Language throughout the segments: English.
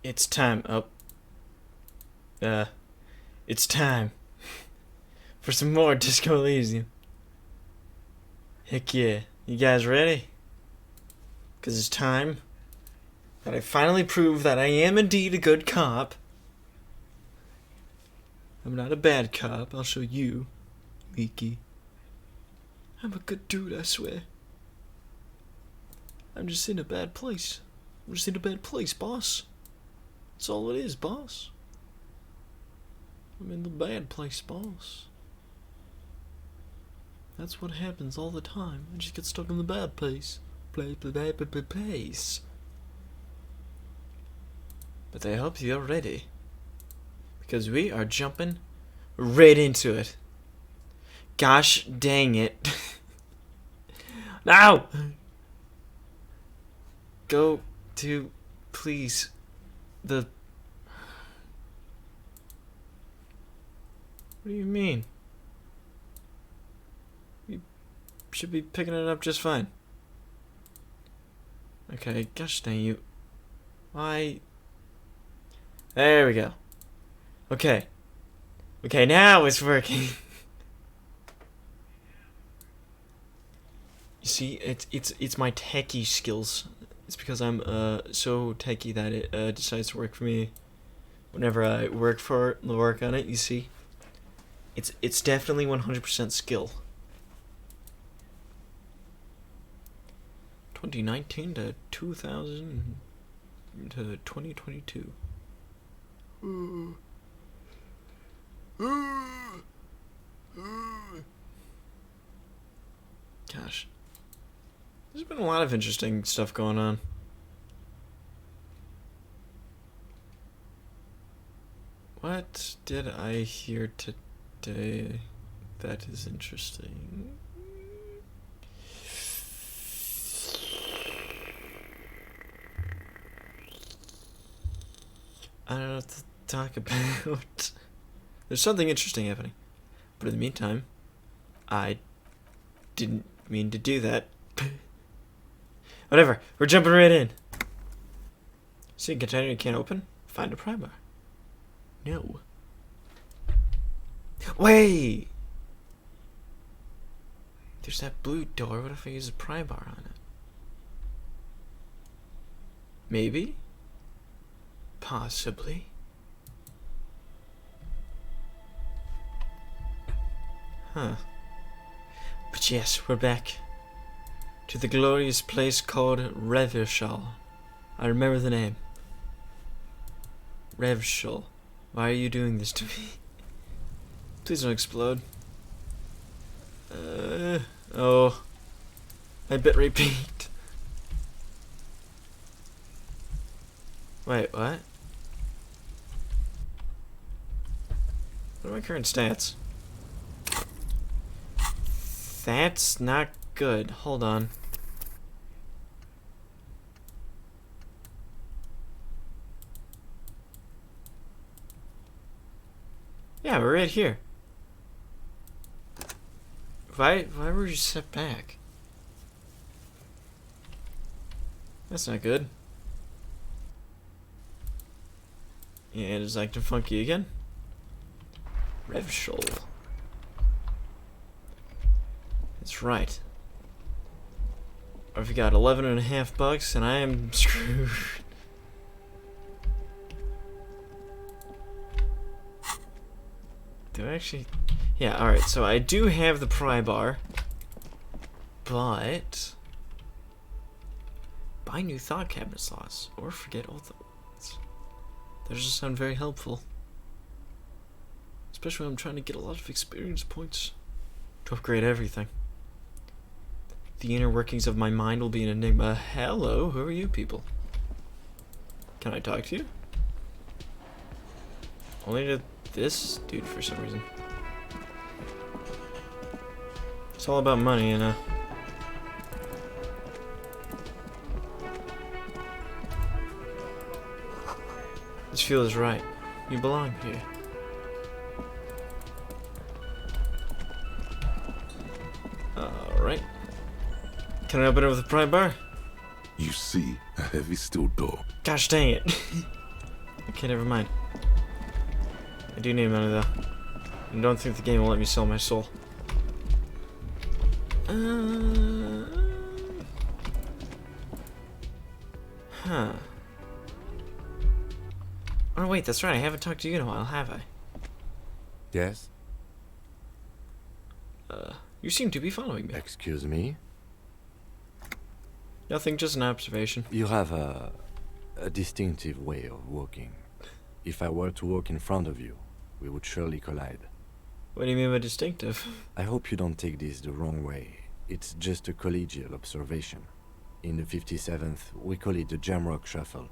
It's time. Oh. It's time for some more Disco Elysium. Heck yeah. You guys ready? Because it's time that I finally prove that I am indeed a good cop. I'm not a bad cop. I'll show you, Leaky. I'm a good dude, I swear. I'm just in a bad place. I'm just in a bad place, boss. That's all it is, boss. I'm in the bad place, boss. That's what happens all the time. I just get stuck in the bad place. Place. But I hope you're ready. Because we are jumping right into it. Gosh dang it. Now! Go to, please, the... What do you mean? You should be picking it up just fine. Okay, gosh dang you. Why? There we go. Okay. Okay, now it's working. You see, it's my techie skills. It's because I'm so techie that it decides to work for me whenever I work on it. You see, it's definitely 100% skill. 2019 to 2000 to 2022. Gosh. There's been a lot of interesting stuff going on. What did I hear today that is interesting? I don't know what to talk about. There's something interesting happening. But in the meantime, I didn't mean to do that. Whatever, we're jumping right in. See a container you can't open? Find a pry bar. No. Wait! There's that blue door. What if I use a pry bar on it? Maybe? Possibly. Huh. But yes, we're back to the glorious place called Revshol. I remember the name. Revshol. Why are you doing this to me? Please don't explode. Oh. My bitrate peaked. Wait, what? What are my current stats? That's not good. Hold on. Yeah, we're right here. Why were you set back? That's not good. Yeah, it's acting funky again. Revshol. That's right. Or if you got $11.50 and I am screwed. Do I actually? Yeah, alright, so I do have the pry bar. But buy new thought cabinet slots or forget all the ones. Those just sound very helpful. Especially when I'm trying to get a lot of experience points to upgrade everything. The inner workings of my mind will be an enigma. Hello, who are you people? Can I talk to you? Only to this dude for some reason. It's all about money, you know. This feels right. You belong here. Alright. Can I open it with a pry bar? You see a heavy steel door. Gosh dang it. Okay, never mind. I do need money though. I don't think the game will let me sell my soul. Huh. Oh wait, that's right. I haven't talked to you in a while, have I? Yes? You seem to be following me. Excuse me? Nothing, just an observation. You have a distinctive way of walking. If I were to walk in front of you, we would surely collide. What do you mean by distinctive? I hope you don't take this the wrong way. It's just a collegial observation. In the 57th, we call it the Jamrock Shuffle.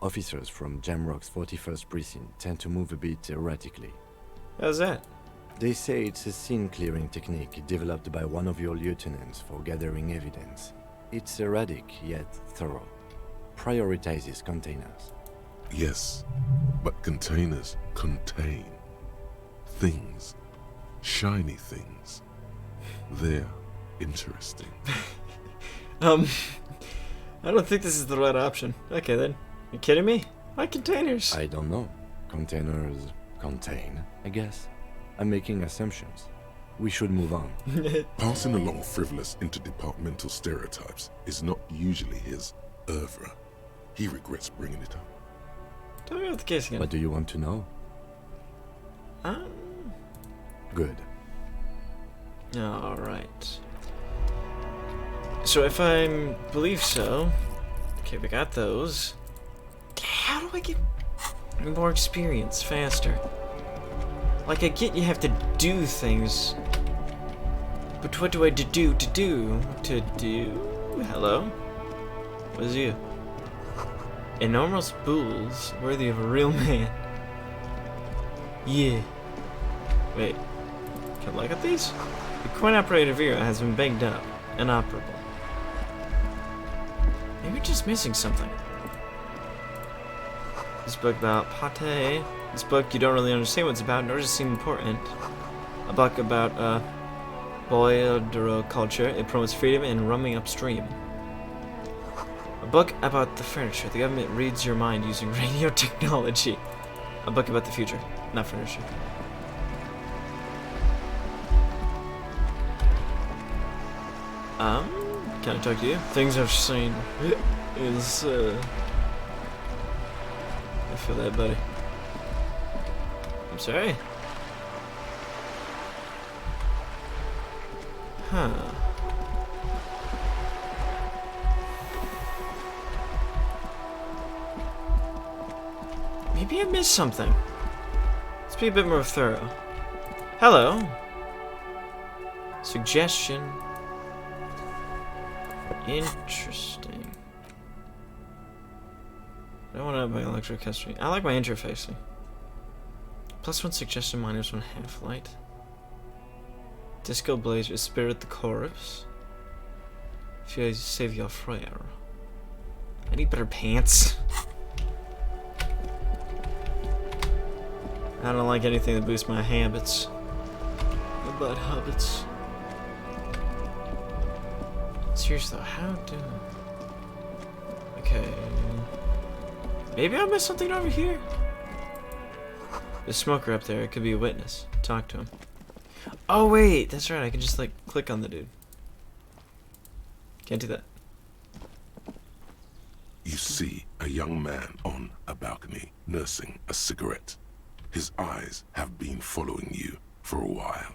Officers from Jamrock's 41st Precinct tend to move a bit erratically. How's that? They say it's a scene-clearing technique developed by one of your lieutenants for gathering evidence. It's erratic, yet thorough. Prioritizes containers. Yes, but containers contain things. Shiny things. They're interesting. I don't think this is the right option. Okay then. You kidding me? Why containers? I don't know. Containers contain, I guess. I'm making assumptions. We should move on. Passing along frivolous interdepartmental stereotypes is not usually his oeuvre. He regrets bringing it up. Tell me about the case again. What do you want to know? Good. Alright. So if I believe so... Okay, we got those. How do I get more experience faster? Like, I get you have to do things. But what do I do? Hello? What is you? Enormous bulls worthy of a real man. Yeah. Wait. Can I look at these? The coin-operated era has been banged up. Inoperable. Maybe we're just missing something. This book about pate. This book you don't really understand what it's about, nor does it seem important. A book about Boyodoro culture. It promotes freedom and roaming upstream. A book about the furniture. The government reads your mind using radio technology. A book about the future, not furniture. Can I talk to you? Things I've seen is, I feel that, buddy. I'm sorry. Huh. Maybe I missed something. Let's be a bit more thorough. Hello. Suggestion. Interesting. I don't want to buy electric history. I like my interfacing. +1 suggestion, -1 half-light. Disco Blazer, Spirit the Corpse. Feel save your frere. I need better pants. I don't like anything that boosts my habits. My bad habits. Seriously though, how do... Okay... Maybe I missed something over here? The smoker up there, it could be a witness. Talk to him. Oh wait, that's right, I can just like click on the dude. Can't do that. You see a young man on a balcony nursing a cigarette. His eyes have been following you for a while.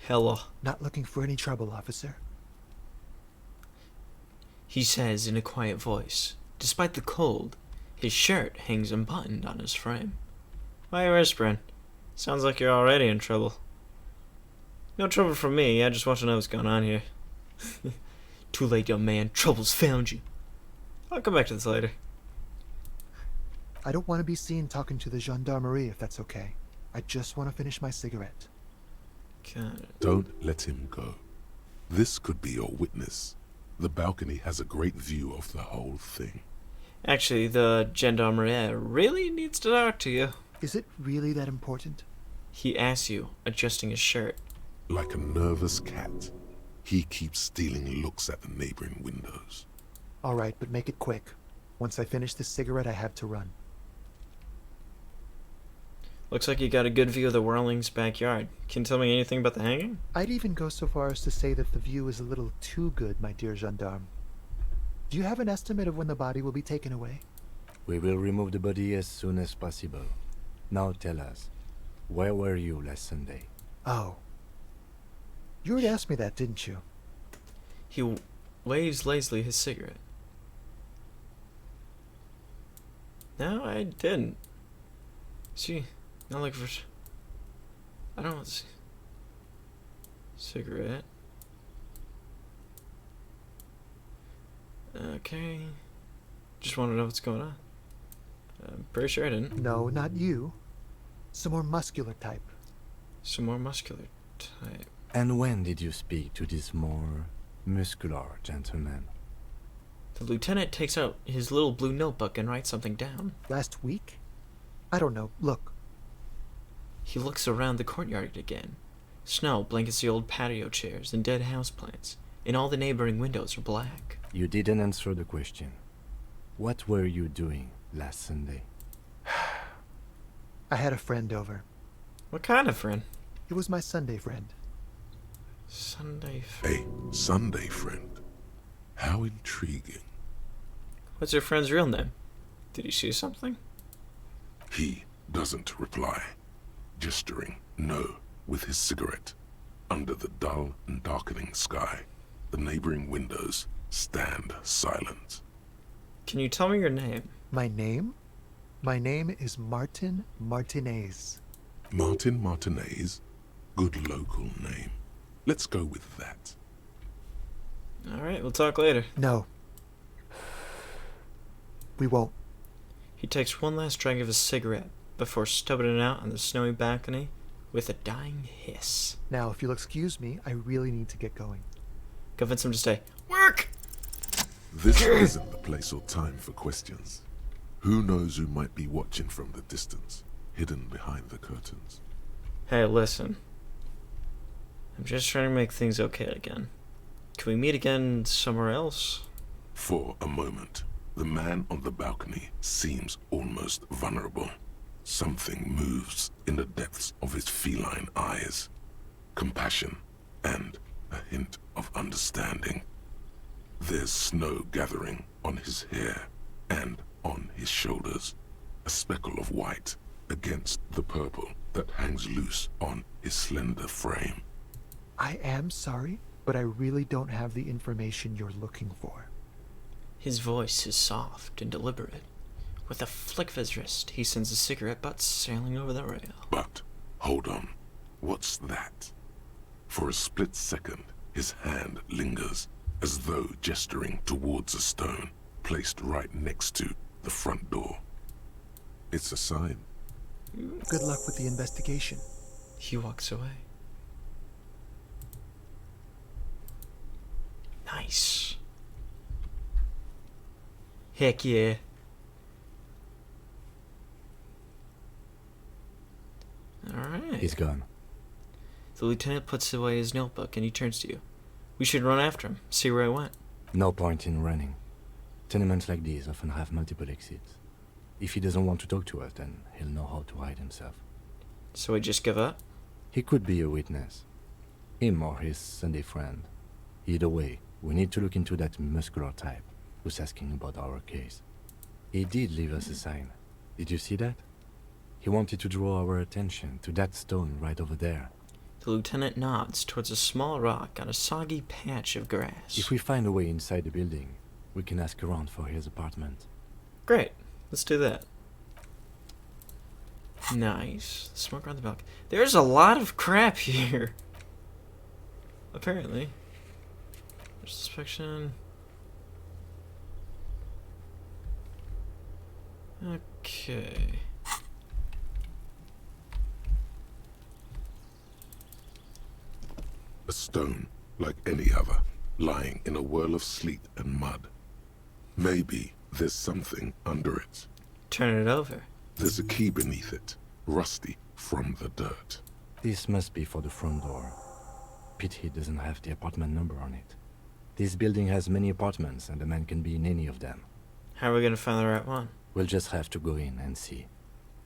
Hello. Not looking for any trouble, officer. He says in a quiet voice. Despite the cold, his shirt hangs unbuttoned on his frame. Why are you whispering? Sounds like you're already in trouble. No trouble from me, I just want to know what's going on here. Too late, young man. Trouble's found you. I'll come back to this later. I don't want to be seen talking to the gendarmerie if that's okay. I just want to finish my cigarette. Got it. Don't let him go. This could be your witness. The balcony has a great view of the whole thing. Actually, the gendarmerie really needs to talk to you. Is it really that important? He asks you, adjusting his shirt. Like a nervous cat, he keeps stealing looks at the neighboring windows. All right, but make it quick. Once I finish this cigarette, I have to run. Looks like you got a good view of the Whirling's backyard. Can you tell me anything about the hanging? I'd even go so far as to say that the view is a little too good, my dear gendarme. Do you have an estimate of when the body will be taken away? We will remove the body as soon as possible. Now tell us, where were you last Sunday? Oh. You already asked me that, didn't you? He waves lazily his cigarette. No, I didn't. See, not looking for. I don't want to. Cigarette. Okay. Just want to know what's going on. I'm pretty sure I didn't. No, not you. Some more muscular type. Some more muscular type. And when did you speak to this more muscular gentleman? The lieutenant takes out his little blue notebook and writes something down. Last week? I don't know. Look. He looks around the courtyard again. Snow blankets the old patio chairs and dead houseplants, and all the neighboring windows are black. You didn't answer the question. What were you doing last Sunday? I had a friend over. What kind of friend? It was my Sunday friend. Sunday friend. A Sunday friend. How intriguing. What's your friend's real name? Did he see something? He doesn't reply, gesturing no with his cigarette. Under the dull and darkening sky, the neighboring windows stand silent. Can you tell me your name? My name? My name is Martin Martinez. Martin Martinez? Good local name. Let's go with that. Alright, we'll talk later. No. We won't. He takes one last drag of his cigarette before stubbing it out on the snowy balcony with a dying hiss. Now, if you'll excuse me, I really need to get going. Convince him to stay. Work! This isn't the place or time for questions. Who knows who might be watching from the distance, hidden behind the curtains? Hey, listen. I'm just trying to make things okay again. Can we meet again somewhere else? For a moment, the man on the balcony seems almost vulnerable. Something moves in the depths of his feline eyes. Compassion and a hint of understanding. There's snow gathering on his hair and on his shoulders. A speckle of white against the purple that hangs loose on his slender frame. I am sorry, but I really don't have the information you're looking for. His voice is soft and deliberate. With a flick of his wrist, he sends a cigarette butt sailing over the rail. But, hold on, what's that? For a split second, his hand lingers, as though gesturing towards a stone placed right next to the front door. It's a sign. Good luck with the investigation. He walks away. Nice. Heck yeah. Alright. He's gone. The lieutenant puts away his notebook and he turns to you. We should run after him, see where he went. No point in running. Tenements like these often have multiple exits. If he doesn't want to talk to us, then he'll know how to hide himself. So we just give up? He could be a witness. Him or his Sunday friend. Either way, we need to look into that muscular type who's asking about our case. He did leave us a sign. Did you see that? He wanted to draw our attention to that stone right over there. The lieutenant nods towards a small rock on a soggy patch of grass. If we find a way inside the building, we can ask around for his apartment. Great. Let's do that. Nice. Smoke around the balcony. There's a lot of crap here. Apparently. There's suspicion. Okay. A stone like any other, lying in a whirl of sleet and mud. Maybe there's something under it. Turn it over. There's a key beneath it, rusty from the dirt. This must be for the front door. Pity it doesn't have the apartment number on it. This building has many apartments and the man can be in any of them. How are we gonna find the right one? We'll just have to go in and see.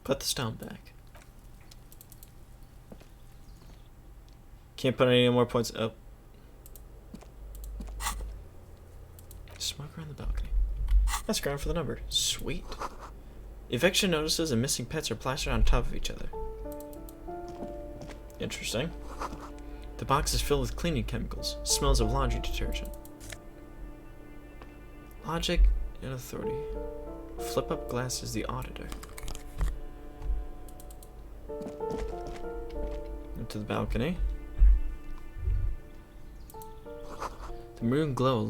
Put the stone back. Can't put any more points up. Smoke around the balcony. That's ground for the number. Sweet. Eviction notices and missing pets are plastered on top of each other. Interesting. The box is filled with cleaning chemicals. Smells of laundry detergent. Logic and authority. Flip up glass is the auditor. Into the balcony. The maroon glow of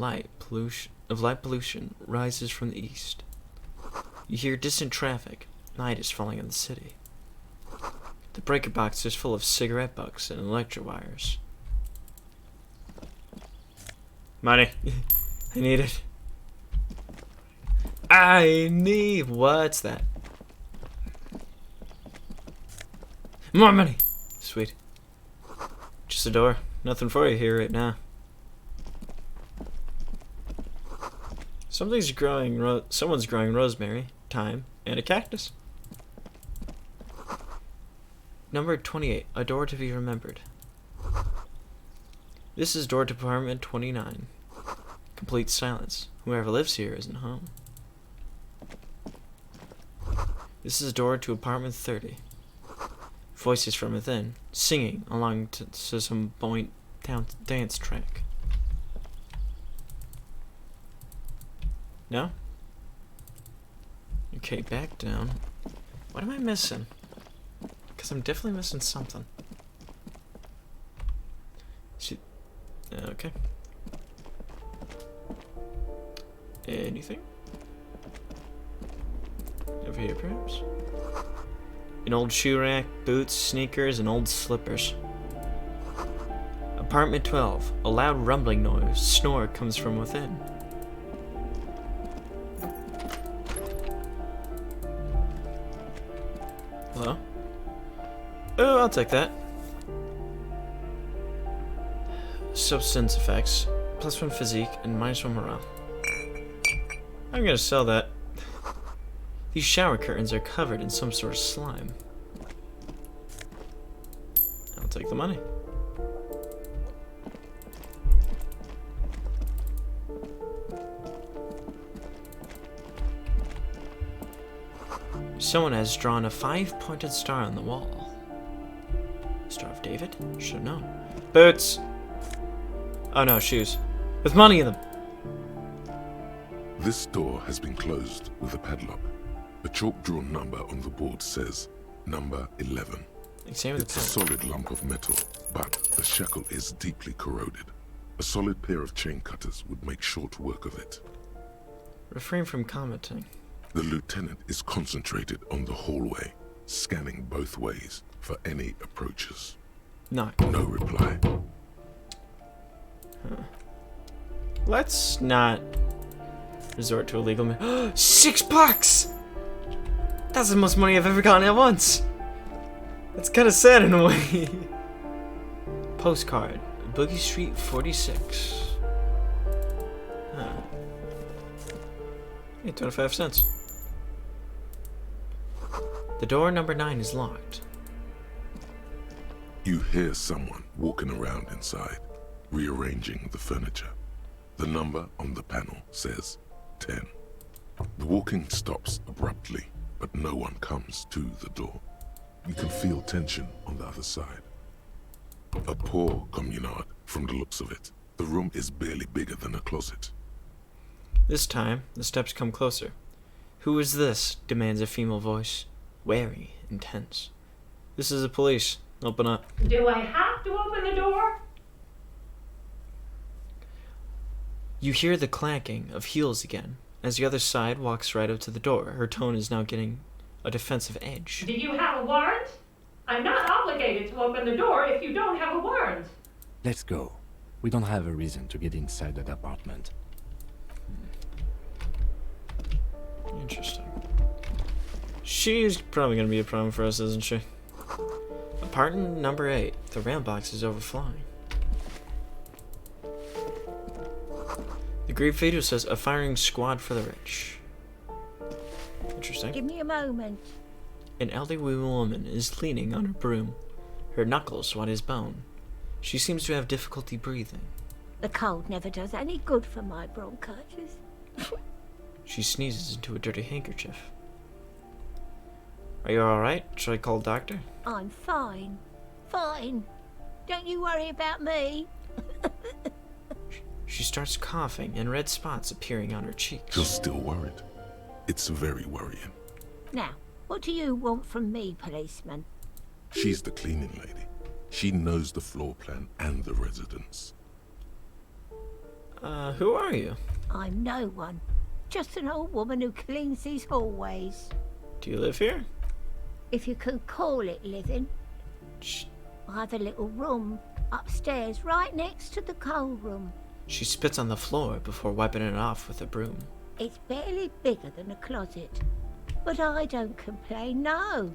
light pollution rises from the east. You hear distant traffic. Night is falling on the city. The breaker box is full of cigarette butts and electric wires. Money. I need it. I need... What's that? More money! Sweet. Just a door. Nothing for you here right now. Someone's growing rosemary, thyme, and a cactus. Number 28. A door to be remembered. This is door to apartment 29. Complete silence. Whoever lives here isn't home. This is a door to apartment 30. Voices from within, singing along to some buoyant dance track. No? Okay, back down. What am I missing? Because I'm definitely missing something. Okay. Anything? Over here, perhaps? An old shoe rack, boots, sneakers, and old slippers. Apartment 12. A loud rumbling noise. Snore comes from within. Hello? Oh, I'll take that. Substance effects. +1 physique and -1 morale. I'm gonna sell that. These shower curtains are covered in some sort of slime. I'll take the money. Someone has drawn a 5-pointed star on the wall. Star of David? Should know. Boots! Oh no, shoes. With money in them! This door has been closed with a padlock. A chalk-drawn number on the board says number 11. Examine the It's a pen. solid lump of metal, but the shackle is deeply corroded. A solid pair of chain cutters would make short work of it. Refrain from commenting. The lieutenant is concentrated on the hallway, scanning both ways for any approaches. Knock. No reply. Let's not resort to illegal $6! That's the most money I've ever gotten at once. That's kind of sad in a way. Postcard. Boogie Street 46. Huh. Yeah, 25 cents. The door number 9 is locked. You hear someone walking around inside, rearranging the furniture. The number on the panel says 10. The walking stops abruptly, but no one comes to the door. You can feel tension on the other side. A poor communard, from the looks of it. The room is barely bigger than a closet. This time, the steps come closer. Who is this? Demands a female voice. Wary, intense. This is the police. Open up. Do I have to open the door? You hear the clanking of heels again, as the other side walks right up to the door. Her tone is now getting a defensive edge. Do you have a warrant? I'm not obligated to open the door if you don't have a warrant. Let's go. We don't have a reason to get inside that apartment. Interesting. She's probably going to be a problem for us, isn't she? Apartment number 8. The ram box is overflowing. The Great Fato says a firing squad for the rich. Interesting. Give me a moment. An elderly woman is leaning on her broom. Her knuckles white as bone. She seems to have difficulty breathing. The cold never does any good for my bronchitis. She sneezes into a dirty handkerchief. Are you alright? Should I call a doctor? I'm fine. Fine. Don't you worry about me. She starts coughing and red spots appearing on her cheeks. You're still worried. It's very worrying. Now, what do you want from me, policeman? She's the cleaning lady. She knows the floor plan and the residence. Who are you? I'm no one. Just an old woman who cleans these hallways. Do you live here? If you can call it living. Shh. I have a little room upstairs right next to the coal room. She spits on the floor before wiping it off with a broom. It's barely bigger than a closet. But I don't complain, no.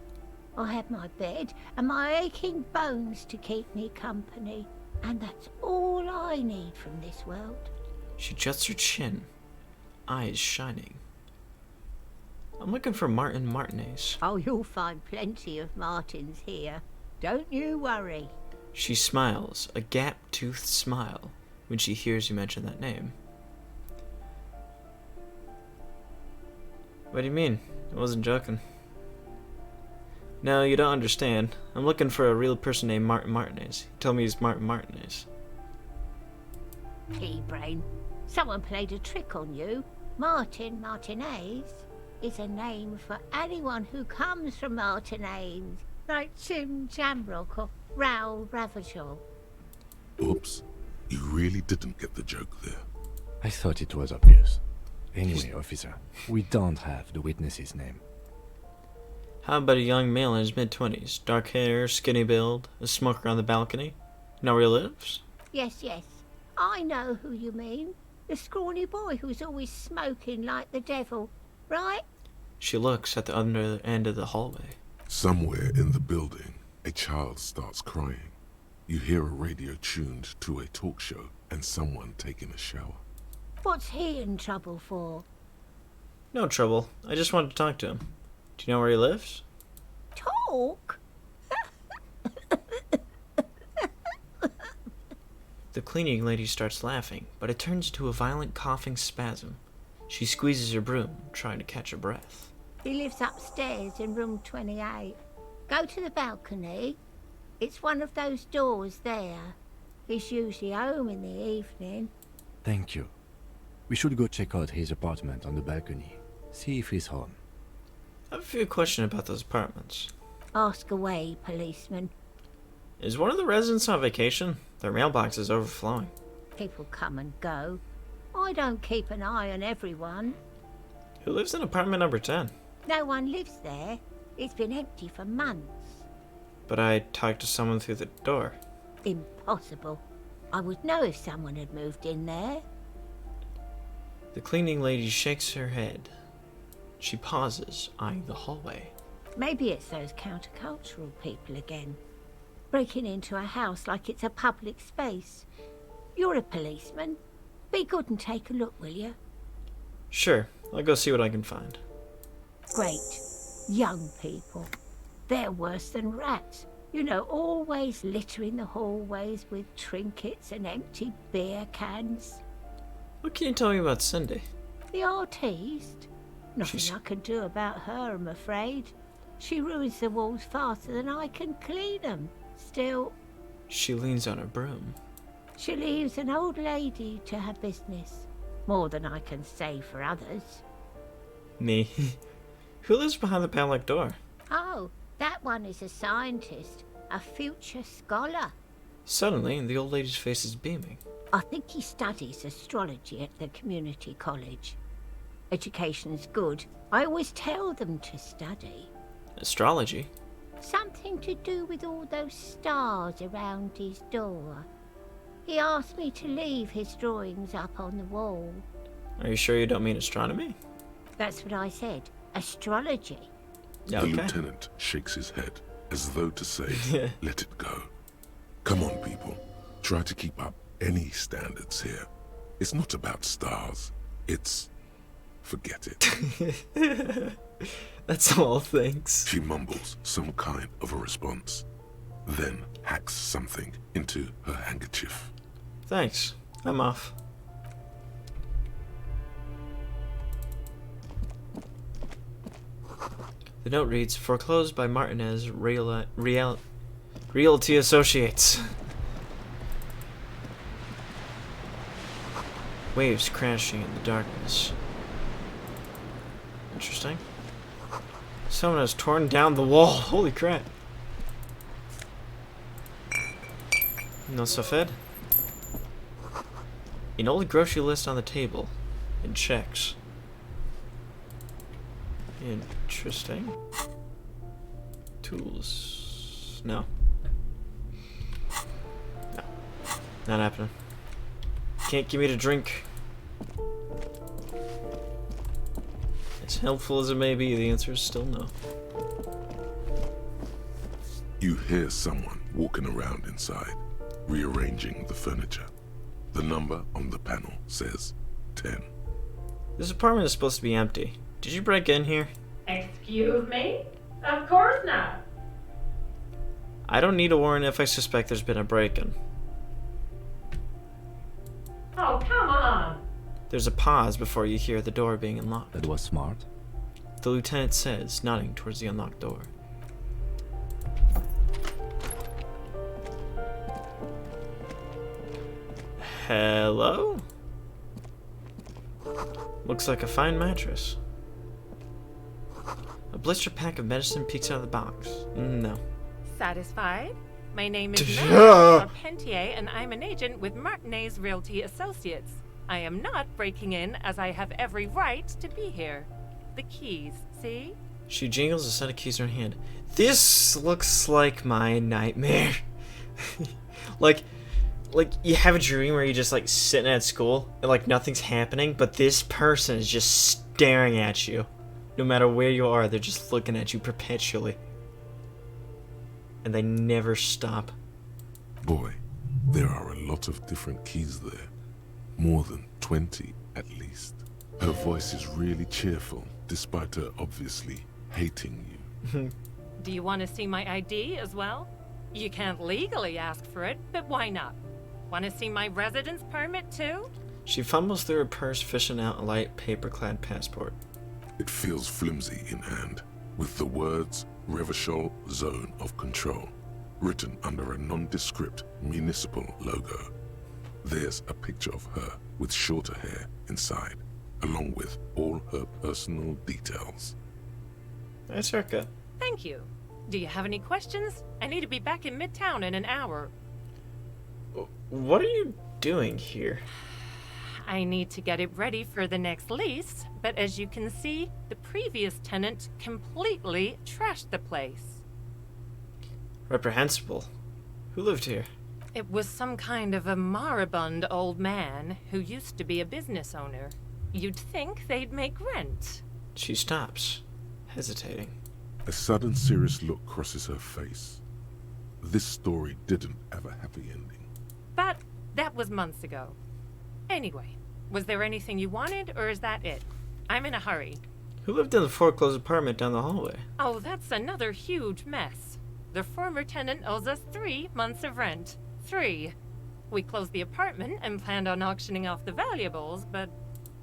I have my bed and my aching bones to keep me company. And that's all I need from this world. She juts her chin, eyes shining. I'm looking for Martin Martinez. Oh, you'll find plenty of Martins here. Don't you worry. She smiles, a gap-toothed smile, when she hears you mention that name. What do you mean? I wasn't joking. No, you don't understand. I'm looking for a real person named Martin Martinez. He told me he's Martin Martinez. Pea-brain. Someone played a trick on you. Martin Martinez is a name for anyone who comes from Martinez, like Jim Jamrock or Raoul Ravachol. Oops. You really didn't get the joke there. I thought it was obvious. Anyway, officer, we don't have the witness's name. How about a young male in his mid-20s? Dark hair, skinny build, a smoker on the balcony? Know where he lives? Yes, yes. I know who you mean. The scrawny boy who's always smoking like the devil, right? She looks at the other end of the hallway. Somewhere in the building, a child starts crying. You hear a radio tuned to a talk show and someone taking a shower. What's he in trouble for? No trouble. I just wanted to talk to him. Do you know where he lives? Talk? The cleaning lady starts laughing, but it turns into a violent coughing spasm. She squeezes her broom, trying to catch her breath. He lives upstairs in room 28. Go to the balcony. It's one of those doors there. He's usually home in the evening. Thank you. We should go check out his apartment on the balcony. See if he's home. I have a few questions about those apartments. Ask away, policeman. Is one of the residents on vacation? Their mailbox is overflowing. People come and go. I don't keep an eye on everyone. Who lives in apartment number 10? No one lives there. It's been empty for months. But I talked to someone through the door. Impossible. I would know if someone had moved in there. The cleaning lady shakes her head. She pauses, eyeing the hallway. Maybe it's those countercultural people again. Breaking into a house like it's a public space. You're a policeman. Be good and take a look, will you? Sure, I'll go see what I can find. Great. Young people. They're worse than rats. You know, always littering the hallways with trinkets and empty beer cans. What can you tell me about Cindy? The artiste? Nothing She's- I can do about her, I'm afraid. She ruins the walls faster than I can clean them. Still, She leans on her broom. she leaves an old lady to her business. More than I can say for others. Me. Who lives behind the padlocked door? Oh, that one is a scientist, a future scholar. Suddenly, the old lady's face is beaming. I think he studies astrology at the community college. Education's good. I always tell them to study. Astrology? Something to do with all those stars around his door. He asked me to leave his drawings up on the wall. Are you sure you don't mean astronomy? That's what I said. Astrology. The Okay. lieutenant shakes his head as though to say, let it go. Come on, people. Try to keep up any standards here. It's not about stars. It's... forget it. That's all, thanks. She mumbles some kind of a response. Then hacks something into her handkerchief. Thanks. I'm off. The note reads, foreclosed by Martinez Realty Associates. Waves crashing in the darkness. Interesting. Someone has torn down the wall. Holy crap. No Safed? An old grocery list on the table. In checks. Interesting. Tools. No. No. Not happening. Can't give me the drink. As helpful as it may be, the answer is still no. You hear someone walking around inside, rearranging the furniture. The number on the panel says 10. This apartment is supposed to be empty. Did you break in here? Excuse me? Of course not. I don't need a warrant if I suspect there's been a break-in. Oh, come on. There's a pause before you hear the door being unlocked. That was smart. The lieutenant says, nodding towards the unlocked door. Hello? Looks like a fine mattress. A blister pack of medicine peeks out of the box. No. Satisfied? My name is Yeah. Mary Carpentier, and I'm an agent with Martinez Realty Associates. I am not breaking in, as I have every right to be here. The keys, see? She jingles a set of keys in her hand. This looks like my nightmare. like you have a dream where you're just like sitting at school and like nothing's happening, but this person is just staring at you. No matter where you are, they're just looking at you perpetually. And they never stop. Boy, there are a lot of different keys there. More than 20 at least. Her voice is really cheerful, despite her obviously hating you. Do you want to see my ID as well? You can't legally ask for it, but why not? Want to see my residence permit too? She fumbles through her purse, fishing out a light paper-clad passport. It feels flimsy in hand, with the words Revachol Zone of Control written under a nondescript municipal logo. There's a picture of her with shorter hair inside, along with all her personal details. Nice haircut. Thank you. Do you have any questions? I need to be back in Midtown in an hour. What are you doing here? I need to get it ready for the next lease, but as you can see, the previous tenant completely trashed the place. Reprehensible. Who lived here? It was some kind of a moribund old man who used to be a business owner. You'd think they'd make rent. She stops, hesitating. A sudden serious look crosses her face. This story didn't have a happy ending. But that was months ago. Anyway, was there anything you wanted, or is that it? I'm in a hurry. Who lived in the foreclosed apartment down the hallway? Oh, that's another huge mess. The former tenant owes us 3 months of rent. 3. We closed the apartment and planned on auctioning off the valuables, but...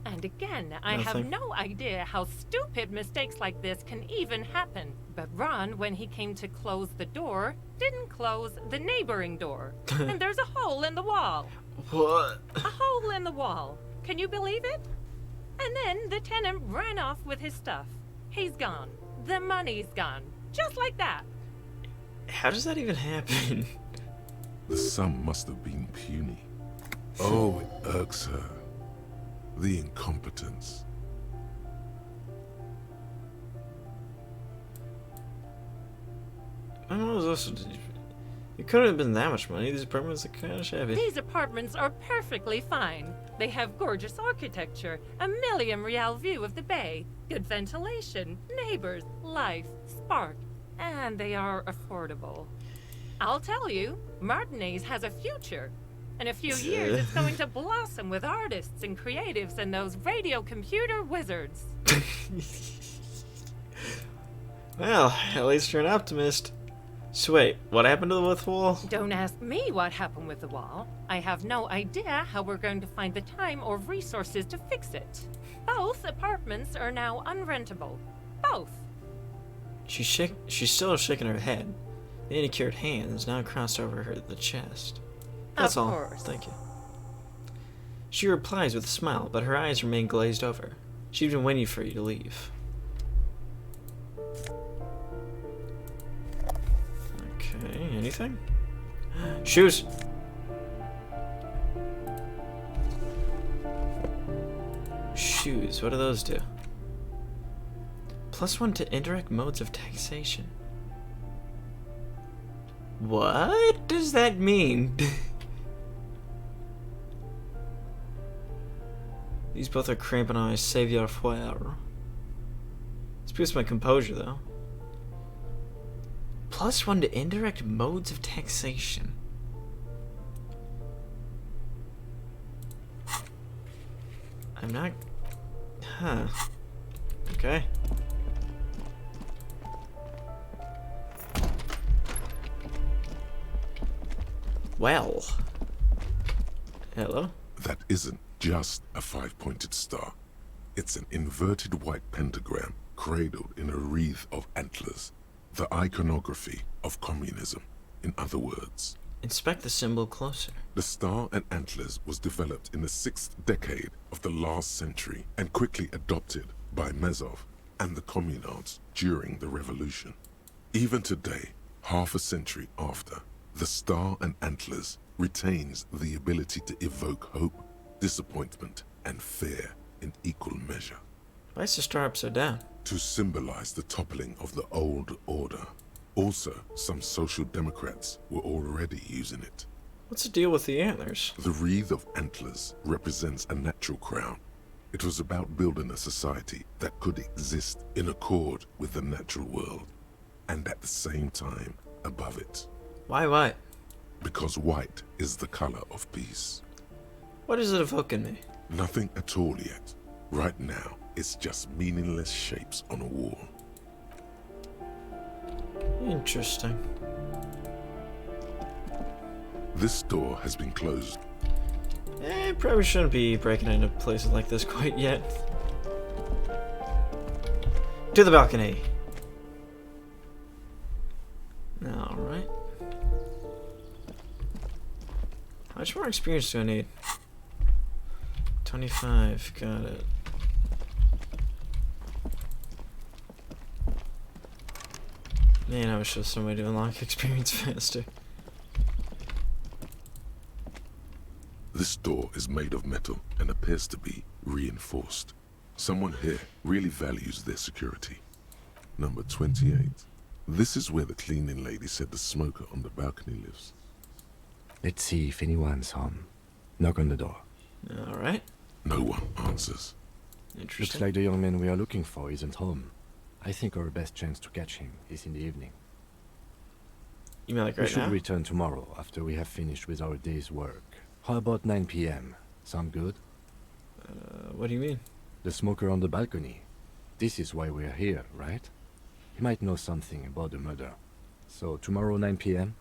And again, I have Nothing. no idea how stupid mistakes like this can even happen. But Ron, when he came to close the door, didn't close the neighboring door. And there's a hole in the wall. What? A hole in the wall. Can you believe it? And then the tenant ran off with his stuff. He's gone. The money's gone. Just like that. How does that even happen? The sum must have been puny. Oh, it irks her. The incompetence. I know also. It couldn't have been that much money. These apartments are kind of shabby. These apartments are perfectly fine. They have gorgeous architecture, a $1,000,000 view of the bay, good ventilation, neighbors, life, spark, and they are affordable. I'll tell you, Martinez has a future. In a few years, it's going to blossom with artists and creatives and those radio computer wizards. Well, at least you're an optimist. So wait, what happened to the with wall? Don't ask me what happened with the wall. I have no idea how we're going to find the time or resources to fix it. Both apartments are now unrentable. Both. She's still shaking her head. The manicured hands now crossed over the chest. That's Of all. course. Thank you. She replies with a smile, but her eyes remain glazed over. She's been waiting for you to leave. Okay, anything? Shoes! Shoes, what do those do? +1 to indirect modes of taxation. What does that mean? These both are cramping on my savior foire. This boosts my composure though. +1 to indirect modes of taxation. I'm not... Huh. Okay. Well. Hello? That isn't just a five-pointed star. It's an inverted white pentagram cradled in a wreath of antlers. The iconography of communism, in other words. Inspect the symbol closer. The star and antlers was developed in the 6th decade of the last century and quickly adopted by Mazov and the communards during the revolution. Even today, half a century after, the star and antlers retains the ability to evoke hope, disappointment, and fear in equal measure. Why is the star upside down? To symbolize the toppling of the old order. Also, some social democrats were already using it. What's the deal with the antlers? The wreath of antlers represents a natural crown. It was about building a society that could exist in accord with the natural world, and at the same time above it. Why white? Because white is the color of peace. What is it evoking me? Nothing at all yet. Right now, it's just meaningless shapes on a wall. Interesting. This door has been closed. Probably shouldn't be breaking into places like this quite yet. To the balcony. Alright. How much more experience do I need? 25, got it. Man, I wish there was some way to unlock experience faster. This door is made of metal and appears to be reinforced. Someone here really values their security. Number 28. This is where the cleaning lady said the smoker on the balcony lives. Let's see if anyone's home. Knock on the door. Alright. No one answers. Looks Interesting. like the young man we are looking for isn't home. I think our best chance to catch him is in the evening. You mean like We right should now? return tomorrow after we have finished with our day's work. How about 9 p.m.? Sound good? What do you mean? The smoker on the balcony. This is why we're here, right? He might know something about the murder. So tomorrow 9 p.m.?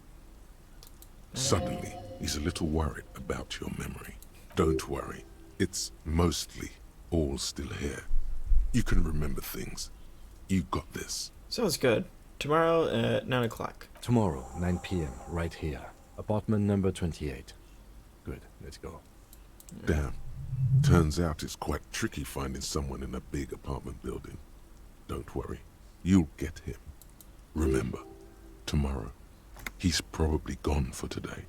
Suddenly, he's a little worried about your memory. Don't worry. It's mostly all still here. You can remember things. You got this. Sounds good. Tomorrow at 9 o'clock. Tomorrow, 9 p.m., right here. Apartment number 28. Good, let's go. Damn. Turns out it's quite tricky finding someone in a big apartment building. Don't worry. You'll get him. Remember, tomorrow. He's probably gone for today.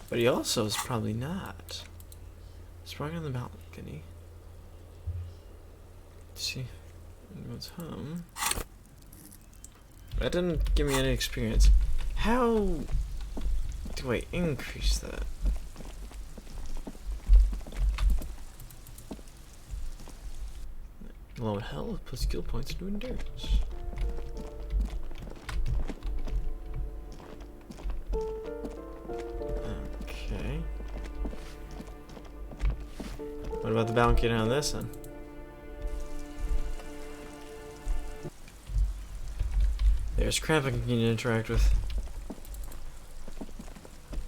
But he also is probably not. Sprung on the balcony. Let's see. Anyone's home. That didn't give me any experience. How do I increase that? Low health plus skill points into endurance. Okay. What about the balcony on this then? There's crap I can interact with.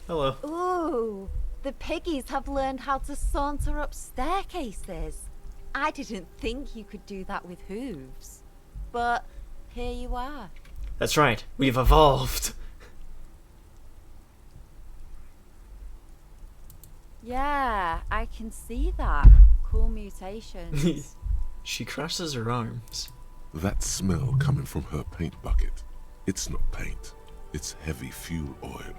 Hello. Ooh, the piggies have learned how to saunter up staircases. I didn't think you could do that with hooves. But here you are. That's right. We've evolved. Yeah, I can see that. Cool mutations. She crosses her arms. That smell coming from her paint bucket. It's not paint. It's heavy fuel oil.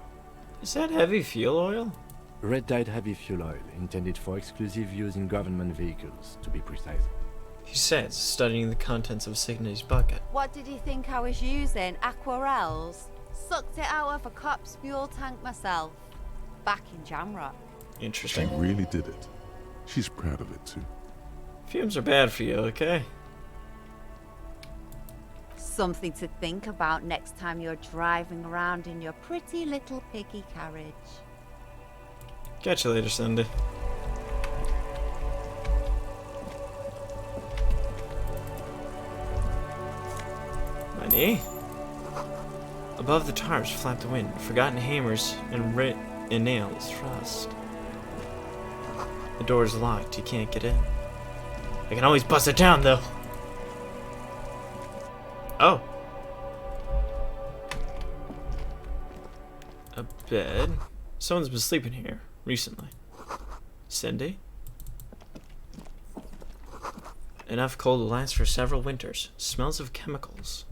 Is that heavy fuel oil? Red-dyed heavy fuel oil, intended for exclusive use in government vehicles, to be precise. He says, studying the contents of Signy's bucket. What did you think I was using? Aquarels? Sucked it out of a cop's fuel tank myself. Back in Jamrock. She Interesting. really did it. She's proud of it too. Fumes are bad for you, okay? Something to think about next time you're driving around in your pretty little piggy carriage. Catch you later, Cindy. My knee? Above the tires flap the wind, forgotten hammers and nails thrust. The door is locked, you can't get in. I can always bust it down, though. Oh. A bed. Someone's been sleeping here recently. Cindy? Enough coal to last for several winters. Smells of chemicals.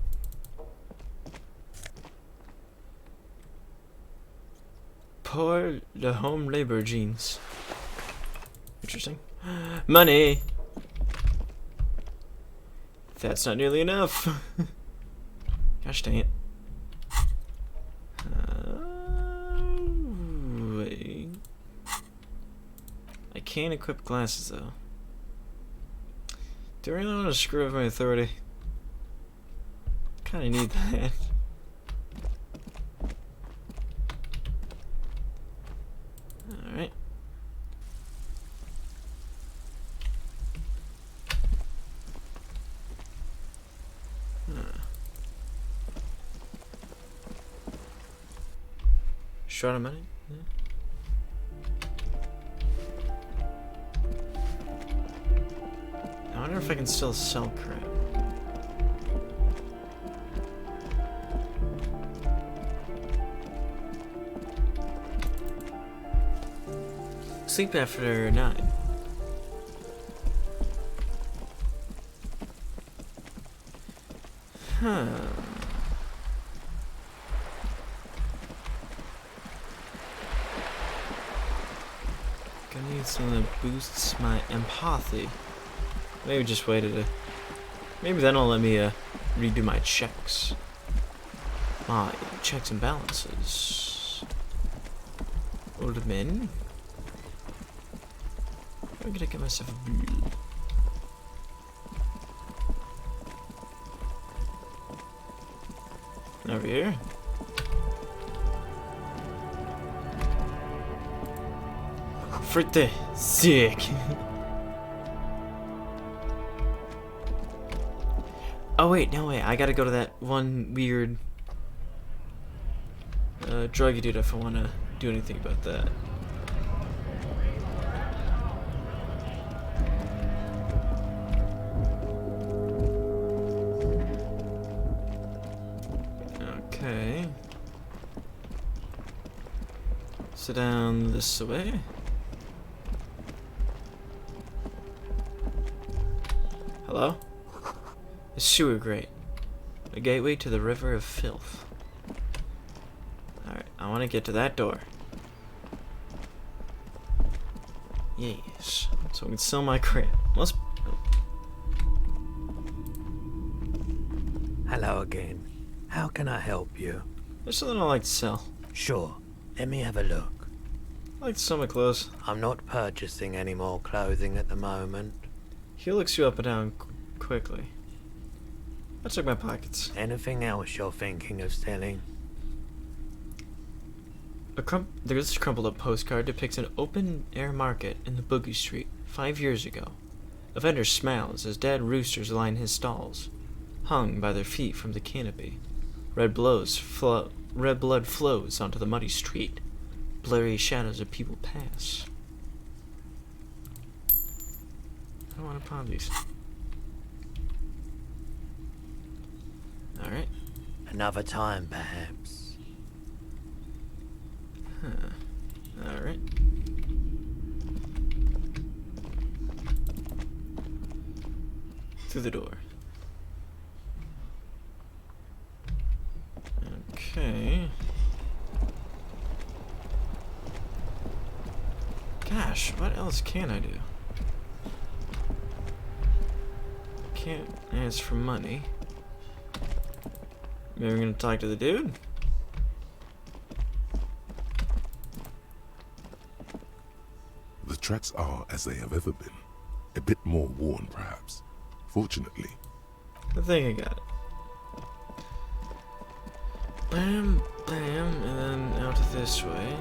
Pour le home labor jeans. Interesting. Money! That's not nearly enough. Gosh dang it. Wait. I can't equip glasses though. Do I really want to screw up my authority? Kinda need that. Alright. Short of money? Yeah. I wonder if I can still sell crap. Sleep after 9. Huh. Gonna need something that boosts my empathy. Maybe just wait a... Maybe then it'll let me redo my checks. My checks and balances. Old men. I'm gonna get myself a bill. Over here. Fritte. Sick. Oh wait, no wait, I gotta go to that one weird druggy dude if I wanna do anything about that. Okay. Sit down this way. Hello? A sewer grate. A gateway to the river of filth. Alright, I want to get to that door. Yes. So I can sell my crap. Must... Hello again. How can I help you? There's something I like to sell. Sure. Let me have a look. I like to sell my clothes. I'm not purchasing any more clothing at the moment. He looks you up and down quickly. I check my pockets. Anything else you're thinking of selling? This crumpled up postcard depicts an open-air market in the Boogie Street 5 years ago. A vendor smiles as dead roosters line his stalls, hung by their feet from the canopy. Red blood flows onto the muddy street. Blurry shadows of people pass. I don't want to pawn these. Alright. Another time, perhaps. Huh. Alright. Through the door. Okay. Gosh, what else can I do? Can't ask for money. Maybe I'm gonna talk to the dude? The tracks are as they have ever been. A bit more worn, perhaps. Fortunately. I think I got it. Bam, bam, and then out this way.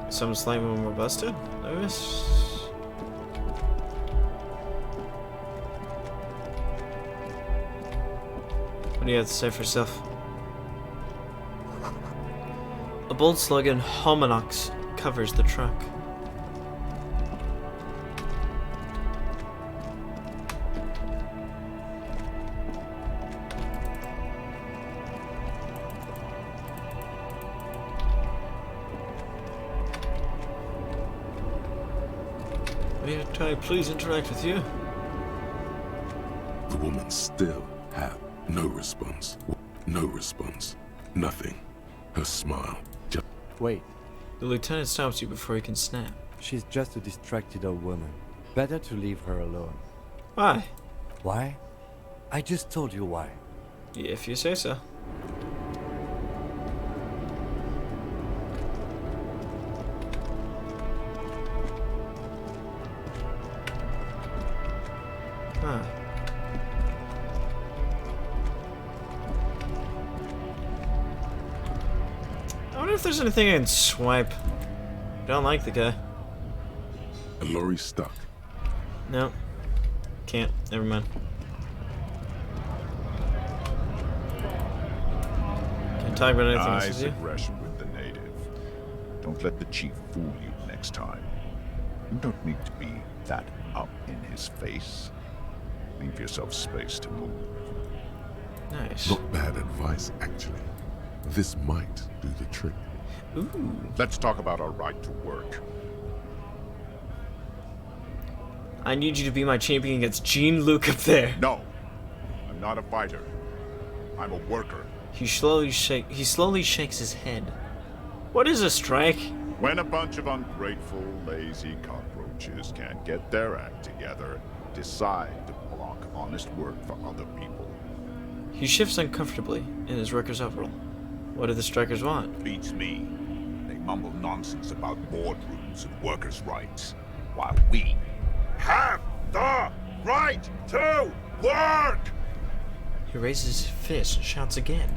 Some slightly more busted, I guess. What do you have to say for yourself? A bold slogan, Hominox, covers the truck. May I please interact with you? The woman still had no response. No response. Nothing. Her smile just... Wait, The lieutenant stops you before you can snap. she's just a distracted old woman. Better to leave her alone. Why? Why? I just told you why. If you say so. Huh. I wonder if there's anything I can swipe. I don't like the guy. A lorry stuck. No. Can't. Never mind. Can't talk about anything else Nice with you. aggression with the native. Don't let the chief fool you next time. You don't need to be that up in his face. Leave yourself space to move. Nice. Not bad advice, actually. This might do the trick. Ooh. Let's talk about our right to work. I need you to be my champion against Jean-Luc up there. No, I'm not a fighter. I'm a worker. He slowly shakes his head. What is a strike? When a bunch of ungrateful, lazy cockroaches can't get their act together, decide to block honest work for other people. He shifts uncomfortably in his worker's overall. What do the strikers want? Beats me. They mumble nonsense about boardrooms and workers' rights, while we have the right to work! He raises his fist and shouts again.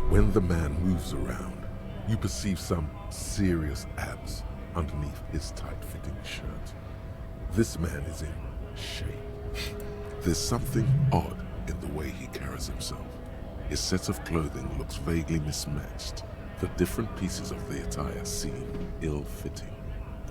When the man moves around, you perceive some serious abs underneath his tight-fitting shirt. This man is in shape. There's something odd in the way he carries himself. His set of clothing looks vaguely mismatched. The different pieces of the attire seem ill-fitting.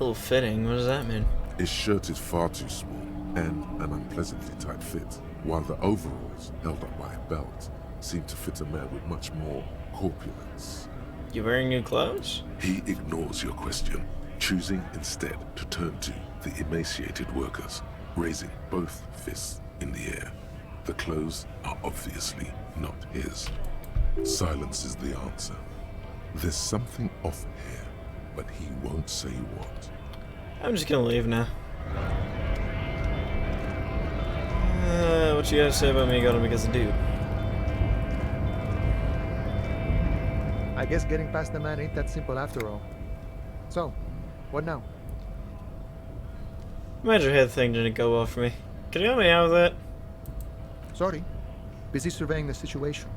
Ill-fitting? What does that mean? His shirt is far too small and an unpleasantly tight fit, while the overalls, held up by a belt, seem to fit a man with much more corpulence. You wearing new clothes? He ignores your question, choosing instead to turn to the emaciated workers, raising both fists in the air. The clothes are obviously not his. Silence is the answer. There's something off here, but he won't say what. I'm just gonna leave now. What you gotta say about me got him because of dude? I guess getting past the man ain't that simple after all. So, what now? Major head thing didn't go well for me. Can you help me out with that? Sorry. Busy surveying the situation.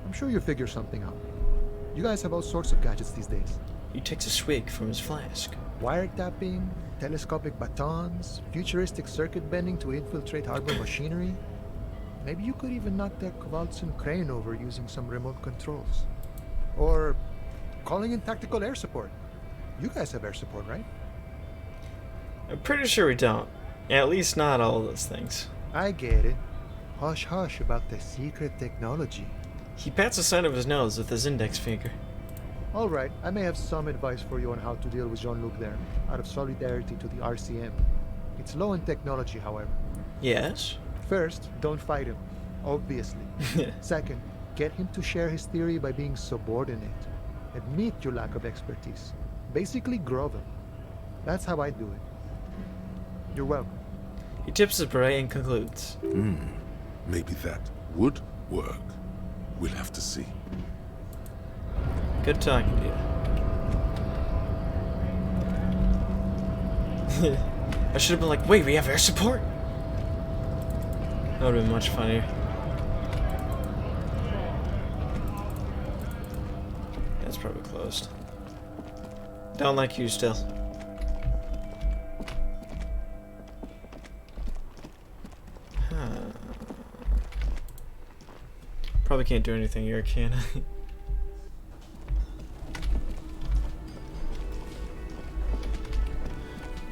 I'm sure you'll figure something out. You guys have all sorts of gadgets these days. He takes a swig from his flask. Wiretapping, telescopic batons, futuristic circuit bending to infiltrate harbor machinery. Maybe you could even knock that Kowalczyk crane over using some remote controls. Or calling in tactical air support. You guys have air support, right? I'm pretty sure we don't. At least not all of those things. I get it. Hush hush about the secret technology. He pats the side of his nose with his index finger. Alright, I may have some advice for you on how to deal with Jean-Luc there, out of solidarity to the RCM. It's low in technology, however. Yes? First, don't fight him, obviously. Second, get him to share his theory by being subordinate. Admit your lack of expertise. Basically grovel. That's how I do it. You're welcome. He tips his beret and concludes. Maybe that would work. We'll have to see. Good talking to you. I should have been like, wait, we have air support? That would have been much funnier. That's probably closed. Don't like you still. Probably can't do anything here, can I?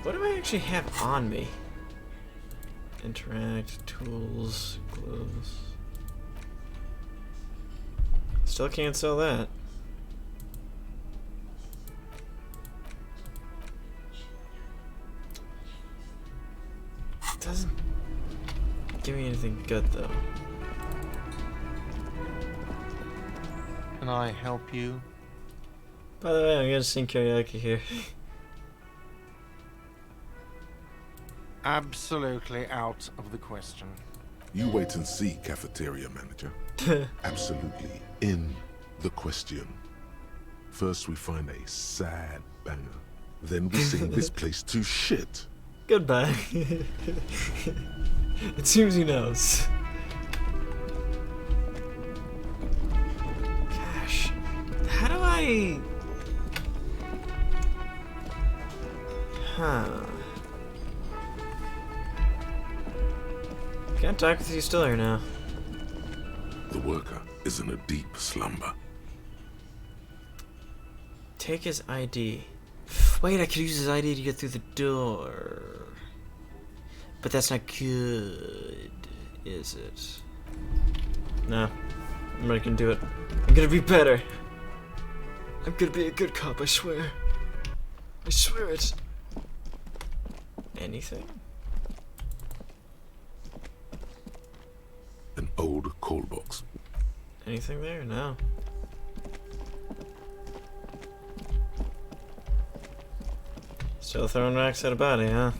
What do I actually have on me? Interact, tools, gloves. Still can't sell that. Doesn't give me anything good though. Can I help you? By the way, I'm gonna sing karaoke here. Absolutely out of the question. You wait and see, cafeteria manager. Absolutely in the question. First we find a sad banger. Then we sing this place to shit. Goodbye. It seems he knows. Gosh. How do I... Can't talk with you still here now. The worker is in a deep slumber. Take his ID. Wait, I could use his ID to get through the door. But that's not good, is it? No. I'm not gonna do it. I'm gonna be better. I'm gonna be a good cop, I swear. I swear it. Anything? An old call box. Anything there? No. Still throwing rocks at a body, huh?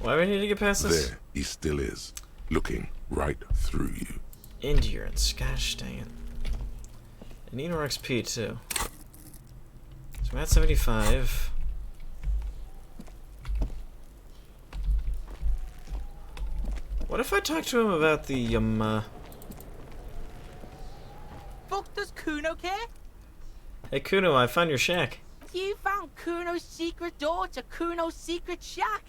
Why do we need to get past this? There he still is, looking right through you. Endurance, gosh dang it. I need more XP too. So I'm at 75. What if I talk to him about the, Fuck does Kuno care? Hey Kuno, I found your shack. You found Kuno's secret door to Kuno's secret shack.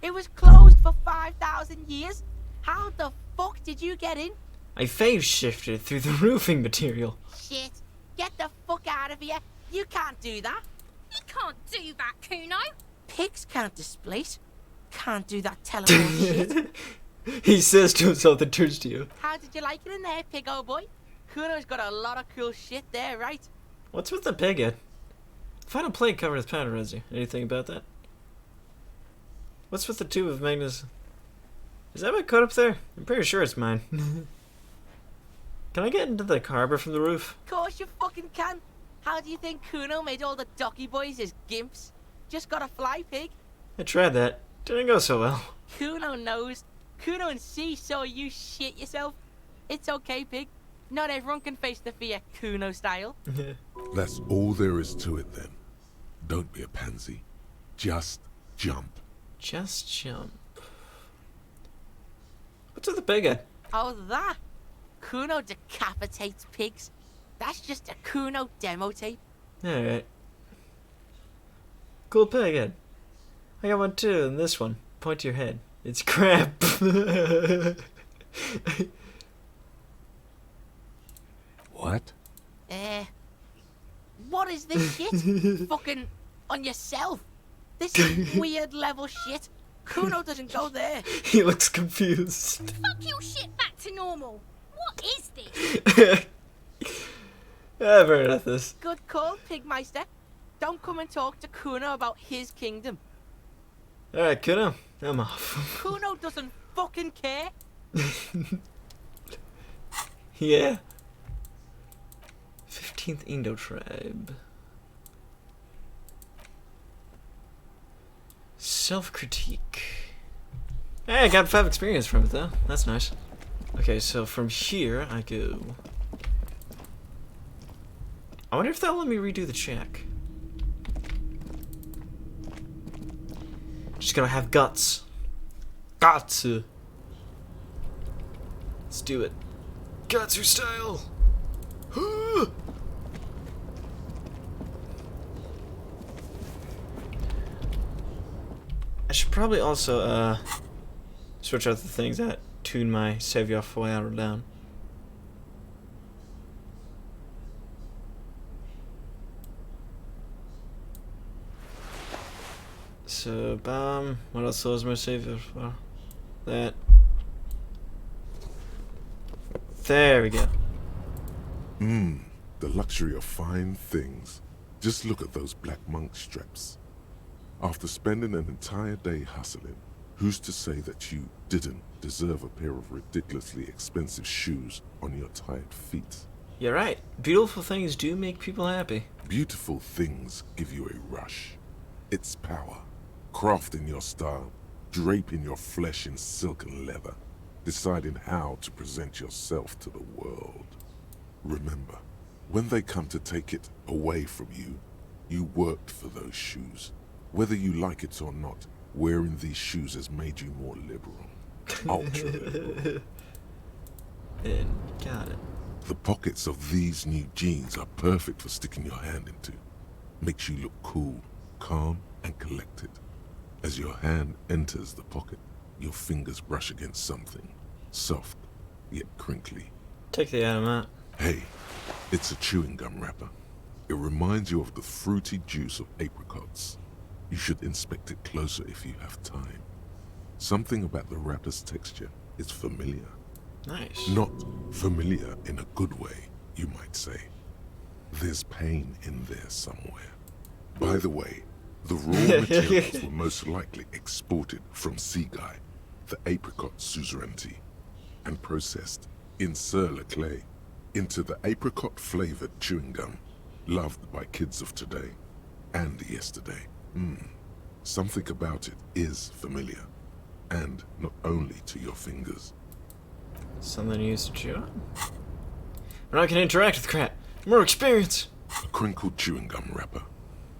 It was closed for 5,000 years. How the fuck did you get in? I phase shifted through the roofing material. Shit. Get the fuck out of here. You can't do that. You can't do that, Kuno. Pigs can't displace. Can't do that telephone shit. He says to himself and turns to you. How did you like it in there, pig old boy? Kuno's got a lot of cool shit there, right? What's with the pig head? Found a plate covered with powder residue. Anything about that? What's with the tube of Magnus? Is that my coat up there? I'm pretty sure it's mine. Can I get into the harbor from the roof? Of course you fucking can. How do you think Kuno made all the docky boys his gimps? Just got a fly pig. I tried that. Didn't go so well. Kuno knows. Kuno and C saw you shit yourself. It's okay, pig. Not everyone can face the fear Kuno style. That's all there is to it then. Don't be a pansy. Just jump. Just jump. What's with the pig head? Oh, that? Kuno decapitates pigs. That's just a Kuno demo tape. Alright. Cool pig head. I got one too, and this one. Point to your head. It's crap. What? What is this shit? Fucking on yourself. This is weird level shit. Kuno doesn't go there. He looks confused. Fuck your shit back to normal. What is this? I've heard of this. Good call, Pigmeister. Don't come and talk to Kuno about his kingdom. Alright, Kuno. I'm off. Kuno doesn't fucking care. Yeah. 15th Indo tribe. Self-critique. Hey, I got 5 experience from it though. That's nice. Okay, so from here I go. I wonder if they'll let me redo the check. Just gonna have guts. Guts. Let's do it. Gutsu style. I should probably also switch out the things that tune my savior foyer down. So, what else was my savior for? That. There we go. The luxury of fine things. Just look at those black monk straps. After spending an entire day hustling, who's to say that you didn't deserve a pair of ridiculously expensive shoes on your tired feet? You're right. Beautiful things do make people happy. Beautiful things give you a rush. It's power. Crafting your style, draping your flesh in silk and leather, deciding how to present yourself to the world. Remember, when they come to take it away from you, you worked for those shoes. Whether you like it or not, wearing these shoes has made you more liberal. Ultra liberal. And got it. The pockets of these new jeans are perfect for sticking your hand into. Makes you look cool, calm, and collected. As your hand enters the pocket, your fingers brush against something. Soft, yet crinkly. Take the item out. Hey, it's a chewing gum wrapper. It reminds you of the fruity juice of apricots. You should inspect it closer if you have time. Something about the wrapper's texture is familiar. Nice. Not familiar in a good way, you might say. There's pain in there somewhere. By the way, the raw materials were most likely exported from Seaguy, the apricot suzerainty, and processed in Sur-le-Clay into the apricot-flavored chewing gum loved by kids of today and yesterday. Something about it is familiar, and not only to your fingers. Something you used to chew on? But I can interact with crap. More experience. A crinkled chewing gum wrapper.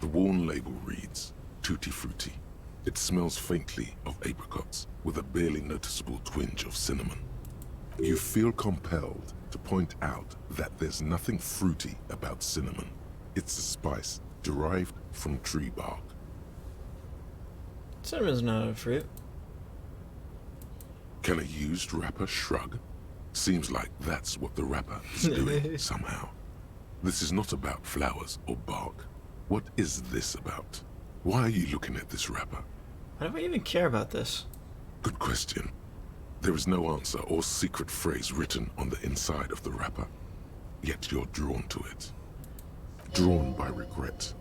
The worn label reads, Tutti Frutti. It smells faintly of apricots, with a barely noticeable twinge of cinnamon. You feel compelled to point out that there's nothing fruity about cinnamon. It's a spice derived from tree bark. Cinnamon's not a fruit. Can a used wrapper shrug? Seems like that's what the wrapper is doing somehow. This is not about flowers or bark. What is this about? Why are you looking at this wrapper? Why do I even care about this? Good question. There is no answer or secret phrase written on the inside of the wrapper. Yet you're drawn to it. Drawn by regret.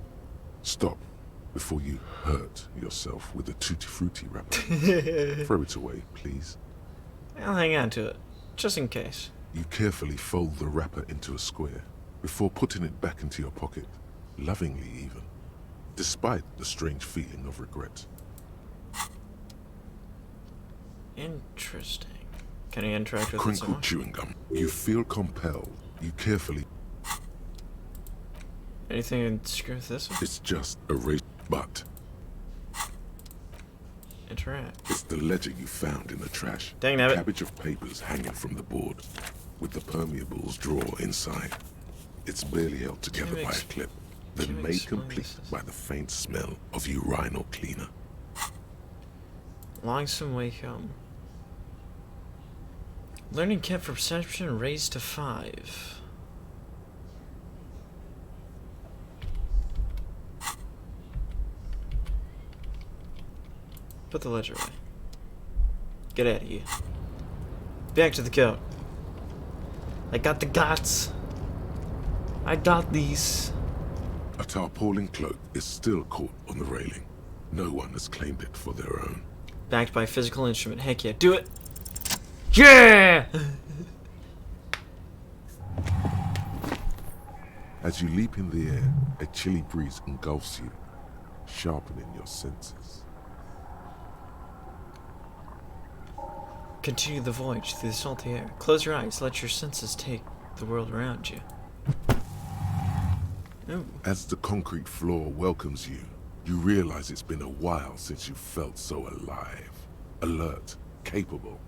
Stop before you hurt yourself with a Tutti Frutti wrapper. Throw it away, please. I'll hang on to it, just in case. You carefully fold the wrapper into a square before putting it back into your pocket, lovingly even, despite the strange feeling of regret. Interesting. Can I interact with it Crinkled somewhere? chewing gum. You feel compelled. You carefully... Anything to screw with this one? It's just a race, but... Interact. It's the ledger you found in the trash. Dang A it. cabbage of papers hanging from the board, with the permeables drawer inside. It's barely held together by a clip, then made complete by the faint smell of urinal cleaner. Longsome way home. Learning kept for perception raised to 5. Put the ledger away. Get out of here. Back to the coat. I got the guts. I got these. A tarpaulin cloak is still caught on the railing. No one has claimed it for their own. Backed by physical instrument. Heck yeah, do it. Yeah! As you leap in the air, a chilly breeze engulfs you, sharpening your senses. Continue the voyage through the salty air. Close your eyes, let your senses take the world around you. Ooh. As the concrete floor welcomes you, you realize it's been a while since you felt so alive. Alert, capable.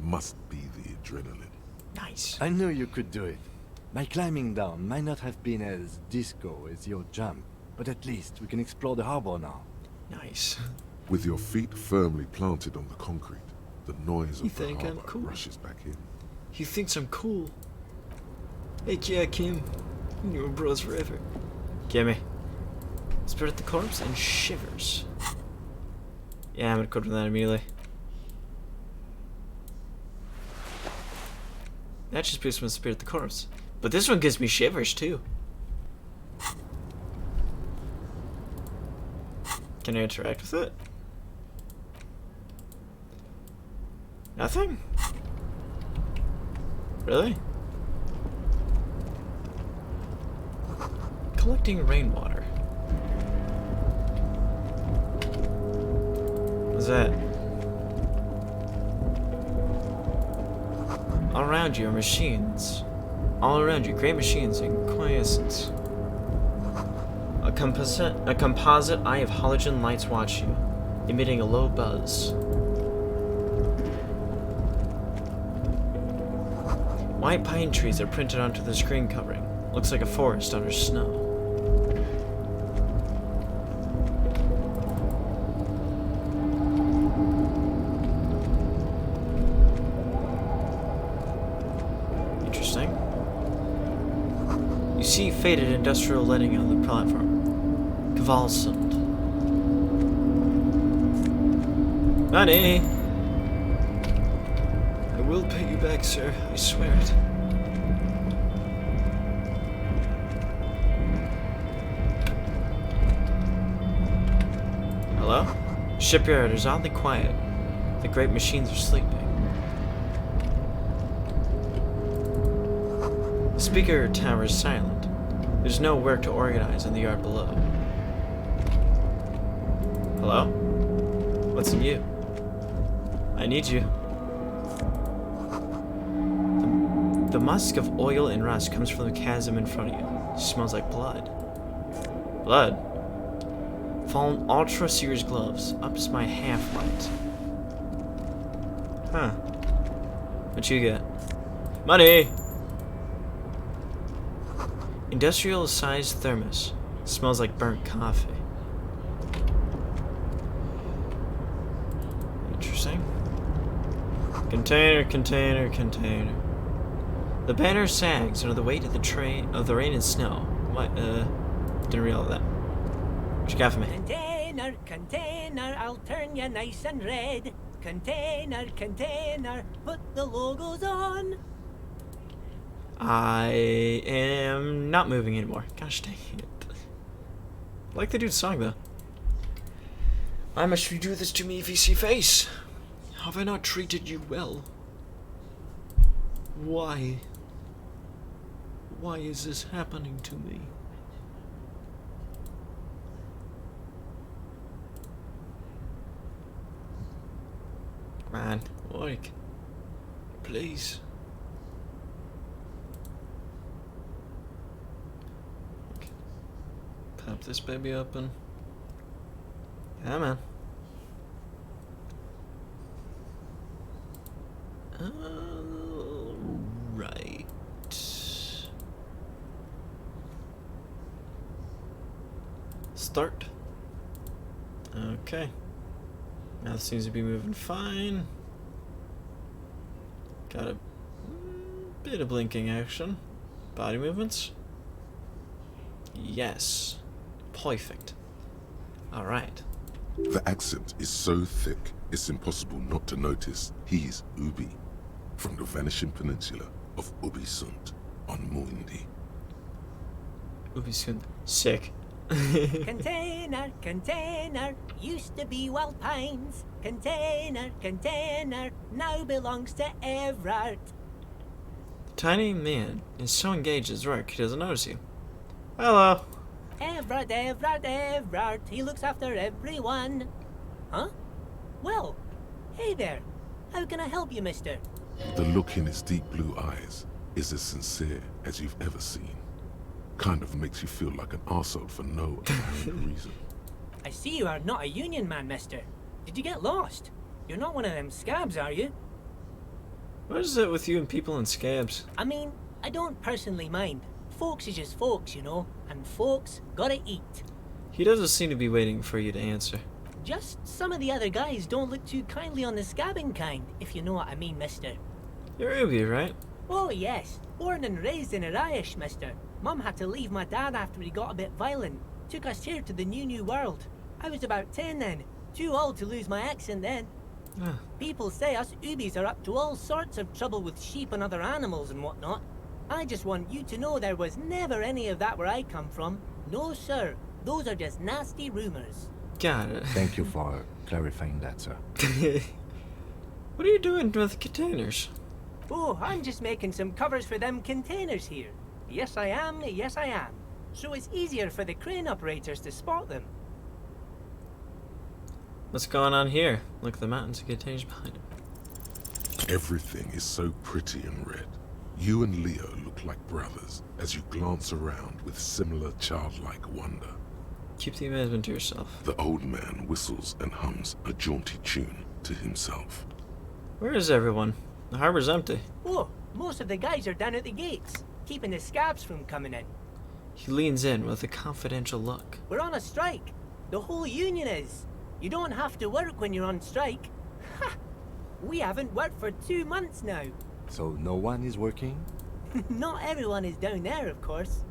Must be the adrenaline. Nice. I knew you could do it. My climbing down might not have been as disco as your jump, but at least we can explore the harbor now. Nice. With your feet firmly planted on the concrete, the noise You of the think I'm harbor cool? rushes back in. He thinks I'm cool. Heck yeah, Kim. You were bros forever. Gimme. Spit at the corpse and shivers. Yeah, I'm gonna go to that immediately. That just boosts my spirit at the corpse. But this one gives me shivers too. Can I interact with it? Nothing? Really? Collecting rainwater. What's that? All around you are machines. All around you, great machines in quiescence. A composite eye of halogen lights watch you, emitting a low buzz. White pine trees are printed onto the screen covering. Looks like a forest under snow. Interesting. You see faded industrial lighting on the platform. Kvalsund. Money! I will pay you back, sir. I swear it. Hello? Shipyard is oddly quiet. The great machines are sleeping. The speaker tower is silent. There's no work to organize in the yard below. Hello? What's in you? I need you. The musk of oil and rust comes from the chasm in front of you. It smells like blood. Blood? Fallen ultra series gloves. Ups my half-light. Huh. What you get? Money! Industrial-sized thermos. Smells like burnt coffee. Interesting. Container, container, container. The banner sags under the weight of the rain and snow. What? Didn't realize that. What you got for me? Container, container, I'll turn you nice and red. Container, container, put the logos on. I am not moving anymore. Gosh dang it. I like the dude's song though. Why must you do this to me, VC face? Have I not treated you well? Why? Why is this happening to me? Man, like, please. Okay. Pop this baby open. Yeah, man. Right. Start. Okay. Now it seems to be moving fine. Gotta Bit of blinking action. Body movements. Yes. Perfect. Alright. The accent is so thick, it's impossible not to notice he's Ubi, from the vanishing peninsula of Ubisund on Muindi. Ubisund. Sick. Container, container, used to be Wild Pines. Container, container, now belongs to Everard. The tiny man is so engaged in his work he doesn't notice you. Hello. Everard, Everard, Everard, he looks after everyone. Huh? Well, hey there. How can I help you, mister? The look in his deep blue eyes is as sincere as you've ever seen. Kind of makes you feel like an arsehole for no apparent reason. I see you are not a union man, mister. Did you get lost? You're not one of them scabs, are you? What is it with you and people in scabs? I mean, I don't personally mind. Folks is just folks, you know, and folks gotta eat. He doesn't seem to be waiting for you to answer. Just some of the other guys don't look too kindly on the scabbing kind, if you know what I mean, mister. You're Ubi, right? Oh, yes. Born and raised in Arish, mister. Mum had to leave my dad after he got a bit violent. Took us here to the new world. I was about 10 then. Too old to lose my accent then. Ah. People say us Ubis are up to all sorts of trouble with sheep and other animals and whatnot. I just want you to know there was never any of that where I come from. No, sir. Those are just nasty rumors. Got it. Thank you for clarifying that, sir. What are you doing with the containers? Oh, I'm just making some covers for them containers here. Yes, I am. Yes, I am. So it's easier for the crane operators to spot them. What's going on here? Look at the mountains and containers behind him. Everything is so pretty and red. You and Leo look like brothers as you glance around with similar childlike wonder. Keep the amazement to yourself. The old man whistles and hums a jaunty tune to himself. Where is everyone? The harbor's empty. Oh, most of the guys are down at the gates, keeping the scabs from coming in. He leans in with a confidential look. We're on a strike. The whole union is. You don't have to work when you're on strike. Ha! We haven't worked for 2 months now. So no one is working? Not everyone is down there, of course.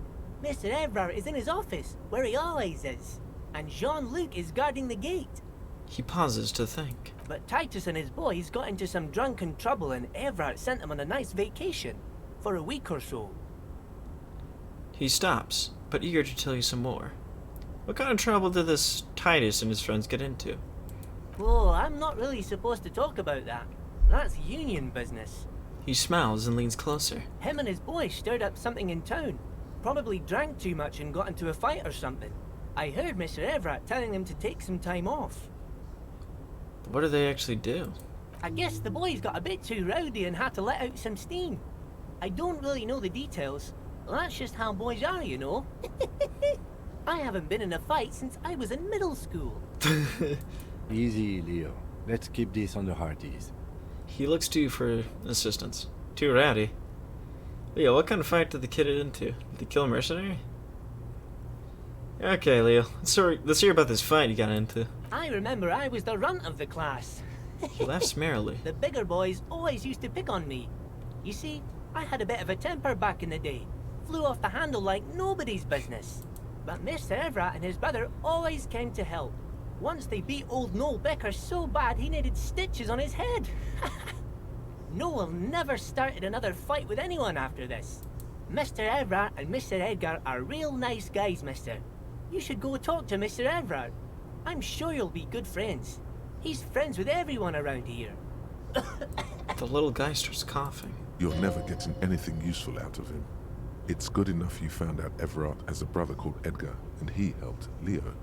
Mr. Everard is in his office, where he always is. And Jean-Luc is guarding the gate. He pauses to think. But Titus and his boys got into some drunken trouble and Everard sent them on a nice vacation. For a week or so. He stops, but eager to tell you some more. What kind of trouble did this Titus and his friends get into? Oh, I'm not really supposed to talk about that. That's union business. He smiles and leans closer. Him and his boys stirred up something in town. Probably drank too much and got into a fight or something. I heard Mr. Everett telling them to take some time off. What do they actually do? I guess the boys got a bit too rowdy and had to let out some steam. I don't really know the details. That's just how boys are, you know. I haven't been in a fight since I was in middle school. Easy, Leo. Let's keep this on the hard ease. He looks to you for assistance. Too rowdy. Leo, what kind of fight did the kid get into? Did they kill a mercenary? Okay, Leo. Let's hear about this fight you got into. I remember I was the runt of the class. He laughs merrily. The bigger boys always used to pick on me. You see, I had a bit of a temper back in the day. Flew off the handle like nobody's business. But Mr. Everett and his brother always came to help. Once they beat old Noel Becker so bad he needed stitches on his head. Noel never started another fight with anyone after this. Mr. Everett and Mr. Edgar are real nice guys, mister. You should go talk to Mr. Everett. I'm sure you'll be good friends. He's friends with everyone around here. The little guy starts coughing. You're never getting anything useful out of him. It's good enough you found out Everard has a brother called Edgar, and he helped Leo.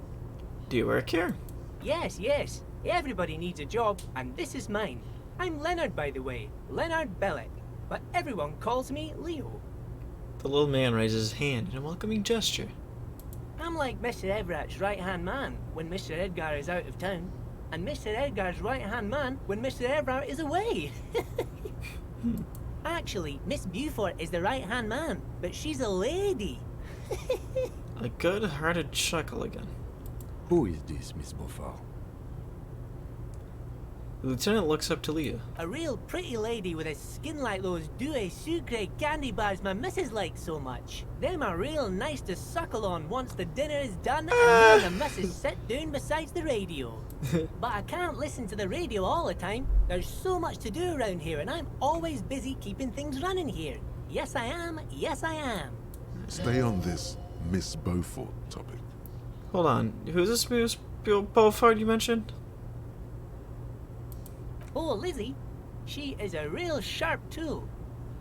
Do you work here? Yes. Everybody needs a job, and this is mine. I'm Leonard, by the way. Leonard Bellick. But everyone calls me Leo. The little man raises his hand in a welcoming gesture. I'm like Mr. Everett's right-hand man when Mr. Edgar is out of town, and Mr. Edgar's right-hand man when Mr. Everett is away. Actually, Miss Beaufort is the right-hand man, but she's a lady. A good-hearted chuckle again. Who is this, Miss Beaufort? The lieutenant looks up to Leo. A real pretty lady with a skin like those Douai Sucre candy bars my missus likes so much. Them are real nice to suckle on once the dinner is done and me and the missus sit down beside the radio. But I can't listen to the radio all the time. There's so much to do around here and I'm always busy keeping things running here. Yes I am, yes I am. Stay on this Miss Beaufort topic. Hold on, who's this Miss Beaufort you mentioned? Oh, Lizzie, she is a real sharp tool.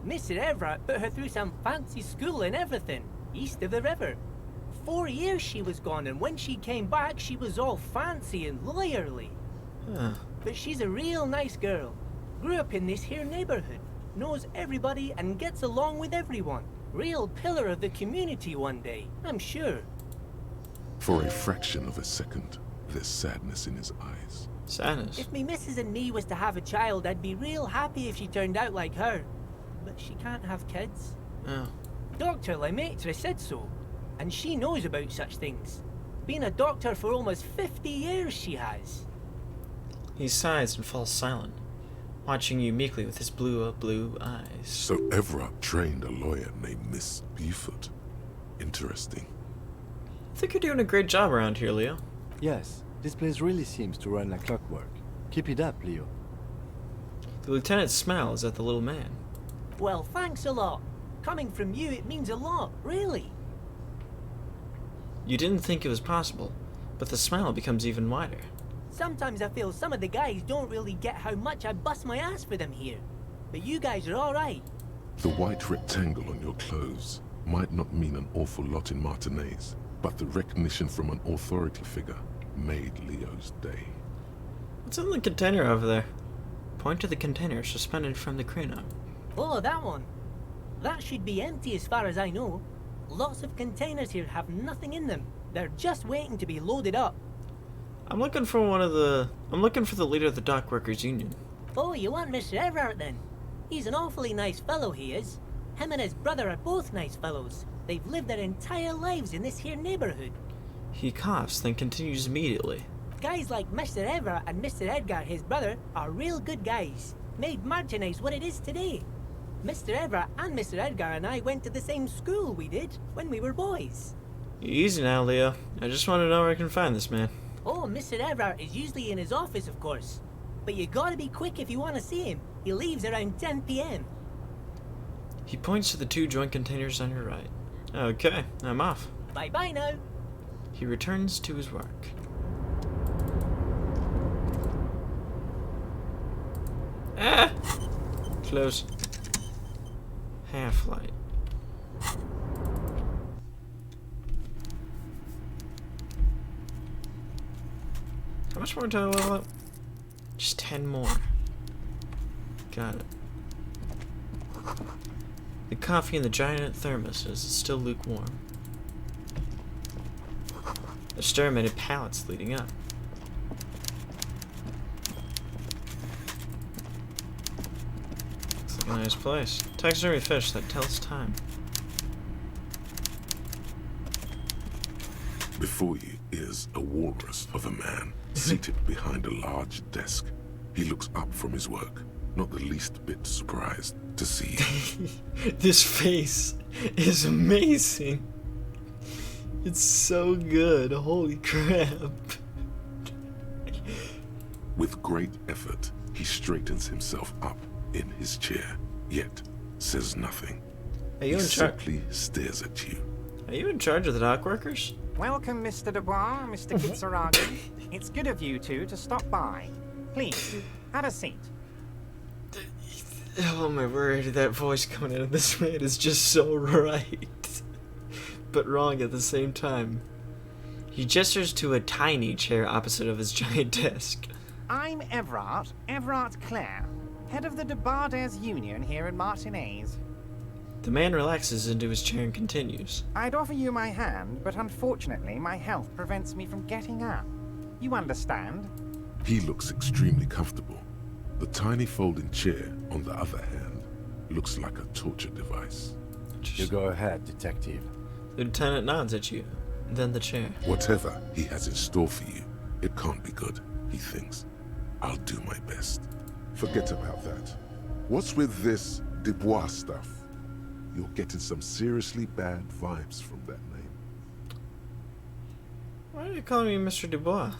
Mr. Everett put her through some fancy school and everything, east of the river. 4 years she was gone, and when she came back, she was all fancy and lawyerly. Huh. But she's a real nice girl. Grew up in this here neighborhood, knows everybody and gets along with everyone. Real pillar of the community one day, I'm sure. For a fraction of a second, there's sadness in his eyes. Sadness. If me missus and me was to have a child, I'd be real happy if she turned out like her. But she can't have kids. Oh. Dr. Lemaitre said so, and she knows about such things. Been a doctor for almost 50 years, she has. He sighs and falls silent, watching you meekly with his blue eyes. So Everett trained a lawyer named Miss Beaufort. Interesting. I think you're doing a great job around here, Leo. Yes, this place really seems to run like clockwork. Keep it up, Leo. The lieutenant smiles at the little man. Well, thanks a lot. Coming from you, it means a lot, really. You didn't think it was possible, but the smile becomes even wider. Sometimes I feel some of the guys don't really get how much I bust my ass for them here. But you guys are alright. The white rectangle on your clothes might not mean an awful lot in Martinaise, but the recognition from an authority figure made Leo's day. What's in the container over there? Point to the container suspended from the crane arm. Oh, that one. That should be empty as far as I know. Lots of containers here have nothing in them. They're just waiting to be loaded up. I'm looking for the leader of the dock workers union. Oh, you want Mr. Everett then? He's an awfully nice fellow, he is. Him and his brother are both nice fellows. They've lived their entire lives in this here neighborhood. He coughs, then continues immediately. Guys like Mr. Everett and Mr. Edgar, his brother, are real good guys. Made Martinaise what it is today. Mr. Everett and Mr. Edgar and I went to the same school we did when we were boys. Easy now, Leo. I just want to know where I can find this man. Oh, Mr. Everett is usually in his office, of course. But you gotta be quick if you want to see him. He leaves around 10 p.m. He points to the 2 joint containers on your right. Okay, I'm off. Bye-bye now. He returns to his work. Ah! Close. Half-light. How much more time do I level up? Just 10 more. Got it. The coffee in the giant thermos is still lukewarm. The stir-minute pallets leading up. Looks like a nice place. Taxidermy fish that tells time. Before you is a walrus of a man, seated behind a large desk. He looks up from his work, not the least bit surprised to see you. This face is amazing. It's so good. Holy crap. With great effort, he straightens himself up in his chair, yet says nothing. Are you he in charge? simply stares at you. Are you in charge of the dock workers? Welcome, Mr. Dubois, Mr. Kitsuragi. It's good of you two to stop by. Please, have a seat. Oh my word, that voice coming out of this man is just so right. But wrong at the same time. He gestures to a tiny chair opposite of his giant desk. I'm Everett Clare, head of the Debarders Union here in Martinaise. The man relaxes into his chair and continues. I'd offer you my hand, but unfortunately my health prevents me from getting up. You understand? He looks extremely comfortable. The tiny folding chair, on the other hand, looks like a torture device. You go ahead, detective. The lieutenant nods at you, then the chair. Whatever he has in store for you, it can't be good, he thinks. I'll do my best. Forget about that. What's with this Dubois stuff? You're getting some seriously bad vibes from that name. Why are you calling me Mr. Dubois?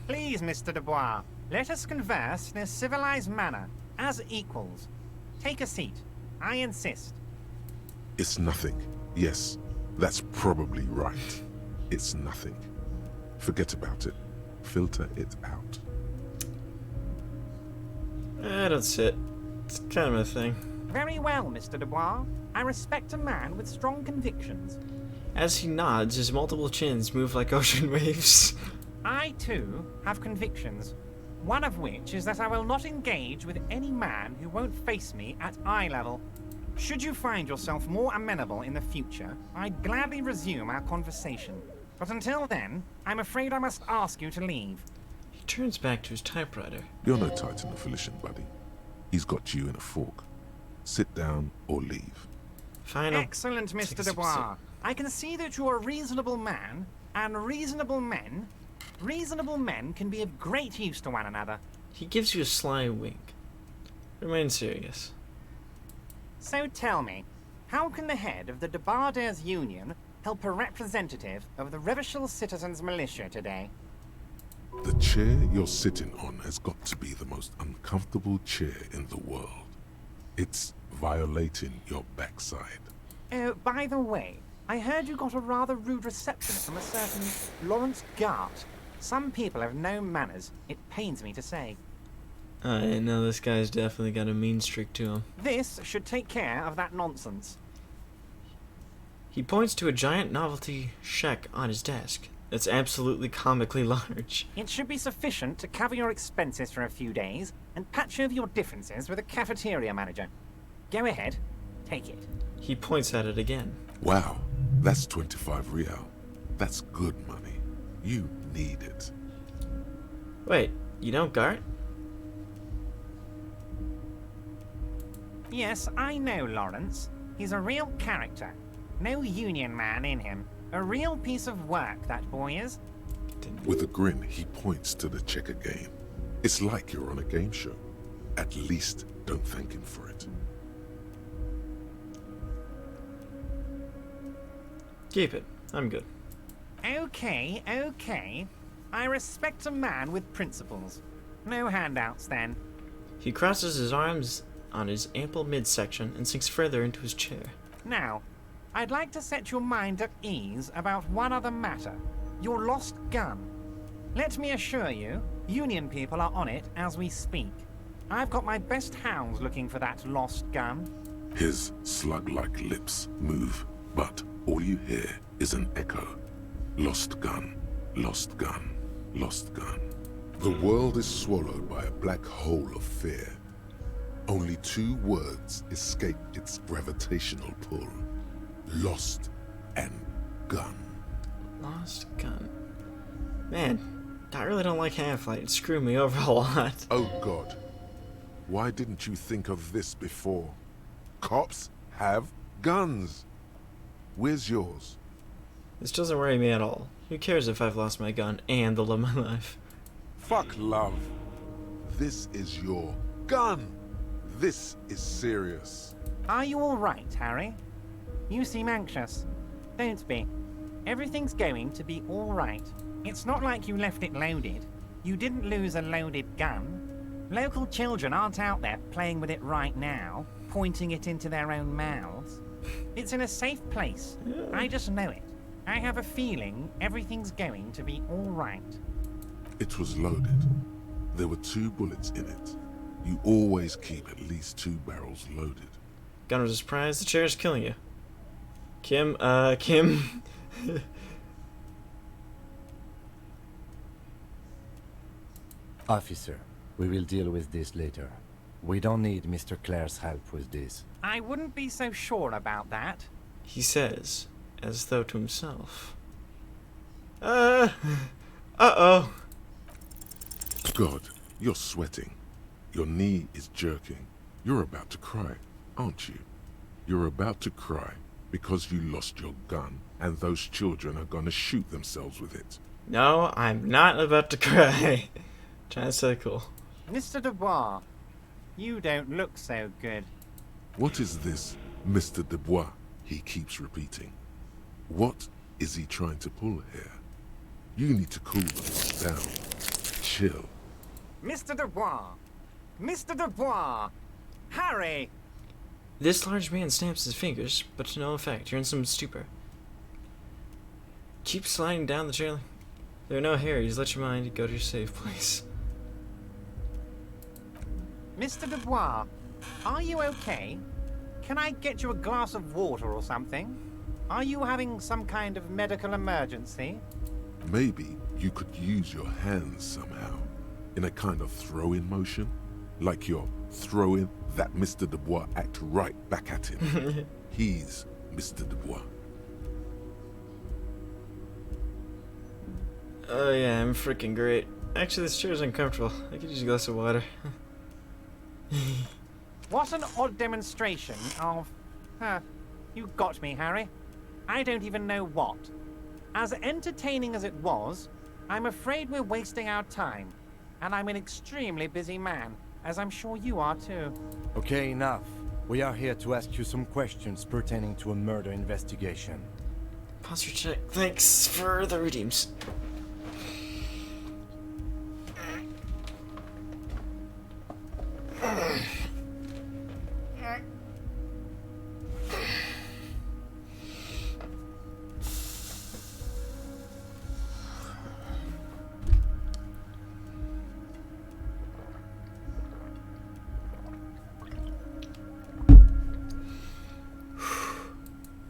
Please, Mr. Dubois, let us converse in a civilized manner, as equals. Take a seat. I insist. It's nothing. Yes, that's probably right. It's nothing. Forget about it. Filter it out. I don't see it. It's kind of a thing. Very well, Mr. Dubois. I respect a man with strong convictions. As he nods, his multiple chins move like ocean waves. I, too, have convictions. One of which is that I will not engage with any man who won't face me at eye level. Should you find yourself more amenable in the future, I'd gladly resume our conversation. But until then, I'm afraid I must ask you to leave. He turns back to his typewriter. You're no Titan of Elysium, buddy. He's got you in a fork. Sit down or leave. Final. Excellent, Mr. Dubois. I can see that you're a reasonable man, and reasonable men can be of great use to one another. He gives you a sly wink. Remain serious. So tell me, how can the head of the Debarders Union help a representative of the Revachol Citizens Militia today? The chair you're sitting on has got to be the most uncomfortable chair in the world. It's violating your backside. Oh, by the way, I heard you got a rather rude reception from a certain Lawrence Gart. Some people have no manners, it pains me to say. I know this guy's definitely got a mean streak to him. This should take care of that nonsense. He points to a giant novelty check on his desk. That's absolutely comically large. It should be sufficient to cover your expenses for a few days and patch over your differences with a cafeteria manager. Go ahead, take it. He points at it again. Wow, that's 25 real. That's good money. You need it. Wait, you know Gart? Yes, I know Lawrence. He's a real character. No union man in him. A real piece of work, that boy is. With a grin, he points to the checker game. It's like you're on a game show. At least don't thank him for it. Keep it. I'm good. Okay, okay. I respect a man with principles. No handouts, then. He crosses his arms on his ample midsection and sinks further into his chair. Now, I'd like to set your mind at ease about one other matter. Your lost gun. Let me assure you, Union people are on it as we speak. I've got my best hounds looking for that lost gun. His slug-like lips move, but all you hear is an echo. Lost gun, lost gun, lost gun. The world is swallowed by a black hole of fear. Only 2 words escape its gravitational pull. Lost and gun. Lost gun. Man, I really don't like Half-Life. It screwed me over a lot. Oh God. Why didn't you think of this before? Cops have guns. Where's yours? This doesn't worry me at all. Who cares if I've lost my gun and the love of my life? Fuck love. This is your gun. This is serious. Are you all right, Harry? You seem anxious. Don't be. Everything's going to be all right. It's not like you left it loaded. You didn't lose a loaded gun. Local children aren't out there playing with it right now, pointing it into their own mouths. It's in a safe place. I just know it. I have a feeling everything's going to be all right. It was loaded. There were 2 bullets in it. You always keep at least 2 barrels loaded. Gun was a surprise. The chair is killing you. Kim. Officer, we will deal with this later. We don't need Mr. Clare's help with this. I wouldn't be so sure about that. He says, as though to himself. Uh-oh. God, you're sweating. Your knee is jerking. You're about to cry, aren't you? You're about to cry because you lost your gun and those children are gonna shoot themselves with it. No, I'm not about to cry. Trying to stay cool. Mr. Dubois, you don't look so good. What is this, Mr. Dubois? He keeps repeating. What is he trying to pull here? You need to cool this down. Chill. Mr. Dubois! Mr. Dubois! Harry! This large man snaps his fingers, but to no effect. You're in some stupor. Keep sliding down the trailer. There are no Harrys. Let your mind go to your safe place. Mr. Dubois, are you okay? Can I get you a glass of water or something? Are you having some kind of medical emergency? Maybe you could use your hands somehow, in a kind of throw-in motion, like you're throwing that Mr. Dubois act right back at him. He's Mr. Dubois. Oh yeah, I'm freaking great. Actually, this chair is uncomfortable. I could use a glass of water. What an odd demonstration of... you got me, Harry. I don't even know what. As entertaining as it was, I'm afraid we're wasting our time. And I'm an extremely busy man, as I'm sure you are too. Okay, enough. We are here to ask you some questions pertaining to a murder investigation. Posture check. Thanks for the redeems.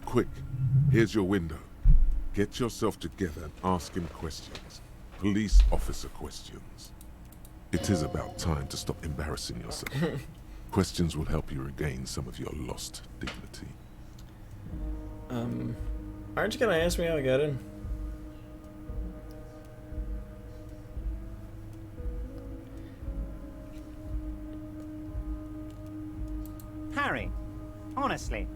Quick, here's your window. Get yourself together and ask him questions. Police officer questions. It is about time to stop embarrassing yourself. Questions will help you regain some of your lost dignity. Aren't you gonna ask me how I got in? Harry, honestly,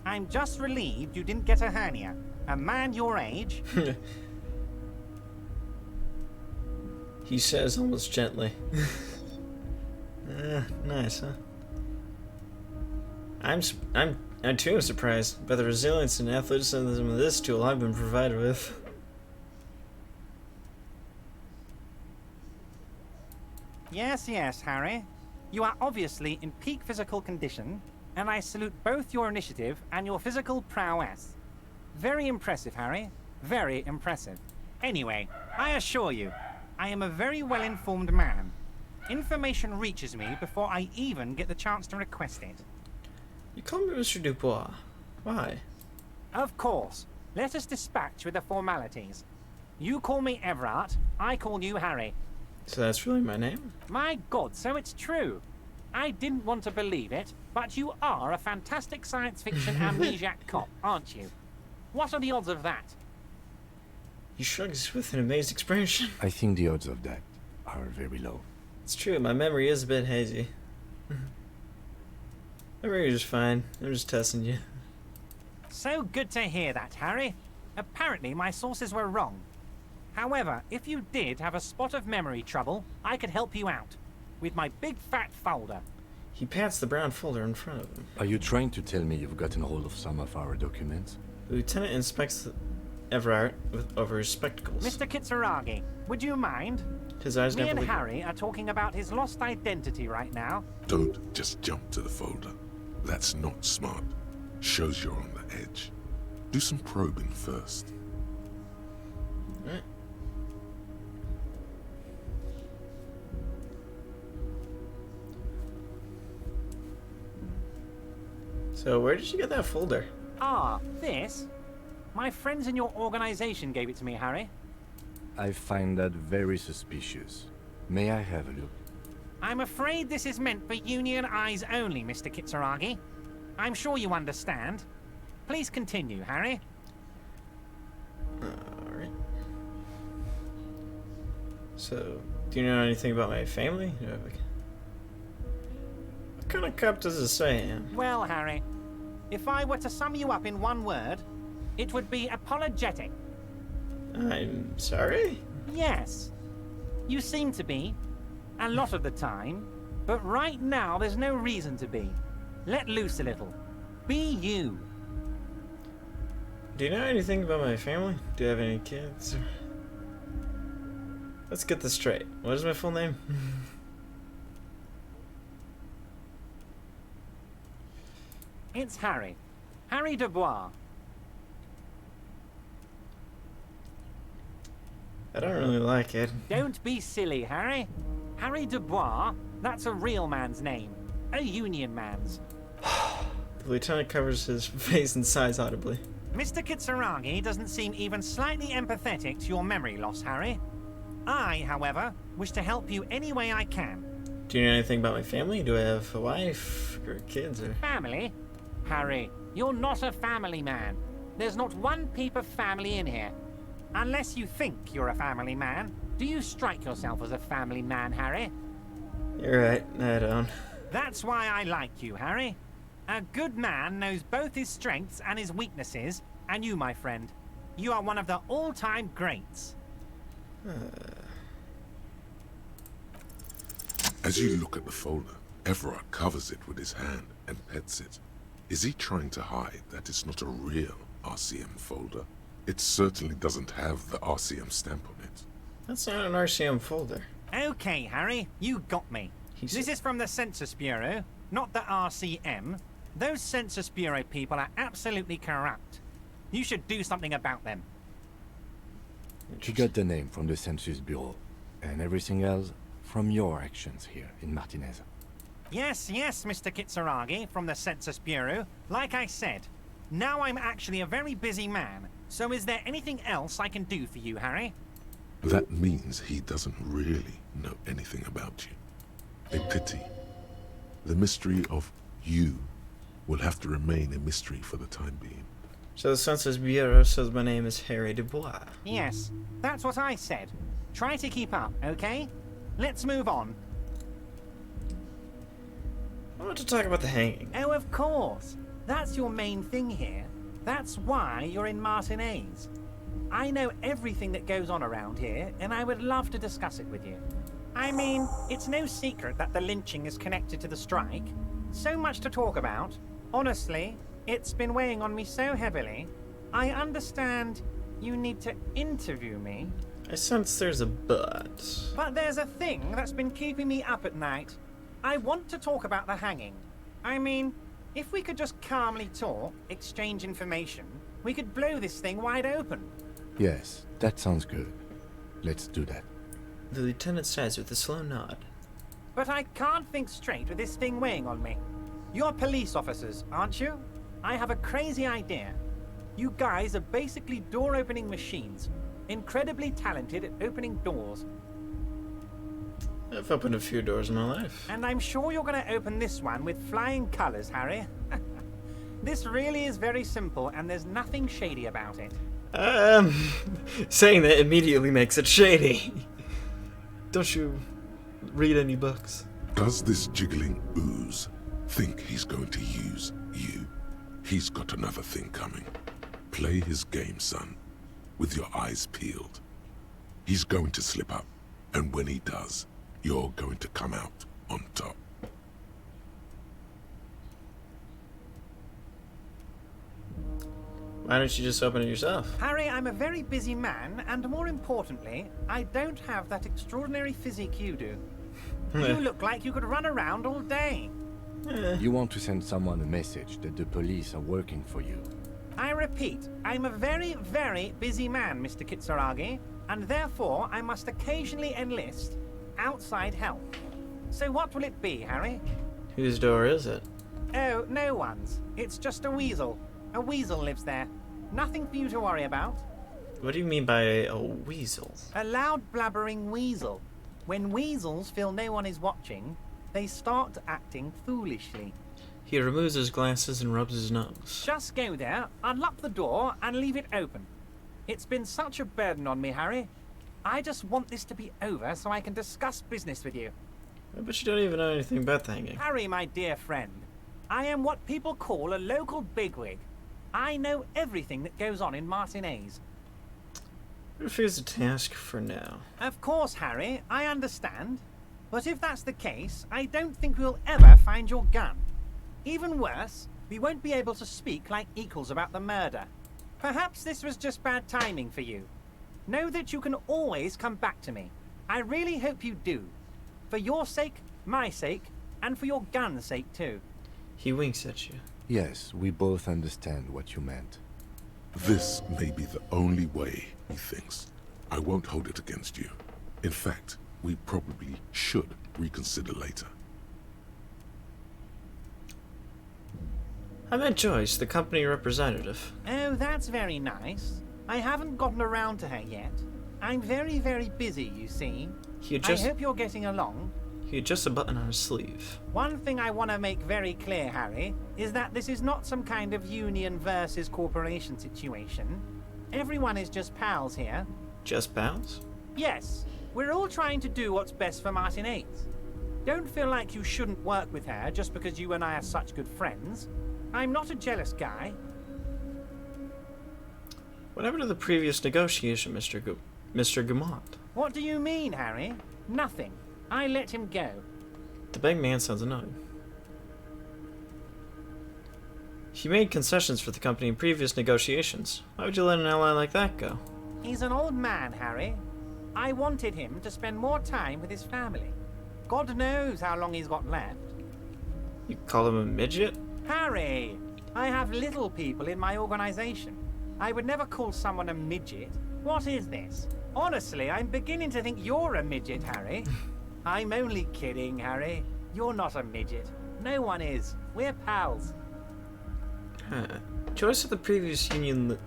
I'm just relieved you didn't get a hernia. A man your age... He says almost gently. Nice, huh? I'm too surprised by the resilience and athleticism of this tool I've been provided with. Yes, yes, Harry. You are obviously in peak physical condition, and I salute both your initiative and your physical prowess. Very impressive, Harry. Very impressive. Anyway, I assure you, I am a very well-informed man. Information reaches me before I even get the chance to request it. You call me Mr. Dubois. Why? Of course. Let us dispatch with the formalities. You call me Everard, I call you Harry. So that's really my name? My God, so it's true. I didn't want to believe it, but you are a fantastic science fiction amnesiac cop, aren't you? What are the odds of that? He shrugs with an amazed expression. I think the odds of that are very low. It's true, my memory is a bit hazy. My memory is fine. I'm just testing you. So good to hear that, Harry. Apparently my sources were wrong. However, if you did have a spot of memory trouble, I could help you out. With my big fat folder. He pats the brown folder in front of him. Are you trying to tell me you've gotten hold of some of our documents? The lieutenant inspects Everard over his spectacles. Mr. Kitsuragi, would you mind? His eyes Me never and leave. Harry are talking about his lost identity right now. Don't just jump to the folder. That's not smart. Shows you're on the edge. Do some probing first. Alright. So where did you get that folder? Ah, this? My friends in your organization gave it to me, Harry. I find that very suspicious. May I have a look? I'm afraid this is meant for Union eyes only, Mr. Kitsuragi. I'm sure you understand. Please continue, Harry. Alright. So, do you know anything about my family? What kind of cop does it say I am? Well, Harry, if I were to sum you up in one word, it would be apologetic. I'm sorry? Yes. You seem to be A lot of the time. But right now, there's no reason to be. Let loose a little. Be you. Do you know anything about my family? Do you have any kids? Let's get this straight. What is my full name? It's Harry. Harry Dubois. I don't really like it. Don't be silly, Harry. Harry Dubois, that's a real man's name. A union man's. The lieutenant covers his face and sighs audibly. Mr. Kitsuragi doesn't seem even slightly empathetic to your memory loss, Harry. I, however, wish to help you any way I can. Do you know anything about my family? Do I have a wife or kids or... Family? Harry, you're not a family man. There's not one peep of family in here. Unless you think you're a family man. Do you strike yourself as a family man, Harry? You're right, I don't. That's why I like you, Harry. A good man knows both his strengths and his weaknesses, and you, my friend, you are one of the all-time greats. As you look at the folder, Everard covers it with his hand and pets it. Is he trying to hide that it's not a real RCM folder? It certainly doesn't have the RCM stamp on it. That's not an RCM folder. Okay, Harry, you got me. This is from the Census Bureau, not the RCM. Those Census Bureau people are absolutely corrupt. You should do something about them. He got the name from the Census Bureau, and everything else from your actions here in Martinez. Yes, Mr. Kitsuragi from the Census Bureau. Like I said, now I'm actually a very busy man, so is there anything else I can do for you, Harry? That means he doesn't really know anything about you. A pity. The mystery of you will have to remain a mystery for the time being. So the Census Bureau says my name is Harry Dubois. Yes, that's what I said. Try to keep up, okay? Let's move on. I want to talk about the hanging. Oh, of course. That's your main thing here. That's why you're in Martinez. I know everything that goes on around here, and I would love to discuss it with you. I mean, it's no secret that the lynching is connected to the strike. So much to talk about. Honestly, it's been weighing on me so heavily. I understand you need to interview me. I sense there's a but. But there's a thing that's been keeping me up at night. I want to talk about the hanging. I mean, if we could just calmly talk, exchange information, we could blow this thing wide open. Yes, that sounds good. Let's do that. The lieutenant says with a slow nod. But I can't think straight with this thing weighing on me. You're police officers, aren't you? I have a crazy idea. You guys are basically door-opening machines. Incredibly talented at opening doors. I've opened a few doors in my life. And I'm sure you're going to open this one with flying colors, Harry. This really is very simple, and there's nothing shady about it. Saying that immediately makes it shady. Don't you read any books? Does this jiggling ooze think he's going to use you? He's got another thing coming. Play his game, son, with your eyes peeled. He's going to slip up, and when he does, you're going to come out on top. Why don't you just open it yourself? Harry, I'm a very busy man, and more importantly, I don't have that extraordinary physique you do. You look like you could run around all day. You want to send someone a message that the police are working for you. I repeat, I'm a very, very busy man, Mr. Kitsuragi, and therefore I must occasionally enlist outside help. So what will it be, Harry? Whose door is it? Oh, no one's. It's just a weasel. A weasel lives there. Nothing for you to worry about. What do you mean by a weasel? A loud blabbering weasel. When weasels feel no one is watching, they start acting foolishly. He removes his glasses and rubs his nose. Just go there, unlock the door, and leave it open. It's been such a burden on me, Harry. I just want this to be over so I can discuss business with you. But you don't even know anything about the hanging. Harry, my dear friend, I am what people call a local bigwig. I know everything that goes on in Martinez. Refuse the task for now. Of course, Harry, I understand. But if that's the case, I don't think we'll ever find your gun. Even worse, we won't be able to speak like equals about the murder. Perhaps this was just bad timing for you. Know that you can always come back to me. I really hope you do. For your sake, my sake, and for your gun's sake too. He winks at you. Yes, we both understand what you meant. This may be the only way, he thinks. I won't hold it against you. In fact, we probably should reconsider later. I met Joyce, the company representative. Oh, that's very nice. I haven't gotten around to her yet. I'm very, very busy, you see. I hope you're getting along. He adjusts a button on his sleeve. One thing I want to make very clear, Harry, is that this is not some kind of union versus corporation situation. Everyone is just pals here. Just pals? Yes, we're all trying to do what's best for Martin 8. Don't feel like you shouldn't work with her just because you and I are such good friends. I'm not a jealous guy. What happened to the previous negotiation, Mr. Gumont? What do you mean, Harry? Nothing. I let him go. The big man sounds annoyed. He made concessions for the company in previous negotiations. Why would you let an ally like that go? He's an old man, Harry. I wanted him to spend more time with his family. God knows how long he's got left. You call him a midget? Harry! I have little people in my organization. I would never call someone a midget. What is this? Honestly, I'm beginning to think you're a midget, Harry. I'm only kidding, Harry. You're not a midget. No one is. We're pals. Joyce of the previous union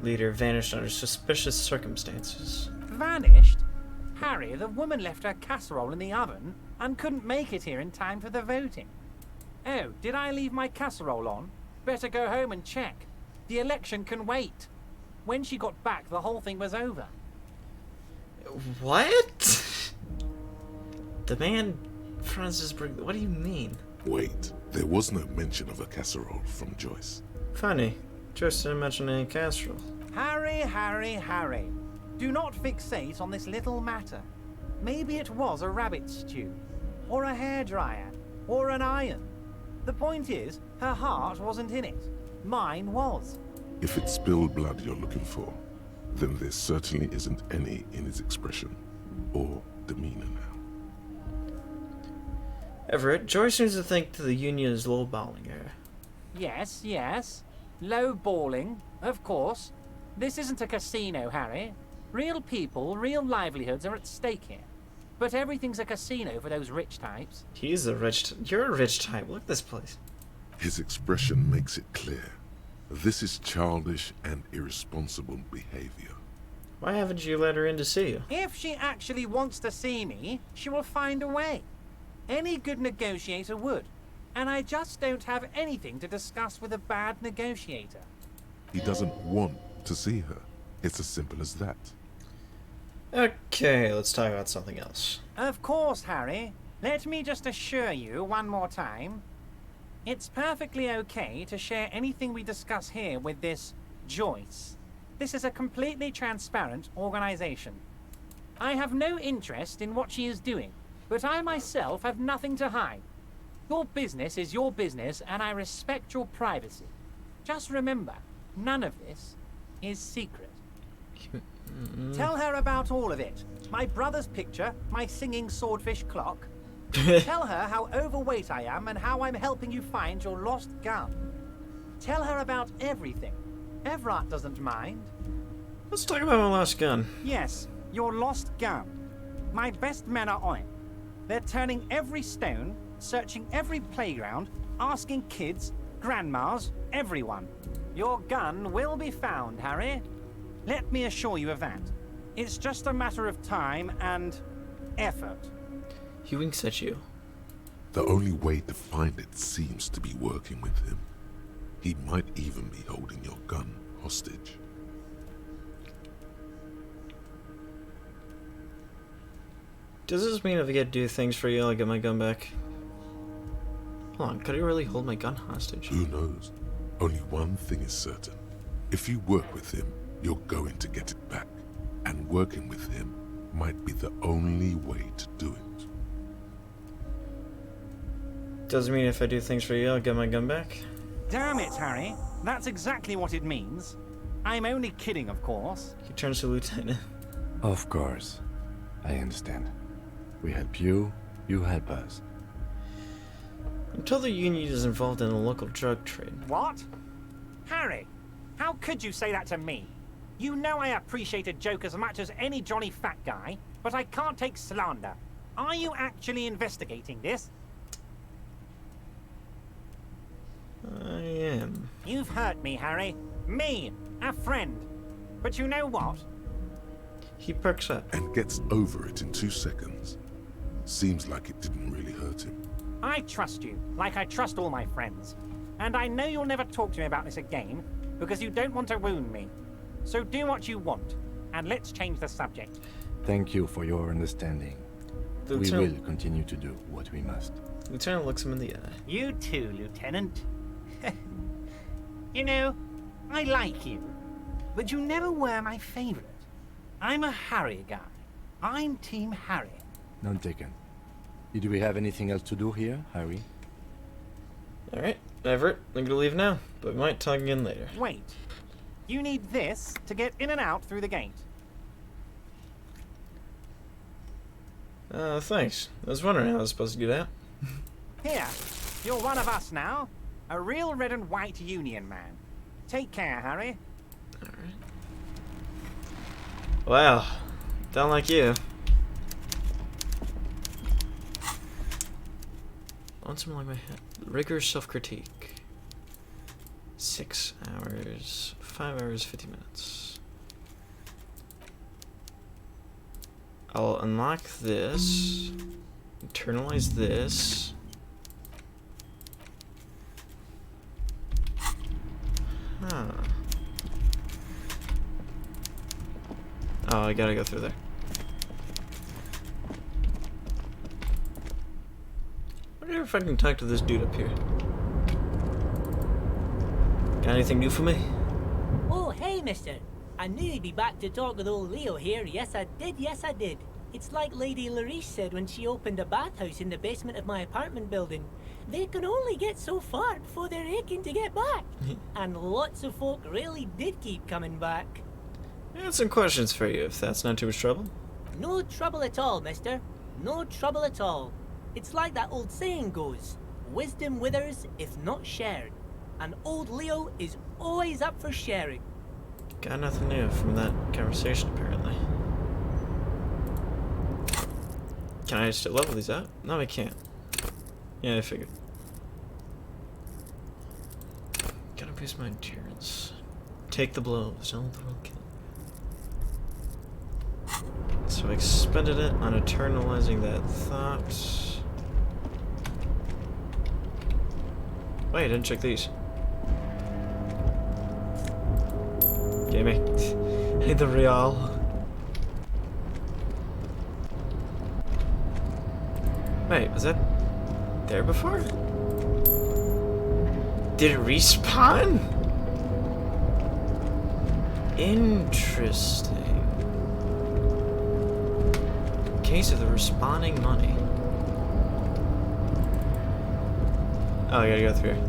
leader vanished under suspicious circumstances. Vanished? Harry, the woman left her casserole in the oven and couldn't make it here in time for the voting. Oh, did I leave my casserole on? Better go home and check. The election can wait. When she got back, the whole thing was over. What? The man Francis what do you mean? Wait, there was no mention of a casserole from Joyce. Funny. Joyce didn't mention any casserole. Harry, Harry, Harry. Do not fixate on this little matter. Maybe it was a rabbit stew, or a hairdryer, or an iron. The point is, her heart wasn't in it. Mine was. If it's spilled blood you're looking for, then there certainly isn't any in his expression or demeanor now. Everett, Joyce seems to think that the union is lowballing her. Yes, yes. Low-balling, of course. This isn't a casino, Harry. Real people, real livelihoods are at stake here. But everything's a casino for those rich types. He's a rich... You're a rich type. Look at this place. His expression makes it clear. This is childish and irresponsible behavior. Why haven't you let her in to see you? If she actually wants to see me, she will find a way. Any good negotiator would. And I just don't have anything to discuss with a bad negotiator. He doesn't want to see her. It's as simple as that. Okay, let's talk about something else. Of course, Harry. Let me just assure you one more time. It's perfectly okay to share anything we discuss here with this Joyce. This is a completely transparent organization. I have no interest in what she is doing, but I myself have nothing to hide. Your business is your business, and I respect your privacy. Just remember, none of this is secret. Tell her about all of it. My brother's picture, my singing swordfish clock. Tell her how overweight I am and how I'm helping you find your lost gun. Tell her about everything. Everett doesn't mind. Let's talk about my lost gun. Yes, your lost gun. My best men are on it. They're turning every stone, searching every playground, asking kids, grandmas, everyone. Your gun will be found, Harry. Let me assure you of that. It's just a matter of time and effort. He winks at you. The only way to find it seems to be working with him. He might even be holding your gun hostage. Does this mean if I get to do things for you, I'll get my gun back? Hold on, could I really hold my gun hostage? Who knows? Only one thing is certain. If you work with him, you're going to get it back. And working with him might be the only way to do it. Doesn't mean if I do things for you, I'll get my gun back. Damn it, Harry. That's exactly what it means. I'm only kidding, of course. He turns to Lieutenant. Of course. I understand. We help you, you help us. I'm told the Union is involved in a local drug trade. What? Harry, how could you say that to me? You know I appreciate a joke as much as any jolly fat guy, but I can't take slander. Are you actually investigating this? I am. You've hurt me, Harry. Me, a friend. But you know what? He perks up. And gets over it in 2 seconds. Seems like it didn't really hurt him. I trust you, like I trust all my friends. And I know you'll never talk to me about this again, because you don't want to wound me. So do what you want, and let's change the subject. Thank you for your understanding. We will continue to do what we must. Lieutenant looks him in the eye. You too, Lieutenant. You know, I like you, but you never were my favorite. I'm a Harry guy. I'm Team Harry. None taken. Did we have anything else to do here, Harry? Alright, Everett, I'm gonna leave now, but we might talk again later. Wait. You need this to get in and out through the gate. Thanks. I was wondering how I was supposed to do that. Here, you're one of us now. A real red and white Union man. Take care, Harry. Alright. Wow. Don't like you. On something like my head. Rigorous self-critique. 6 hours. 5 hours, 50 minutes. I'll unlock this. Internalize this. Huh. Oh, I gotta go through there. I wonder if I can talk to this dude up here. Got anything new for me? Oh, hey, mister. I knew you'd be back to talk with old Leo here. Yes, I did. Yes, I did. It's like Lady Larice said when she opened a bathhouse in the basement of my apartment building. They can only get so far before they're aching to get back. And lots of folk really did keep coming back. I got some questions for you, if that's not too much trouble. No trouble at all, mister. No trouble at all. It's like that old saying goes, wisdom withers if not shared. And old Leo is always up for sharing. Got nothing new from that conversation, apparently. Can I still level these up? No, I can't. Yeah, I figured. Gotta boost my endurance. Take the blows, don't the world kill. So I expended it on eternalizing that thought. Wait, I didn't check these. Gave me. I need the real. Wait, was that there before? Did it respawn? Interesting. Case of the respawning money. Oh, I gotta go through here.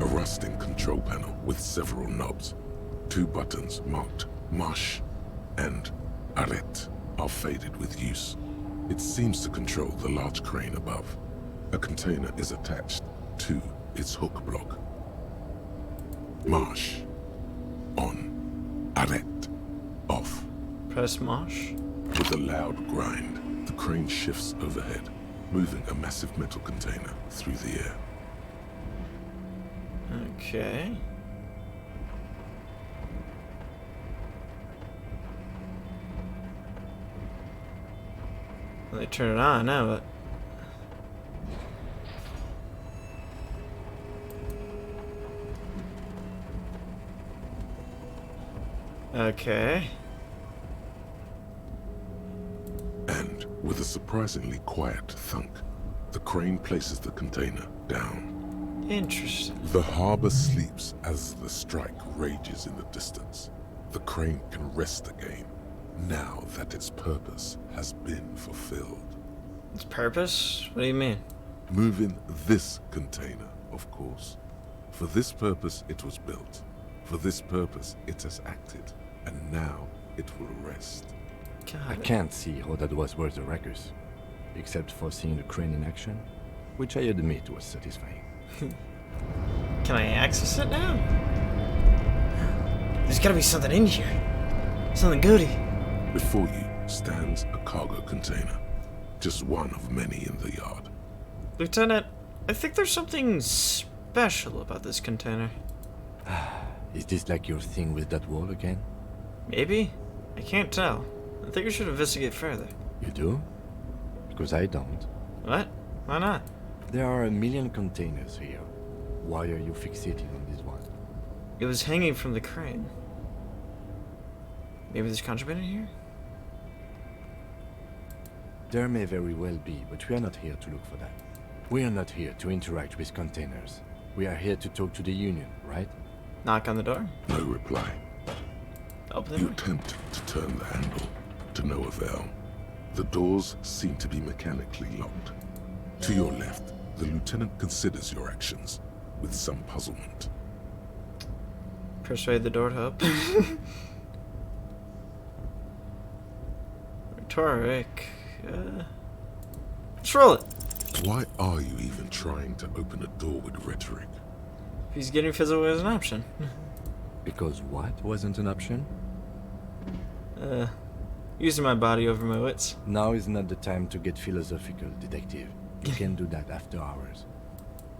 A rusting control panel with several knobs. 2 buttons marked Marsh and Arrête are faded with use. It seems to control the large crane above. A container is attached to its hook block. Marsh. On. Arrête. Off. Press Marsh. With a loud grind, the crane shifts overhead, moving a massive metal container through the air. Okay. Well, they turn it on now, but... Okay. And with a surprisingly quiet thunk, the crane places the container down. Interesting. The harbor sleeps as the strike rages in the distance. The crane can rest again, now that its purpose has been fulfilled. Its purpose? What do you mean? Moving this container, of course. For this purpose it was built. For this purpose it has acted. And now it will rest. I can't see how that was worth the ruckus, except for seeing the crane in action, which I admit was satisfying. Can I access it now? There's gotta be something in here. Something goody. Before you stands a cargo container. Just one of many in the yard. Lieutenant, I think there's something special about this container. Is this like your thing with that wall again? Maybe? I can't tell. I think we should investigate further. You do? Because I don't. What? Why not? There are a million containers here. Why are you fixating on this one? It was hanging from the crane. Maybe there's contraband in here? There may very well be, but we are not here to look for that. We are not here to interact with containers. We are here to talk to the Union, right? Knock on the door? No reply. Open You attempt to turn the handle, to no avail. The doors seem to be mechanically locked. To your left, the lieutenant considers your actions with some puzzlement. Persuade the door to open. Rhetoric. Let's roll it. Why are you even trying to open a door with rhetoric? If he's getting physical as an option. Because what wasn't an option? Using my body over my wits. Now is not the time to get philosophical, detective. You can do that after hours.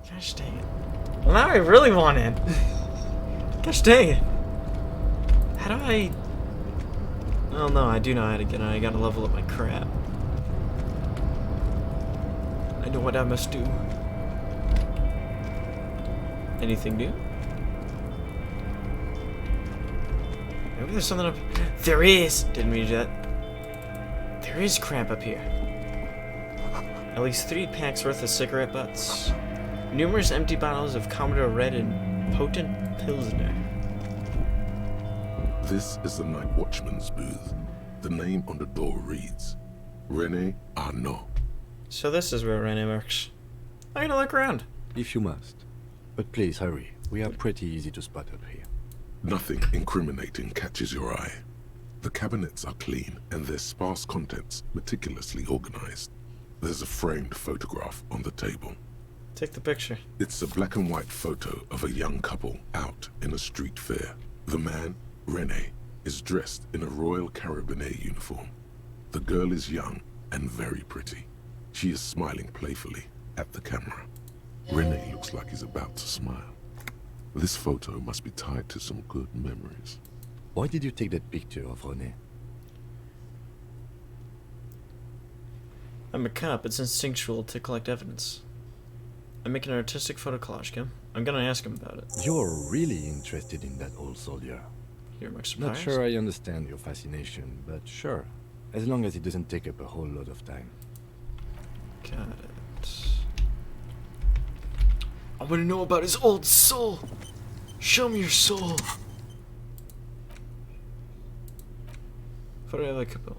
Gosh dang it. Well, now I really want in. Gosh dang it. How do I... Oh no, I do know how to get in. I gotta level up my crap. I know what I must do. Anything new? Maybe there's something up... There is! Didn't read that. There is crap up here. At least 3 packs worth of cigarette butts. Numerous empty bottles of Commodore Red and potent Pilsner. This is the night watchman's booth. The name on the door reads, René Arnaud. So this is where René works. I'm gonna look around. If you must. But please hurry. We are pretty easy to spot up here. Nothing incriminating catches your eye. The cabinets are clean and their sparse contents meticulously organized. There's a framed photograph on the table. Take the picture. It's a black and white photo of a young couple out in a street fair. The man, René, is dressed in a Royal Carabinier uniform. The girl is young and very pretty. She is smiling playfully at the camera. René looks like he's about to smile. This photo must be tied to some good memories. Why did you take that picture of René? I'm a cop. It's instinctual to collect evidence. I make an artistic photo collage, Kim. I'm gonna ask him about it. You're really interested in that old soldier. You're much surprised? Not sure I understand your fascination, but sure. As long as it doesn't take up a whole lot of time. Got it. I want to know about his old soul. Show me your soul. Photo of a couple.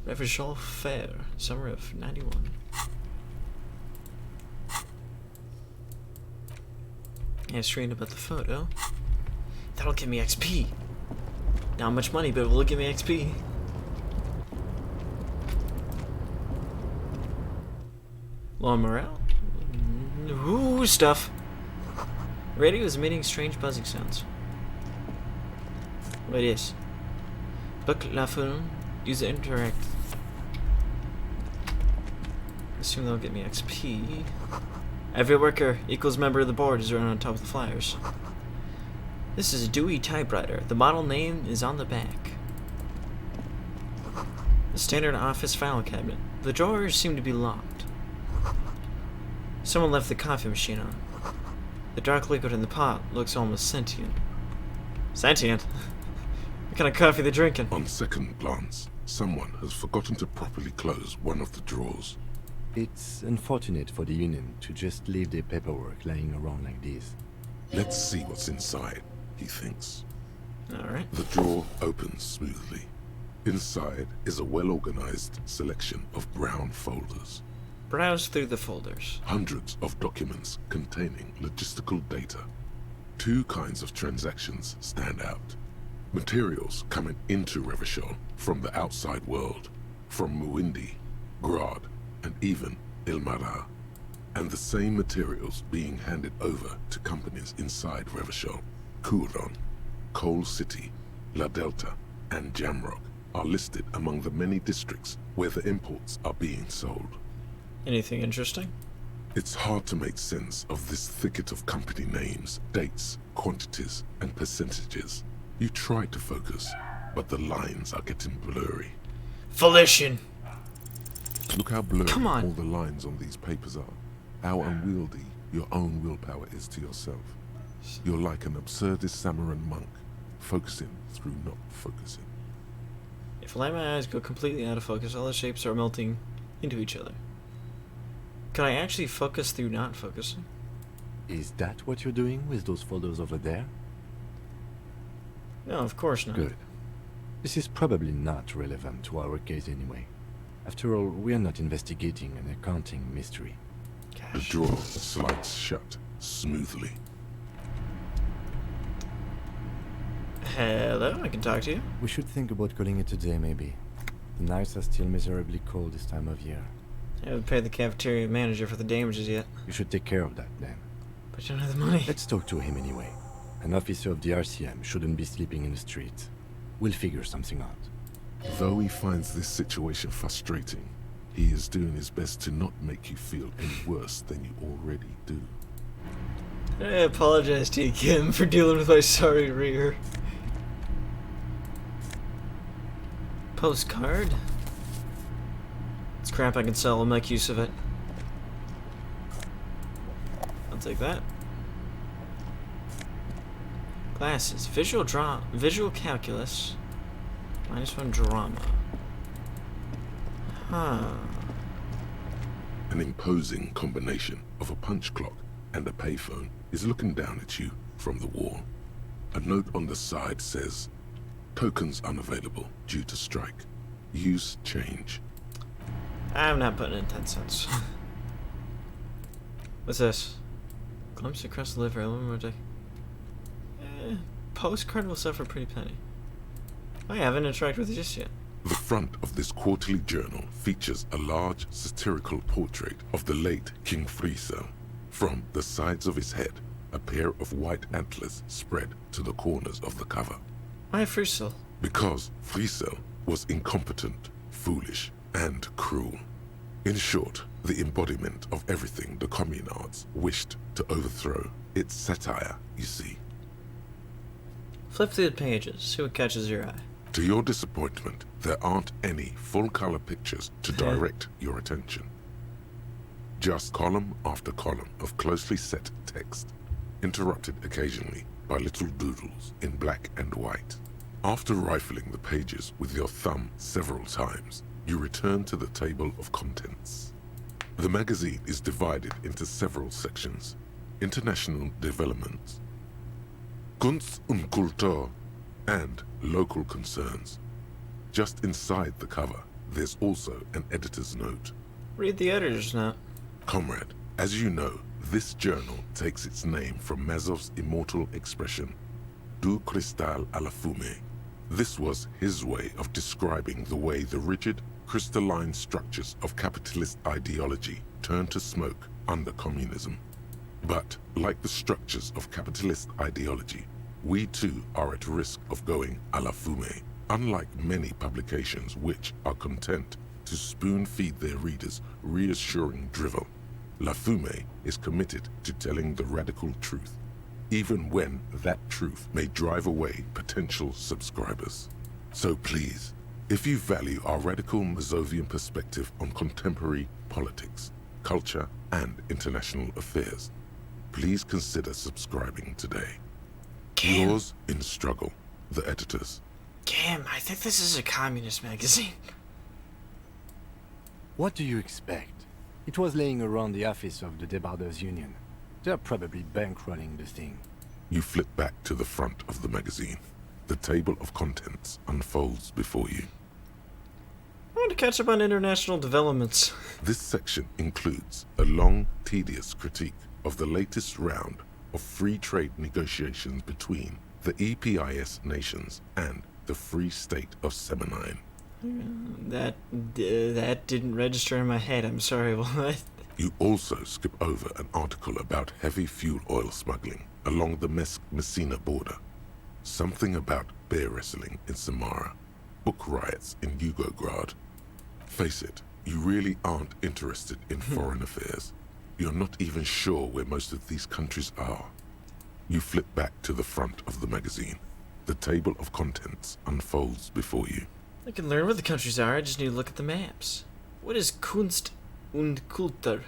Revachol Fair, summer of '91. Yeah, straight about the photo. That'll give me XP. Not much money, but it will give me XP. Low morale? Ooh, stuff. Radio is emitting strange buzzing sounds. What is? Book la film. Use the interact. Assume they'll get me XP. Every worker equals member of the board is written on top of the flyers. This is a Dewey typewriter. The model name is on the back. The standard office file cabinet. The drawers seem to be locked. Someone left the coffee machine on. The dark liquid in the pot looks almost sentient. Sentient? What kind of coffee they drinking? On second glance, someone has forgotten to properly close one of the drawers. It's unfortunate for the Union to just leave their paperwork lying around like this. Let's see what's inside, he thinks. Alright. The drawer opens smoothly. Inside is a well-organized selection of brown folders. Browse through the folders. Hundreds of documents containing logistical data. Two kinds of transactions stand out. Materials coming into Revachol from the outside world, from Muindi, Grad, and even Ilmara. And the same materials being handed over to companies inside Revachol. Kuron, Coal City, La Delta, and Jamrock are listed among the many districts where the imports are being sold. Anything interesting? It's hard to make sense of this thicket of company names, dates, quantities, and percentages. You try to focus, but the lines are getting blurry. Volition! Look how blurry Come on. all the lines on these papers are. How unwieldy your own willpower is to yourself. You're like an absurdist Samaran monk, focusing through not focusing. If I let my eyes go completely out of focus, all the shapes are melting into each other. Can I actually focus through not focusing? Is that what you're doing with those folders over there? No, of course not. Good. This is probably not relevant to our case anyway. After all, we're not investigating an accounting mystery. The drawer slides shut smoothly. Hello, I can talk to you. We should think about calling it a day, maybe. The nights are still miserably cold this time of year. I haven't paid the cafeteria manager for the damages yet. You should take care of that, then. But you don't have the money. Let's talk to him anyway. An officer of the RCM shouldn't be sleeping in the streets. We'll figure something out. Though he finds this situation frustrating, he is doing his best to not make you feel any worse than you already do. I apologize to you, Kim, for dealing with my sorry rear. Postcard? It's crap I can sell, I'll make use of it. I'll take that. Glasses. Visual calculus. -1 drama. Huh. An imposing combination of a punch clock and a payphone is looking down at you from the wall. A note on the side says, "Tokens unavailable due to strike. Use change." I'm not putting in 10 cents. What's this? Glimpse across the liver. Postcard will sell for a pretty penny. I haven't interacted with it just yet. The front of this quarterly journal features a large satirical portrait of the late King Friesel. From the sides of his head, a pair of white antlers spread to the corners of the cover. Why Friesel? Because Friesel was incompetent, foolish, and cruel. In short, the embodiment of everything the communards wished to overthrow. It's satire, you see. Flip through the pages, see what catches your eye. To your disappointment, there aren't any full-color pictures to direct your attention. Just column after column of closely set text, interrupted occasionally by little doodles in black and white. After rifling the pages with your thumb several times, you return to the table of contents. The magazine is divided into several sections. International developments, Kunst und Kultur, and local concerns. Just inside the cover, there's also an editor's note. Read the editor's note. Comrade, as you know, this journal takes its name from Mazov's immortal expression, Du cristal à la fumée. This was his way of describing the way the rigid, crystalline structures of capitalist ideology turned to smoke under communism. But, like the structures of capitalist ideology, we too are at risk of going à la fumée, unlike many publications which are content to spoon-feed their readers reassuring drivel. La Fumée is committed to telling the radical truth, even when that truth may drive away potential subscribers. So please, if you value our radical Mazovian perspective on contemporary politics, culture, and international affairs, please consider subscribing today. Kim. Yours in struggle, the editors. Kim, I think this is a communist magazine. What do you expect? It was laying around the office of the Debarders Union. They're probably bankrolling the thing. You flip back to the front of the magazine. The table of contents unfolds before you. I want to catch up on international developments. This section includes a long, tedious critique of the latest round of free trade negotiations between the EPIS nations and the Free State of Seminine. That didn't register in my head. I'm sorry. What? You also skip over an article about heavy fuel oil smuggling along the Messina border, something about bear wrestling in Samara, book riots in Yugograd. Face it, you really aren't interested in foreign affairs. You're not even sure where most of these countries are. You flip back to the front of the magazine. The table of contents unfolds before you. I can learn where the countries are, I just need to look at the maps. What is Kunst und Kultur?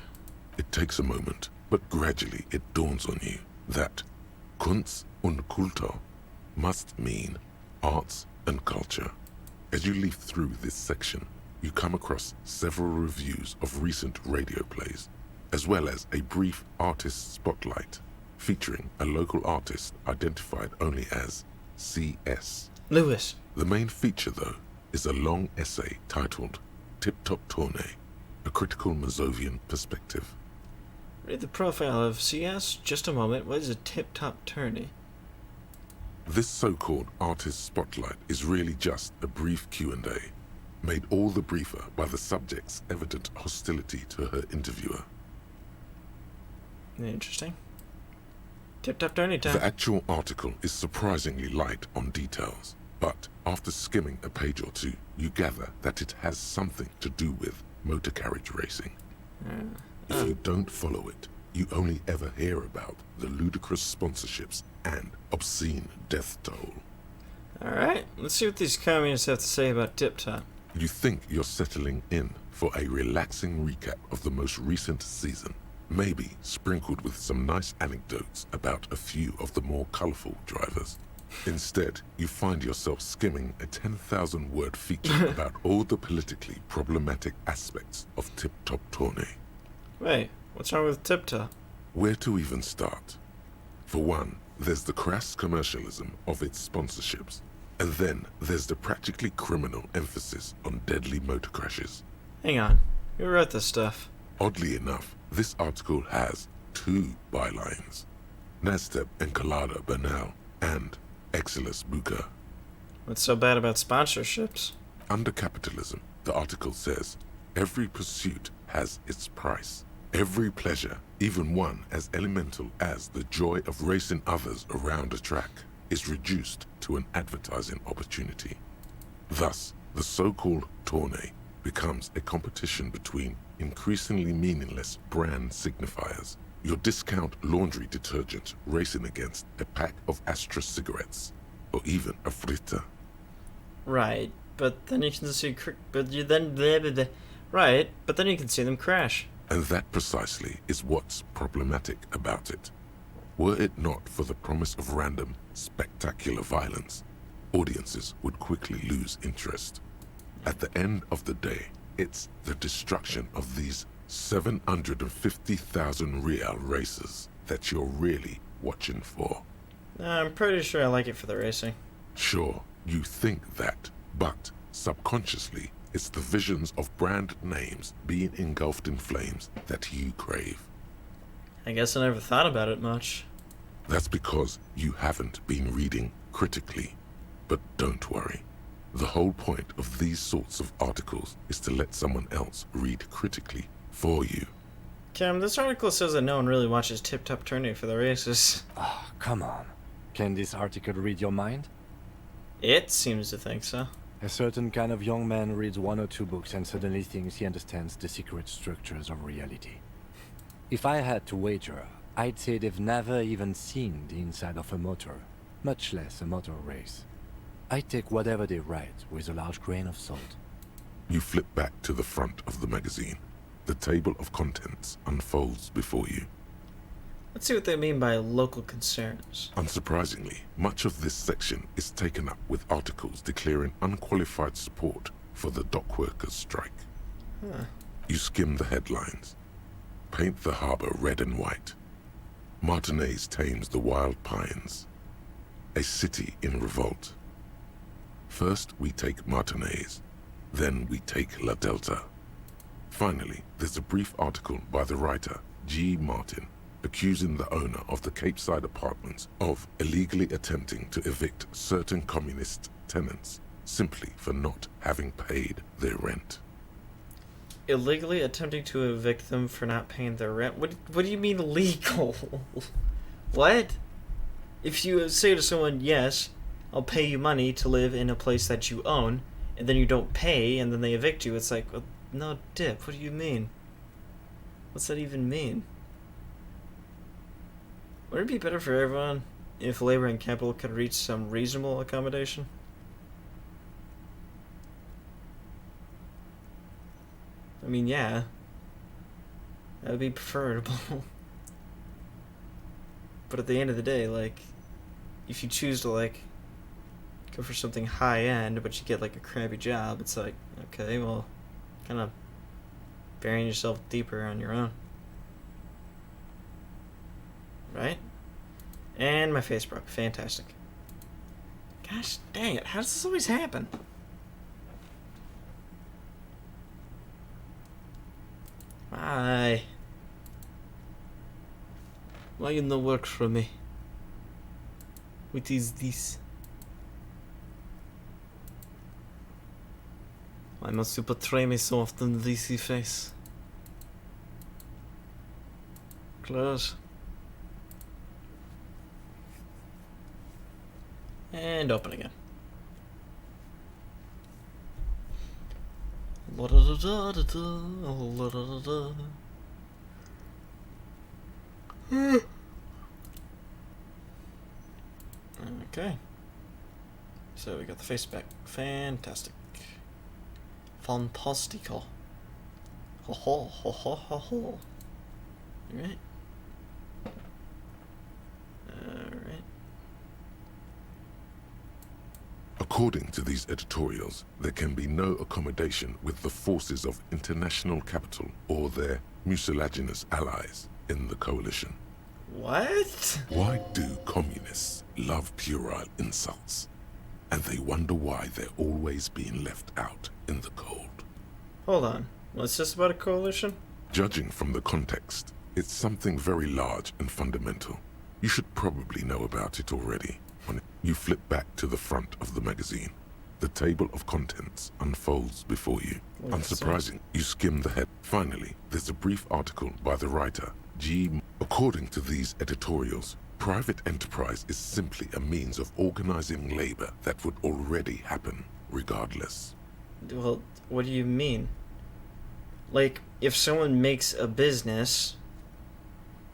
It takes a moment, but gradually it dawns on you that Kunst und Kultur must mean arts and culture. As you leaf through this section, you come across several reviews of recent radio plays, as well as a brief artist spotlight featuring a local artist identified only as CS. Lewis. The main feature, though, is a long essay titled Tip Top Tourney, a critical Mazovian perspective. Read the profile of CS. Just a moment. What is a tip-top tourney? This so-called artist spotlight is really just a brief Q&A, made all the briefer by the subject's evident hostility to her interviewer. Interesting. Tip-top tourney time. The actual article is surprisingly light on details, but after skimming a page or two, you gather that it has something to do with motor carriage racing. If you don't follow it, you only ever hear about the ludicrous sponsorships and obscene death toll. Alright, let's see what these communists have to say about Tip-Top. You think you're settling in for a relaxing recap of the most recent season, maybe sprinkled with some nice anecdotes about a few of the more colorful drivers. Instead, you find yourself skimming a 10,000-word feature about all the politically problematic aspects of Tip Top Tourney. Wait, what's wrong with Tip Top? Where to even start? For one, there's the crass commercialism of its sponsorships, and then there's the practically criminal emphasis on deadly motor crashes. Hang on, who wrote this stuff? Oddly enough, this article has two bylines: Nasdeb Encolada Bernal and Exilus Buka. What's so bad about sponsorships? Under capitalism, the article says, every pursuit has its price. Every pleasure, even one as elemental as the joy of racing others around a track, is reduced to an advertising opportunity. Thus, the so-called tourney becomes a competition between increasingly meaningless brand signifiers. Your discount laundry detergent racing against a pack of Astra cigarettes, or even a Fritta. Right, but then you can see, right, but then you can see them crash. And that precisely is what's problematic about it. Were it not for the promise of random, spectacular violence, audiences would quickly lose interest. At the end of the day, it's the destruction of these 750,000 real races that you're really watching for. I'm pretty sure I like it for the racing. Sure, you think that, but subconsciously, it's the visions of brand names being engulfed in flames that you crave. I guess I never thought about it much. That's because you haven't been reading critically. But don't worry. The whole point of these sorts of articles is to let someone else read critically for you. Cam, this article says that no one really watches Tip Top Tourney for the races. Oh, come on. Can this article read your mind? It seems to think so. A certain kind of young man reads one or two books and suddenly thinks he understands the secret structures of reality. If I had to wager, I'd say they've never even seen the inside of a motor, much less a motor race. I take whatever they write with a large grain of salt. You flip back to the front of the magazine. The table of contents unfolds before you. Let's see what they mean by local concerns. Unsurprisingly, much of this section is taken up with articles declaring unqualified support for the dock workers' strike. You skim the headlines. Paint the harbor red and white. Martinez tames the wild pines. A city in revolt. First, we take Martinez. Then we take La Delta. Finally, there's a brief article by the writer, G. Martin, accusing the owner of the Cape Side Apartments of illegally attempting to evict certain communist tenants simply for not having paid their rent. Illegally attempting to evict them for not paying their rent? What do you mean illegal? What? If you say to someone, yes, I'll pay you money to live in a place that you own, and then you don't pay, and then they evict you, it's like, well, no, dip, what do you mean? What's that even mean? Would it be better for everyone if labor and capital could reach some reasonable accommodation? I mean, yeah. That would be preferable. But at the end of the day, like, if you choose to, like, go for something high-end, but you get, like, a crappy job, it's like, okay, well, kind of burying yourself deeper on your own. Right? And my face broke. Fantastic. Gosh dang it, how does this always happen? Why? Why you no work for me? What is this? Why must you betray me so often, VC face? Close. And open again. Okay. So we got the face back. Fantastic. Fantastical. Ho ho ho ho ho ho. Alright. Alright. According to these editorials, there can be no accommodation with the forces of international capital or their mucilaginous allies in the coalition. What? Why do communists love puerile insults? And they wonder why they're always being left out in the cold. Hold on. What's this about a coalition? Judging from the context, it's something very large and fundamental. You should probably know about it already. When you flip back to the front of the magazine, the table of contents unfolds before you. Unsurprising, you skim the head. Finally, there's a brief article by the writer, G. According to these editorials, private enterprise is simply a means of organizing labor that would already happen, regardless. Well, what do you mean? Like, if someone makes a business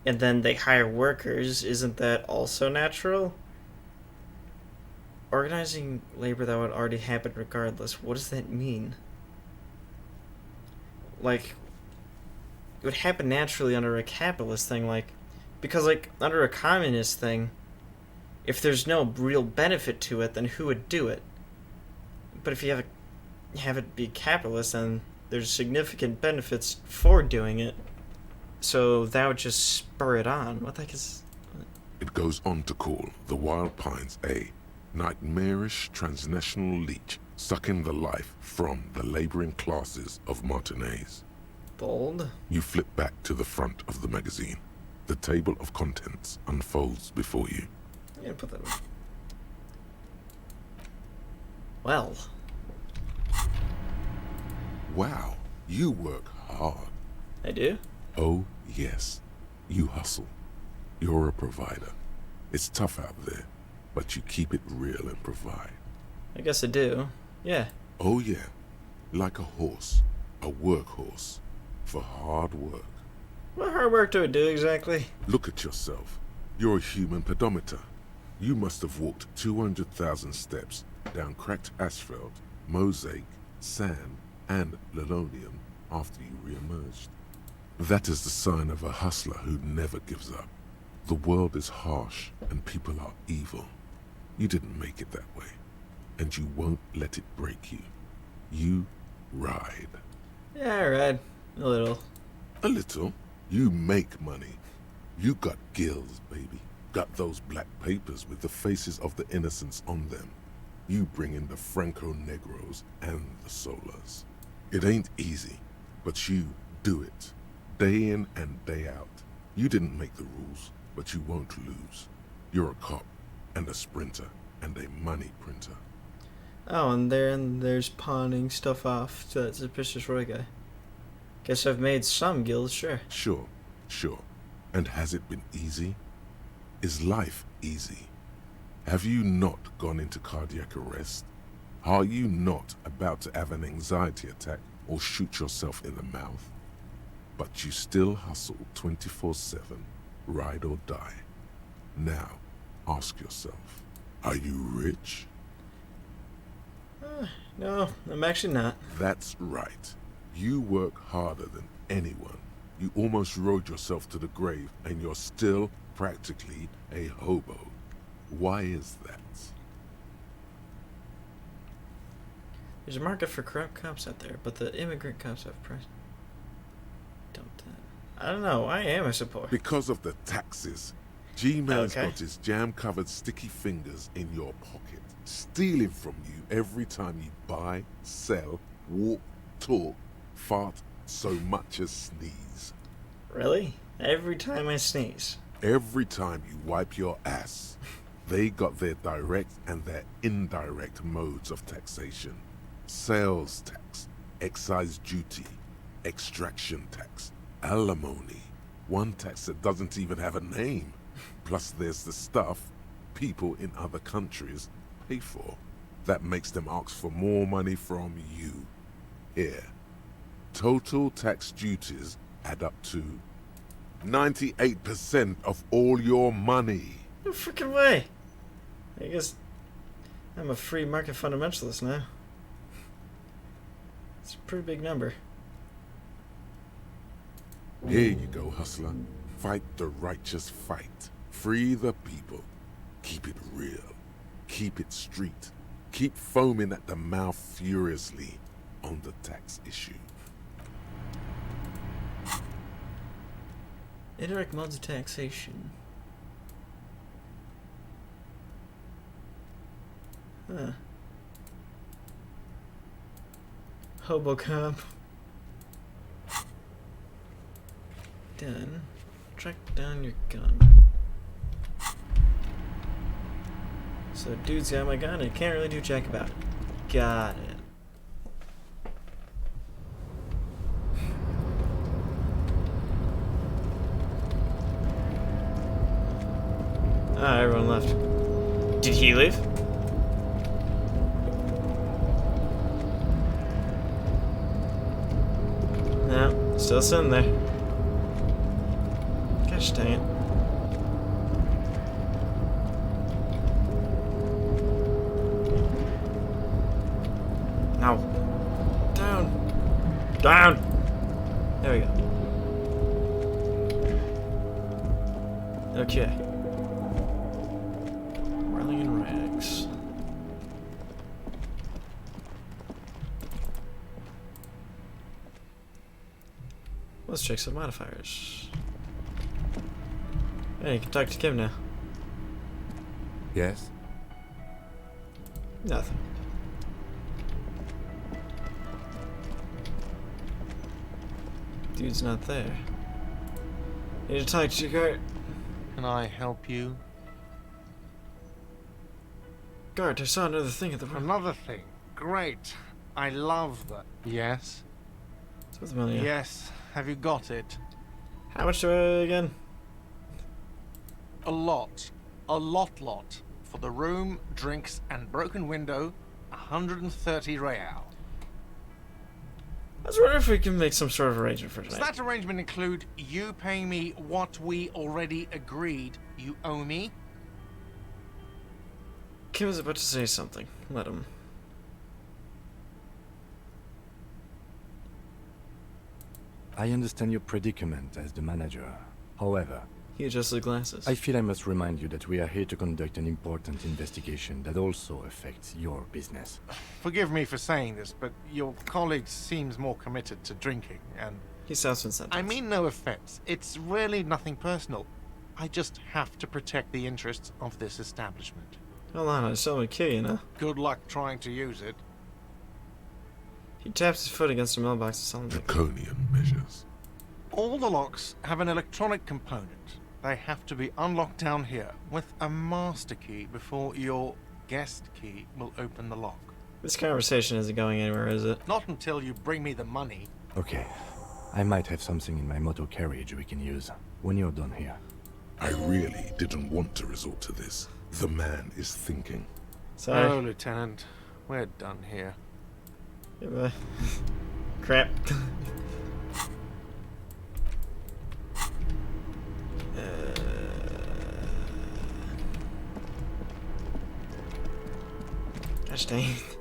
and then they hire workers, isn't that also natural? Organizing labor that would already happen regardless, what does that mean? Like, it would happen naturally under a capitalist thing, like, because, like, under a communist thing, if there's no real benefit to it, then who would do it? But if you have it be capitalist, then there's significant benefits for doing it, so that would just spur it on. What the heck is... It goes on to call the Wild Pines a nightmarish transnational leech sucking the life from the laboring classes of Martinez. Bold. You flip back to the front of the magazine. The table of contents unfolds before you. Yeah, put that in. Well. Wow, you work hard. I do? Oh, yes. You hustle. You're a provider. It's tough out there, but you keep it real and provide. I guess I do. Yeah. Oh, yeah. Like a horse. A workhorse. For hard work. What hard work do I do exactly? Look at yourself. You're a human pedometer. You must have walked 200,000 steps down cracked asphalt, mosaic, sand, and linoleum after you re-emerged. That is the sign of a hustler who never gives up. The world is harsh and people are evil. You didn't make it that way, and you won't let it break you. You ride. Yeah, I ride. A little. A little? You make money. You got gills, baby. Got those black papers with the faces of the innocents on them. You bring in the Franco-Negros and the Solas. It ain't easy, but you do it. Day in and day out. You didn't make the rules, but you won't lose. You're a cop, and a sprinter, and a money printer. Oh, and there's pawning stuff off to that suspicious Roy guy. Guess I've made some guilds, sure. Sure. And has it been easy? Is life easy? Have you not gone into cardiac arrest? Are you not about to have an anxiety attack or shoot yourself in the mouth? But you still hustle 24/7, ride or die. Now, ask yourself, are you rich? No, I'm actually not. That's right. You work harder than anyone. You almost rode yourself to the grave, and you're still practically a hobo. Why is that? There's a market for corrupt cops out there, but the immigrant cops have price. I don't know. Why am I so poor? Because of the taxes. G-Man's Okay. got his jam-covered sticky fingers in your pocket, stealing from you every time you buy, sell, walk, talk, fart, so much as sneeze. Really? Every time I sneeze? Every time you wipe your ass. They got their direct and their indirect modes of taxation. Sales tax, excise duty, extraction tax, alimony. One tax that doesn't even have a name. Plus there's the stuff people in other countries pay for. That makes them ask for more money from you. Here. Total tax duties add up to 98% of all your money. No freaking way. I guess I'm a free market fundamentalist now. It's a pretty big number. Here you go, hustler. Fight the righteous fight. Free the people. Keep it real. Keep it street. Keep foaming at the mouth furiously on the tax issue. Indirect modes of taxation. Huh. Hobocop. Done. Track down your gun. So dude's got my gun and can't really do jack about it. Got it. Ah, everyone left. Did he leave? No, still sitting there. Gosh dang it. No. Down. Down! There we go. Okay. Rallying in rags. Let's check some modifiers. Hey, you can talk to Kim now. Yes? Nothing. Dude's not there. Need to talk to your guard. Can I help you? Guard, I saw another thing at the room. Another thing. Great. I love that. Yes? It's worth $1 million. Yes. Have you got it? How much do I again? A lot. A lot. For the room, drinks, and broken window, 130 real. I was wondering if we can make some sort of arrangement for Does tonight. that arrangement include you paying me what we already agreed you owe me? Kim was about to say something. Let him. I understand your predicament as the manager. However, He adjusts the glasses. I feel I must remind you that we are here to conduct an important investigation that also affects your business. Forgive me for saying this, but your colleague seems more committed to drinking, and... He sounds sensitive. I mean no offense. It's really nothing personal. I just have to protect the interests of this establishment. Hold on, I saw him kill you now. Good luck trying to use it. He taps his foot against a mailbox or something. Draconian measures. All the locks have an electronic component. They have to be unlocked down here with a master key before your guest key will open the lock. This conversation isn't going anywhere, is it? Not until you bring me the money. Okay. I might have something in my motor carriage we can use when you're done here. I really didn't want to resort to this. The man is thinking. Sorry. Oh, Lieutenant. We're done here. Goodbye. Crap. Gosh dang it.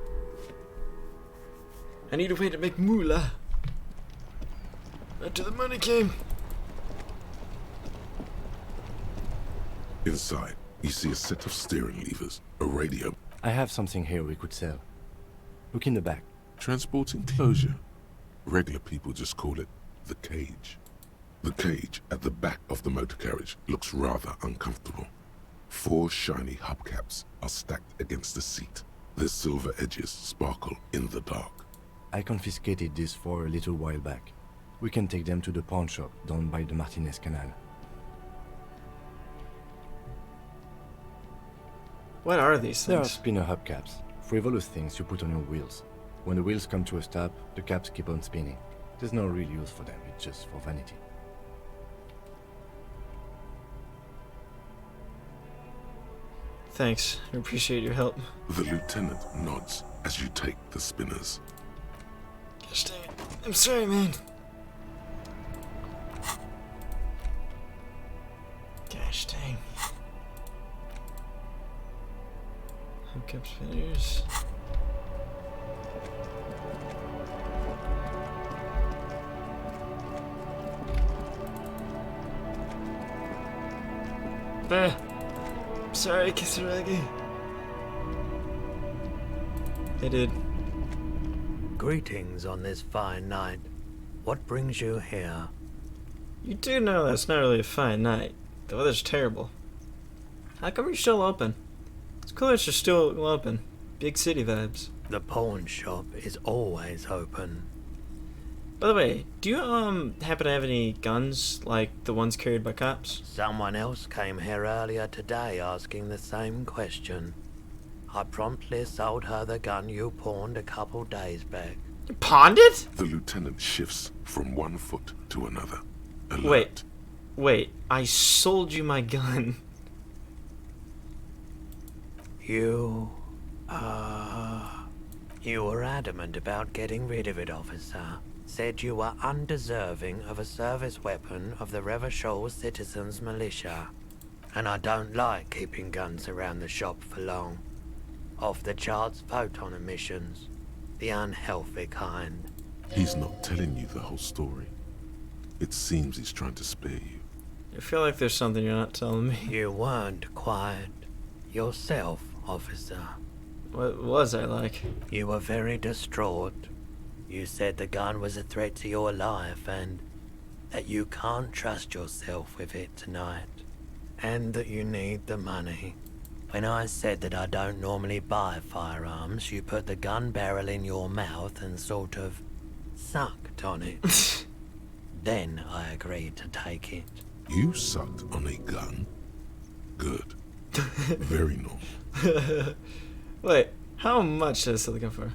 I need a way to make moolah. After the money came. Inside, you see a set of steering levers, a radio. I have something here we could sell. Look in the back. Transport enclosure. Regular people just call it the cage. The cage at the back of the motor carriage looks rather uncomfortable. 4 shiny hubcaps are stacked against the seat. Their silver edges sparkle in the dark. I confiscated these 4 a little while back. We can take them to the pawn shop down by the Martinez Canal. What are these They are things? spinner hubcaps, frivolous things you put on your wheels. When the wheels come to a stop, the caps keep on spinning. There's no real use for them, it's just for vanity. Thanks. I appreciate your help. The lieutenant nods as you take the spinners. Gosh dang it. I'm sorry, man. Gosh dang. Hubcap spinners. Sorry, Kisaragi. They did. Greetings on this fine night. What brings you here? You do know that's not really a fine night. The weather's terrible. How come you're still open? It's cool that you're still open. Big city vibes. The pawn shop is always open. By the way, do you happen to have any guns like the ones carried by cops? Someone else came here earlier today asking the same question. I promptly sold her the gun you pawned a couple days back. You pawned it? The lieutenant shifts from one foot to another. Alert. Wait, I sold you my gun. You were adamant about getting rid of it, officer. Said you were undeserving of a service weapon of the Revachol Citizens Militia. And I don't like keeping guns around the shop for long. Off the charts photon emissions. The unhealthy kind. He's not telling you the whole story. It seems he's trying to spare you. I feel like there's something you're not telling me. You weren't quiet yourself, officer. What was I like? You were very distraught. You said the gun was a threat to your life and that you can't trust yourself with it tonight. And that you need the money. When I said that I don't normally buy firearms, you put the gun barrel in your mouth and sort of sucked on it. Then I agreed to take it. You sucked on a gun? Good. Very normal. Wait, how much did I sell the gun for?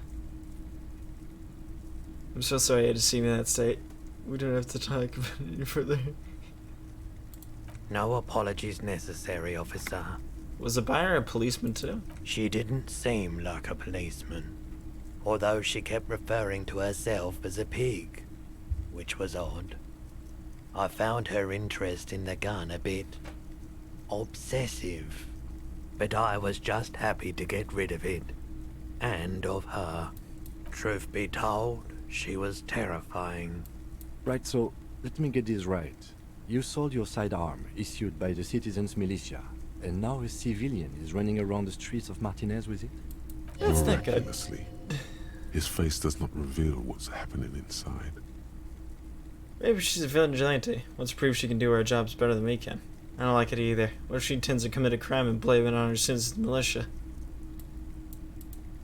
I'm so sorry you had to see me in that state. We don't have to talk about it any further. No apologies necessary, officer. Was the buyer a policeman too? She didn't seem like a policeman, although she kept referring to herself as a pig, which was odd. I found her interest in the gun a bit obsessive, but I was just happy to get rid of it, and of her. Truth be told, she was terrifying. Right, so let me get this right. You sold your sidearm, issued by the Citizens Militia, and now a civilian is running around the streets of Martinez with it? That's not good. Miraculously, his face does not reveal what's happening inside. Maybe she's a vigilante. Wants to prove she can do her jobs better than we can. I don't like it either. What if she intends to commit a crime and blame it on her sins to the militia?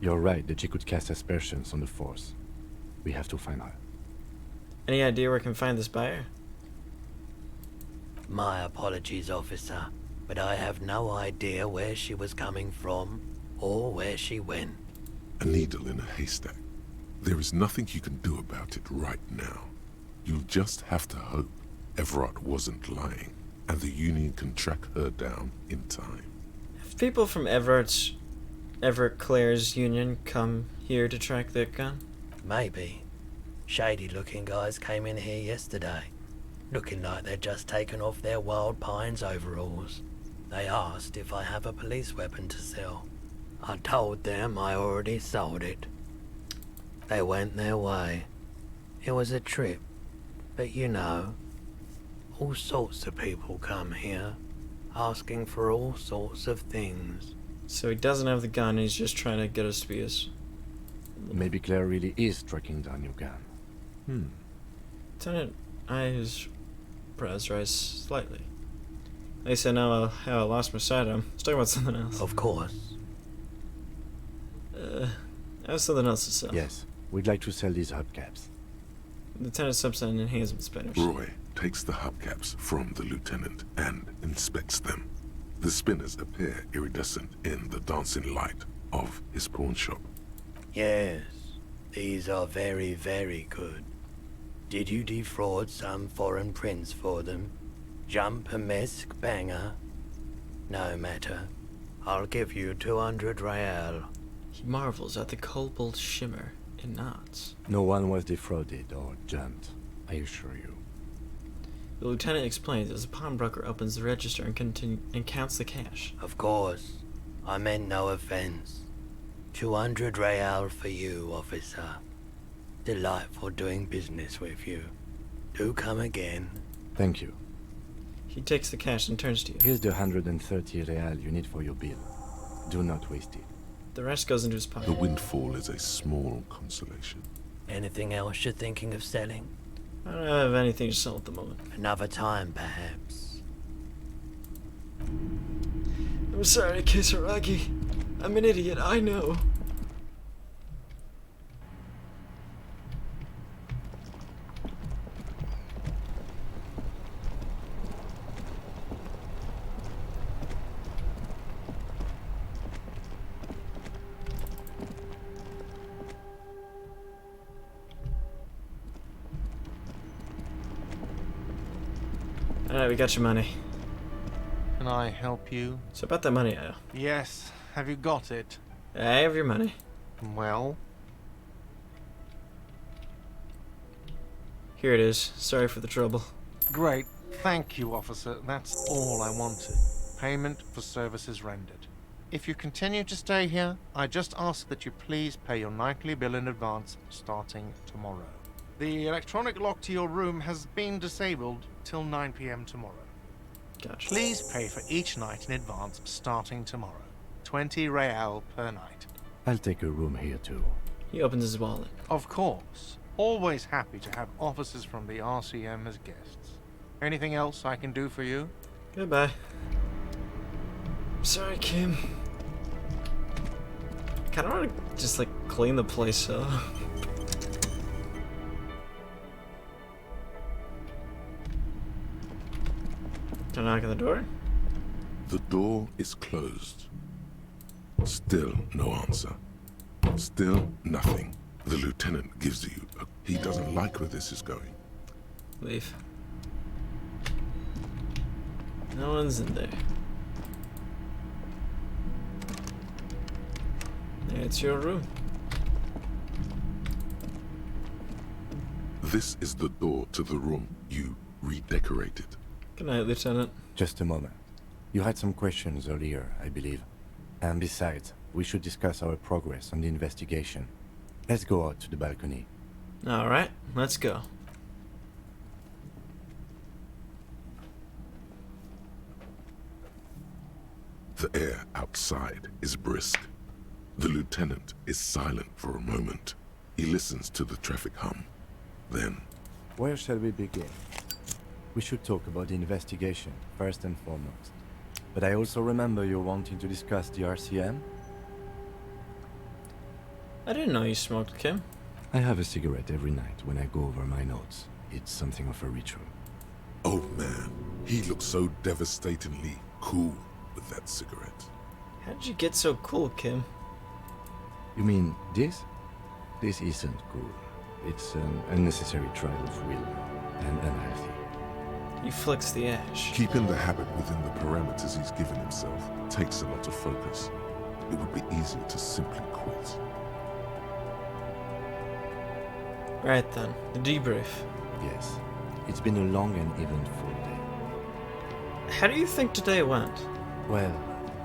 You're right that she could cast aspersions on the Force. We have to find her. Any idea where I can find this buyer? My apologies, officer, but I have no idea where she was coming from or where she went. A needle in a haystack. There is nothing you can do about it right now. You'll just have to hope Everett wasn't lying, and the Union can track her down in time. Have people from Everett Clare's Union come here to track that gun? Maybe. Shady-looking guys came in here yesterday, looking like they'd just taken off their Wild Pines overalls. They asked if I have a police weapon to sell. I told them I already sold it. They went their way. It was a trip, but you know, all sorts of people come here, asking for all sorts of things. So he doesn't have the gun, he's just trying to get us to be his... Maybe Claire really is tracking down your gun. Lieutenant eyes brows rise slightly. At least I know how I lost my sight. I'm talking about something else. Of course. I have something else to sell. Yes, we'd like to sell these hubcaps. Lieutenant steps in and hands him the spinners. Roy takes the hubcaps from the lieutenant and inspects them. The spinners appear iridescent in the dancing light of his pawn shop. Yes, these are very, very good. Did you defraud some foreign prince for them? Jump-a-mesque banger? No matter. I'll give you 200 real. He marvels at the cobalt shimmer and nods. No one was defrauded or jumped, I assure you. The lieutenant explains as the pawnbroker opens the register and counts the cash. Of course. I meant no offense. 200 real for you, officer. Delightful doing business with you. Do come again. Thank you. He takes the cash and turns to you. Here's the 130 real you need for your bill. Do not waste it. The rest goes into his pocket. The windfall is a small consolation. Anything else you're thinking of selling? I don't have anything to sell at the moment. Another time, perhaps. I'm sorry, Kisaragi. I'm an idiot, I know. Alright, we got your money. Can I help you? So about that money, I owe. Yes. Have you got it? I have your money. Well? Here it is. Sorry for the trouble. Great. Thank you, officer. That's all I wanted. Payment for services rendered. If you continue to stay here, I just ask that you please pay your nightly bill in advance starting tomorrow. The electronic lock to your room has been disabled till 9 p.m. tomorrow. Gotcha. Please pay for each night in advance starting tomorrow. 20 real per night. I'll take a room here too. He opens his wallet. Of course. Always happy to have officers from the RCM as guests. Anything else I can do for you? Goodbye. Sorry, Kim. Kinda wanna just like clean the place up. Can I knock on the door? The door is closed. Still no answer. Still nothing. The lieutenant gives you a... He doesn't like where this is going. Leave. No one's in there. It's your room. This is the door to the room you redecorated. Good night, Lieutenant. Just a moment. You had some questions earlier, I believe. And besides, we should discuss our progress on the investigation. Let's go out to the balcony. Alright, let's go. The air outside is brisk. The lieutenant is silent for a moment. He listens to the traffic hum. Then... Where shall we begin? We should talk about the investigation, first and foremost. But I also remember you wanting to discuss the RCM? I didn't know you smoked, Kim. I have a cigarette every night when I go over my notes. It's something of a ritual. Oh man, he looks so devastatingly cool with that cigarette. How did you get so cool, Kim? You mean this? This isn't cool. It's an unnecessary trial of will and unhealthy. He flicks the ash. Keeping the habit within the parameters he's given himself takes a lot of focus. It would be easier to simply quit. Right then, the debrief. Yes. It's been a long and eventful day. How do you think today went? Well,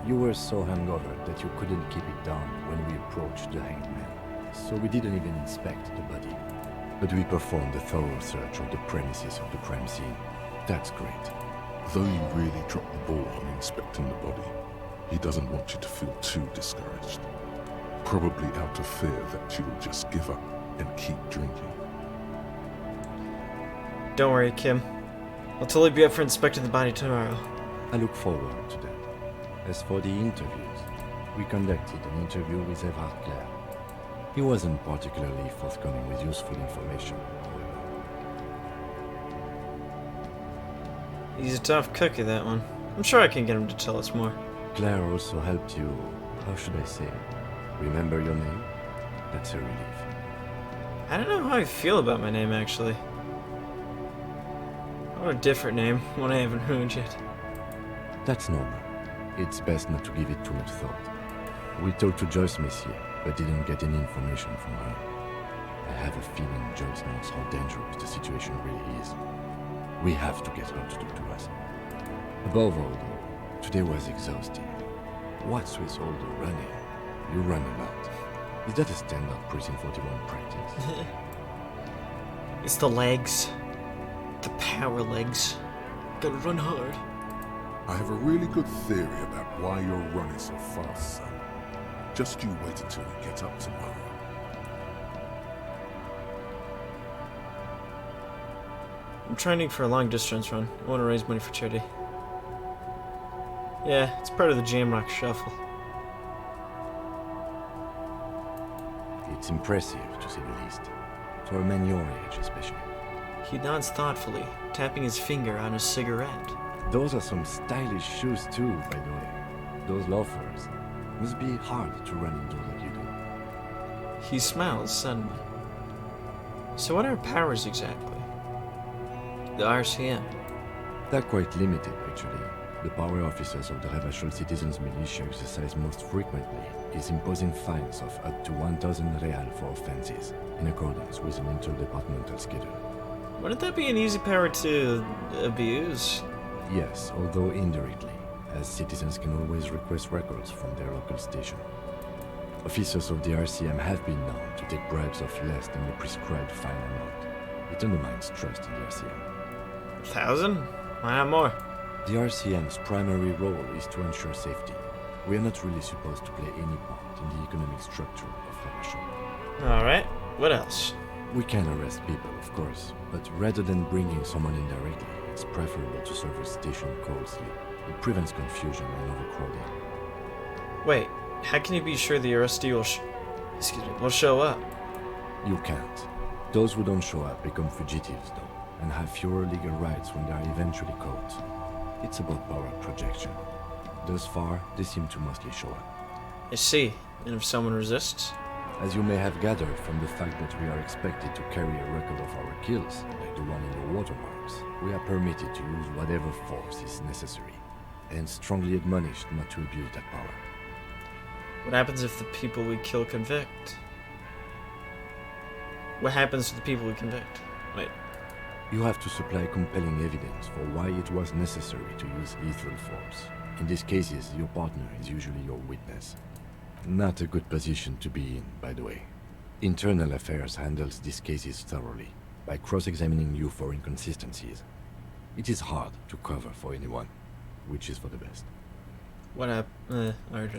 you were so hungover that you couldn't keep it down when we approached the hanged man, so we didn't even inspect the body. But we performed a thorough search of the premises of the crime scene. That's great. Though you really dropped the ball on inspecting the body, he doesn't want you to feel too discouraged. Probably out of fear that you will just give up and keep drinking. Don't worry, Kim. I'll totally be up for inspecting the body tomorrow. I look forward to that. As for the interviews, we conducted an interview with Everard Clare. He wasn't particularly forthcoming with useful information, however. He's a tough cookie, that one. I'm sure I can get him to tell us more. Claire also helped you, how should I say, remember your name? That's a relief. I don't know how I feel about my name, actually. I want a different name, one I haven't heard yet. That's normal. It's best not to give it too much thought. We talked to Joyce Messier, but didn't get any information from her. I have a feeling Joyce knows how dangerous the situation really is. We have to get her to talk to us. Above all, though, today was exhausting. What's with all the running? You run a lot. Is that a standard Prison 41 practice? It's the legs. The power legs. Gotta run hard. I have a really good theory about why you're running so fast, son. Just you wait until we get up tomorrow. I'm training for a long distance run. I want to raise money for charity. Yeah, it's part of the Jamrock Shuffle. It's impressive, to say the least. For a man your age, especially. He nods thoughtfully, tapping his finger on a cigarette. Those are some stylish shoes too, by the way. Those loafers. Must be hard to run indoors like you do. He smiles suddenly. So what are powers exactly? The RCM. They're quite limited, actually. The power officers of the Ravachol Citizens Militia exercise most frequently is imposing fines of up to 1,000 real for offenses, in accordance with an interdepartmental schedule. Wouldn't that be an easy power to abuse? Yes, although indirectly, as citizens can always request records from their local station. Officers of the RCM have been known to take bribes of less than the prescribed fine amount. It undermines trust in the RCM. 1,000? Why not more? The RCM's primary role is to ensure safety. We are not really supposed to play any part in the economic structure of Ravachol. Alright, what else? We can arrest people, of course, but rather than bringing someone in directly, it's preferable to serve a station closely. It prevents confusion and overcrowding. Wait, how can you be sure the arrestee will show up? You can't. Those who don't show up become fugitives, though, and have fewer legal rights when they are eventually caught. It's about power projection. Thus far, they seem to mostly show up. I see. And if someone resists? As you may have gathered from the fact that we are expected to carry a record of our kills, like the one in the watermarks, we are permitted to use whatever force is necessary, and strongly admonished not to abuse that power. What happens if the people we kill convict? What happens to the people we convict? Wait. You have to supply compelling evidence for why it was necessary to use lethal force. In these cases, your partner is usually your witness. Not a good position to be in, by the way. Internal Affairs handles these cases thoroughly, by cross-examining you for inconsistencies. It is hard to cover for anyone, which is for the best. What happened?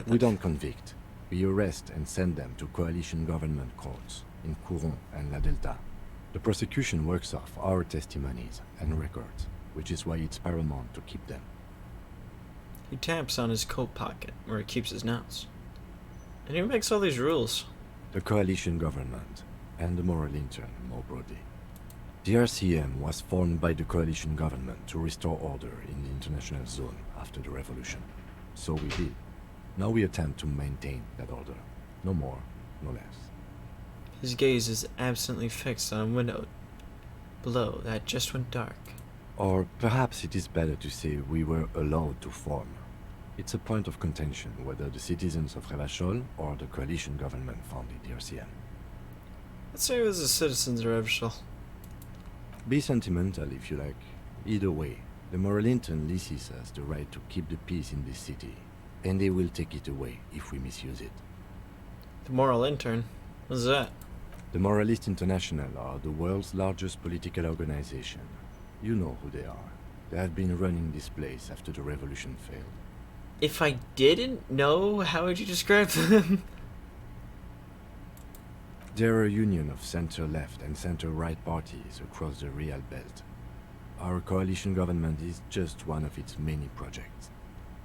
We don't convict. We arrest and send them to coalition government courts in Couron and La Delta. The prosecution works off our testimonies and records, which is why it's paramount to keep them. He taps on his coat pocket, where he keeps his notes. And who makes all these rules? the coalition government, and the moral intern more broadly. The RCM was formed by the coalition government to restore order in the international zone after the revolution. So we did. Now we attempt to maintain that order. No more, no less. His gaze is absently fixed on a window below that just went dark. Or perhaps it is better to say we were allowed to form. It's a point of contention whether the citizens of Revachol or the coalition government founded the RCM. Let's say it was the citizens of Revachol. Be sentimental if you like. Either way, the moral intern leases us the right to keep the peace in this city, and they will take it away if we misuse it. The moral intern? What's that? The Moralist International are the world's largest political organization. You know who they are. They have been running this place after the revolution failed. If I didn't know, how would you describe them? They're a union of center-left and center-right parties across the Real Belt. Our coalition government is just one of its many projects.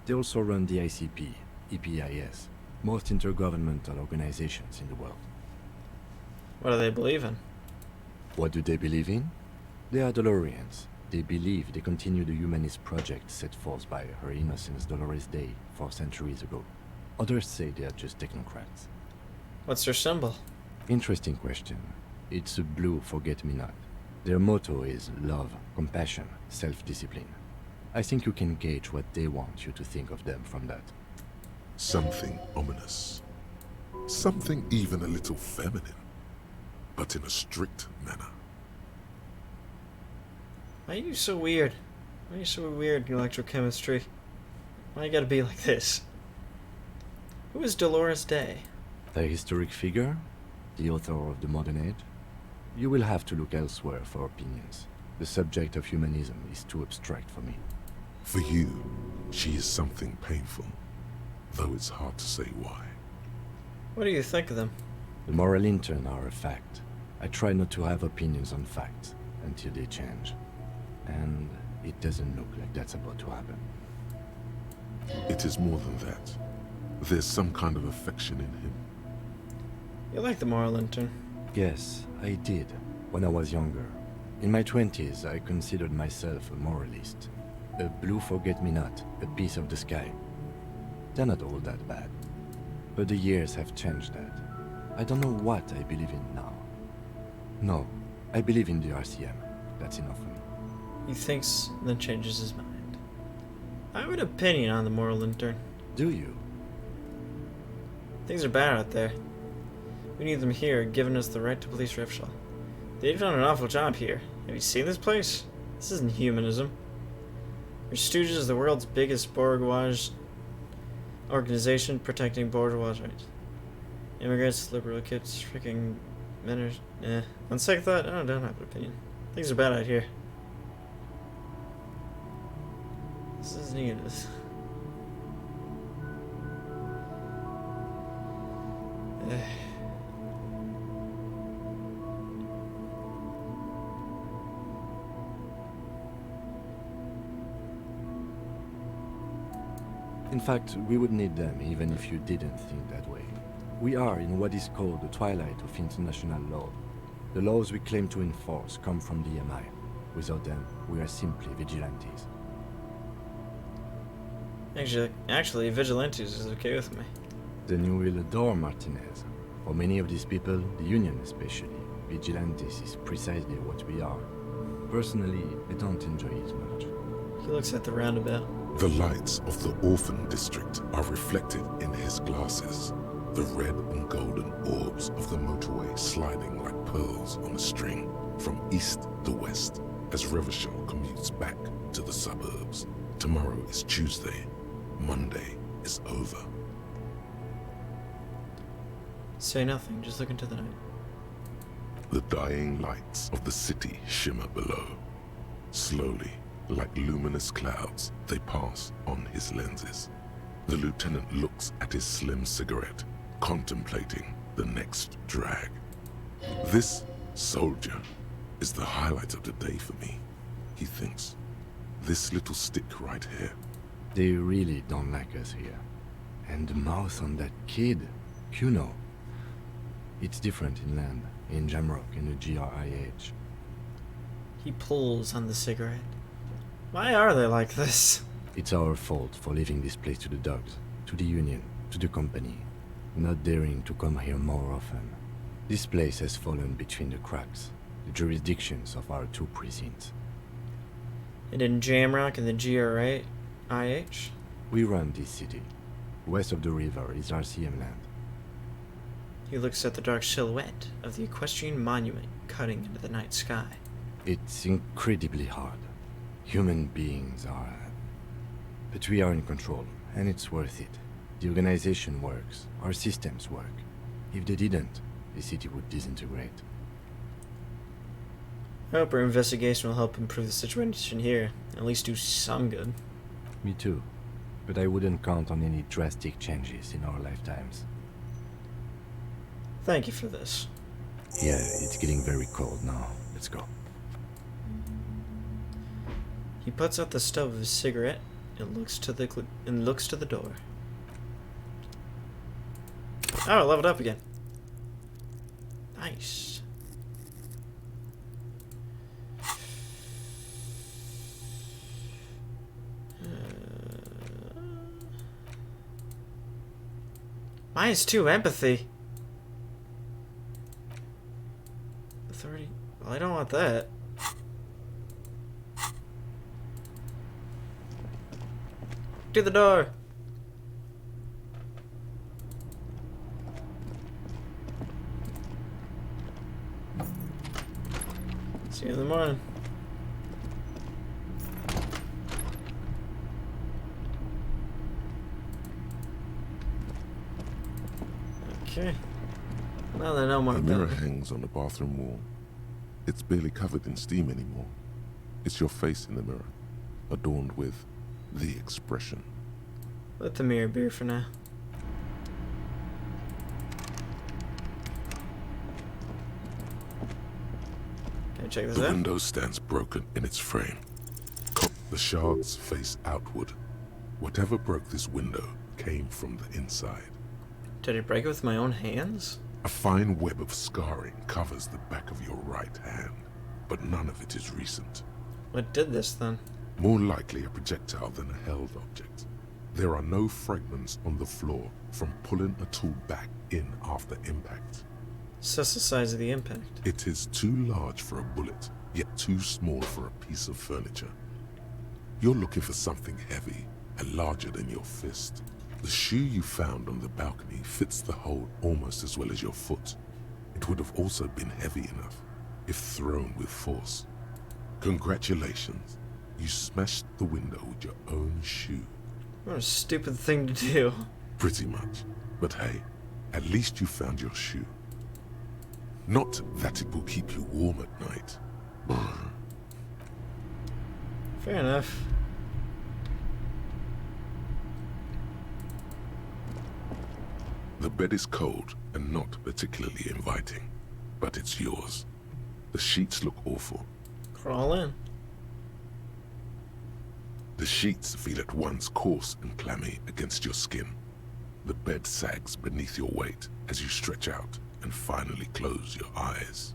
They also run the ICP, EPIS, most intergovernmental organizations in the world. What do they believe in? What do they believe in? They are Dolorians. They believe they continue the humanist project set forth by Her Innocence Dolores Day 4 centuries ago. Others say they are just technocrats. What's their symbol? Interesting question. It's a blue forget-me-not. Their motto is love, compassion, self-discipline. I think you can gauge what they want you to think of them from that. Something ominous. Something even a little feminine, but in a strict manner. Why are you so weird? Why are you so weird in electrochemistry? Why you gotta be like this? Who is Dolores Day? The historic figure? The author of the modern age? You will have to look elsewhere for opinions. The subject of humanism is too abstract for me. For you, she is something painful, though it's hard to say why. What do you think of them? The moral intern are a fact. I try not to have opinions on facts until they change. And it doesn't look like that's about to happen. It is more than that. There's some kind of affection in him. You like the moral intern? Yes, I did, when I was younger. In my 20s, I considered myself a moralist. A blue forget-me-not, a piece of the sky. They're not all that bad. But the years have changed that. I don't know what I believe in now. No, I believe in the RCM. That's enough for me. He thinks, then changes his mind. I have an opinion on the moral intern. Do you? Things are bad out there. We need them here, giving us the right to police Revachol. They've done an awful job here. Have you seen this place? This isn't humanism. Your stooges is the world's biggest bourgeois organization protecting bourgeois rights. Immigrants, liberal kids, freaking men are... On second thought, I don't have an opinion. Things are bad out here. This isn't even this. In fact, we would need them even if you didn't think that way. We are in what is called the twilight of international law. The laws we claim to enforce come from the MI. Without them, we are simply vigilantes. Actually, vigilantes is okay with me. Then you will adore Martinez. For many of these people, the Union especially, vigilantes is precisely what we are. Personally, I don't enjoy it much. He looks at the roundabout. The lights of the orphan district are reflected in his glasses. The red and golden orbs of the motorway sliding like pearls on a string from east to west as Revachol commutes back to the suburbs. Tomorrow is Tuesday. Monday is over. Say nothing, just look into the night. The dying lights of the city shimmer below. Slowly, like luminous clouds, they pass on his lenses. The lieutenant looks at his slim cigarette, contemplating the next drag. This soldier is the highlight of the day for me, he thinks. This little stick right here. They really don't like us here. And the mouth on that kid, you know. It's different inland, in Jamrock and the GRIH. He pulls on the cigarette. Why are they like this? It's our fault for leaving this place to the dogs, to the Union, to the company, not daring to come here more often. This place has fallen between the cracks, the jurisdictions of our two precincts. And in Jamrock and the GRIH? We run this city. West of the river is RCM land. He looks at the dark silhouette of the equestrian monument cutting into the night sky. It's incredibly hard. Human beings are... But we are in control, and it's worth it. The organization works. Our systems work. If they didn't, the city would disintegrate. I hope our investigation will help improve the situation here. At least do some good. Me too. But I wouldn't count on any drastic changes in our lifetimes. Thank you for this. Yeah, it's getting very cold now. Let's go. He puts out the stub of his cigarette and looks to the door. Oh, I leveled up again. Nice. -2 empathy. 30. Well, I don't want that. To the door. See you in the morning. Okay. Now they know more A mirror about me. hangs on the bathroom wall. It's barely covered in steam anymore. It's your face in the mirror, adorned with the expression. Let the mirror be for now. Can I check this The out? window stands broken in its frame. The shards face outward. Whatever broke this window came from the inside. Did I break it with my own hands? A fine web of scarring covers the back of your right hand, but none of it is recent. What did this then? More likely a projectile than a held object. There are no fragments on the floor from pulling a tool back in after impact. Assess the size of the impact. It is too large for a bullet, yet too small for a piece of furniture. You're looking for something heavy and larger than your fist. The shoe you found on the balcony fits the hole almost as well as your foot. It would have also been heavy enough if thrown with force. Congratulations. You smashed the window with your own shoe. What a stupid thing to do. Pretty much. But hey, at least you found your shoe. Not that it will keep you warm at night. Fair enough. The bed is cold and not particularly inviting, but it's yours. The sheets look awful. Crawl in. The sheets feel at once coarse and clammy against your skin. The bed sags beneath your weight as you stretch out and finally close your eyes.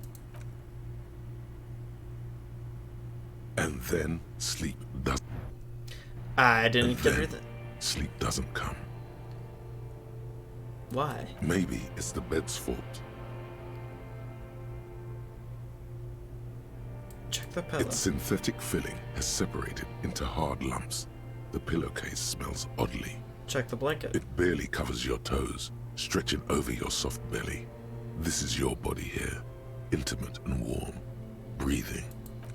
And then sleep doesn't. I didn't get rid of that. Sleep doesn't come. Why? Maybe it's the bed's fault. Check the pillow. Its synthetic filling has separated into hard lumps. The pillowcase smells oddly. Check the blanket. It barely covers your toes, stretching over your soft belly. This is your body here, intimate and warm, breathing.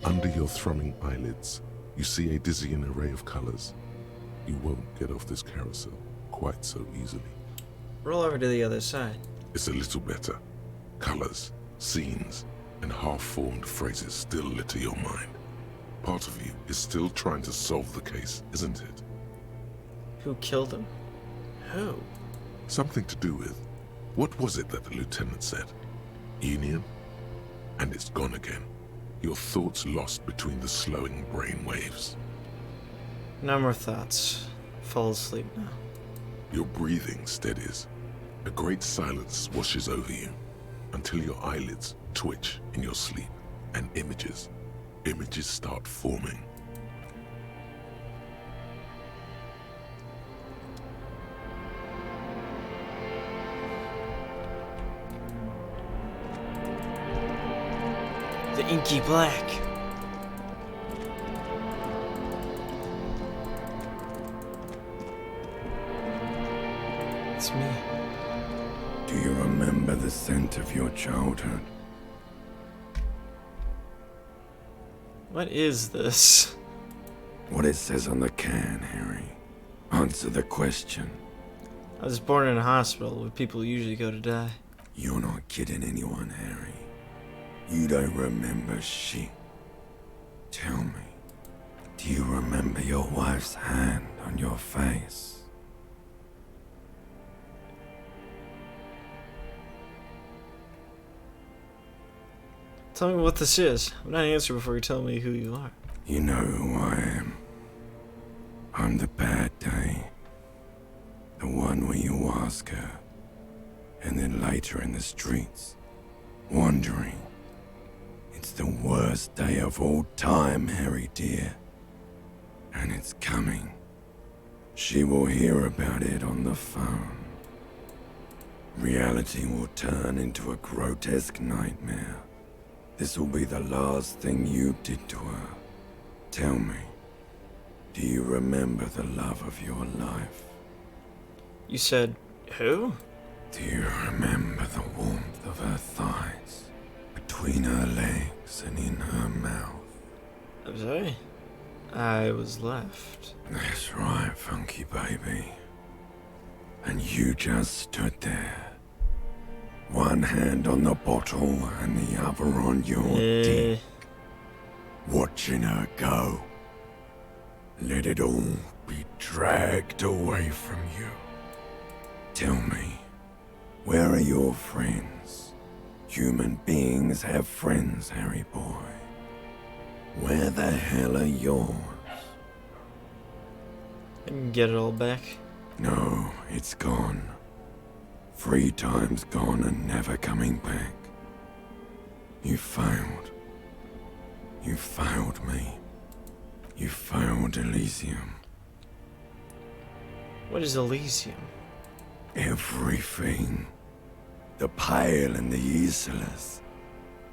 Under your thrumming eyelids, you see a dizzying array of colors. You won't get off this carousel quite so easily. Roll over to the other side. It's a little better. Colors, scenes, and half-formed phrases still litter your mind. Part of you is still trying to solve the case, isn't it? Who killed him? Who? Something to do with... What was it that the lieutenant said? Union? And it's gone again. Your thoughts lost between the slowing brain waves. No more thoughts. Fall asleep now. Your breathing steadies. A great silence washes over you. until your eyelids twitch in your sleep and images start forming. The inky black. It's me. Do you remember the scent of your childhood? What is this? What it says on the can, Harry. Answer the question. I was born in a hospital where people usually go to die. You're not kidding anyone, Harry. You don't remember shit. Tell me, do you remember your wife's hand on your face? Tell me what this is. I'm not answering before you tell me who you are. You know who I am. I'm the bad day. The one where you ask her, and then later in the streets, wandering. It's the worst day of all time, Harry dear. And it's coming. She will hear about it on the phone. Reality will turn into a grotesque nightmare. This will be the last thing you did to her. Tell me, do you remember the love of your life? You said, who? Do you remember the warmth of her thighs, between her legs and in her mouth? Was I? I was left. That's right, funky baby. And you just stood there. One hand on the bottle and the other on your dick. Watching her go. Let it all be dragged away from you. Tell me, where are your friends? Human beings have friends, Harry boy. Where the hell are yours? I can get it all back. No, it's gone. 3 times gone and never coming back. You failed. You failed me. You failed Elysium. What is Elysium? Everything. The Pale and the Islas.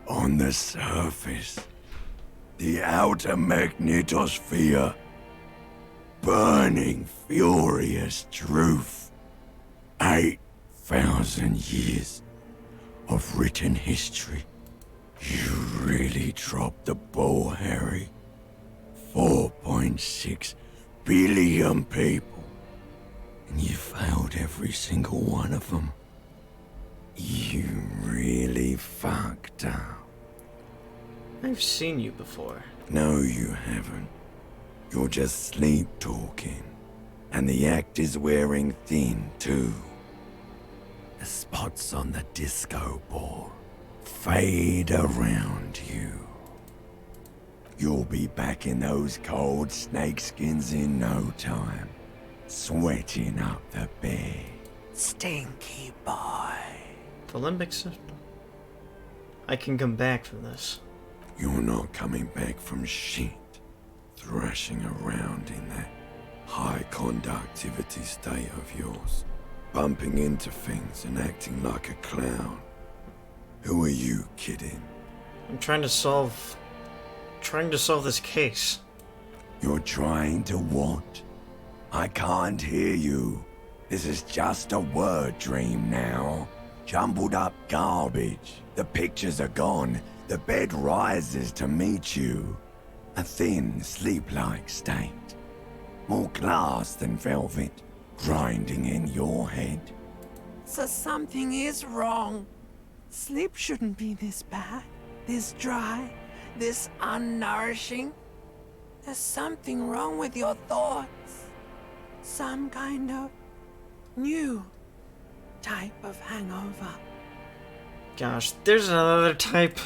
On the surface. The outer magnetosphere. Burning, furious truth. 8,000 years of written history. You really dropped the ball, Harry. 4.6 billion people. And you failed every single one of them. You really fucked up. I've seen you before. No, you haven't. You're just sleep talking. And the act is wearing thin, too. The spots on the disco ball fade around you. You'll be back in those cold snakeskins in no time, sweating up the bed. Stinky boy. The limbic system. I can come back from this. You're not coming back from shit. Thrashing around in that high conductivity state of yours. Bumping into things and acting like a clown. Who are you kidding? I'm trying to solve this case. You're trying to what? I can't hear you. This is just a word dream now. Jumbled up garbage. The pictures are gone. The bed rises to meet you. A thin, sleep-like state. More glass than velvet, grinding in your head. So something is wrong. Sleep shouldn't be this bad, this dry, this unnourishing. There's something wrong with your thoughts. Some kind of new type of hangover. Gosh, there's another type.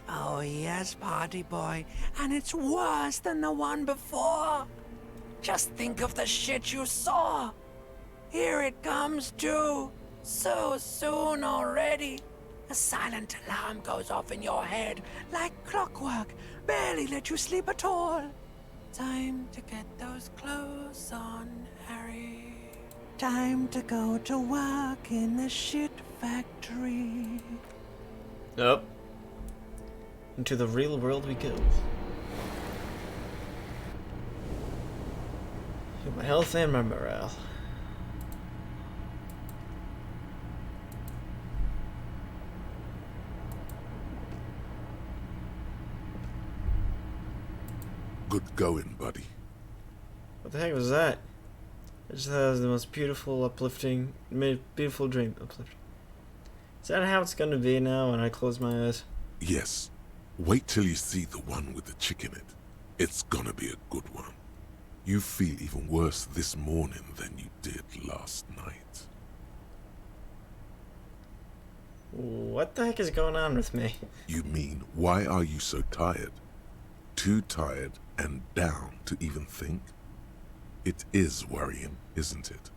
Oh yes, party boy, and it's worse than the one before. Just think of the shit you saw. Here it comes too, so soon already. A silent alarm goes off in your head like clockwork, barely let you sleep at all. Time to get those clothes on, Harry. Time to go to work in the shit factory. Up. Into the real world we go. My health and my morale. Good going, buddy. What the heck was that? It just has the most beautiful, uplifting, beautiful dream. Uplifting. Is that how it's gonna be now when I close my eyes? Yes. Wait till you see the one with the chick in it. It's gonna be a good one. You feel even worse this morning than you did last night. What the heck is going on with me? You mean, why are you so tired? Too tired and down to even think? It is worrying, isn't it?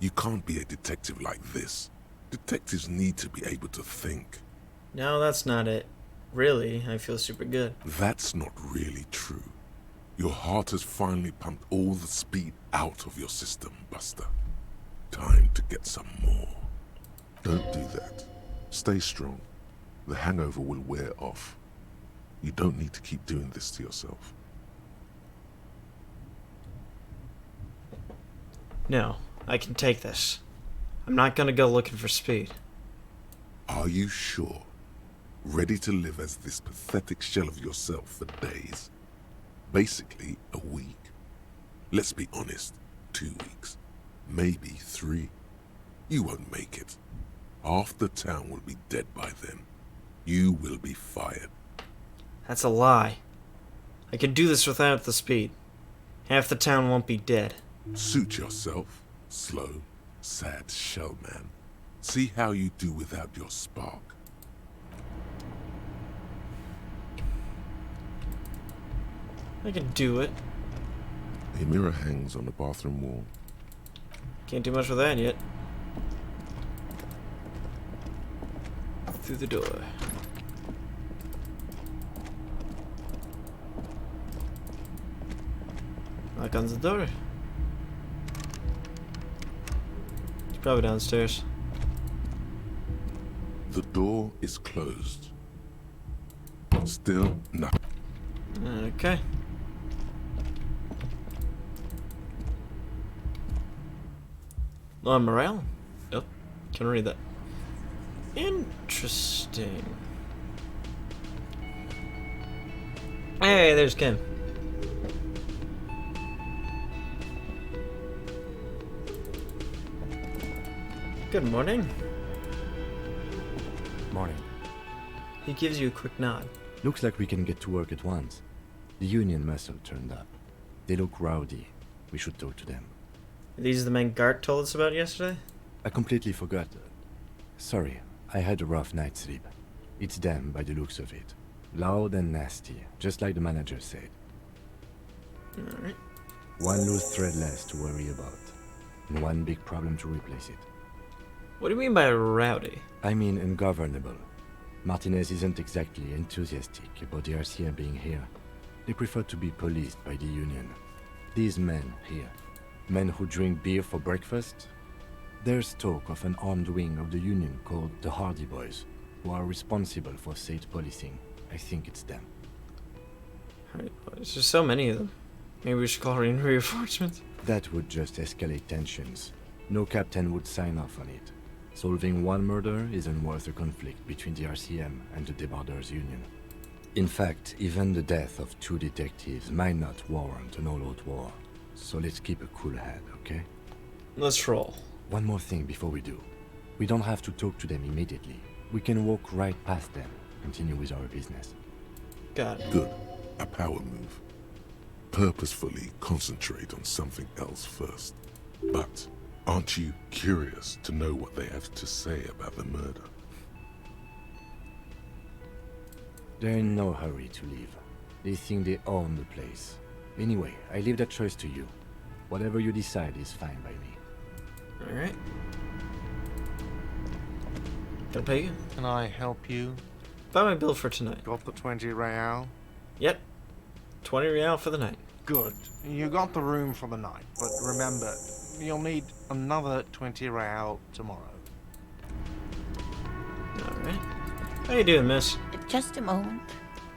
You can't be a detective like this. Detectives need to be able to think. No, that's not it. Really, I feel super good. That's not really true. Your heart has finally pumped all the speed out of your system, Buster. Time to get some more. Don't do that. Stay strong. The hangover will wear off. You don't need to keep doing this to yourself. No, I can take this. I'm not gonna go looking for speed. Are you sure? Ready to live as this pathetic shell of yourself for days? Basically, a week. Let's be honest, 2 weeks. Maybe 3. You won't make it. Half the town will be dead by then. You will be fired. That's a lie. I can do this without the speed. Half the town won't be dead. Suit yourself, slow, sad shell man. See how you do without your spark. I can do it. A mirror hangs on the bathroom wall. Can't do much with that yet. Through the door. Knock on the door. It's probably downstairs. The door is closed. Still nothing. Okay. Morale? Yep. Can read that. Interesting. Hey, there's Kim. Good morning. Morning. He gives you a quick nod. Looks like we can get to work at once. The Union muscle turned up. They look rowdy. We should talk to them. These are the men Gart told us about yesterday? I completely forgot. Sorry, I had a rough night's sleep. It's them by the looks of it. Loud and nasty, just like the manager said. Alright. One loose thread less to worry about. And one big problem to replace it. What do you mean by rowdy? I mean ungovernable. Martinez isn't exactly enthusiastic about the RCM being here. They prefer to be policed by the Union. These men here, men who drink beer for breakfast, there's talk of an armed wing of the Union called the Hardy Boys, who are responsible for state policing. I think it's them. Hardy Boys. There's so many of them. Maybe we should call in reinforcements? That would just escalate tensions. No captain would sign off on it. Solving one murder isn't worth a conflict between the RCM and the Debarders Union. In fact, even the death of 2 detectives might not warrant an all-out war. So let's keep a cool head, okay? Let's roll. One more thing before we do. We don't have to talk to them immediately. We can walk right past them, continue with our business. Got it. Good. A power move. Purposefully concentrate on something else first. But aren't you curious to know what they have to say about the murder? They're in no hurry to leave. They think they own the place. Anyway, I leave that choice to you. Whatever you decide is fine by me. Alright. Can I pay you? Can I help you? Buy my bill for tonight. Got the 20 real? Yep. 20 real for the night. Good. You got the room for the night, but remember, you'll need another 20 real tomorrow. Alright. How you doing, miss? Just a moment.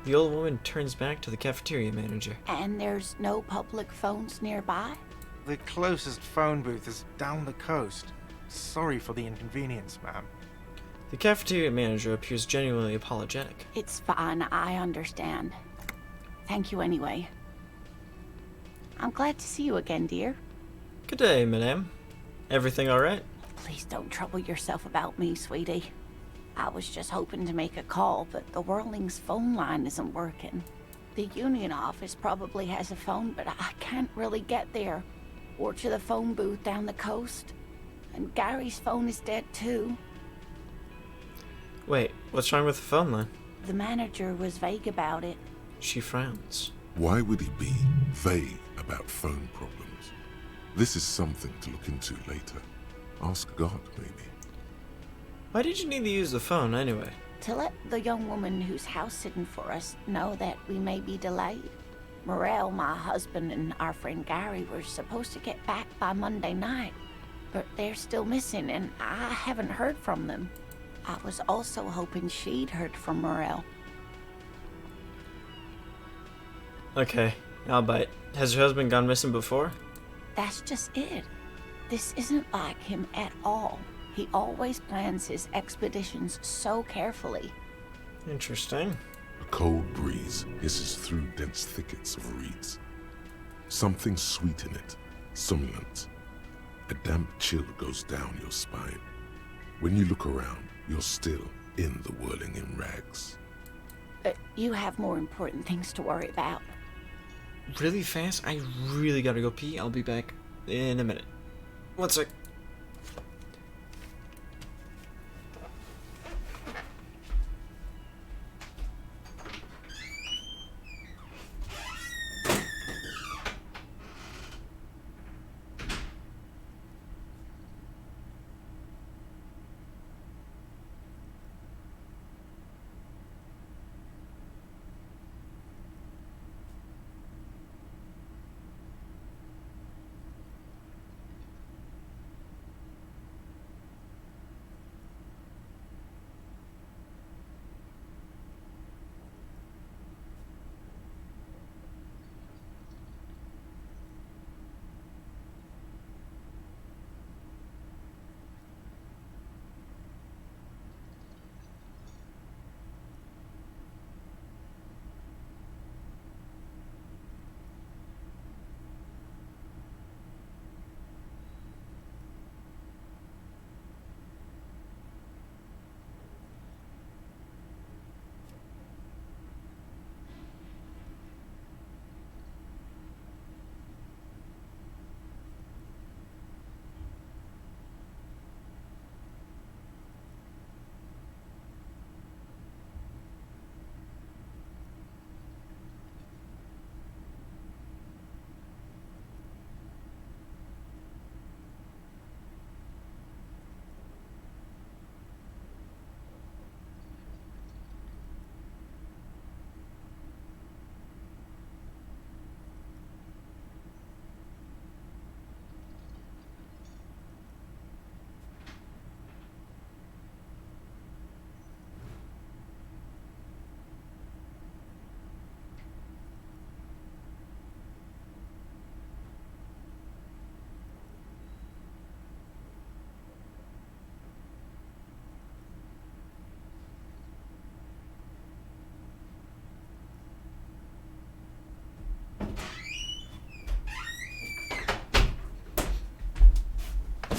The old woman turns back to the cafeteria manager. And there's no public phones nearby? The closest phone booth is down the coast. Sorry for the inconvenience, ma'am. The cafeteria manager appears genuinely apologetic. It's fine, I understand. Thank you anyway. I'm glad to see you again, dear. Good day, madame. Everything alright? Please don't trouble yourself about me, sweetie. I was just hoping to make a call, but the Whirling's phone line isn't working. The union office probably has a phone, but I can't really get there. Or to the phone booth down the coast. And Gary's phone is dead too. Wait, what's wrong with the phone line? The manager was vague about it. She frowns. Why would he be vague about phone problems? This is something to look into later. Ask God, maybe. Why did you need to use the phone, anyway? To let the young woman who's house-sitting for us know that we may be delayed. Morel, my husband, and our friend Gary were supposed to get back by Monday night, but they're still missing, and I haven't heard from them. I was also hoping she'd heard from Morel. Okay, I'll bite. Has your husband gone missing before? That's just it. This isn't like him at all. He always plans his expeditions so carefully. Interesting. A cold breeze hisses through dense thickets of reeds. Something sweet in it, somnolent. A damp chill goes down your spine. When you look around, you're still in the whirling in rags. You have more important things to worry about. Really fast? I really gotta go pee. I'll be back in a minute. 1 sec.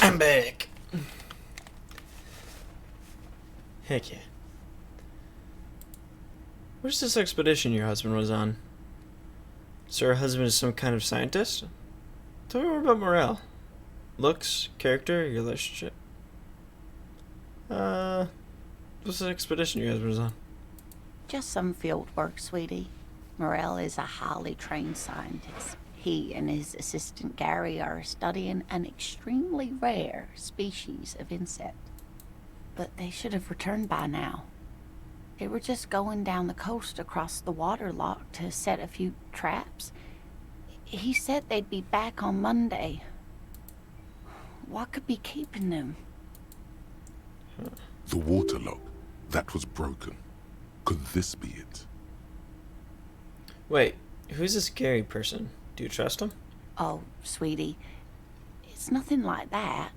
I'm back. Heck yeah. Where's this expedition your husband was on? So her husband is some kind of scientist? Tell me more about Morel. Looks, character, your relationship. What's the expedition your husband was on? Just some field work, sweetie. Morel is a highly trained scientist. He and his assistant Gary are studying an extremely rare species of insect. but they should have returned by now. They were just going down the coast across the waterlock to set a few traps. He said they'd be back on Monday. What could be keeping them? The waterlock. That was broken. Could this be it? Wait, who's this Gary person? Do you trust him? Oh, sweetie, it's nothing like that.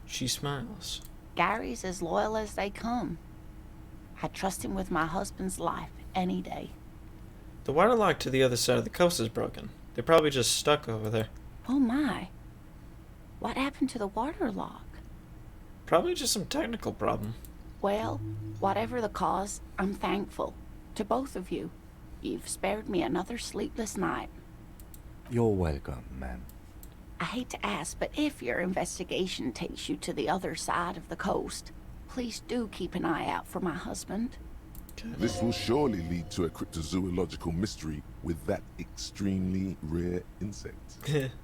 She smiles. Gary's as loyal as they come. I'd trust him with my husband's life any day. The waterlock to the other side of the coast is broken. They're probably just stuck over there. Oh my. What happened to the waterlock? Probably just some technical problem. Well, whatever the cause, I'm thankful. To both of you. You've spared me another sleepless night. You're welcome, ma'am. I hate to ask, but if your investigation takes you to the other side of the coast, please do keep an eye out for my husband. This will surely lead to a cryptozoological mystery with that extremely rare insect.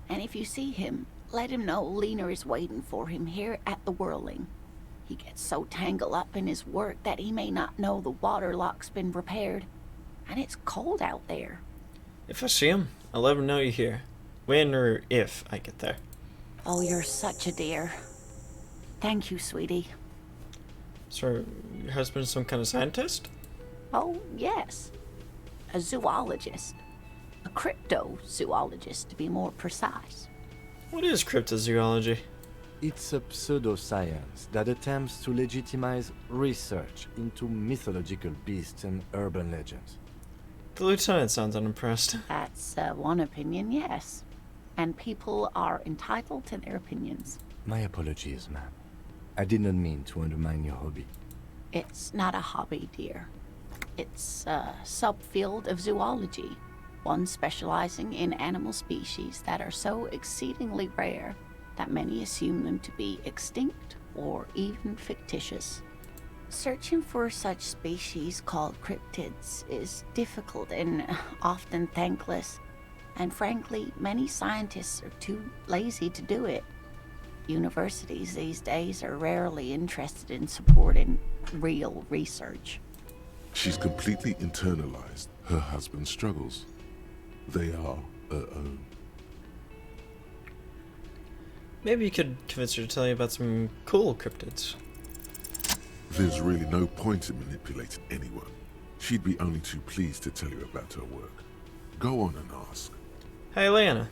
And if you see him, let him know Lena is waiting for him here at the Whirling. He gets so tangled up in his work that he may not know the waterlock's been repaired. And it's cold out there. If I see him, I'll let him know you're here. When or if I get there. Oh, you're such a dear. Thank you, sweetie. So, your husband's some kind of scientist? Oh, yes. A zoologist. A cryptozoologist, to be more precise. What is cryptozoology? It's a pseudoscience that attempts to legitimize research into mythological beasts and urban legends. The lieutenant sounds unimpressed. That's one opinion, yes. And people are entitled to their opinions. My apologies, ma'am. I did not mean to undermine your hobby. It's not a hobby, dear. It's a subfield of zoology, one specializing in animal species that are so exceedingly rare that many assume them to be extinct or even fictitious. Searching for such species called cryptids is difficult and often thankless, and frankly, many scientists are too lazy to do it. Universities these days are rarely interested in supporting real research. She's completely internalized her husband's struggles. They are her own. Maybe you could convince her to tell you about some cool cryptids. There's really no point in manipulating anyone. She'd be only too pleased to tell you about her work. Go on and ask. Hey, Leanna.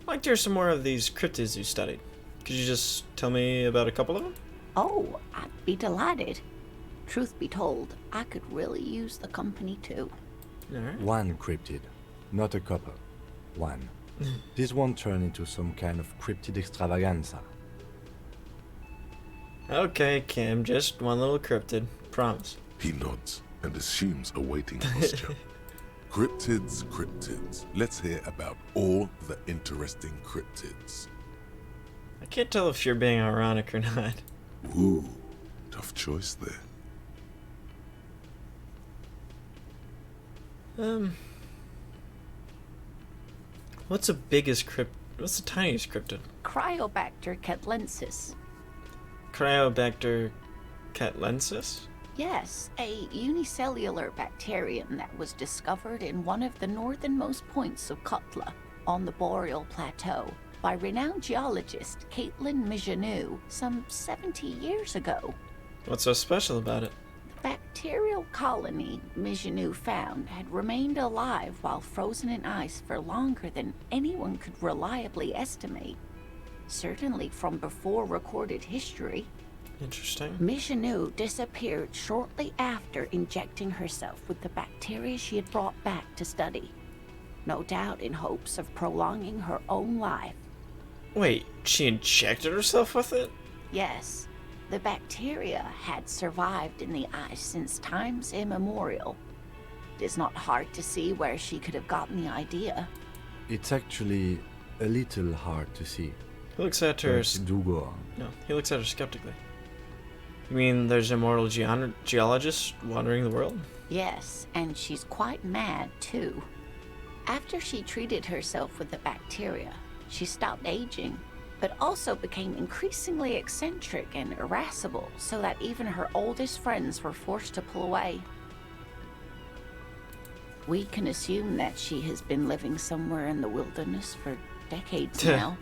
I'd like to hear some more of these cryptids you studied. Could you just tell me about a couple of them? Oh, I'd be delighted. Truth be told, I could really use the company too. Alright. One cryptid, not a couple. One. This won't turn into some kind of cryptid extravaganza. Okay, Kim, just one little cryptid. Promise. He nods and assumes a waiting posture. Cryptids, cryptids. Let's hear about all the interesting cryptids. I can't tell if you're being ironic or not. Ooh, tough choice there. What's the tiniest cryptid? Cryobacter catlensis. Cryobacter catlensis? Yes, a unicellular bacterium that was discovered in one of the northernmost points of Kotla on the Boreal Plateau by renowned geologist Caitlin Mijanou some 70 years ago. What's so special about it? The bacterial colony Mijanou found had remained alive while frozen in ice for longer than anyone could reliably estimate. Certainly from before recorded history. Interesting. Mijanou disappeared shortly after injecting herself with the bacteria she had brought back to study. No doubt in hopes of prolonging her own life. Wait, she injected herself with it? Yes, the bacteria had survived in the ice since times immemorial. It is not hard to see where she could have gotten the idea. It's actually a little hard to see. He looks at her. Do go on. No, he looks at her skeptically. You mean there's immortal geologists wandering the world? Yes, and she's quite mad too. After she treated herself with the bacteria, she stopped aging but also became increasingly eccentric and irascible, so that even her oldest friends were forced to pull away. We can assume that she has been living somewhere in the wilderness for decades now,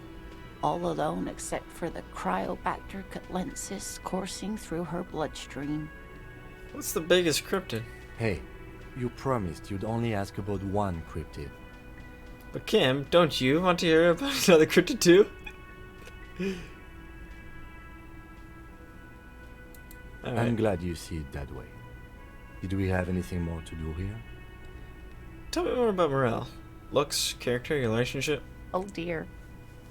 all alone except for the Cryobacter catlensis coursing through her bloodstream. What's the biggest cryptid? Hey, you promised you'd only ask about one cryptid. But Kim, don't you want to hear about another cryptid too? I'm glad you see it that way. Did we have anything more to do here? Tell me more about Morel. Looks, character, your relationship. Oh dear.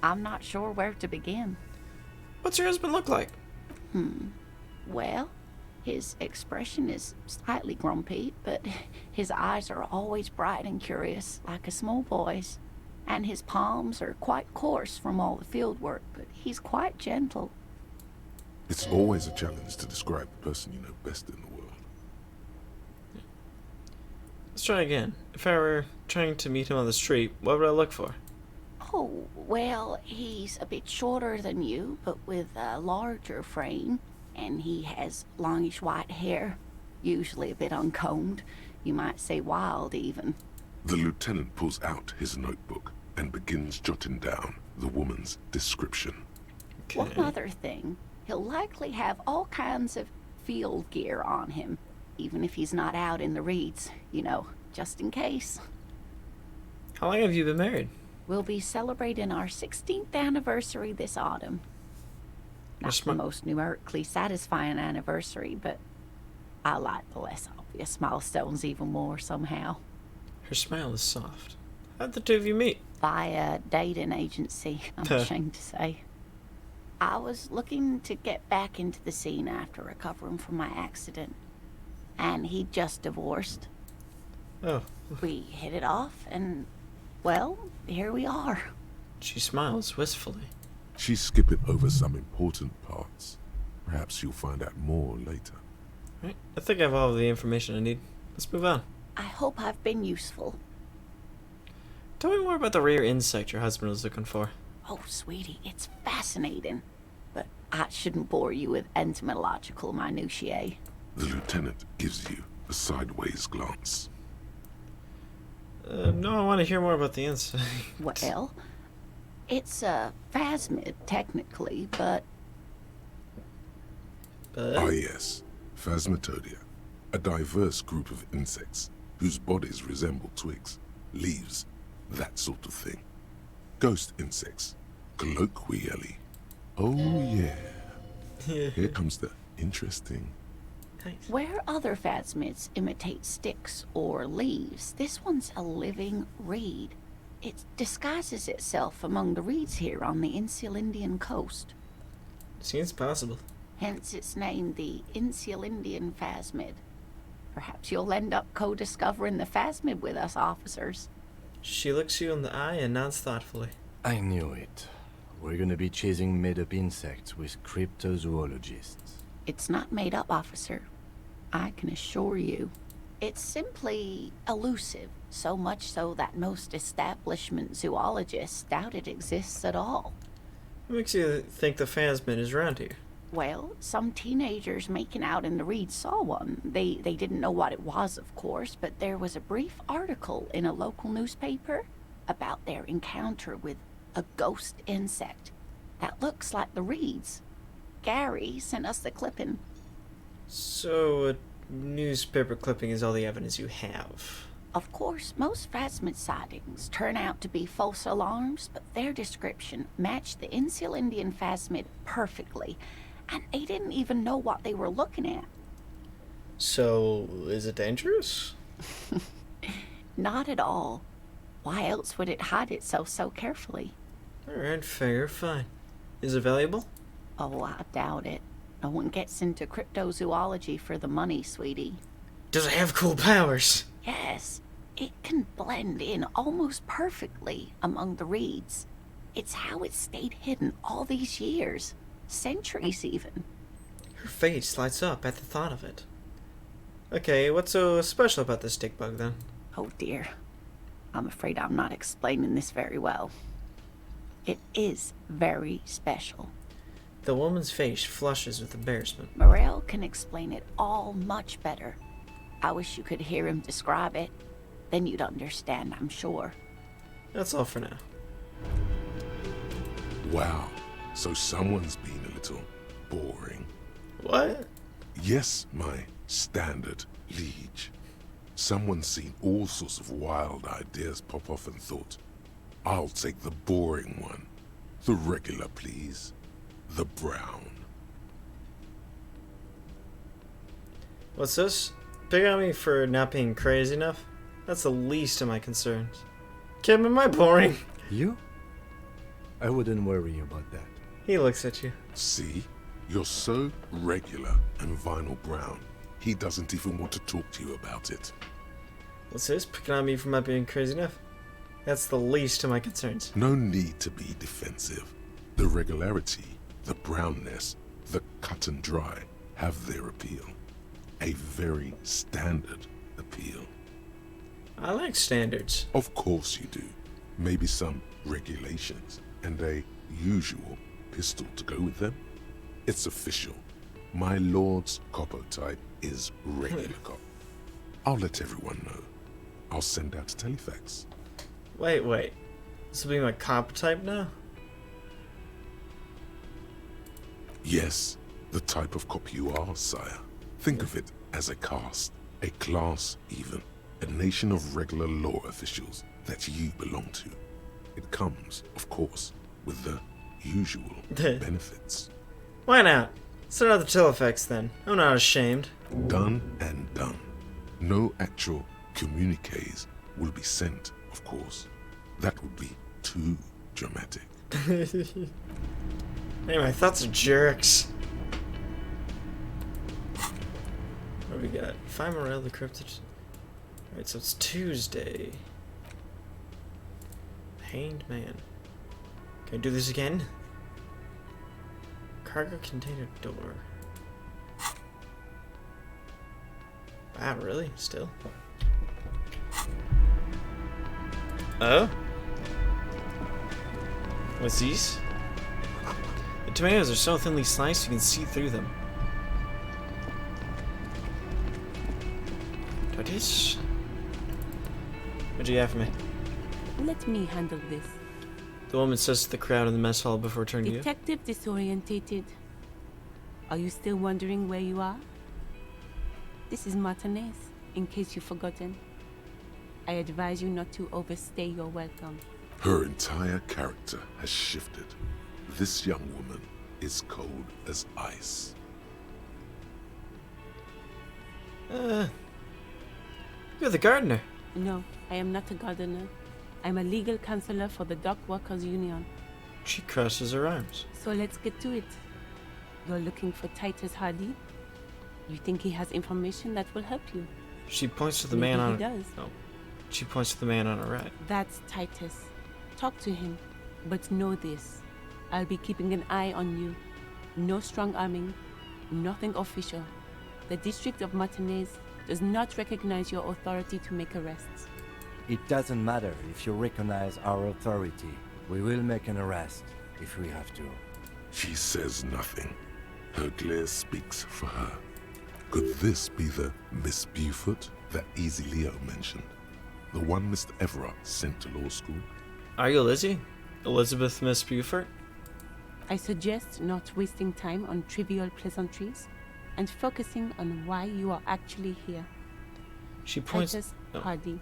I'm not sure where to begin. What's your husband look like? Well, his expression is slightly grumpy, but his eyes are always bright and curious, like a small boy's. And his palms are quite coarse from all the field work, but he's quite gentle. It's always a challenge to describe the person you know best in the world. Let's try again. If I were trying to meet him on the street, what would I look for? Oh, well, he's a bit shorter than you, but with a larger frame, and he has longish white hair, usually a bit uncombed. You might say wild, even. The lieutenant pulls out his notebook and begins jotting down the woman's description. Okay. One other thing, he'll likely have all kinds of field gear on him, even if he's not out in the reeds, you know, just in case. How long have you been married? We'll be celebrating our 16th anniversary this autumn. Not the most numerically satisfying anniversary, but I like the less obvious milestones even more somehow. Her smile is soft. How'd the two of you meet? Via dating agency, I'm ashamed to say. I was looking to get back into the scene after recovering from my accident, and he'd just divorced. Oh. We hit it off, and, well, here we are. She smiles wistfully. She's skipping over some important parts. Perhaps you'll find out more later. Right. I think I have all of the information I need. Let's move on. I hope I've been useful. Tell me more about the rare insect your husband was looking for. Oh, sweetie, it's fascinating. But I shouldn't bore you with entomological minutiae. The lieutenant gives you a sideways glance. No, I want to hear more about the insect. Well, it's a phasmid, technically, but... Ah, yes. Phasmatodia. A diverse group of insects whose bodies resemble twigs, leaves, that sort of thing. Ghost insects, colloquially. Oh, yeah. Here comes the interesting. Where other phasmids imitate sticks or leaves, this one's a living reed. It disguises itself among the reeds here on the Insulindian coast. Seems possible. Hence its name, the Insulindian phasmid. Perhaps you'll end up co-discovering the phasmid with us, officers. She looks you in the eye and nods thoughtfully. I knew it. We're gonna be chasing made-up insects with cryptozoologists. It's not made up, officer. I can assure you. It's simply elusive, so much so that most establishment zoologists doubt it exists at all. What makes you think the phasmid is around here? Well, some teenagers making out in the reeds saw one. They didn't know what it was, of course, but there was a brief article in a local newspaper about their encounter with a ghost insect that looks like the reeds. Gary sent us the clipping. So, a newspaper clipping is all the evidence you have? Of course, most phasmid sightings turn out to be false alarms, but their description matched the Insulindian phasmid perfectly, and they didn't even know what they were looking at. So, is it dangerous? Not at all. Why else would it hide itself so carefully? Alright, fair, fine. Is it valuable? Oh, I doubt it. No one gets into cryptozoology for the money, sweetie. Does it have cool powers? Yes. It can blend in almost perfectly among the reeds. It's how it stayed hidden all these years. Centuries, even. Her face lights up at the thought of it. Okay, what's so special about this stick bug, then? Oh, dear. I'm afraid I'm not explaining this very well. It is very special. The woman's face flushes with embarrassment. Morel can explain it all much better. I wish you could hear him describe it. Then you'd understand, I'm sure. That's all for now. Wow, so someone's been a little boring. What? Yes, my standard liege. Someone's seen all sorts of wild ideas pop off and thought, I'll take the boring one. The regular, please. The brown. What's this? Pick on me for not being crazy enough? That's the least of my concerns. Kim, am I boring? You? I wouldn't worry about that. He looks at you. See? You're so regular and vinyl brown. He doesn't even want to talk to you about it. What's this? Picking on me for not being crazy enough? That's the least of my concerns. No need to be defensive. The regularity, the brownness, the cut and dry have their appeal. A very standard appeal. I like standards. Of course you do. Maybe some regulations and a usual pistol to go with them. It's official. My lord's coppo type is regular cop. I'll let everyone know. I'll send out a telefax. Wait. This will be my cop type now? Yes, the type of cop you are, sire. Think of it as a caste, a class even, a nation of regular law officials that you belong to. It comes, of course, with the usual benefits. Why not? Send out the telefax then. I'm not ashamed. Done and done. No actual communiques will be sent, of course. That would be too dramatic. Anyway, my thoughts are jerks. What do we got? Find Morel the cryptid. Alright, so it's Tuesday. Hanged man. Can I do this again? Cargo container door. Wow, really? Still? Oh? What's these? The tomatoes are so thinly sliced you can see through them. Tortoise? What do you have for me? Let me handle this. The woman says to the crowd in the mess hall before turning to you. Detective disorientated. Are you still wondering where you are? This is Martinez, in case you've forgotten. I advise you not to overstay your welcome. Her entire character has shifted. This young woman is cold as ice. You're the gardener. No, I am not a gardener. I'm a legal counselor for the Dock Workers Union. She crosses her arms. So let's get to it. You're looking for Titus Hardy? You think he has information that will help you? She points to the Maybe man on. he does. Oh, she points to the man on her right. That's Titus. Talk to him, but know this: I'll be keeping an eye on you. No strong arming, nothing official. The District of Martinez does not recognize your authority to make arrests. It doesn't matter if you recognize our authority. We will make an arrest if we have to. She says nothing. Her glare speaks for her. Could this be the Miss Beaufort that Easy Leo mentioned? The one Mr. Everard sent to law school? Are you Lizzie? Elizabeth Miss Beaufort? I suggest not wasting time on trivial pleasantries and focusing on why you are actually here. She points. Titus Hardy.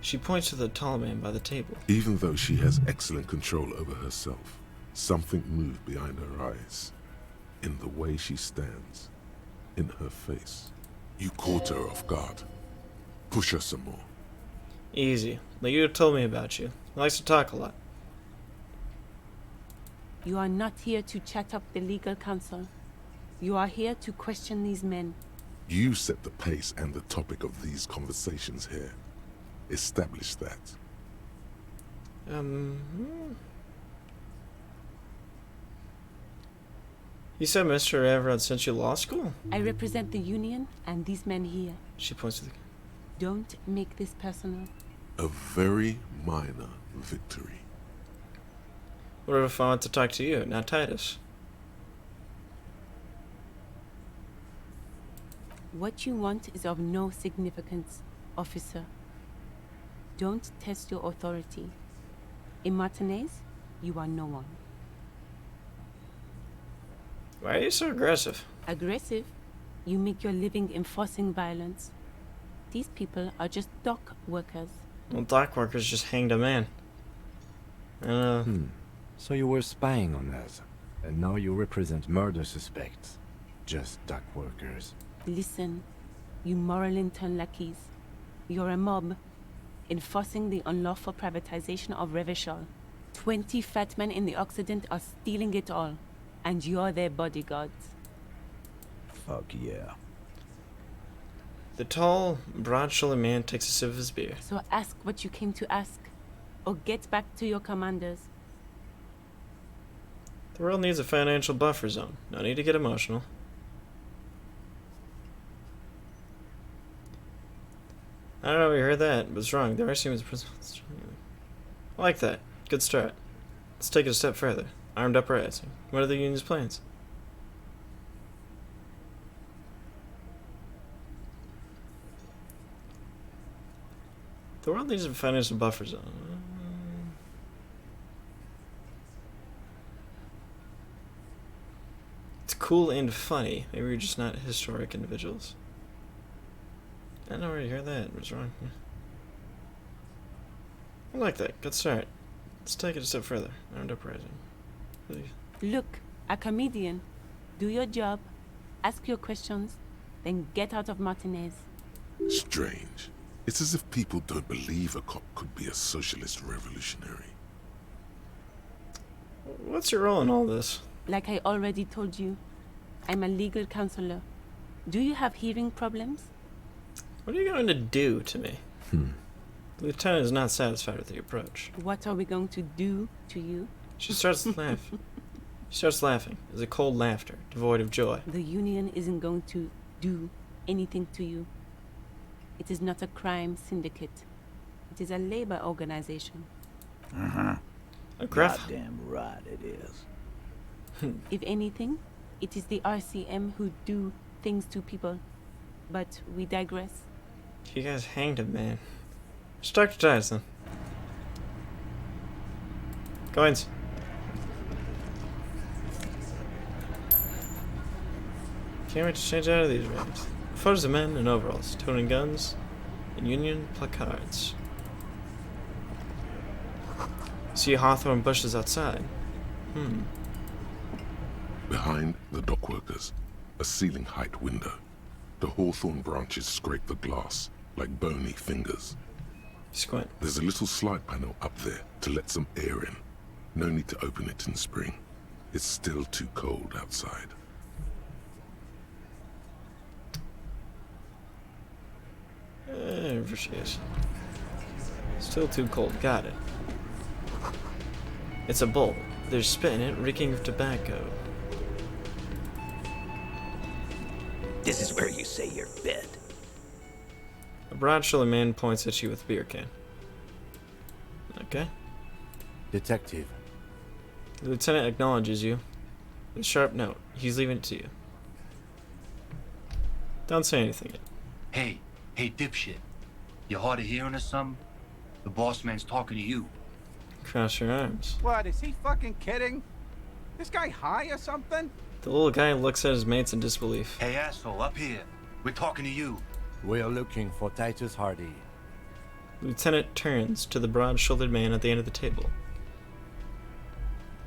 She points to the tall man by the table. Even though she has excellent control over herself, something moved behind her eyes. In the way she stands. In her face. You caught her off guard. Push her some more. Easy. Leo told me about you. He likes to talk a lot. You are not here to chat up the legal counsel. You are here to question these men. You set the pace and the topic of these conversations here. Establish that. You said Mr. Everard sent you to law school? I represent the union and these men here. She points to the... Don't make this personal. A very minor victory. What if I want to talk to you, not Titus? What you want is of no significance, officer. Don't test your authority. In Martinez, you are no one. Why are you so aggressive? Aggressive? You make your living enforcing violence. These people are just dock workers. Well, dock workers just hanged a man. So you were spying on us, and now you represent murder suspects. Just dock workers. Listen, you moral intern lackeys. You're a mob, enforcing the unlawful privatization of Revachol. 20 fat men in the Occident are stealing it all, and you're their bodyguards. Fuck yeah. The tall, broad-shouldered man takes a sip of his beer. So ask what you came to ask, or get back to your commanders. The world needs a financial buffer zone. No need to get emotional. I don't know if you heard that, but it's wrong. The RC was I like that. Good start. Let's take it a step further. Armed uprising. What are the union's plans? The world needs a financial buffer zone. It's cool and funny. Maybe we're just not historic individuals. I don't know where you hear that. What's wrong? I like that. Good start. Let's take it a step further. Armed uprising. Please. Look, a comedian. Do your job, ask your questions, then get out of Martinez. Strange. It's as if people don't believe a cop could be a socialist revolutionary. What's your role in all this? Like I already told you, I'm a legal counselor. Do you have hearing problems? What are you going to do to me? The lieutenant is not satisfied with the approach. What are we going to do to you? She starts to laugh. She starts laughing. It's a cold laughter, devoid of joy. The union isn't going to do anything to you. It is not a crime syndicate. It is a labor organization. Uh-huh. A graph. Goddamn right it is. If anything, it is the RCM who do things to people. But we digress. You guys hanged him, man. Just talk to Titus then. Coins. Can't wait to change out of these rooms. Photos of men in overalls, toting guns, and Union placards. See hawthorn bushes outside. Behind the dockworkers, a ceiling-height window. The hawthorn branches scrape the glass like bony fingers. Squint. There's a little slide panel up there to let some air in. No need to open it in spring. It's still too cold outside. There she is. Still too cold. Got it. It's a bowl. There's spit in it, reeking of tobacco. This is where you say your bed. A broad-shouldered man points at you with a beer can. Okay. Detective. The lieutenant acknowledges you with a sharp note. He's leaving it to you. Don't say anything yet. Hey, dipshit. You hard of hearing or something? The boss man's talking to you. Cross your arms. What, is he fucking kidding? This guy high or something? The little guy looks at his mates in disbelief. Hey, asshole, up here. We're talking to you. We are looking for Titus Hardy. Lieutenant turns to the broad-shouldered man at the end of the table.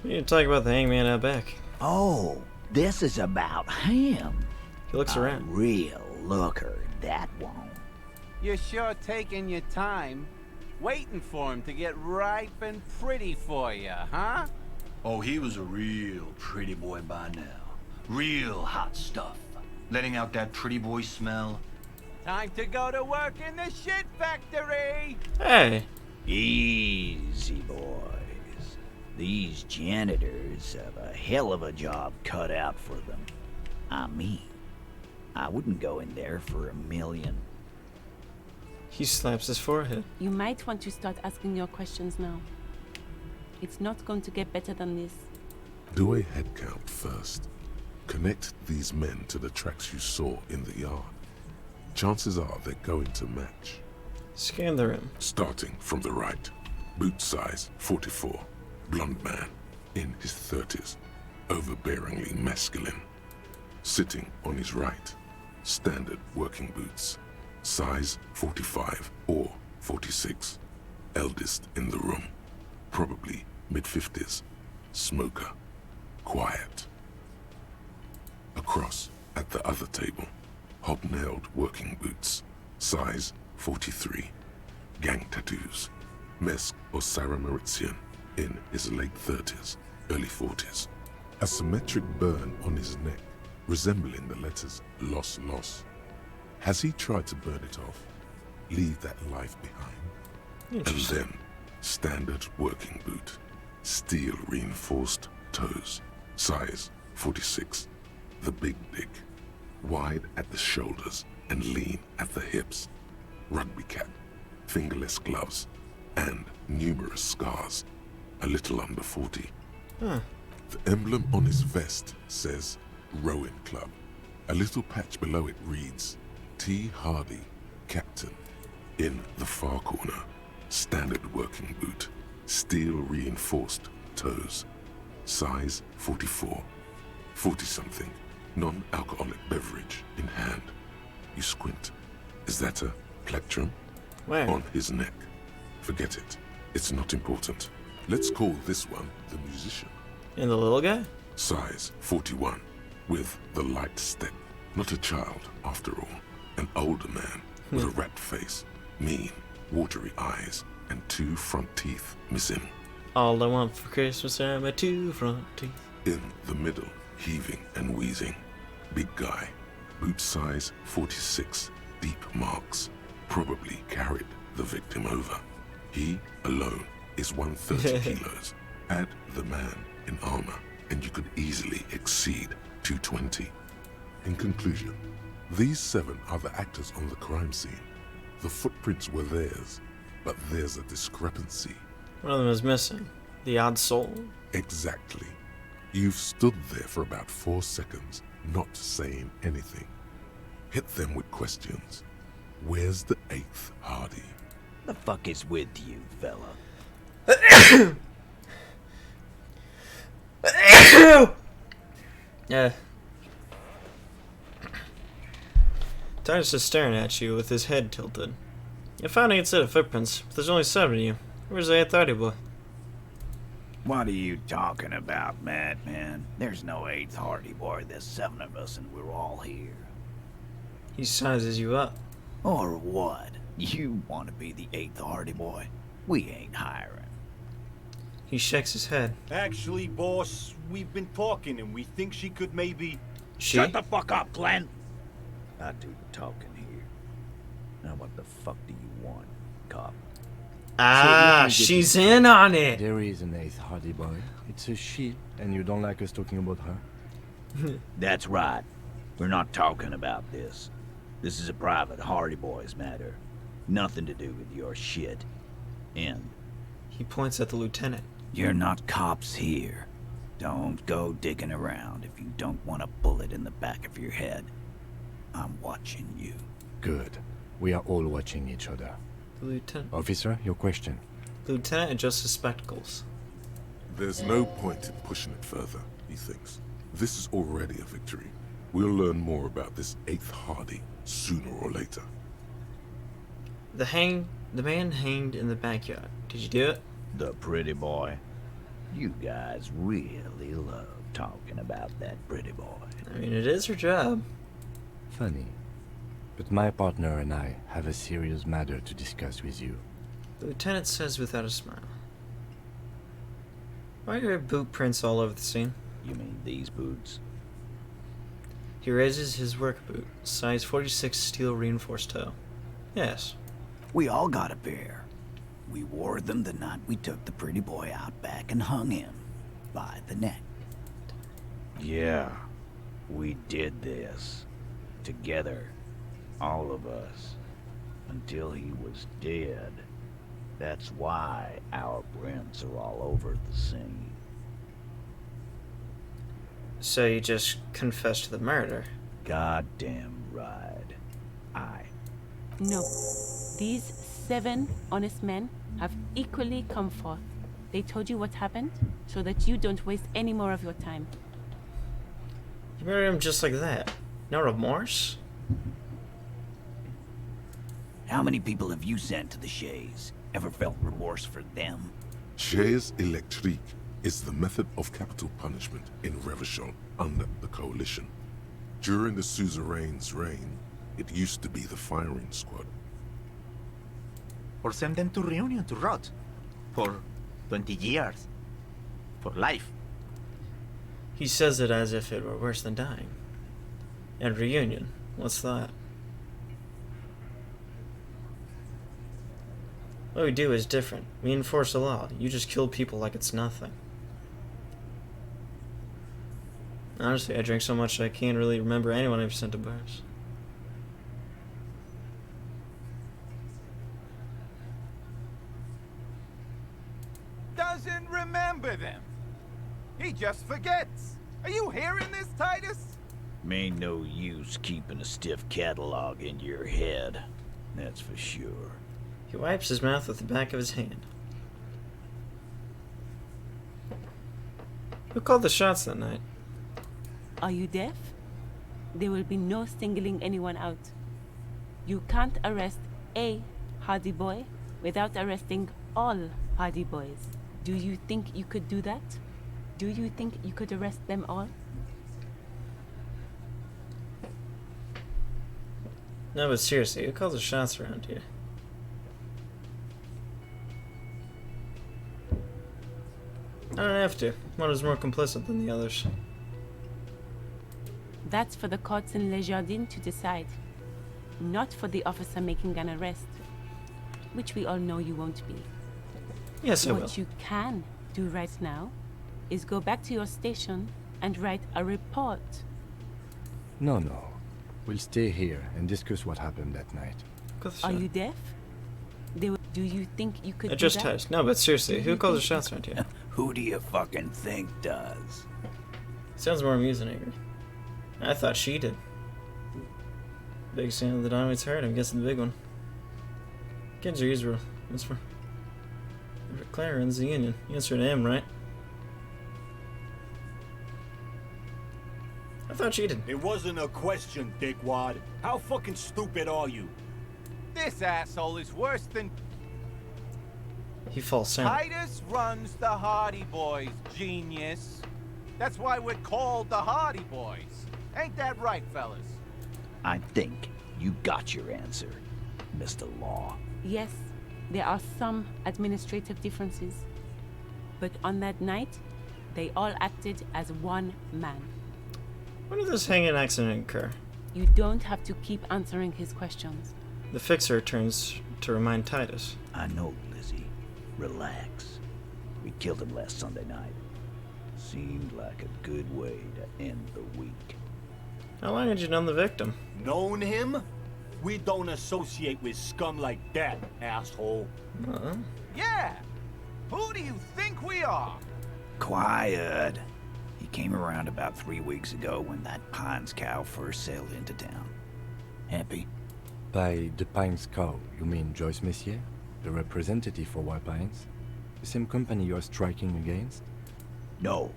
We need to talk about the hangman out back. Oh, this is about him. He looks around. Real looker, that one. You're sure taking your time, waiting for him to get ripe and pretty for you, huh? Oh, he was a real pretty boy by now. Real hot stuff. Letting out that pretty boy smell. Time to go to work in the shit factory! Hey! Easy, boys. These janitors have a hell of a job cut out for them. I mean, I wouldn't go in there for $1 million. He slaps his forehead. You might want to start asking your questions now. It's not going to get better than this. Do a head count first. Connect these men to the tracks you saw in the yard. Chances are they're going to match. Scan the room. Starting from the right. Boot size 44. Blonde man. In his 30s. Overbearingly masculine. Sitting on his right. Standard working boots. Size 45 or 46. Eldest in the room. Probably mid-50s. Smoker. Quiet. Across at the other table. Hobnailed working boots. Size 43. Gang tattoos. Mesk or Sarah Mauritian. In his late 30s, early 40s. A symmetric burn on his neck, resembling the letters Loss Loss. Has he tried to burn it off? Leave that life behind? And then, standard working boot. Steel reinforced toes. Size 46. The big dick. Wide at the shoulders and lean at the hips. Rugby cap. Fingerless gloves. And numerous scars. A little under 40. Huh. The emblem on his vest says Rowing Club. A little patch below it reads T. Hardy, Captain. In the far corner, standard working boot. Steel reinforced toes. Size 44. 40-something. Non-alcoholic beverage in hand. You squint. Is that a plectrum? Where? On his neck. Forget it. It's not important. Let's call this one the musician. And the little guy? Size 41. With the light step. Not a child, after all. An older man with a rat face. Mean, watery eyes. And 2 front teeth missing. All I want for Christmas are my 2 front teeth. In the middle, heaving and wheezing. Big guy. Boot size 46. Deep marks. Probably carried the victim over. He alone is 130 kilos. Add the man in armor, and you could easily exceed 220. In conclusion, these 7 are the actors on the crime scene. The footprints were theirs, but there's a discrepancy. One of them is missing. The odd soul? Exactly. You've stood there for about 4 seconds, not saying anything. Hit them with questions. Where's the 8th Hardy? The fuck is with you, fella? Yeah. Titus is staring at you with his head tilted. You found a set of footprints, but there's only 7 of you. Where's the 8th Hardy boy? What are you talking about, madman? There's no 8th Hardy boy. There's 7 of us and we're all here. He sizes you up. Or what? You want to be the 8th Hardy boy? We ain't hiring. He shakes his head. Actually, boss, we've been talking and we think she could maybe... She? Shut the fuck up, Glenn! I do the talking here. Now what the fuck do you want, cop? Ah, she's in on it! There is an 8th Hardy boy. It's a she, and you don't like us talking about her? That's right. We're not talking about this. This is a private Hardy Boys matter. Nothing to do with your shit. And he points at the lieutenant. You're not cops here. Don't go digging around if you don't want a bullet in the back of your head. I'm watching you. Good. We are all watching each other. The lieutenant. Officer, your question. The lieutenant adjusts his spectacles. There's no point in pushing it further, he thinks. This is already a victory. We'll learn more about this 8th Hardy sooner or later. The man hanged in the backyard. Did you do it? The pretty boy. You guys really love talking about that pretty boy. I mean, it is her job. Funny. But my partner and I have a serious matter to discuss with you. The lieutenant says without a smile. Why are there boot prints all over the scene? You mean these boots? He raises his work boot, size 46 steel reinforced toe. Yes. We all got a pair. We wore them the night we took the pretty boy out back and hung him by the neck. Yeah, we did this. Together. All of us. Until he was dead. That's why our prints are all over the scene. So you just confessed to the murder? Goddamn right. No. These 7 honest men have equally come forth. They told you what happened so that you don't waste any more of your time. You murdered him just like that? No remorse? How many people have you sent to the Shays? Ever felt remorse for them? Chaise électrique is the method of capital punishment in Revachol under the Coalition. During the suzerain's reign, it used to be the firing squad. Or send them to Reunion to rot. For 20 years. For life. He says it as if it were worse than dying. And Reunion, what's that? What we do is different. We enforce the law. You just kill people like it's nothing. Honestly, I drink so much I can't really remember anyone I've sent to bars. Doesn't remember them. He just forgets. Are you hearing this, Titus? Ain't no use keeping a stiff catalog in your head. That's for sure. He wipes his mouth with the back of his hand. Who called the shots that night? Are you deaf? There will be no singling anyone out. You can't arrest a Hardy Boy without arresting all Hardy Boys. Do you think you could do that? Do you think you could arrest them all? No, but seriously, who calls the shots around here? I don't have to. One is more complicit than the others. That's for the courts in Les Jardins to decide. Not for the officer making an arrest. Which we all know you won't be. Yes, I will. What you can do right now is go back to your station and write a report. No. We'll stay here and discuss what happened that night. Are you deaf? Do you think you could I just do that? touched. No, but seriously, who calls the shots around here? Who do you fucking think does? Sounds more amusing, Avery. I thought she did. Big sound of the dynamite's hurt. I'm guessing the big one. Kids are usual. What's for? Claire runs the union. You answered M, right? I thought she did. It wasn't a question, dickwad. How fucking stupid are you? This asshole is worse than... He falls silent. Titus runs the Hardy Boys, genius. That's why we're called the Hardy Boys. Ain't that right, fellas? I think you got your answer, Mr. Law. Yes, there are some administrative differences. But on that night, they all acted as one man. When did this hanging accident occur? You don't have to keep answering his questions. The fixer turns to remind Titus. I know, Lizzie. Relax. We killed him last Sunday night. Seemed like a good way to end the week. How long had you known the victim? Known him? We don't associate with scum like that, asshole. Yeah! Who do you think we are? Quiet. He came around about 3 weeks ago when that Pines cow first sailed into town. Happy? By the Pines cow, you mean Joyce Messier? The representative for White Pines? The same company you're striking against? No.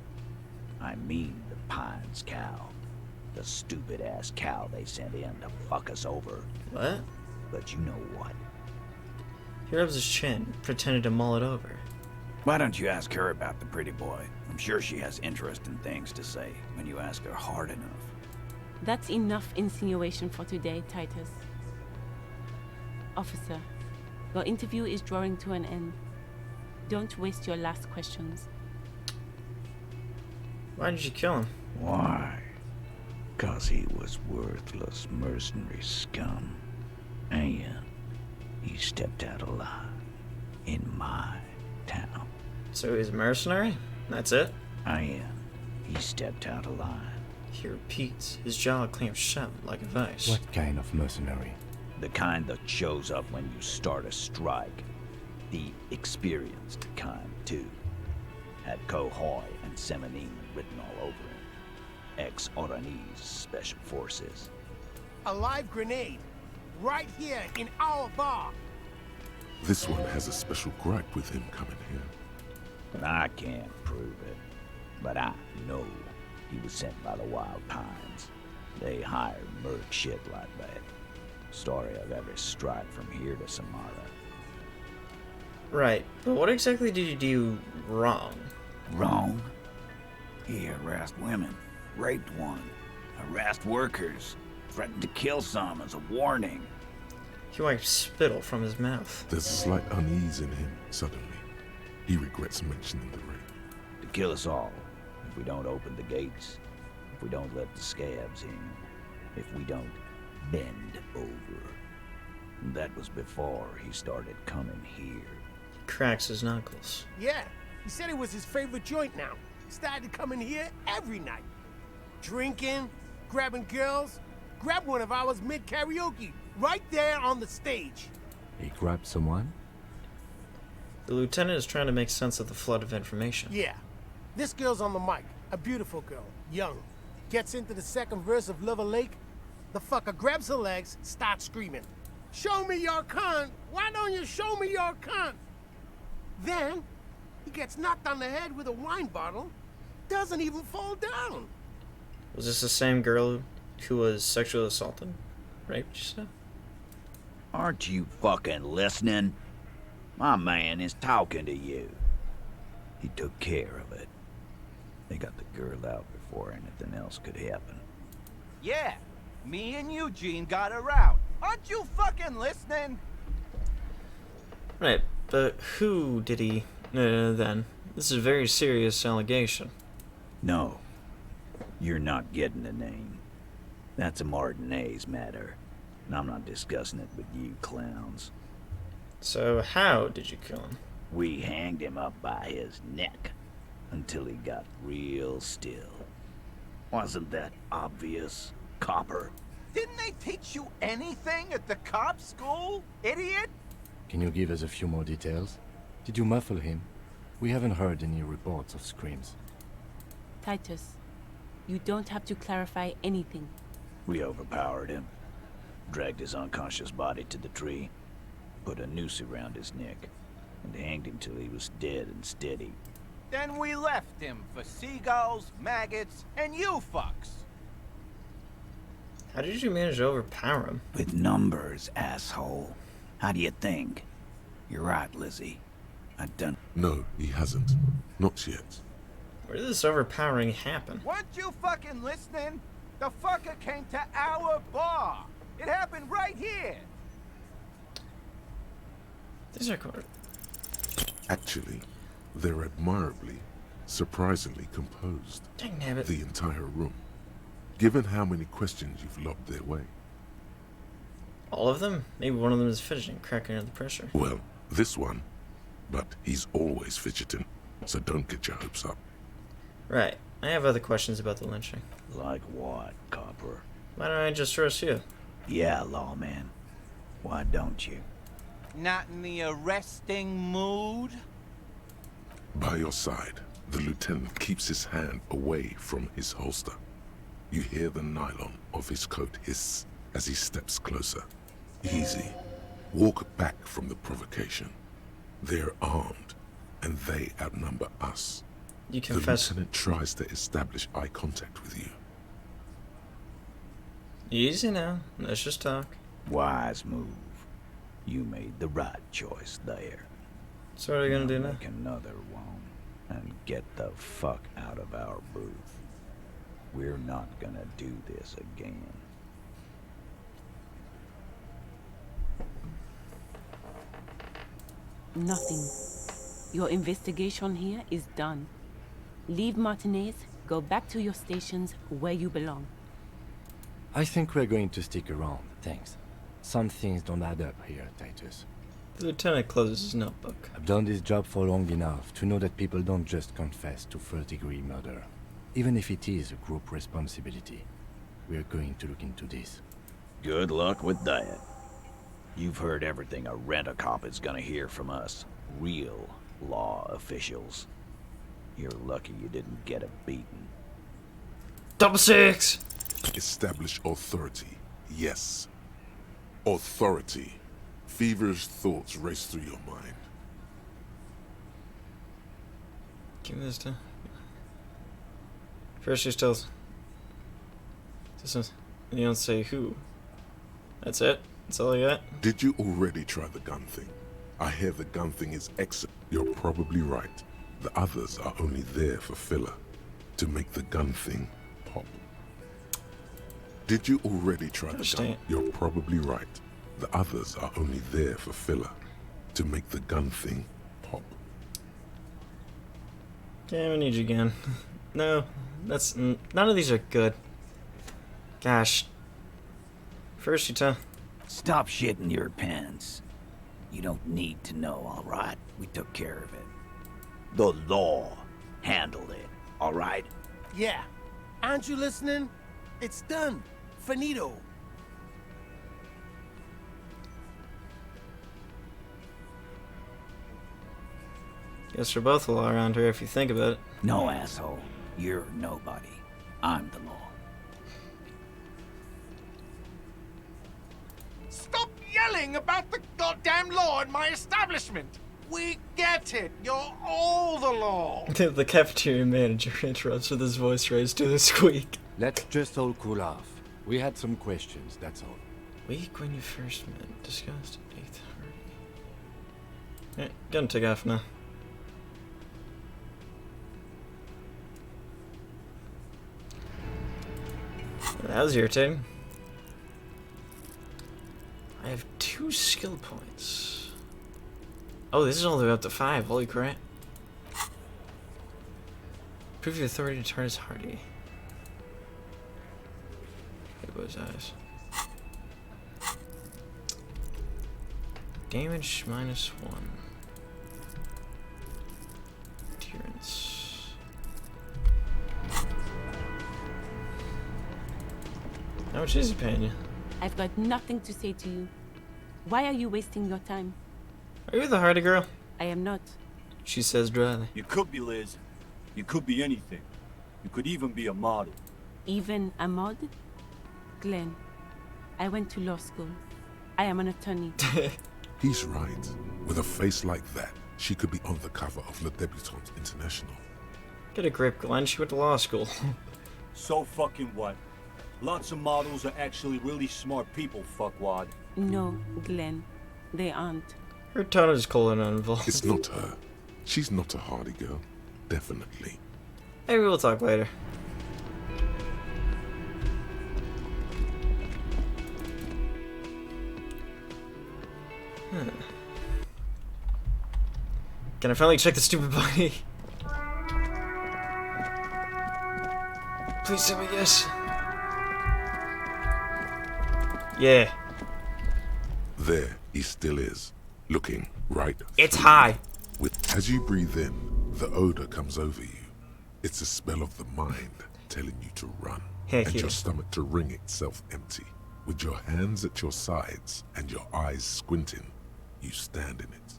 I mean the Pines cow. The stupid-ass cow they sent in to fuck us over. What? But you know what? He rubs his chin, pretended to mull it over. Why don't you ask her about the pretty boy? I'm sure she has interesting things to say when you ask her hard enough. That's enough insinuation for today, Titus. Officer, your interview is drawing to an end. Don't waste your last questions. Why did you kill him? Why? 'Cause he was worthless mercenary scum. And he stepped out alive in my town. So he's a mercenary? That's it? I am. He stepped out alive. He repeats, his jaw clamps shut like a vice. What kind of mercenary? The kind that shows up when you start a strike. The experienced kind, too. Had Kohoy and Semenine written all over him. Ex-Oranese Special Forces. A live grenade. Right here in our bar. This one has a special gripe with him coming here. I can't prove it, but I know he was sent by the Wild Pines. They hire merc shit like that. Story of every strike from here to Samara. Right, but what exactly did you do wrong? Wrong? He harassed women, raped one, harassed workers, threatened to kill some as a warning. He wiped spittle from his mouth. There's a slight unease in him, suddenly. He regrets mentioning the rape. To kill us all, if we don't open the gates, if we don't let the scabs in, if we don't bend over. That was before he started coming here. He cracks his knuckles. Yeah, he said it was his favorite joint now. He started coming here every night. Drinking, grabbing girls. Grabbed one of ours mid-karaoke, right there on the stage. He grabbed someone? The lieutenant is trying to make sense of the flood of information. Yeah. This girl's on the mic. A beautiful girl. Young. Gets into the second verse of Lover Lake. The fucker grabs her legs, starts screaming. Show me your cunt! Why don't you show me your cunt? Then, he gets knocked on the head with a wine bottle. Doesn't even fall down. Was this the same girl who was sexually assaulted? Raped, you said? Aren't you fucking listening? My man is talking to you. He took care of it. They got the girl out before anything else could happen. Yeah, me and Eugene got her out. Aren't you fucking listening? Right, but who did he, then? This is a very serious allegation. No, you're not getting the name. That's a Martinez matter, and I'm not discussing it with you clowns. So how did you kill him? We hanged him up by his neck until he got real still. Wasn't that obvious, copper? Didn't they teach you anything at the cop school, idiot? Can you give us a few more details? Did you muffle him? We haven't heard any reports of screams. Titus, you don't have to clarify anything. We overpowered him, dragged his unconscious body to the tree, put a noose around his neck, and hanged him till he was dead and steady. Then we left him for seagulls, maggots, and you fucks. How did you manage to overpower him? With numbers, asshole. How do you think? You're right, Lizzie. I've done... No, he hasn't. Not yet. Where did this overpowering happen? Weren't you fucking listening? The fucker came to our bar. It happened right here. These are cool. Actually, they're admirably, surprisingly composed. Dang it. The entire room. Given how many questions you've lobbed their way. All of them? Maybe one of them is fidgeting, cracking under the pressure. Well, this one. But he's always fidgeting, so don't get your hopes up. Right. I have other questions about the lynching. Like what, Copper? Why don't I just trust you? Yeah, lawman. Why don't you? Not in the arresting mood? By your side, the lieutenant keeps his hand away from his holster. You hear the nylon of his coat hiss as he steps closer. Easy. Walk back from the provocation. They're armed, and they outnumber us. You confess. The lieutenant tries to establish eye contact with you. Easy now. Let's just talk. Wise move. You made the right choice there. So what are you gonna do now? Make another one, and get the fuck out of our booth. We're not gonna do this again. Nothing. Your investigation here is done. Leave Martinez, go back to your stations where you belong. I think we're going to stick around, thanks. Some things don't add up here, Titus. The lieutenant closes his notebook. I've done this job for long enough to know that people don't just confess to first-degree murder. Even if it is a group responsibility. We're going to look into this. Good luck with that. You've heard everything a rent-a-cop is gonna hear from us, real law officials. You're lucky you didn't get a beating. 6. Establish authority. Yes. Authority. Feverish thoughts race through your mind. Give me this to. First you still. You don't say who. That's it? That's all you got? Did you already try the gun thing? I hear the gun thing is excellent. You're probably right. The others are only there for filler. To make the gun thing pop. Did you already try the gun? You're probably right. The others are only there for filler. To make the gun thing pop. Damn, I need you again. No, that's... None of these are good. Gosh. First you tell... Stop shitting your pants. You don't need to know, alright? We took care of it. The law handled it, alright? Yeah. Aren't you listening? It's done. Finito. Guess we're both the law around here if you think about it. No, asshole. You're nobody. I'm the law. Stop yelling about the goddamn law in my establishment! We get it. You're all the law. The cafeteria manager interrupts with his voice raised to a squeak. Let's just all cool off. We had some questions, that's all. Week when you first met, discussed 8:30. Yeah, gonna take off now. That was irritating. I have 2 skill points. Oh, this is all the way up to 5. Holy crap. Prove your authority to Tardis Hardy. Boy's eyes. Damage -1. Adherence. How much is he paying you? I've got nothing to say to you. Why are you wasting your time? Are you the Hardy girl? I am not. She says dryly. You could be, Liz. You could be anything. You could even be a model. Even a mod? Glenn, I went to law school. I am an attorney. He's right. With a face like that, she could be on the cover of Le Debutante International. Get a grip, Glenn. She went to law school. So fucking what? Lots of models are actually really smart people, fuckwad. No, Glenn. They aren't. Her tone is cold and uninvolved. It's not her. She's not a Hardy girl. Definitely. Maybe we'll talk later. Can I finally check the stupid body? Please tell me yes. Yeah. There he still is, looking right. It's high. As you breathe in, the odor comes over you. It's a spell of the mind telling you to run, Heck and yeah. your stomach to wring itself empty. With your hands at your sides and your eyes squinting, you stand in it.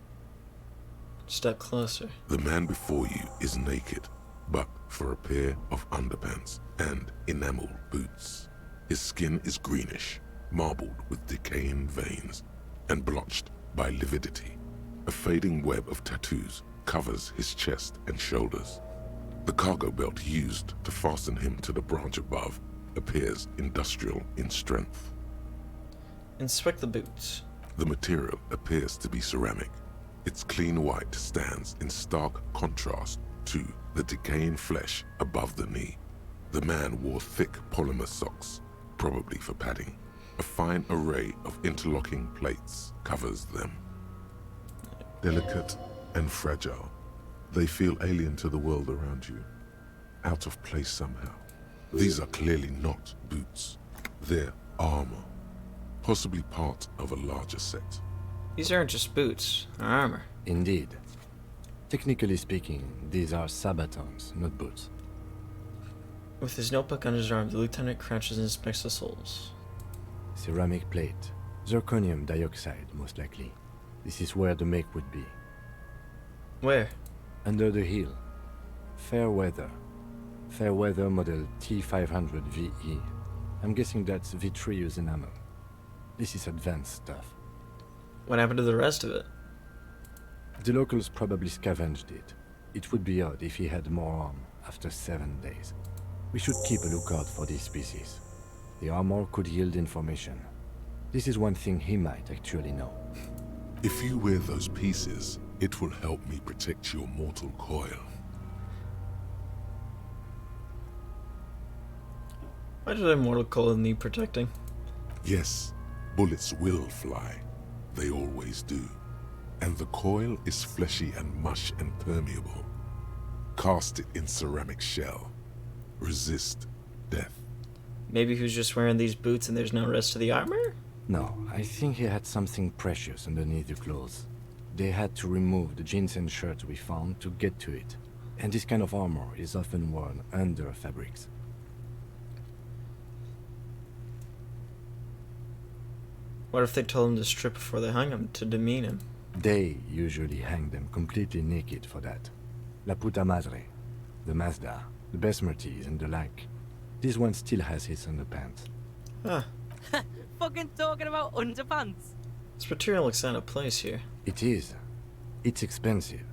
Step closer. The man before you is naked, but for a pair of underpants and enamel boots. His skin is greenish, marbled with decaying veins, and blotched by lividity. A fading web of tattoos covers his chest and shoulders. The cargo belt used to fasten him to the branch above appears industrial in strength. Inspect the boots. The material appears to be ceramic. Its clean white stands in stark contrast to the decaying flesh above the knee. The man wore thick polymer socks, probably for padding. A fine array of interlocking plates covers them. Delicate and fragile, they feel alien to the world around you, out of place somehow. These are clearly not boots. They're armor, possibly part of a larger set. These aren't just boots, they're armor. Indeed. Technically speaking, these are sabatons, not boots. With his notebook on his arm, the lieutenant crouches and inspects the soles. Ceramic plate, Zirconium dioxide, most likely. This is where the make would be. Where? Under the hill. Fairweather. Fairweather model T500 VE. I'm guessing that's vitreous enamel. This is advanced stuff. What happened to the rest of it? The locals probably scavenged it. It would be odd if he had more arm after 7 days. We should keep a lookout for this species. The armor could yield information. This is one thing he might actually know. If you wear those pieces, it will help me protect your mortal coil. Why did Immortal Coil need protecting? Yes, bullets will fly. They always do. And the coil is fleshy and mush and permeable. Cast it in ceramic shell. Resist death. Maybe he was just wearing these boots and there's no rest of the armor? No, I think he had something precious underneath the clothes. They had to remove the jeans and shirts we found to get to it. And this kind of armor is often worn under fabrics. What if they told him to strip before they hung him, to demean him? They usually hang them completely naked for that. La puta madre, the Mazda, the Besmerties and the like. This one still has his underpants. Huh. Fucking talking about underpants. This material looks out of place here. It is. It's expensive.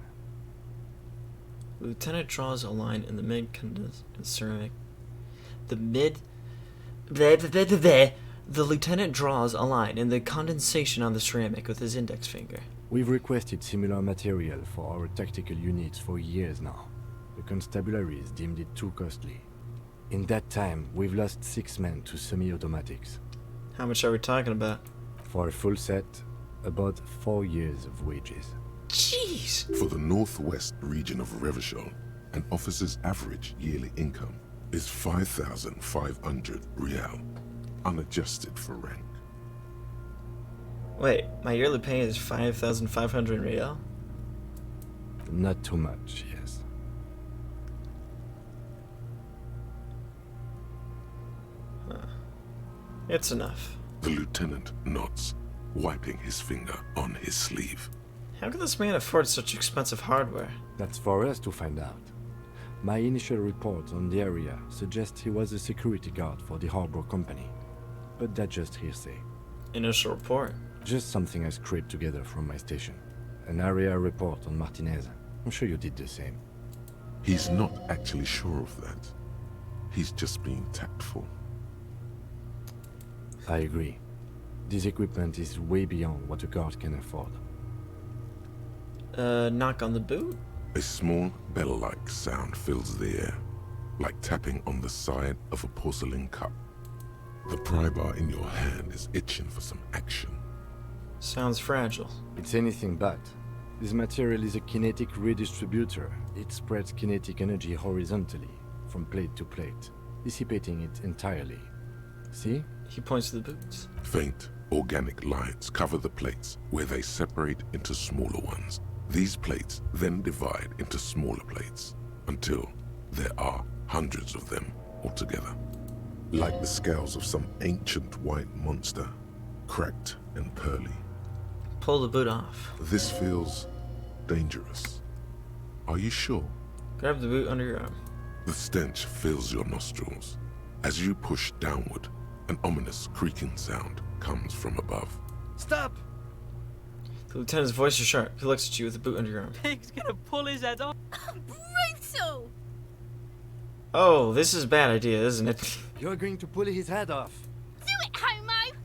The lieutenant draws a line in the ceramic. The lieutenant draws a line in the condensation on the ceramic with his index finger. We've requested similar material for our tactical units for years now. The constabularies deemed it too costly. In that time, we've lost 6 men to semi-automatics. How much are we talking about? For a full set, about 4 years of wages. Jeez! For the northwest region of Revachol, an officer's average yearly income is 5,500 real, unadjusted for rank. Wait, my yearly pay is 5,500 real? Not too much, yes. Huh. It's enough. The lieutenant nods, wiping his finger on his sleeve. How could this man afford such expensive hardware? That's for us to find out. My initial report on the area suggests he was a security guard for the harbor company. But that's just hearsay. Initial report? Just something I scraped together from my station. An area report on Martinez. I'm sure you did the same. He's not actually sure of that. He's just being tactful. I agree. This equipment is way beyond what a guard can afford. Knock on the boot? A small bell-like sound fills the air, like tapping on the side of a porcelain cup. The pry bar in your hand is itching for some action. Sounds fragile. It's anything but. This material is a kinetic redistributor. It spreads kinetic energy horizontally, from plate to plate, dissipating it entirely. See? He points to the boots. Faint, organic lines cover the plates, where they separate into smaller ones. These plates then divide into smaller plates, until there are hundreds of them altogether. Like the scales of some ancient white monster, cracked and pearly. Pull the boot off. This feels dangerous. Are you sure? Grab the boot under your arm. The stench fills your nostrils. As you push downward, an ominous creaking sound comes from above. Stop! The lieutenant's voice is sharp. He looks at you with the boot under your arm. Pig's gonna pull his head off. Brutal! Oh, this is a bad idea, isn't it? You're going to pull his head off. Do it, homo!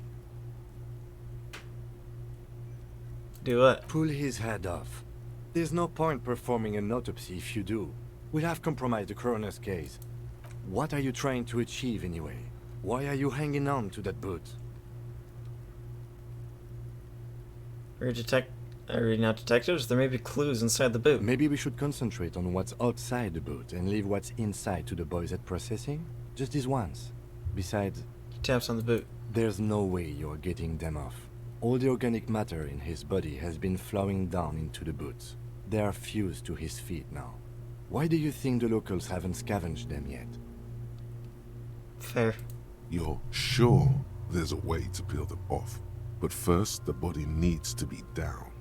Do what? Pull his head off. There's no point performing an autopsy if you do. We'll have compromised the coroner's case. What are you trying to achieve anyway? Why are you hanging on to that boot? Are we not detectives? There may be clues inside the boot. Maybe we should concentrate on what's outside the boot and leave what's inside to the boys at processing? Just this once. Besides... He taps on the boot. There's no way you're getting them off. All the organic matter in his body has been flowing down into the boots. They are fused to his feet now. Why do you think the locals haven't scavenged them yet? Fair. You're sure there's a way to peel them off? But first, the body needs to be down.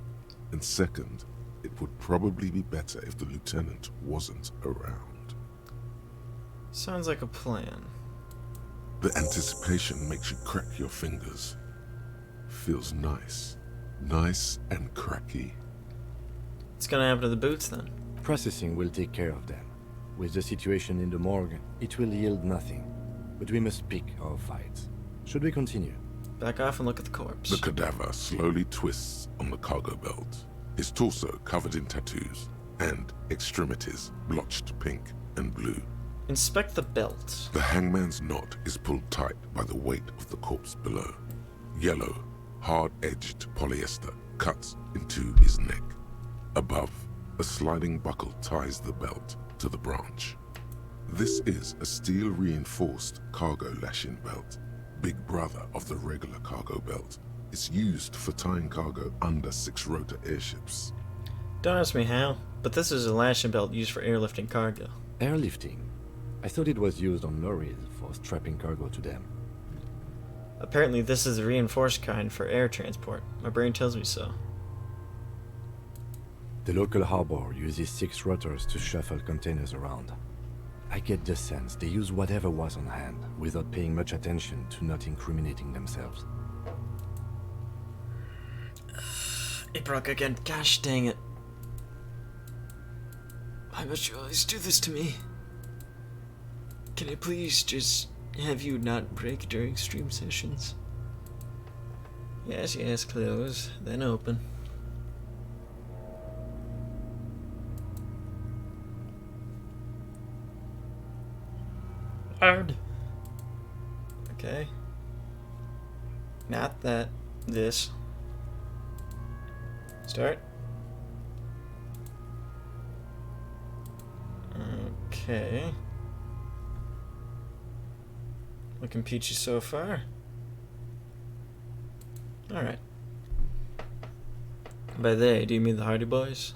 And second, it would probably be better if the lieutenant wasn't around. Sounds like a plan. The anticipation makes you crack your fingers. Feels nice. Nice and cracky. What's gonna happen to the boots then? Processing will take care of them. With the situation in the morgue, it will yield nothing. But we must pick our fights. Should we continue? Back off and look at the corpse. The cadaver slowly twists on the cargo belt, his torso covered in tattoos, and extremities blotched pink and blue. Inspect the belt. The hangman's knot is pulled tight by the weight of the corpse below. Yellow, hard-edged polyester cuts into his neck. Above, a sliding buckle ties the belt to the branch. This is a steel-reinforced cargo lashing belt, big brother of the regular cargo belt. It's used for tying cargo under 6-rotor airships. Don't ask me how, but this is a lashing belt used for airlifting cargo. Airlifting? I thought it was used on lorries for strapping cargo to them. Apparently this is the reinforced kind for air transport. My brain tells me so. The local harbor uses 6 rotors to shuffle containers around. I get the sense they use whatever was on hand, without paying much attention to not incriminating themselves. It broke again. Gosh dang it. Why must you always do this to me? Can I please just have you not break during stream sessions? Yes, yes, close, then open. Hard. Okay. Not that. This. Start. Okay. Looking peachy so far. Alright. By they, do you mean the Hardy Boys?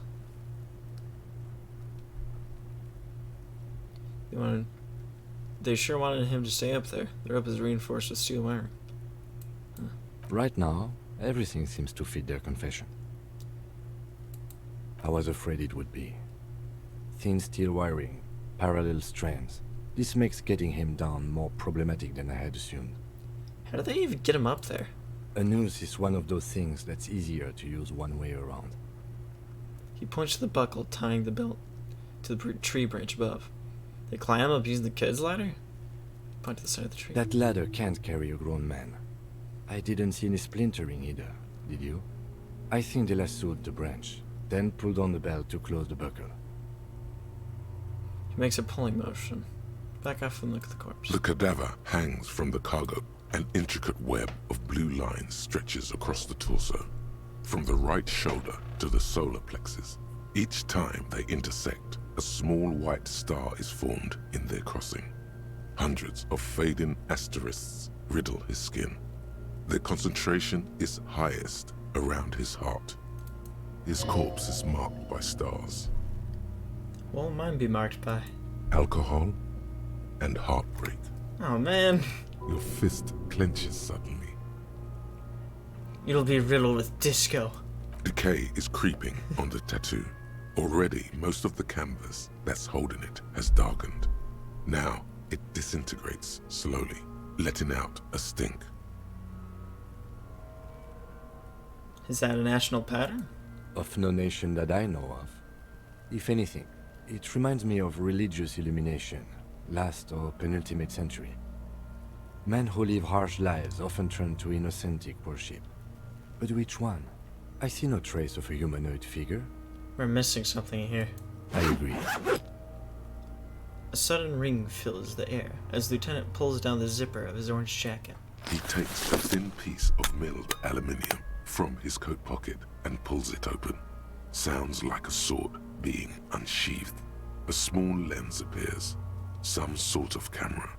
They sure wanted him to stay up there. The rope is reinforced with steel wiring. Huh. Right now, everything seems to fit their confession. I was afraid it would be. Thin steel wiring, parallel strands. This makes getting him down more problematic than I had assumed. How do they even get him up there? A noose is one of those things that's easier to use one way around. He points to the buckle tying the belt to the tree branch above. They climb up using the kid's ladder? Point to the side of the tree. That ladder can't carry a grown man. I didn't see any splintering either, did you? I think they lassoed the branch, then pulled on the belt to close the buckle. He makes a pulling motion. Back off and look at the corpse. The cadaver hangs from the cargo. An intricate web of blue lines stretches across the torso, from the right shoulder to the solar plexus. Each time they intersect, a small white star is formed in their crossing. Hundreds of fading asterisks riddle his skin. Their concentration is highest around his heart. His corpse is marked by stars. Won't mine be marked by? Alcohol and heartbreak. Oh man. Your fist clenches suddenly. It'll be riddled with disco. Decay is creeping on the tattoo. Already, most of the canvas that's holding it has darkened. Now, it disintegrates slowly, letting out a stink. Is that a national pattern? Of no nation that I know of. If anything, it reminds me of religious illumination, last or penultimate century. Men who live harsh lives often turn to innocentic worship. But which one? I see no trace of a humanoid figure. We're missing something here. I agree. A sudden ring fills the air as the lieutenant pulls down the zipper of his orange jacket. He takes a thin piece of milled aluminium from his coat pocket and pulls it open. Sounds like a sword being unsheathed. A small lens appears. Some sort of camera.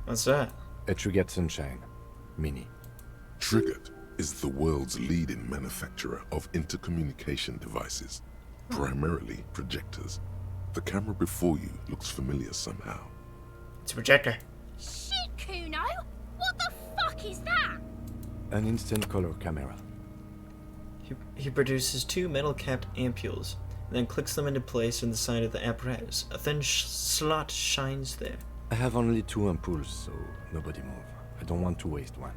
What's that? A Trigger Sunshine Mini. Triggered is the world's leading manufacturer of intercommunication devices, primarily projectors. The camera before you looks familiar somehow. It's a projector. Shit, Kuno! What the fuck is that? An instant color camera. He produces 2 metal-capped ampules, and then clicks them into place in the side of the apparatus. A thin slot shines there. I have only 2 ampoules, so nobody move. I don't want to waste one.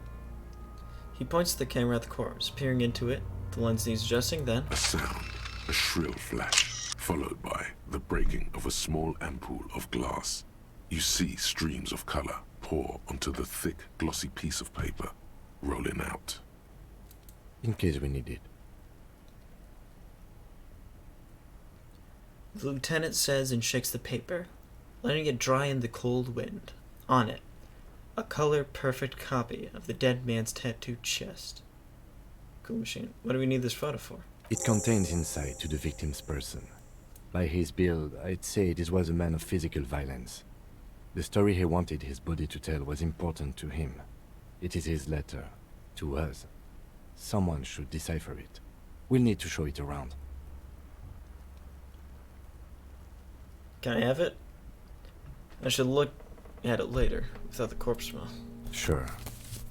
He points the camera at the corpse, peering into it. The lens needs adjusting, then A sound, a shrill flash, followed by the breaking of a small ampoule of glass. You see streams of color pour onto the thick, glossy piece of paper, rolling out. In case we need it. The lieutenant says and shakes the paper, letting it dry in the cold wind. On it, a color-perfect copy of the dead man's tattooed chest. Cool machine. What do we need this photo for? It contains insight to the victim's person. By his build, I'd say this was a man of physical violence. The story he wanted his body to tell was important to him. It is his letter. To us. Someone should decipher it. We'll need to show it around. Can I have it? I should look at it later, without the corpse smell. Sure.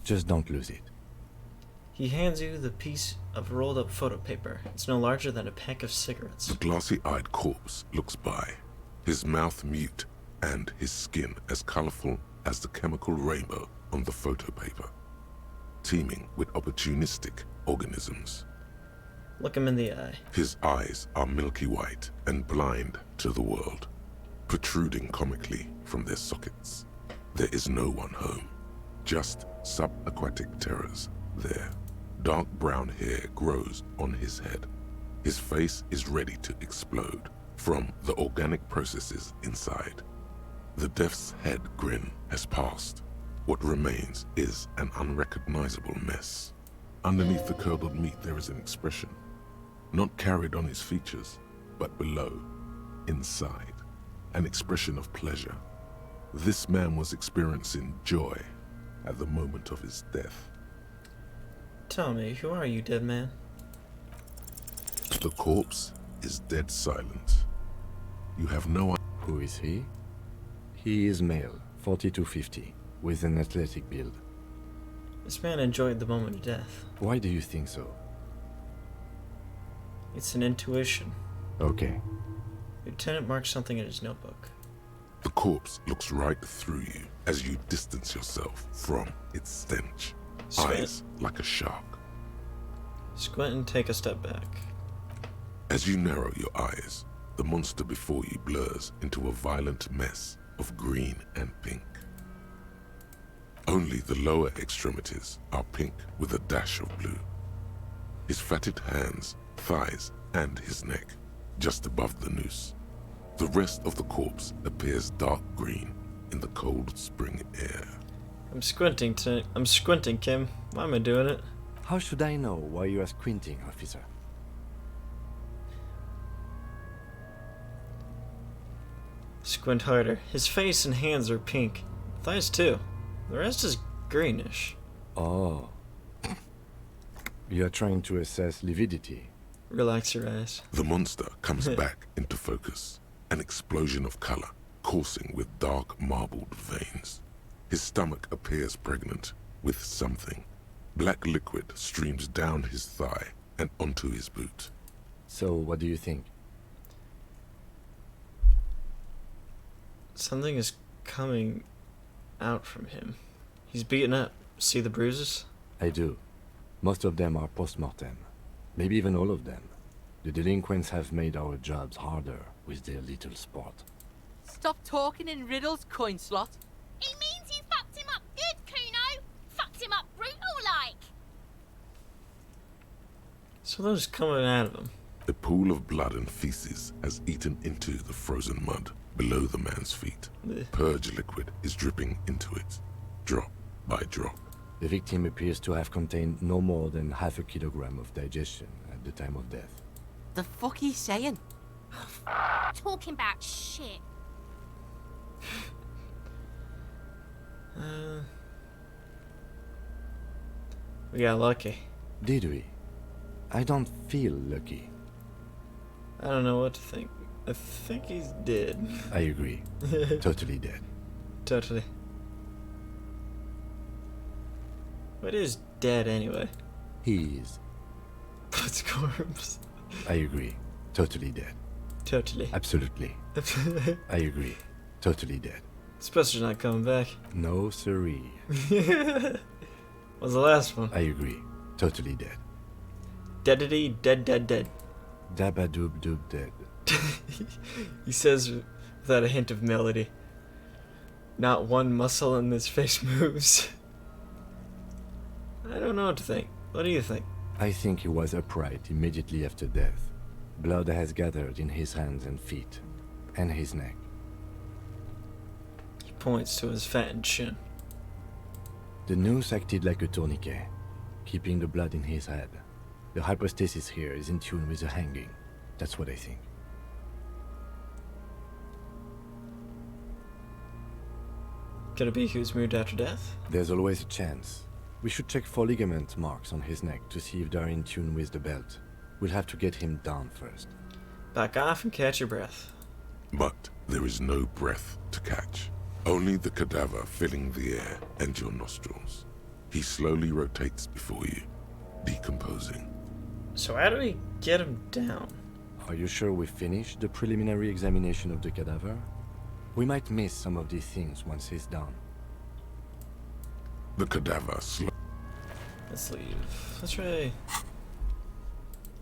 Just don't lose it. He hands you the piece of rolled up photo paper. It's no larger than a pack of cigarettes. The glossy-eyed corpse looks by, his mouth mute and his skin as colorful as the chemical rainbow on the photo paper, teeming with opportunistic organisms. Look him in the eye. His eyes are milky white and blind to the world, protruding comically from their sockets. There is no one home, just subaquatic terrors there. Dark brown hair grows on his head. His face is ready to explode from the organic processes inside. The death's head grin has passed. What remains is an unrecognizable mess. Underneath the curdled meat there is an expression, not carried on his features, but below, inside, an expression of pleasure. This man was experiencing joy at the moment of his death. Tell me, who are you, dead man? The corpse is dead silent. You have no idea. Who is he? He is male, 40 to 50, with an athletic build. This man enjoyed the moment of death. Why do you think so? It's an intuition. Okay. Lieutenant marks something in his notebook. The corpse looks right through you as you distance yourself from its stench. Eyes like a shark. Squint and take a step back. As you narrow your eyes, the monster before you blurs into a violent mess of green and pink. Only the lower extremities are pink with a dash of blue. His fatted hands, thighs, and his neck, just above the noose. The rest of the corpse appears dark green in the cold spring air. I'm squinting, Kim. Why am I doing it? How should I know why you are squinting, officer? Squint harder. His face and hands are pink. Thighs too. The rest is greenish. Oh. You are trying to assess lividity. Relax your eyes. The monster comes back into focus. An explosion of color, coursing with dark marbled veins. His stomach appears pregnant with something. Black liquid streams down his thigh and onto his boot. So, what do you think? Something is coming out from him. He's beaten up. See the bruises? I do. Most of them are post-mortem. Maybe even all of them. The delinquents have made our jobs harder with their little sport. Stop talking in riddles, coin slot. It means you fucked him up good, Kuno. Fucked him up brutal-like. So those coming out of him. A pool of blood and feces has eaten into the frozen mud below the man's feet. Purge liquid is dripping into it, drop by drop. The victim appears to have contained no more than half a kilogram of digestion at the time of death. The fuck he saying? Talking about shit. We got lucky. Did we? I don't feel lucky. I don't know what to think. I think he's dead. I agree. Totally dead. Totally. What is dead anyway. He is. Blood's corpse. I agree. Totally dead. Totally. Absolutely. I agree. Totally dead. Spencer's not coming back. No siree. What's the last one? I agree. Totally dead. Deadity, dead. Dabadoob doob dead. He says without a hint of melody. Not one muscle in his face moves. I don't know what to think. What do you think? I think he was upright immediately after death. Blood has gathered in his hands and feet, and his neck. He points to his fattened chin. The noose acted like a tourniquet, keeping the blood in his head. The hypostasis here is in tune with the hanging. That's what I think. Could it be he was moved after death? There's always a chance. We should check for ligament marks on his neck to see if they're in tune with the belt. We'll have to get him down first. Back off and catch your breath. But there is no breath to catch. Only the cadaver filling the air and your nostrils. He slowly rotates before you, decomposing. So how do we get him down? Are you sure we finished the preliminary examination of the cadaver? We might miss some of these things once he's done. The cadaver Let's leave. Let's try...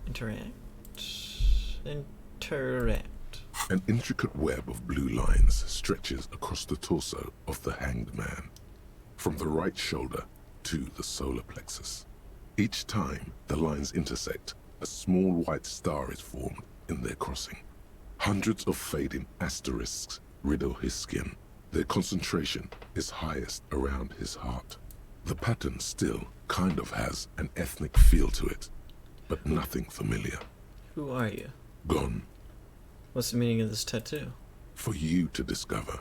Interact. An intricate web of blue lines stretches across the torso of the hanged man, from the right shoulder to the solar plexus. Each time the lines intersect, a small white star is formed in their crossing. Hundreds of fading asterisks riddle his skin. Their concentration is highest around his heart. The pattern still kind of has an ethnic feel to it, but nothing familiar. Who are you? Gone. What's the meaning of this tattoo? For you to discover.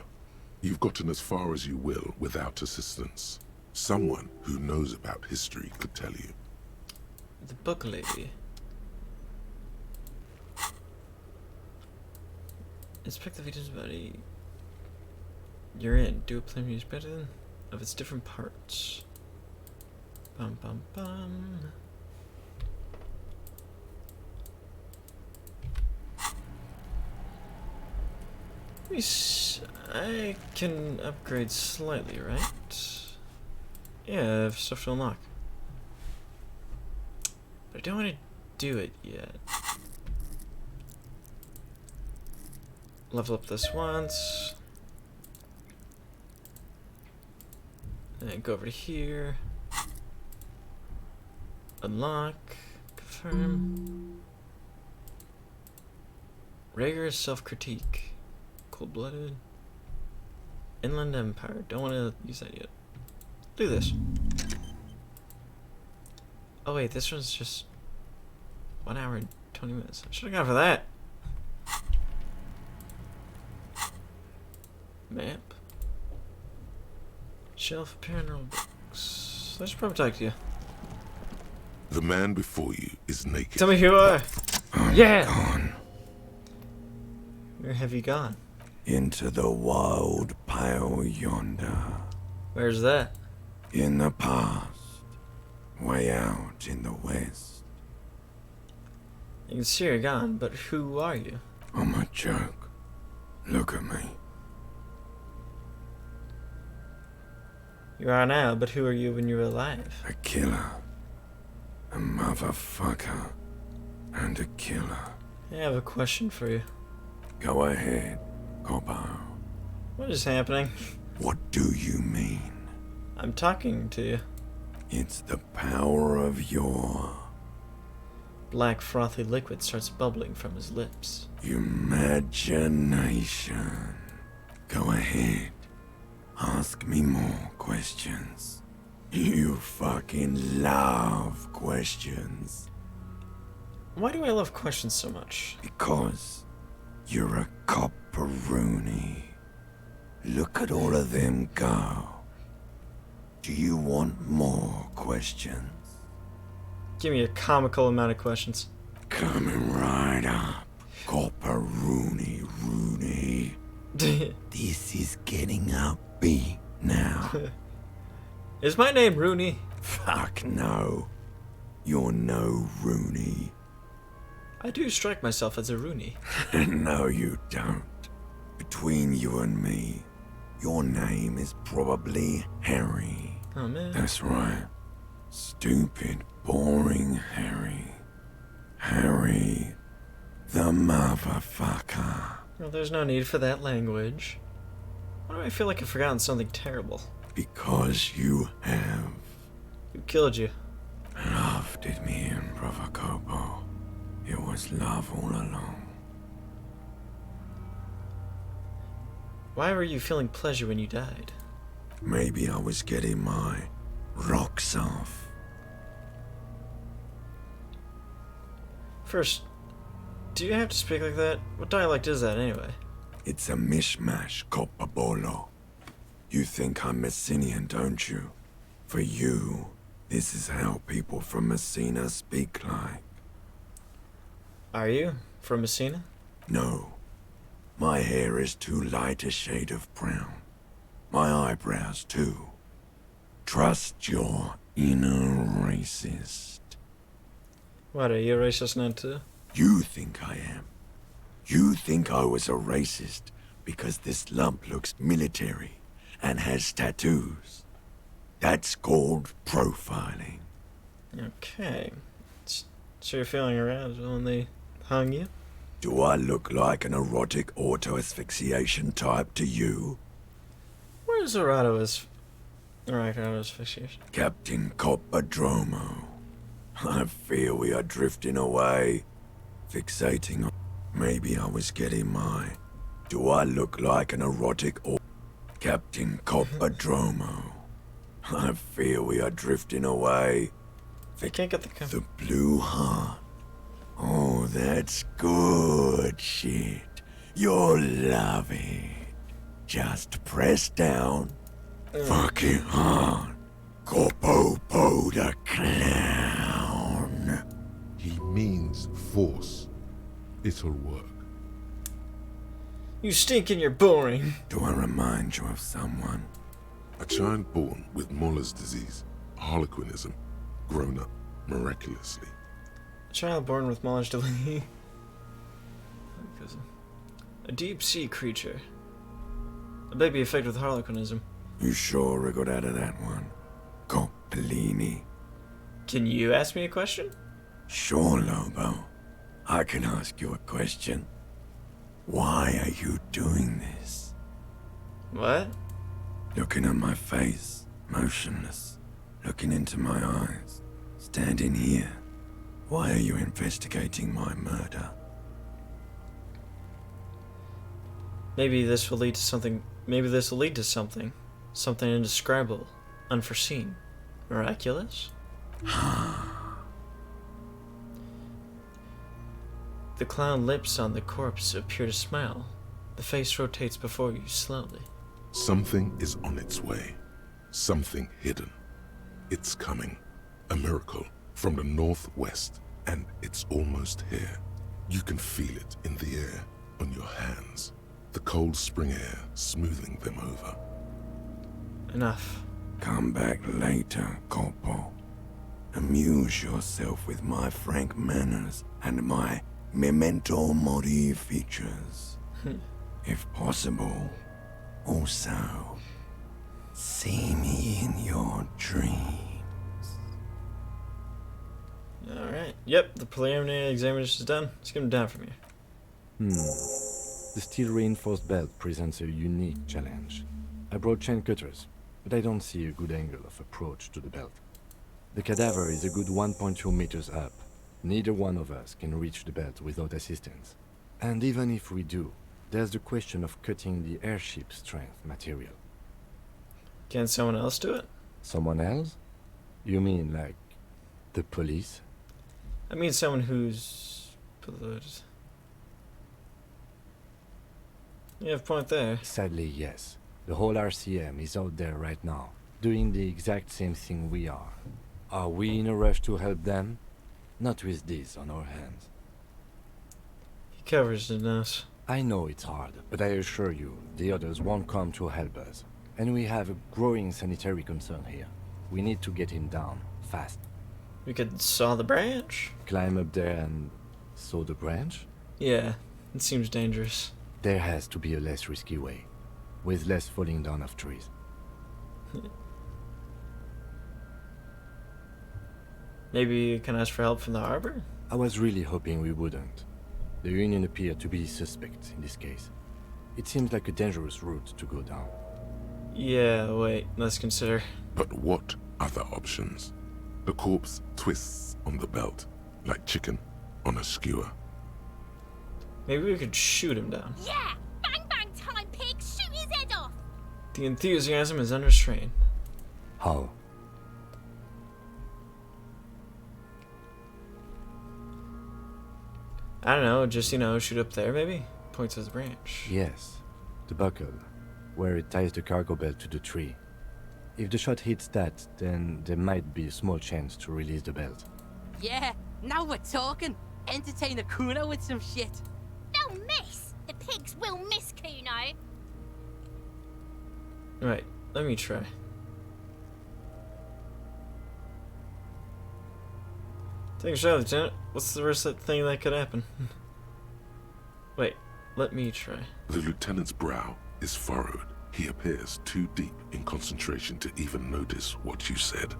You've gotten as far as you will without assistance. Someone who knows about history could tell you. The book lady. Inspect the victim's body. You're in. Do a preliminary inspection of its different parts. Bum bum bum. I can upgrade slightly, right? Yeah, I have stuff to unlock. But I don't want to do it yet. Level up this once. And go over to here. Unlock. Confirm. Rigorous self-critique. Cold-blooded. Inland Empire. Don't want to use that yet. Do this. Oh wait, this one's just 1 hour and 20 minutes. I should have gone for that. Map. Shelf of paranormal books. I should probably talk to you. The man before you is naked. Tell me who you are. Yeah. Gone. Where have you gone? Into the wild pale yonder. Where's that? In the past. Way out in the west. You can see you're gone, but who are you? I'm a joke. Look at me. You are now, but who are you when you were alive? A killer. A motherfucker. And a killer. I have a question for you. Go ahead, Coppo. What is happening? What do you mean? I'm talking to you. It's the power of your... Black frothy liquid starts bubbling from his lips. Imagination. Go ahead. Ask me more questions. You fucking love questions. Why do I love questions so much? Because you're a copperoonie. Look at all of them go. Do you want more questions? Give me a comical amount of questions. Coming right up. Copperoonie, Rooney. This is getting upbeat now. Is my name Rooney? Fuck no. You're no Rooney. I do strike myself as a Rooney. No, you don't. Between you and me, your name is probably Harry. Oh, man. That's right. Stupid, boring Harry. Harry, the motherfucker. Well, there's no need for that language. Why do I feel like I've forgotten something terrible? Because you have. Who killed you? Love did me in, Brother Kobo. It was love all along. Why were you feeling pleasure when you died? Maybe I was getting my rocks off. First, do you have to speak like that? What dialect is that anyway? It's a mishmash, Copabolo. You think I'm Messinian, don't you? For you, this is how people from Messina speak like. Are you from Messina? No. My hair is too light a shade of brown. My eyebrows, too. Trust your inner racist. What, are you a racist now too? You think I am. You think I was a racist because this lump looks military and has tattoos. That's called profiling. Okay. So you're feeling aroused when they hung you? Do I look like an erotic auto-asphyxiation type to you? Where is auto asphyxiation? Captain Coppadromo. I fear we are drifting away. Fixating on... Maybe I was getting my... Do I look like an erotic or... Captain Coppadromo. I fear we are drifting away. I can't get the blue heart. Oh, that's good shit. You'll love it. Just press down. Fuck it hard. Corpo the clown. He means force. It'll work. You stink and you're boring. Do I remind you of someone? A child born with Muller's disease, harlequinism, grown up miraculously. A child born with Muller's disease. A deep sea creature. A baby affected with harlequinism. You sure wriggled out of that one? Coppellini. Can you ask me a question? Sure, Lobo. I can ask you a question. Why are you doing this? What? Looking at my face, motionless. Looking into my eyes. Standing here. Why are you investigating my murder? Maybe this will lead to something. Maybe this will lead to something. Something indescribable, unforeseen, miraculous. The clown lips on the corpse appear to smile. The face rotates before you slowly. Something is on its way. Something hidden. It's coming. A miracle from the northwest, and it's almost here. You can feel it in the air, on your hands. The cold spring air smoothing them over. Enough. Come back later, Corpo. Amuse yourself with my frank manners and my memento mori features. If possible, also, see me in your dreams. Alright. Yep, the preliminary examination is done. Let's get him down from here. The steel reinforced belt presents a unique challenge. I brought chain cutters, but I don't see a good angle of approach to the belt. The cadaver is a good 1.2 meters up. Neither one of us can reach the belt without assistance. And even if we do, there's the question of cutting the airship strength material. Can someone else do it? Someone else? You mean like the police? I mean someone who's polluted. You have a point there. Sadly, yes. The whole RCM is out there right now, doing the exact same thing we are. Are we in a rush to help them? Not with this on our hands. He covers the nose. I know it's hard, but I assure you, the others won't come to help us. And we have a growing sanitary concern here. We need to get him down, fast. We could saw the branch. Climb up there and saw the branch? Yeah, it seems dangerous. There has to be a less risky way, with less falling down of trees. Maybe you can ask for help from the harbor? I was really hoping we wouldn't. The Union appear to be suspect in this case. It seems like a dangerous route to go down. Yeah, wait, let's consider. But what other options? The corpse twists on the belt, like chicken on a skewer. Maybe we could shoot him down. Yeah! Bang bang time, pig! Shoot his head off! The enthusiasm is under strain. How? I don't know, just, shoot up there maybe? Points to the branch. Yes, the buckle, where it ties the cargo belt to the tree. If the shot hits that, then there might be a small chance to release the belt. Yeah, now we're talking. Entertain the Kuno with some shit. They'll miss! The pigs will miss Kuno! Right, let me try. Take a shot, Lieutenant. What's the worst thing that could happen? Wait, let me try. The lieutenant's brow is furrowed. He appears too deep in concentration to even notice what you said.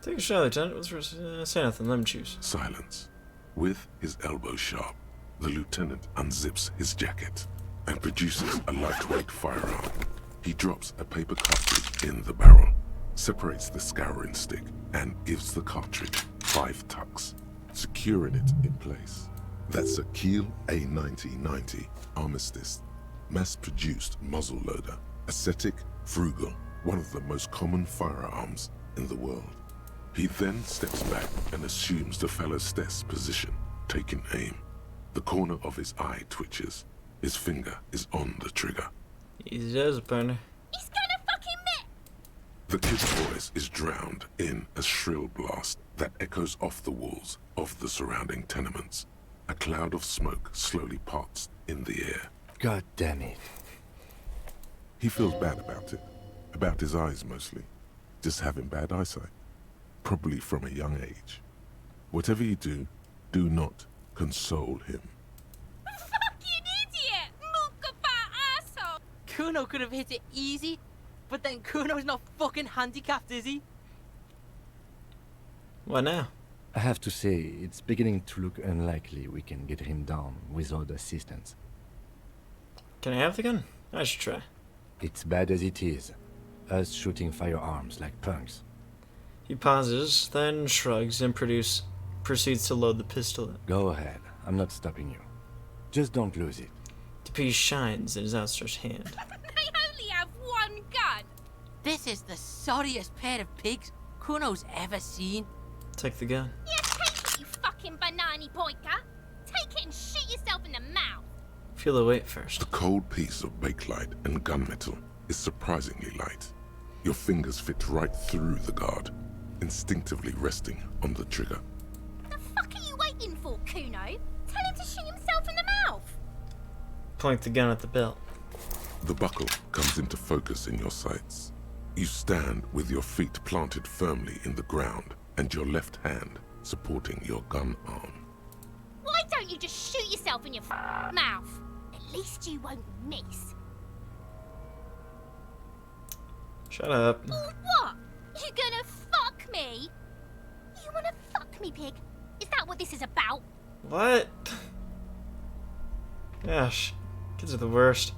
Take a shot, Lieutenant. What's the worst? Say nothing. Let him choose. Silence. With his elbow sharp, the lieutenant unzips his jacket and produces a lightweight firearm. He drops a paper cartridge in the barrel, separates the scouring stick, and gives the cartridge 5 tucks, securing it in place. That's a Kiel A9090 Armistice, mass-produced muzzleloader, ascetic, frugal, one of the most common firearms in the world. He then steps back and assumes the fellow's desk position, taking aim. The corner of his eye twitches. His finger is on the trigger. Easy does, partner. He's gonna fucking miss! The kid's voice is drowned in a shrill blast that echoes off the walls of the surrounding tenements. A cloud of smoke slowly parts in the air. God damn it. He feels bad about it. About his eyes mostly. Just having bad eyesight. Probably from a young age. Whatever you do, do not console him. Fucking idiot! Mookabat asshole! Kuno could have hit it easy, but then Kuno's not fucking handicapped, is he? What now? I have to say, it's beginning to look unlikely we can get him down without assistance. Can I have the gun? I should try. It's bad as it is. Us shooting firearms like punks. He pauses, then shrugs and proceeds to load the pistol. Go ahead. I'm not stopping you. Just don't lose it. The piece shines in his outstretched hand. They only have one gun! This is the sorriest pair of pigs Kuno's ever seen. Take the gun. Yeah, take it, you fucking banana boyka! Take it and shoot yourself in the mouth! Feel the weight first. The cold piece of bakelite and gunmetal is surprisingly light. Your fingers fit right through the guard, instinctively resting on the trigger. The fuck are you waiting for, Kuno? Tell him to shoot himself in the mouth! Point the gun at the belt. The buckle comes into focus in your sights. You stand with your feet planted firmly in the ground and your left hand supporting your gun arm. Why don't you just shoot yourself in your mouth? At least you won't miss. Shut up. Or what? You gonna fuck me? You wanna fuck me, pig? Is that what this is about? What? Gosh, kids are the worst.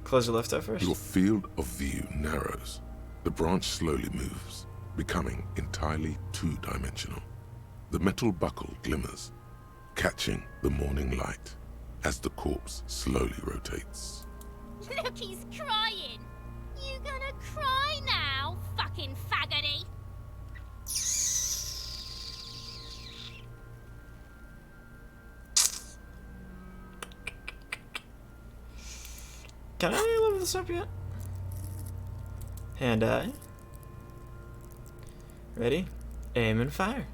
Close your left eye first. Your field of view narrows. The branch slowly moves, becoming entirely two-dimensional. The metal buckle glimmers, catching the morning light as the corpse slowly rotates. Look, he's crying. You gonna cry now, fucking faggoty? Can I level this up yet? Hand eye. Ready? Aim and fire.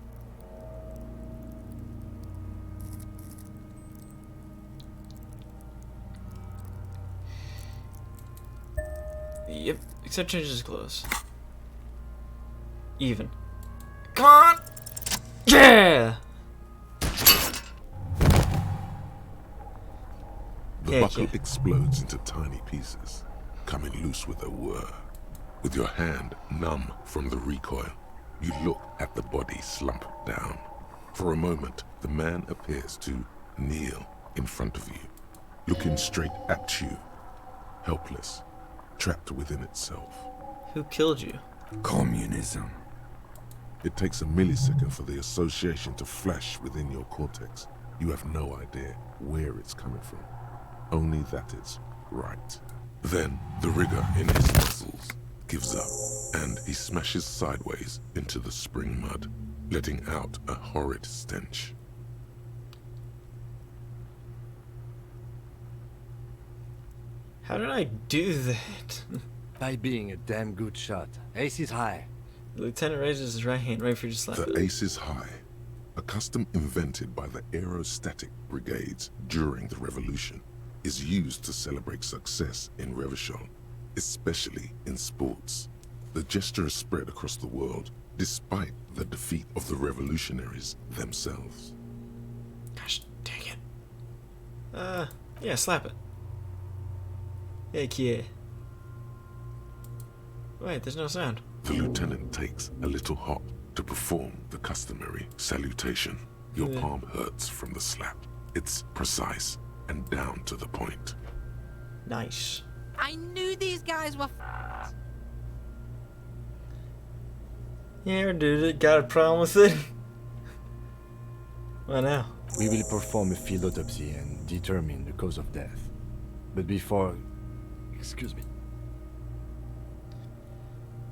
Yep, except changes his clothes. Even. Come on! Yeah! The buckle explodes into tiny pieces, coming loose with a whir. With your hand numb from the recoil, you look at the body slump down. For a moment, the man appears to kneel in front of you, looking straight at you, helpless, trapped within itself. Who killed you? Communism. It takes a millisecond for the association to flash within your cortex. You have no idea where it's coming from, only that it's right. Then the rigor in his muscles gives up, and he smashes sideways into the spring mud, letting out a horrid stench. How did I do that? By being a damn good shot. Ace is high. The lieutenant raises his right hand, right for you to slap. The ace is high, a custom invented by the aerostatic brigades during the revolution, is used to celebrate success in Revachol, especially in sports. The gesture is spread across the world, despite the defeat of the revolutionaries themselves. Gosh, dang it. Yeah, slap it. Heck yeah. Wait, there's no sound. The lieutenant takes a little hop to perform the customary salutation. Your palm hurts from the slap. It's precise and down to the point. Nice. I knew these guys were f***ed. Yeah, dude, got a problem with it? What now? We will perform a field autopsy and determine the cause of death. But before... Excuse me.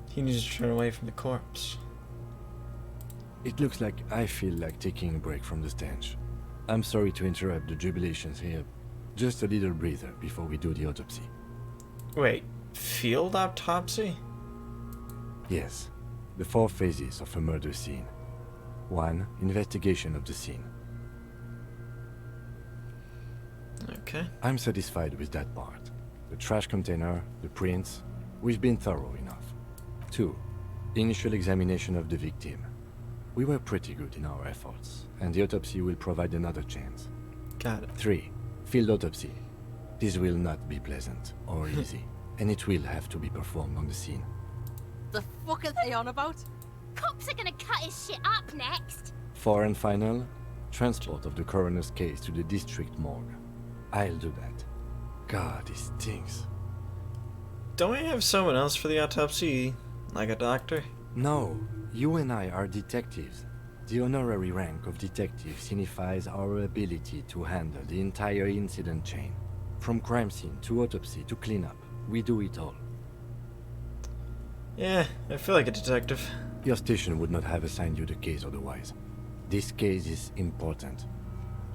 He needs to turn away from the corpse. It looks like I feel like taking a break from the stench. I'm sorry to interrupt the jubilations here. Just a little breather before we do the autopsy. Wait, field autopsy? Yes. The 4 phases of a murder scene. 1. Investigation of the scene. Okay. I'm satisfied with that part. The trash container, the prints, we've been thorough enough. 2. Initial examination of the victim. We were pretty good in our efforts, and the autopsy will provide another chance. Got it. 3. Field autopsy. This will not be pleasant or easy, and it will have to be performed on the scene. The fuck are they on about? Cops are gonna cut his shit up next. 4 and final, transport of the coroner's case to the district morgue. I'll do that. God, this stinks. Don't we have someone else for the autopsy? Like a doctor? No, you and I are detectives. The honorary rank of detective signifies our ability to handle the entire incident chain. From crime scene to autopsy to cleanup, we do it all. Yeah, I feel like a detective. Your station would not have assigned you the case otherwise. This case is important.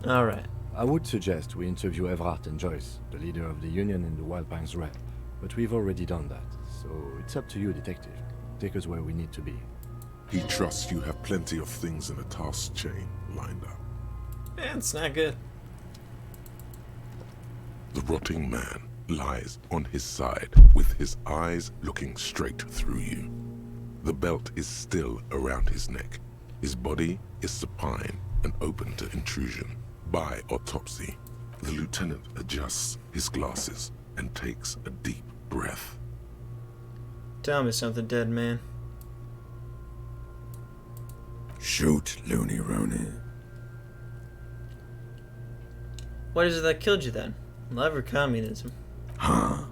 Alright. I would suggest we interview Everhart and Joyce, the leader of the Union and the Wild Pines Rep, but we've already done that, so it's up to you, detective. Take us where we need to be. He trusts you have plenty of things in a task chain lined up. Man, it's not good. The rotting man lies on his side with his eyes looking straight through you. The belt is still around his neck. His body is supine and open to intrusion. By autopsy, the lieutenant adjusts his glasses and takes a deep breath. Tell me something, dead man. Shoot, Looney Rooney. What is it that killed you then? Love or communism? Huh?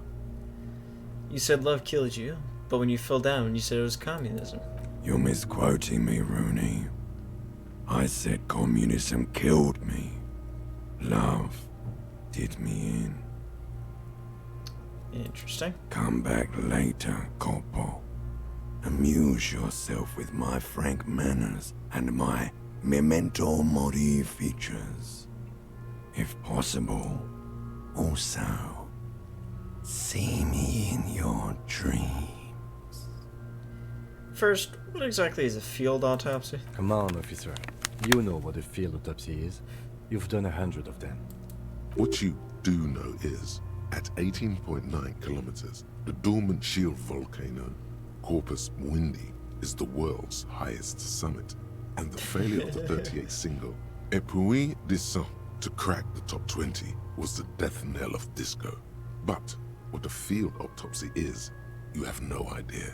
You said love killed you, but when you fell down, you said it was communism. You're misquoting me, Rooney. I said communism killed me. Love did me in. Interesting. Come back later, Corpo. Amuse yourself with my frank manners and my memento mori features. If possible, also, see me in your dreams. First, what exactly is a field autopsy? Come on, officer. You know what a field autopsy is. You've done 100 of them. What you do know is, At 18.9 kilometers, the dormant shield volcano, Corpus Mundi, is the world's highest summit, and the failure of the 38 single, Et puis descend, to crack the top 20 was the death knell of disco. But what a field autopsy is, you have no idea.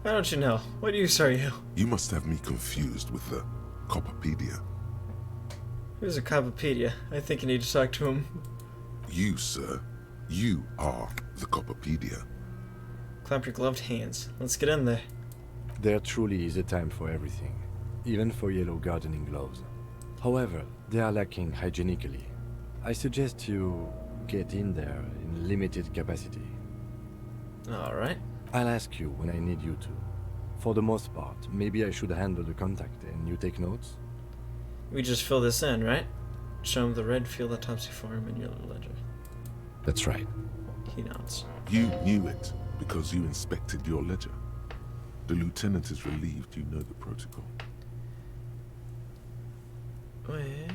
Why don't you know? What use are you? You must have me confused with the Copopedia. Who's a Copopedia? I think you need to talk to him. You, sir. You are the Copopedia. Clap your gloved hands. Let's get in there. There truly is a time for everything, even for yellow gardening gloves. However, they are lacking hygienically. I suggest you get in there in limited capacity. Alright. I'll ask you when I need you to. For the most part, maybe I should handle the contact and you take notes? We just fill this in, right? Show him the red field autopsy form and yellow ledger. That's right. He nods. You knew it because you inspected your ledger. The lieutenant is relieved you know the protocol. Wait.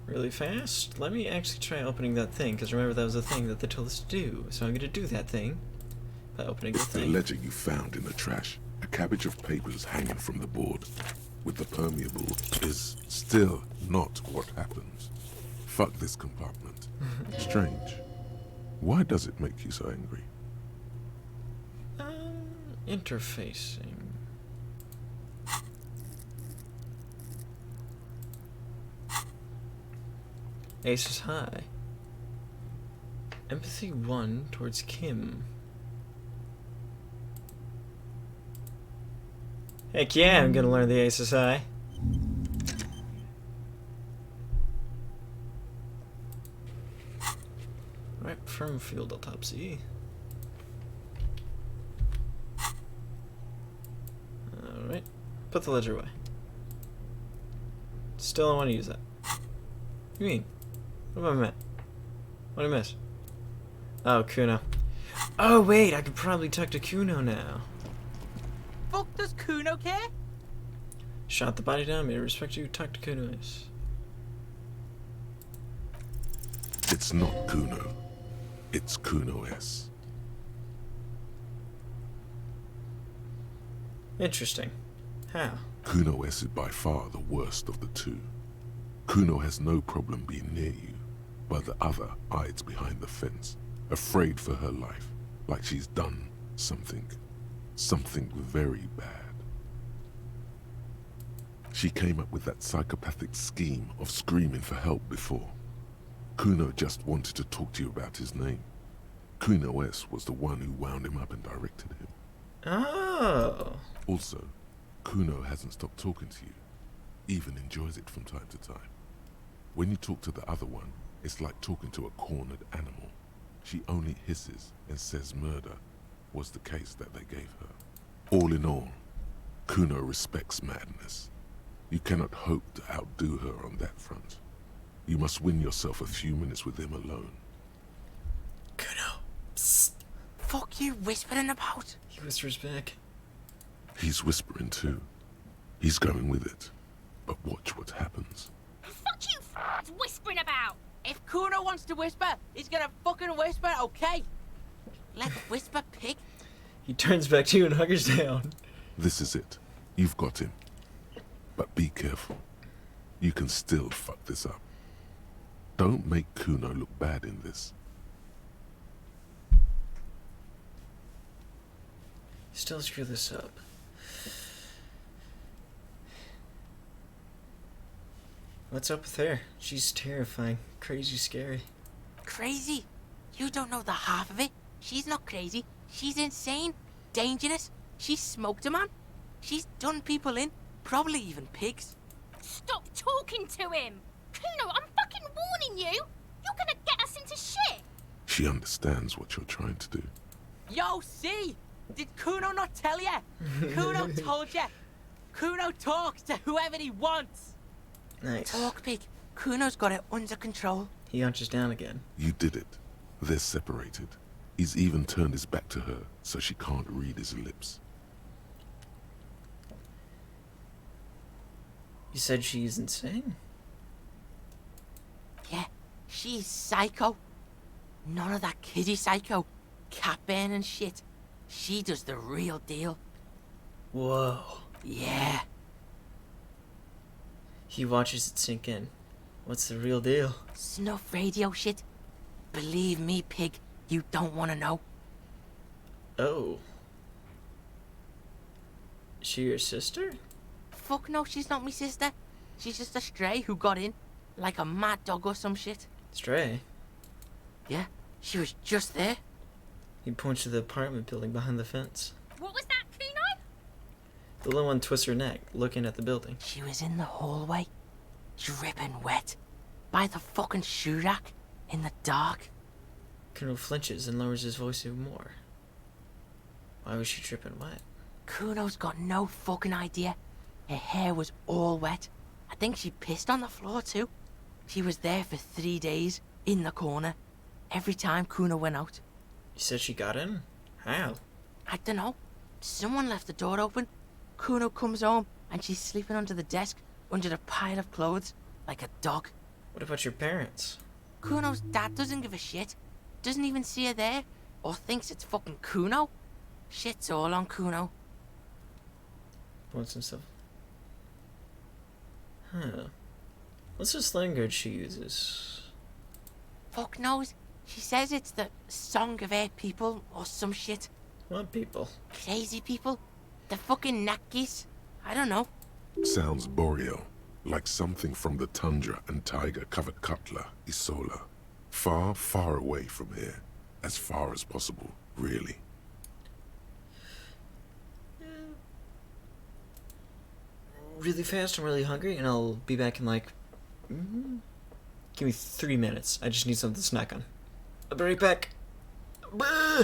Really fast? Let me actually try opening that thing, because remember that was the thing that they told us to do. So I'm going to do that thing by opening the It's the thing. ledger you found in the trash. A cabbage of papers hanging from the board with the permeable is still not what happens. Fuck this compartment. Strange. Why does it make you so angry? Interfacing. Ace is high. Empathy 1 towards Kim. Heck yeah, I'm gonna learn the Ace is high. Right, firm field autopsy. Alright, put the ledger away. Still don't want to use that. What do you mean? What have I meant? What did I miss? Oh, Kuno. Oh, wait, I could probably talk to Kuno now. Fuck does Kuno care? Shot the body down, may I respect you, talk to Kuno is. It's not Kuno. It's Kuno S. Interesting. How? Kuno S is by far the worst of the two. Kuno has no problem being near you, but the other hides behind the fence, afraid for her life, like she's done something very bad. She came up with that psychopathic scheme of screaming for help before. Kuno just wanted to talk to you about his name. Kuno S was the one who wound him up and directed him. Oh. Also, Kuno hasn't stopped talking to you, even enjoys it from time to time. When you talk to the other one, it's like talking to a cornered animal. She only hisses and says murder was the case that they gave her. All in all, Kuno respects madness. You cannot hope to outdo her on that front. You must win yourself a few minutes with him alone. Kuno, psst. Fuck you whispering about? He whispers back. He's whispering too. He's going with it. But watch what happens. Fuck you whispering about! If Kuno wants to whisper, he's gonna fucking whisper, okay? Let's whisper, pig. He turns back to you and huggers down. This is it. You've got him. But be careful. You can still fuck this up. Don't make Kuno look bad in this. Still screw this up. What's up with her? She's terrifying. Crazy scary. Crazy? You don't know the half of it. She's not crazy. She's insane. Dangerous. She's smoked a man. She's done people in. Probably even pigs. Stop talking to him! Kuno, I'm fucking warning you! You're gonna get us into shit! She understands what you're trying to do. Yo, see? Did Kuno not tell ya? Kuno told ya. Kuno talks to whoever he wants. Nice. Talk, pig. Kuno's got it under control. He hunches down again. You did it. They're separated. He's even turned his back to her so she can't read his lips. You said she's insane? She's psycho. None of that kiddie psycho, cat burning shit. She does the real deal. Whoa. Yeah. He watches it sink in. What's the real deal? Snuff radio shit. Believe me, pig, you don't want to know. Oh. Is she your sister? Fuck no, she's not me sister. She's just a stray who got in, like a mad dog or some shit. Stray? Yeah, she was just there. He points to the apartment building behind the fence. What was that, Kuno? The little one twists her neck, looking at the building. She was in the hallway, dripping wet, by the fucking shoe rack, in the dark. Kuno flinches and lowers his voice even more. Why was she dripping wet? Kuno's got no fucking idea. Her hair was all wet. I think she pissed on the floor too. She was there for 3 days, in the corner, every time Kuno went out. You said she got in? How? I don't know. Someone left the door open. Kuno comes home and she's sleeping under the desk, under the pile of clothes, like a dog. What about your parents? Kuno's dad doesn't give a shit. Doesn't even see her there, or thinks it's fucking Kuno. Shit's all on Kuno. Wants some stuff. Huh. What's this language she uses? Fuck knows. She says it's the song of her people, or some shit. What people? Crazy people. The fucking Nakis. I don't know. Sounds boreal, like something from the tundra and tiger-covered Cutler, Isola. Far, far away from here. As far as possible, really. Really fast, I'm really hungry, and I'll be back in like... Give me 3 minutes. I just need something to snack on. I'll be right back. Bah!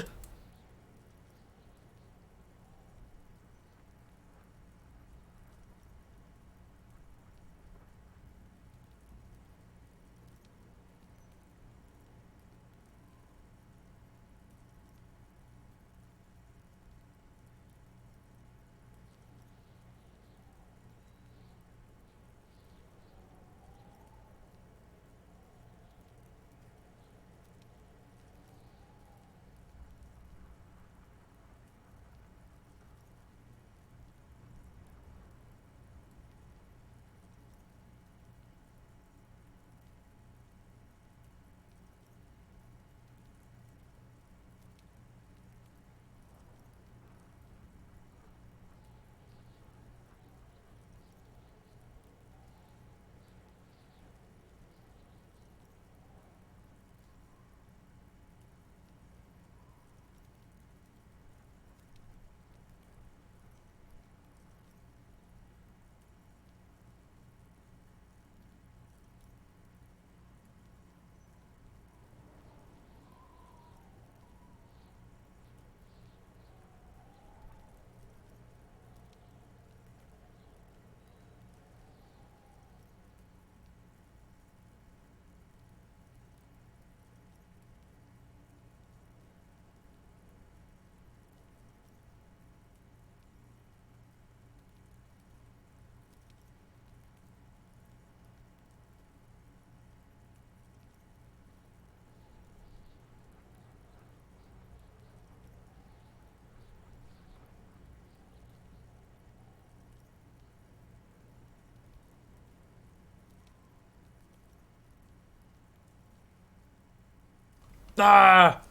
Ah!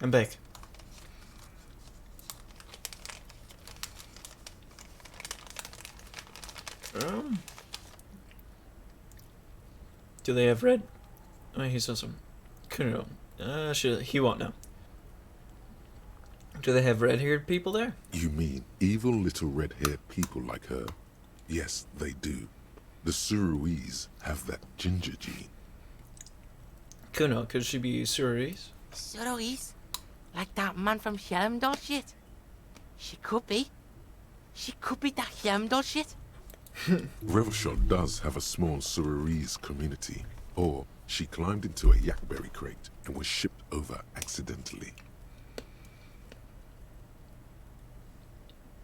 I'm back. Do they have red? Oh, he's awesome. Kuno. He won't know. Do they have red-haired people there? You mean evil little red-haired people like her? Yes, they do. The Suruese have that ginger gene. Kuno, could she be Suruese? Suruese? Like that man from Helmdall shit? She could be. She could be that Helmdall shit. Revelshot does have a small Suruese community. Or she climbed into a yakberry crate and was shipped over accidentally.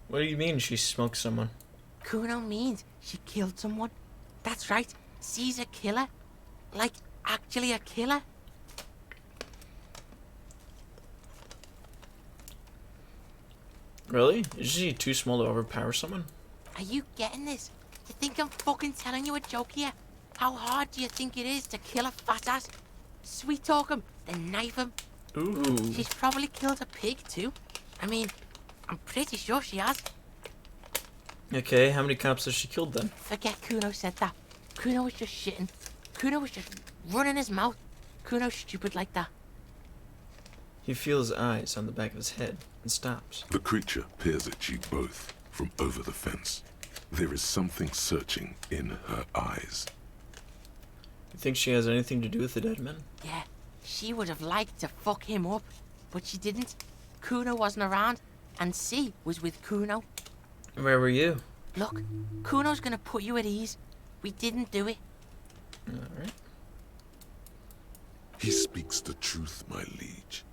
What do you mean she smoked someone? Kuno means she killed someone. That's right. She's a killer. Like actually a killer. Really? Is she too small to overpower someone? Are you getting this? You think I'm fucking telling you a joke here? How hard do you think it is to kill a fat ass? Sweet talk him, then knife him. Ooh. She's probably killed a pig too. I mean, I'm pretty sure she has. Okay, how many cops has she killed then? Forget Kuno said that. Kuno was just shitting. Kuno was just running his mouth. Kuno's stupid like that. He feels eyes on the back of his head and stops. The creature peers at you both from over the fence. There is something searching in her eyes. You think she has anything to do with the dead men? Yeah, she would have liked to fuck him up, but she didn't. Kuno wasn't around, and C was with Kuno. Where were you? Look, Kuno's gonna put you at ease. We didn't do it. Alright. He speaks the truth, my liege.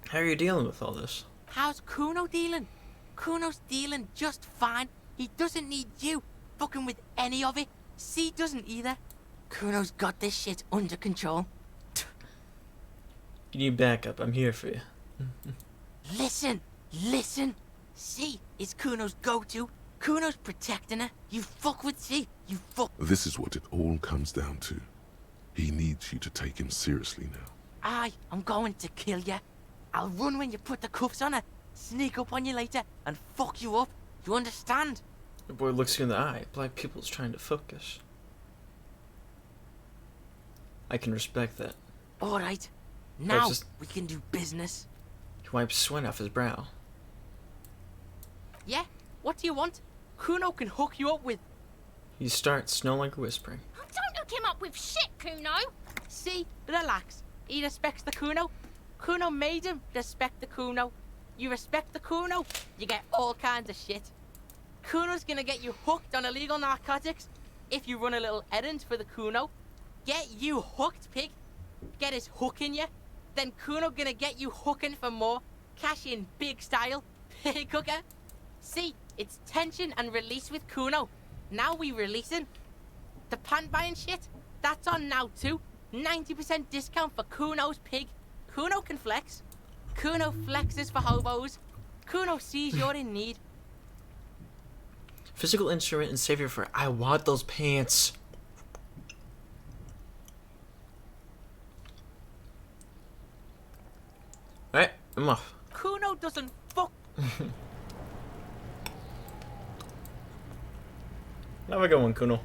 How are you dealing with all this? How's Kuno dealing? Kuno's dealing just fine. He doesn't need you fucking with any of it. C doesn't either. Kuno's got this shit under control. You need backup. I'm here for you. Listen. C is Kuno's go-to. Kuno's protecting her. You fuck with C. You fuck. This is what it all comes down to. He needs you to take him seriously now. I'm going to kill you. I'll run when you put the cuffs on her, sneak up on you later, and fuck you up. You understand? The boy looks you in the eye. Black people's trying to focus. I can respect that. Alright. Now we can do business. He wipes sweat off his brow. Yeah? What do you want? Kuno can hook you up with... He starts, no longer whispering. Don't hook him up with shit, Kuno. See? Relax. He respects the Kuno. Kuno made him respect the Kuno. You respect the Kuno, you get all kinds of shit. Kuno's gonna get you hooked on illegal narcotics if you run a little errand for the Kuno. Get you hooked, pig. Get his hook in you. Then Kuno gonna get you hooking for more. Cash in big style. Pig hooker. See, it's tension and release with Kuno. Now we releasing. The pant buying shit, that's on now too. 90% discount for Kuno's pig. Kuno can flex. Kuno flexes for hobos. Kuno sees you're in need. Physical instrument and savior for I want those pants. Alright, I'm off. Kuno doesn't fuck. Have a good one, Kuno.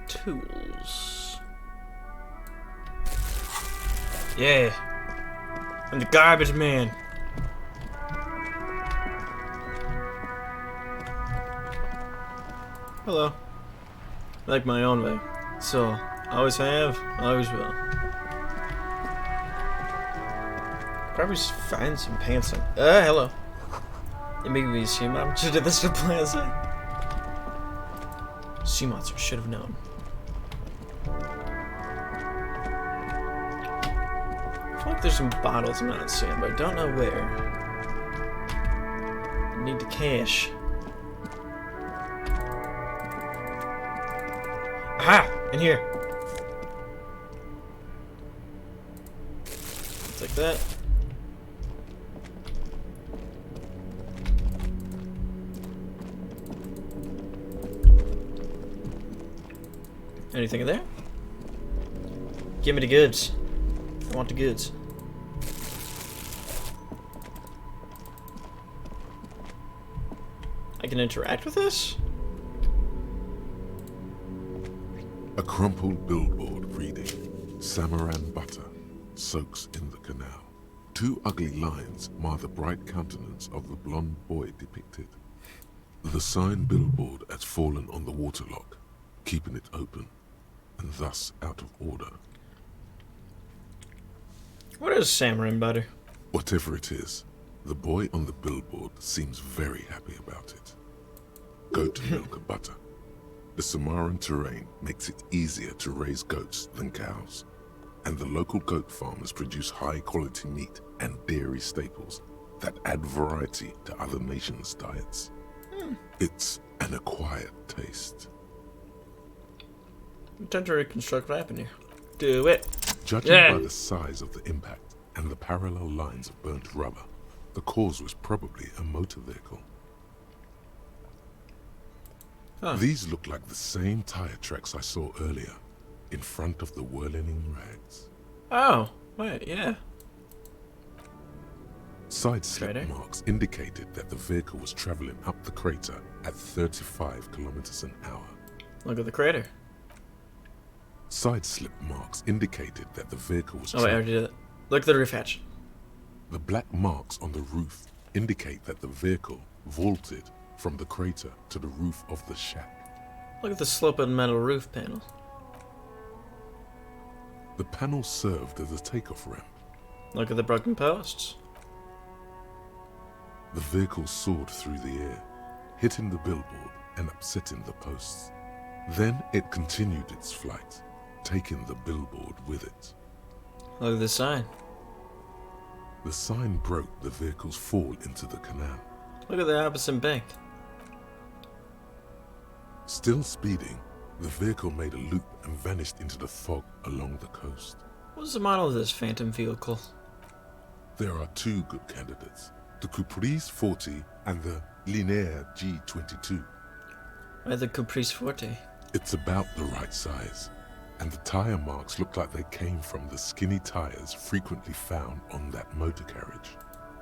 Tools. Yeah. I'm the garbage man. Hello. I like my own way. So, I always have, I always will. Probably just find some pants on. Hello. Elysium. I'm just at this plaza. Sea monster should have known. I feel like there's some bottles I'm not seeing, but I don't know where. I need the cash. Aha! In here. Take that. Anything in there? Give me the goods. I want the goods. I can interact with this? A crumpled billboard reading, Samaran butter soaks in the canal. Two ugly lines mar the bright countenance of the blonde boy depicted. The sign billboard has fallen on the waterlock, keeping it open, and thus out of order. What is Samaran butter? Whatever it is, the boy on the billboard seems very happy about it. Goat milk butter. The Samaran terrain makes it easier to raise goats than cows. and the local goat farmers produce high-quality meat and dairy staples that add variety to other nations' diets. It's an acquired taste. Time to reconstruct what happened here. Do it. Judging by the size of the impact and the parallel lines of burnt rubber, the cause was probably a motor vehicle. These look like the same tire tracks I saw earlier, in front of the whirling rags. Oh, wait, yeah. Side slip marks indicated that the vehicle was traveling up the crater at 35 kilometers an hour. Look at the crater. Side slip marks indicated that the vehicle was I already did it. Look at the roof hatch. The black marks on the roof indicate that the vehicle vaulted from the crater to the roof of the shack. Look at the slope of the metal roof panel. The panel served as a takeoff ramp. Look at the broken posts. The vehicle soared through the air, hitting the billboard and upsetting the posts. Then it continued its flight, taking the billboard with it. Look at the sign. The sign broke the vehicle's fall into the canal. Look at the opposite bank. Still speeding, the vehicle made a loop and vanished into the fog along the coast. What's the model of this phantom vehicle? There are two good candidates, the Caprice 40 and the Linear G22. Why the Caprice 40? It's about the right size, and the tire marks look like they came from the skinny tires frequently found on that motor carriage.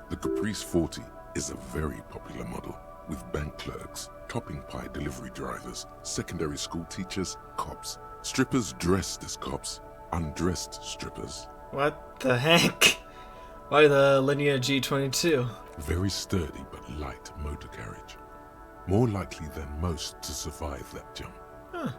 The Caprice 40 is a very popular model, with bank clerks, topping pie delivery drivers, secondary school teachers, cops, strippers dressed as cops, undressed strippers. What the heck? Why the Linear G22? Very sturdy but light motor carriage. More likely than most to survive that jump. Huh.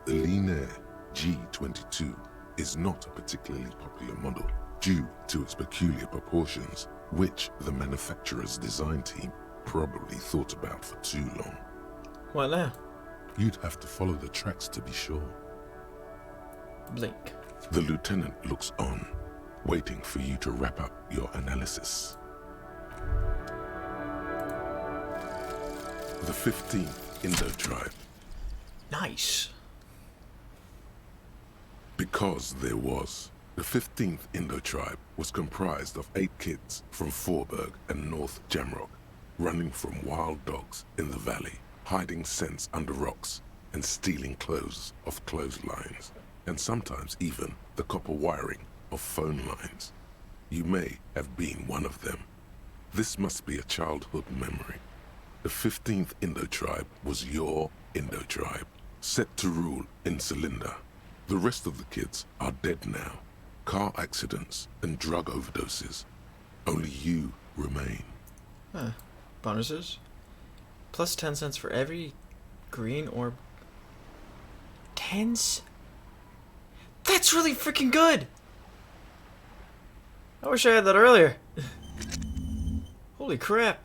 The Linear G22 is not a particularly popular model due to its peculiar proportions, which the manufacturer's design team probably thought about for too long. What now? You'd have to follow the tracks to be sure. Blink. The lieutenant looks on, waiting for you to wrap up your analysis. The 15th Indo tribe. Nice. Because there was. The 15th Indo tribe was comprised of 8 kids from Forberg and North Jamrock, running from wild dogs in the valley, hiding scents under rocks, and stealing clothes off clotheslines, and sometimes even the copper wiring of phone lines. You may have been one of them. This must be a childhood memory. The 15th Indo tribe was your Indo tribe, set to rule in Cylinder. The rest of the kids are dead now. Car accidents and drug overdoses. Only you remain. Huh. Bonuses? Plus 10 cents for every green orb. 10s? That's really freaking good! I wish I had that earlier. Holy crap.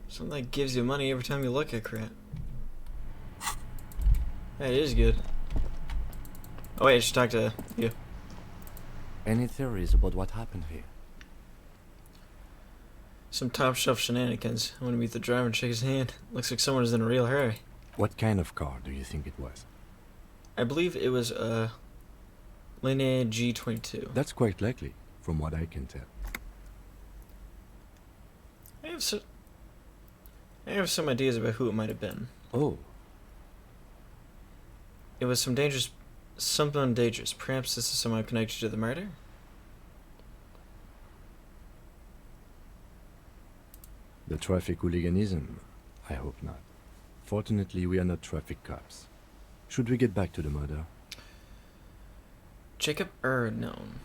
Something that gives you money every time you look at crap. That is good. Oh wait, I should talk to you. Any theories about what happened here? Some top shelf shenanigans. I want to meet the driver and shake his hand. Looks like someone is in a real hurry. What kind of car do you think it was? I believe it was a Linear G22. That's quite likely, from what I can tell. I have some ideas about who it might have been. Oh. It was something dangerous. Perhaps this is somehow connected to the murder? The traffic hooliganism? I hope not. Fortunately, we are not traffic cops. Should we get back to the murder? Jacob known.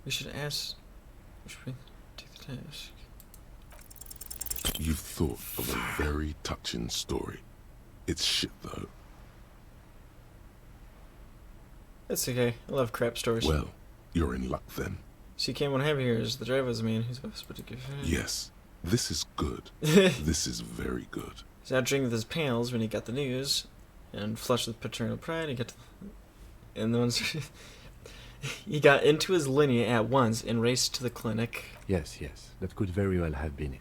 We should ask. Should we take the task? You've thought of a very touching story. It's shit though. That's okay. I love crap stories. Well, you're in luck then. CK what happened here is the driver was the man who's supposed to give. Yes, this is good. This is very good. He's out drinking with his pals when he got the news, and flushed with paternal pride, and the ones he got into his linea at once and raced to the clinic. Yes, that could very well have been it.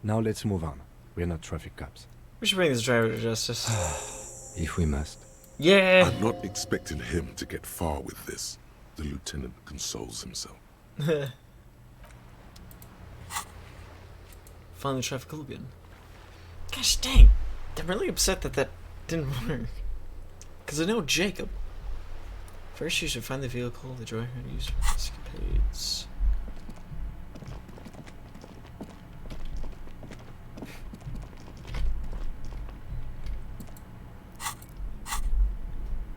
Now let's move on. We're not traffic cops. We should bring this driver to justice. If we must. Yeah! I'm not expecting him to get far with this, the lieutenant consoles himself. Finally, traffic again. Gosh dang! I'm really upset that didn't work. Because I know Jacob. First, you should find the vehicle the driver used for escapades.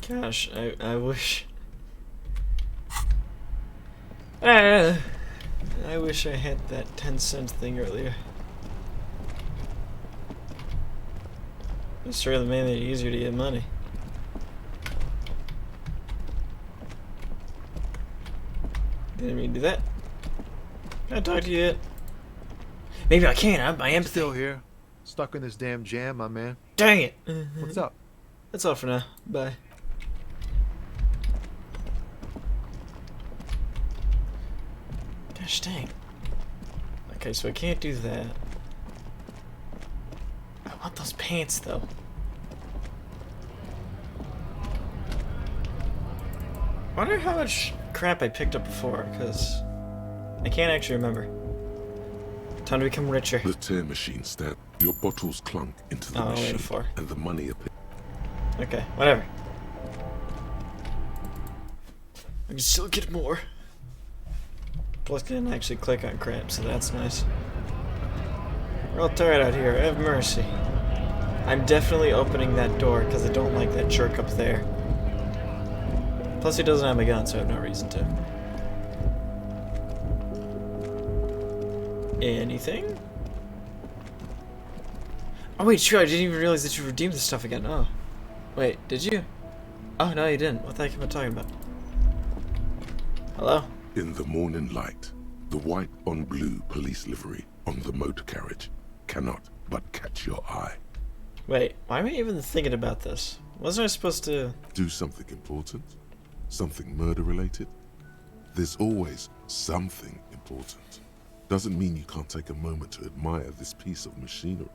Gosh, I wish... I wish I had that 10-cent thing earlier. It surely made it easier to get money. Didn't mean to do that. Can I talk to you yet? Maybe I can. I am still here. Stuck in this damn jam, my man. Dang it. What's up? That's all for now. Bye. Gosh dang. Okay, so I can't do that. I want those pants though. I wonder how much crap I picked up before, because I can't actually remember. Time to become richer. The tear machine stab. Your bottles clunk into the machine, and the money appears. Okay, whatever. I can still get more. Plus, I didn't actually click on crap, so that's nice. We're all tired out here. Have mercy. I'm definitely opening that door because I don't like that jerk up there. Plus, he doesn't have a gun, so I have no reason to. Anything? Oh wait, sure, I didn't even realize that you redeemed this stuff again. Oh. Wait, did you? Oh, no, you didn't. What the heck am I talking about? Hello? In the morning light, the white on blue police livery on the motor carriage cannot but catch your eye. Wait, why am I even thinking about this? Wasn't I supposed to... Do something important? Something murder-related? There's always something important. Doesn't mean you can't take a moment to admire this piece of machinery.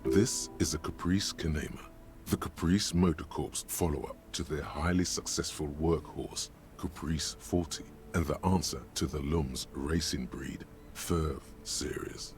This is a Caprice Canema, the Caprice Motor Corps follow-up to their highly successful workhorse, Caprice 40, and the answer to the Lum's racing breed, Ferv series.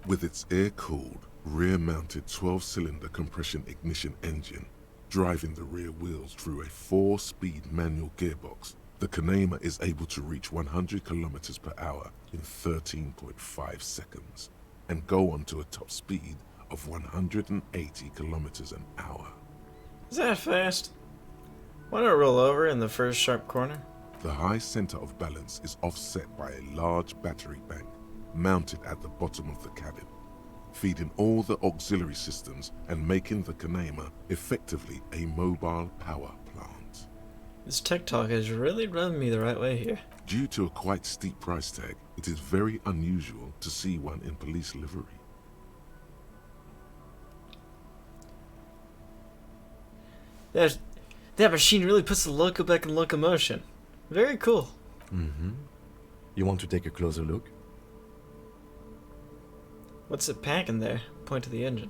With its air-cooled, rear-mounted 12-cylinder compression ignition engine, driving the rear wheels through a 4-speed manual gearbox, the Canema is able to reach 100 kilometers per hour in 13.5 seconds, and go on to a top speed of 180 kilometers an hour. Is that fast? Why not roll over in the first sharp corner? The high center of balance is offset by a large battery bank mounted at the bottom of the cabin, feeding all the auxiliary systems and making the Canema effectively a mobile power plant. This tech talk has really run me the right way here. Due to a quite steep price tag, it is very unusual to see one in police livery. That machine really puts the loco back in locomotion. Very cool. Mm-hmm. You want to take a closer look? What's it packing there? Point to the engine.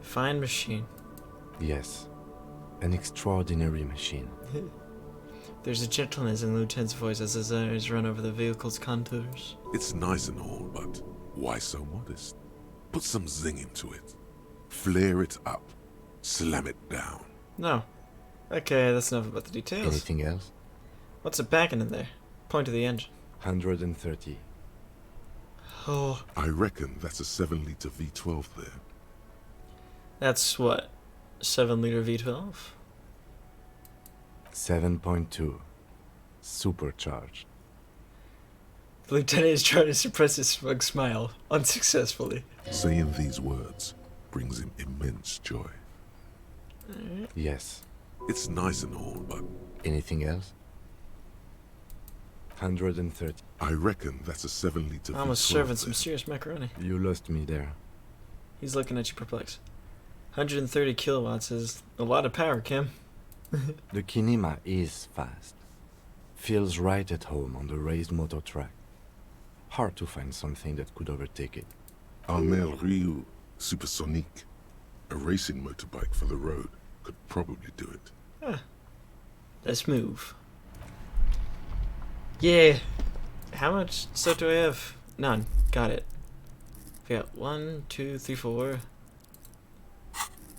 Fine machine. Yes. An extraordinary machine. There's a gentleness in the lieutenant's voice as his eyes run over the vehicle's contours. It's nice and all, but why so modest? Put some zing into it. Flare it up. Slam it down. No. Okay, that's enough about the details. Anything else? What's it packing in there? Point to the engine. 130. Oh. I reckon that's a 7-liter V12 there. That's what? 7-liter V12? 7.2. Supercharged. The lieutenant is trying to suppress his smug smile, unsuccessfully. Saying these words brings him immense joy. Yes. It's nice and all, but... Anything else? 130. I reckon that's a 7-liter. I'm almost serving some serious macaroni. You lost me there. He's looking at you perplexed. 130 kilowatts is a lot of power, Kim. The Kinema is fast. Feels right at home on the raised motor track. Hard to find something that could overtake it. Armel Ryu Supersonic. A racing motorbike for the road could probably do it. Huh. Let's move. Yeah. How much stuff do I have? None. Got it. We got 1, 2, 3, 4,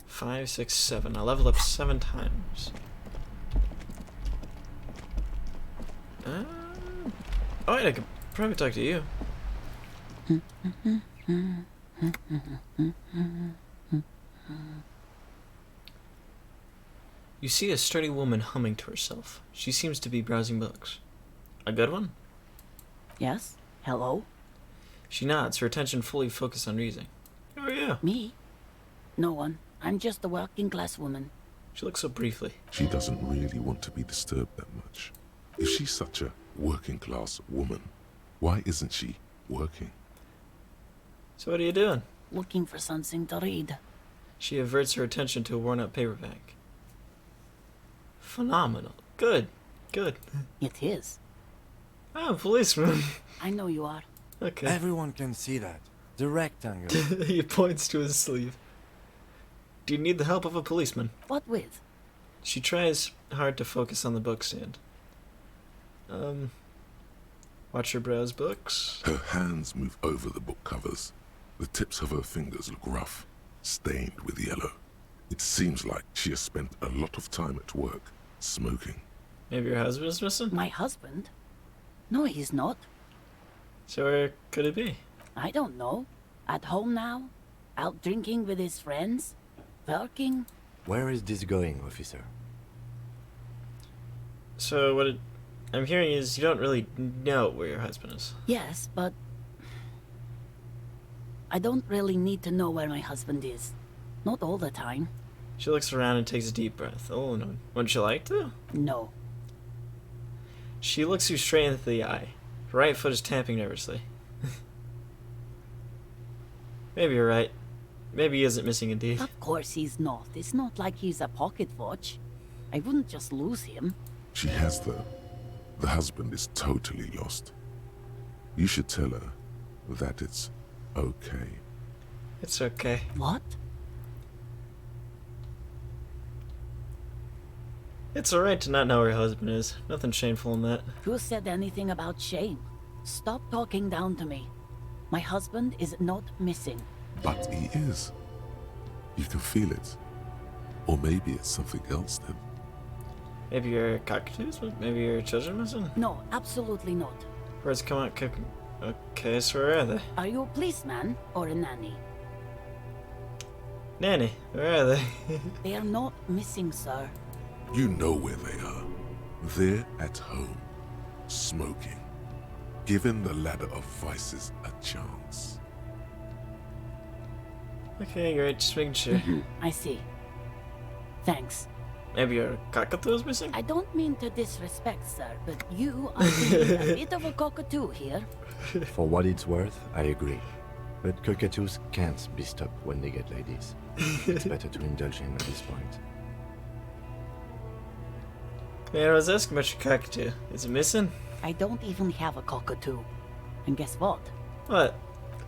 5, 6, 7. I leveled up 7 times. Oh wait, I could probably talk to you. You see a sturdy woman humming to herself. She seems to be browsing books. A good one? Yes? Hello? She nods, her attention fully focused on reading. Who are you? Me? No one. I'm just a working class woman. She looks so briefly. She doesn't really want to be disturbed that much. If she's such a working class woman, why isn't she working? So what are you doing? Looking for something to read. She averts her attention to a worn-out paperback. Phenomenal. Good. Good. It is. I'm a policeman. I know you are. Okay. Everyone can see that. The rectangle. He points to his sleeve. Do you need the help of a policeman? What with? She tries hard to focus on the book stand. Watch her browse books. Her hands move over the book covers. The tips of her fingers look rough, stained with yellow. It seems like she has spent a lot of time at work, smoking. Maybe your husband is missing? My husband? No, he's not. So where could it be? I don't know. At home now? Out drinking with his friends? Working? Where is this going, officer? So what I'm hearing is you don't really know where your husband is. Yes, but I don't really need to know where my husband is. Not all the time. She looks around and takes a deep breath. Oh no. Wouldn't you like to? No. She looks you straight into the eye. Her right foot is tapping nervously. Maybe you're right. Maybe he isn't missing indeed. Of course he's not. It's not like he's a pocket watch. I wouldn't just lose him. She has, though. The husband is totally lost. You should tell her that it's okay. It's okay. What? It's alright to not know where your husband is. Nothing shameful in that. Who said anything about shame? Stop talking down to me. My husband is not missing. But he is. You can feel it. Or maybe it's something else then. Maybe your cockatoos? Maybe your children missing? No, absolutely not. Birds come out cooking. Okay, so where are they? Are you a policeman or a nanny? Nanny, where are they? They are not missing, sir. You know where they are. They're at home, smoking, giving the ladder of vices a chance. Okay, great, just making sure. I see. Thanks. Maybe your cockatoo's missing? I don't mean to disrespect, sir, but you are being a bit of a cockatoo here. For what it's worth, I agree. But cockatoos can't be stopped when they get ladies. It's better to indulge him at this point. Man, I was asking about your cockatoo. Is it missing? I don't even have a cockatoo. And guess what? What?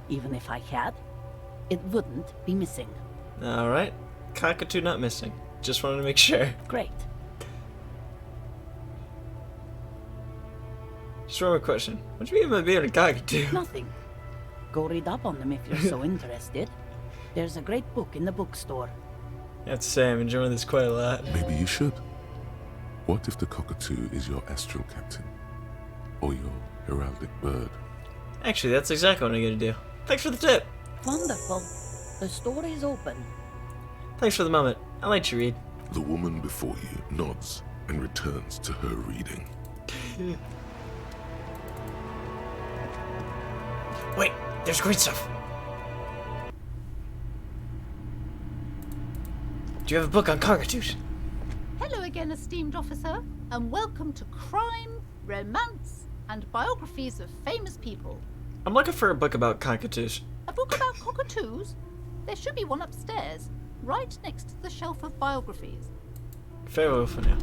Even if I had, it wouldn't be missing. Alright. Cockatoo not missing. Just wanted to make sure. Great. Just one more question. What do you mean by being a cockatoo? Nothing. Go read up on them if you're so interested. There's a great book in the bookstore. I have to say, I'm enjoying this quite a lot. Maybe you should. What if the cockatoo is your astral captain? Or your heraldic bird? Actually, that's exactly what I'm gonna do. Thanks for the tip. Wonderful. The store is open. Thanks for the moment. I'll let you read. The woman before you nods and returns to her reading. Wait, there's great stuff. Do you have a book on cockatoos? Hello again, esteemed officer, and welcome to Crime, Romance, and biographies of famous people. I'm looking for a book about cockatoos. A book about cockatoos? There should be one upstairs, right next to the shelf of biographies. Farewell for now.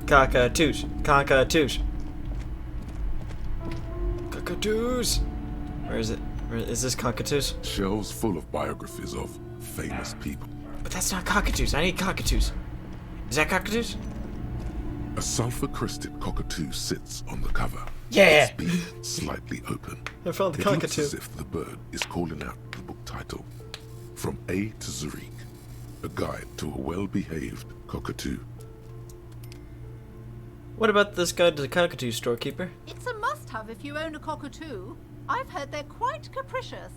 Cockatoos. Cockatoos. Cockatoos. Where is it? Where is this cockatoos? Shelves full of biographies of famous people. But that's not cockatoos. I need cockatoos. Is that cockatoos? A sulfur-crested cockatoo sits on the cover. Yeah! Its beak slightly open. I found the It looks cockatoo. as if the bird is calling out the book title. From A to Zurich, a guide to a well-behaved cockatoo. What about this guide to the cockatoo, storekeeper? It's a must-have if you own a cockatoo. I've heard they're quite capricious.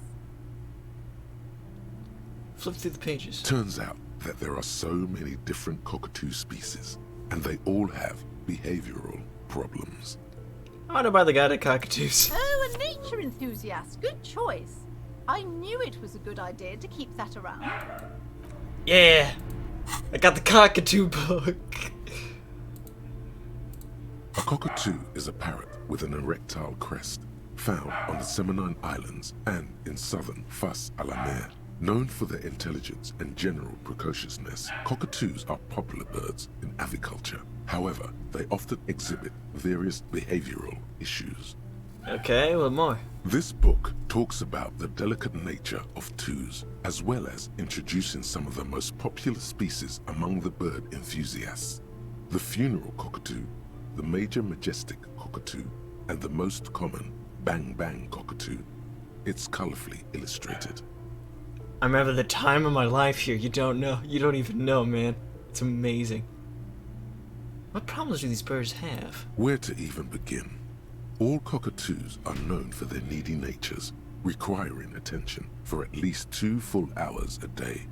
Flip through the pages. Turns out that there are so many different cockatoo species, and they all have behavioral problems. I want to buy the guide to cockatoos. Oh, a nature enthusiast. Good choice. I knew it was a good idea to keep that around. Yeah! I got the cockatoo book. A cockatoo is a parrot with an erectile crest, found on the Seminine Islands and in southern Fas a la Mer. Known for their intelligence and general precociousness, cockatoos are popular birds in aviculture. However, they often exhibit various behavioral issues. Okay, what more? This book talks about the delicate nature of toos, as well as introducing some of the most popular species among the bird enthusiasts. The funeral cockatoo, the major majestic cockatoo, and the most common bang bang cockatoo. It's colorfully illustrated. I'm having the time of my life here. You don't know. You don't even know, man. It's amazing. What problems do these birds have? Where to even begin? All cockatoos are known for their needy natures, requiring attention for at least 2 full hours a day.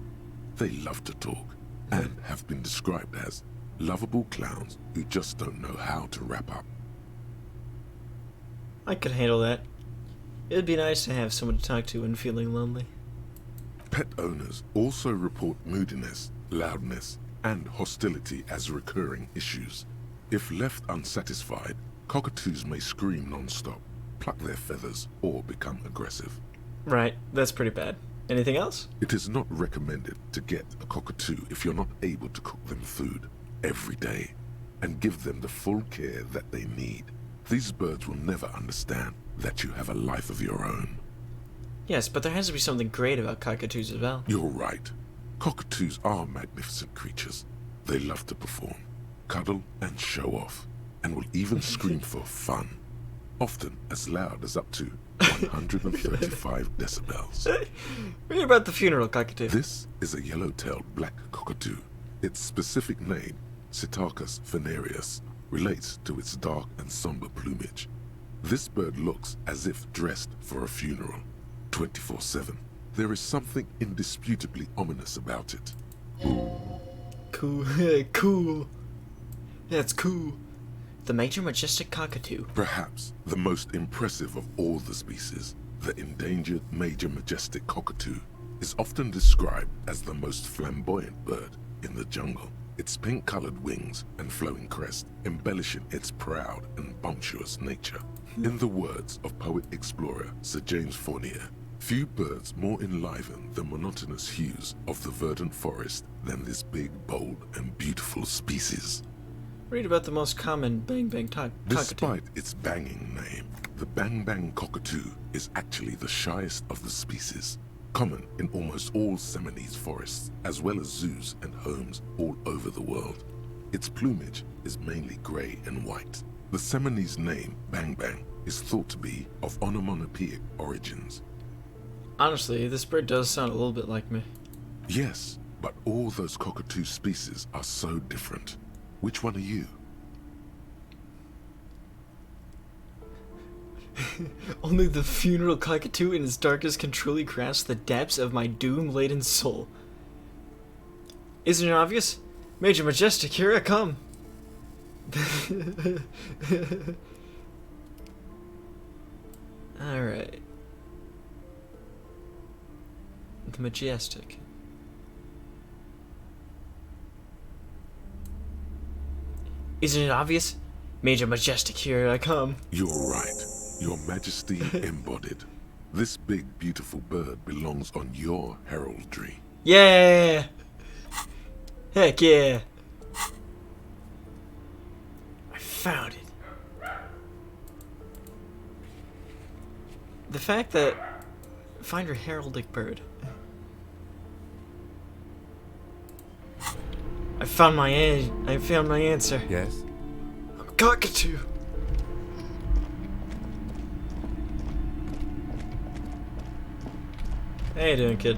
They love to talk and have been described as lovable clowns who just don't know how to wrap up. I could handle that. It'd be nice to have someone to talk to when feeling lonely. Pet owners also report moodiness, loudness, and hostility as recurring issues. If left unsatisfied, cockatoos may scream non-stop, pluck their feathers, or become aggressive. Right, that's pretty bad. Anything else? It is not recommended to get a cockatoo if you're not able to cook them food every day and give them the full care that they need. These birds will never understand that you have a life of your own. Yes, but there has to be something great about cockatoos as well. You're right. Cockatoos are magnificent creatures. They love to perform, cuddle, and show off, and will even scream for fun, often as loud as up to 135 decibels. Read about the funeral cockatoo. This is a yellow-tailed black cockatoo. Its specific name, Psittacus venereus, relates to its dark and somber plumage. This bird looks as if dressed for a funeral, 24/7. There is something indisputably ominous about it. Cool. Cool. That's cool. The major majestic cockatoo. Perhaps the most impressive of all the species, the endangered major majestic cockatoo, is often described as the most flamboyant bird in the jungle. Its pink-colored wings and flowing crest embellishing its proud and bumptious nature. In the words of poet-explorer Sir James Fournier, few birds more enliven the monotonous hues of the verdant forest than this big, bold, and beautiful species. Read about the most common bang-bang cockatoo. Despite its banging name, the bang-bang cockatoo is actually the shyest of the species, common in almost all Seminoles forests, as well as zoos and homes all over the world. Its plumage is mainly grey and white. The Seminoles name, bang-bang, is thought to be of onomatopoeic origins. Honestly, this bird does sound a little bit like me. Yes, but all those cockatoo species are so different. Which one are you? Only the funeral cockatoo in its darkness can truly grasp the depths of my doom-laden soul. Isn't it obvious? Major Majestic, here I come. Alright. The Majestic. Isn't it obvious? Major Majestic, here I come. You're right. Your Majesty embodied. This big, beautiful bird belongs on your heraldry. Yeah! Heck yeah! I found it. The fact that... Find your heraldic bird. I found my answer. Yes? I'm a cockatoo. How you doing, kid?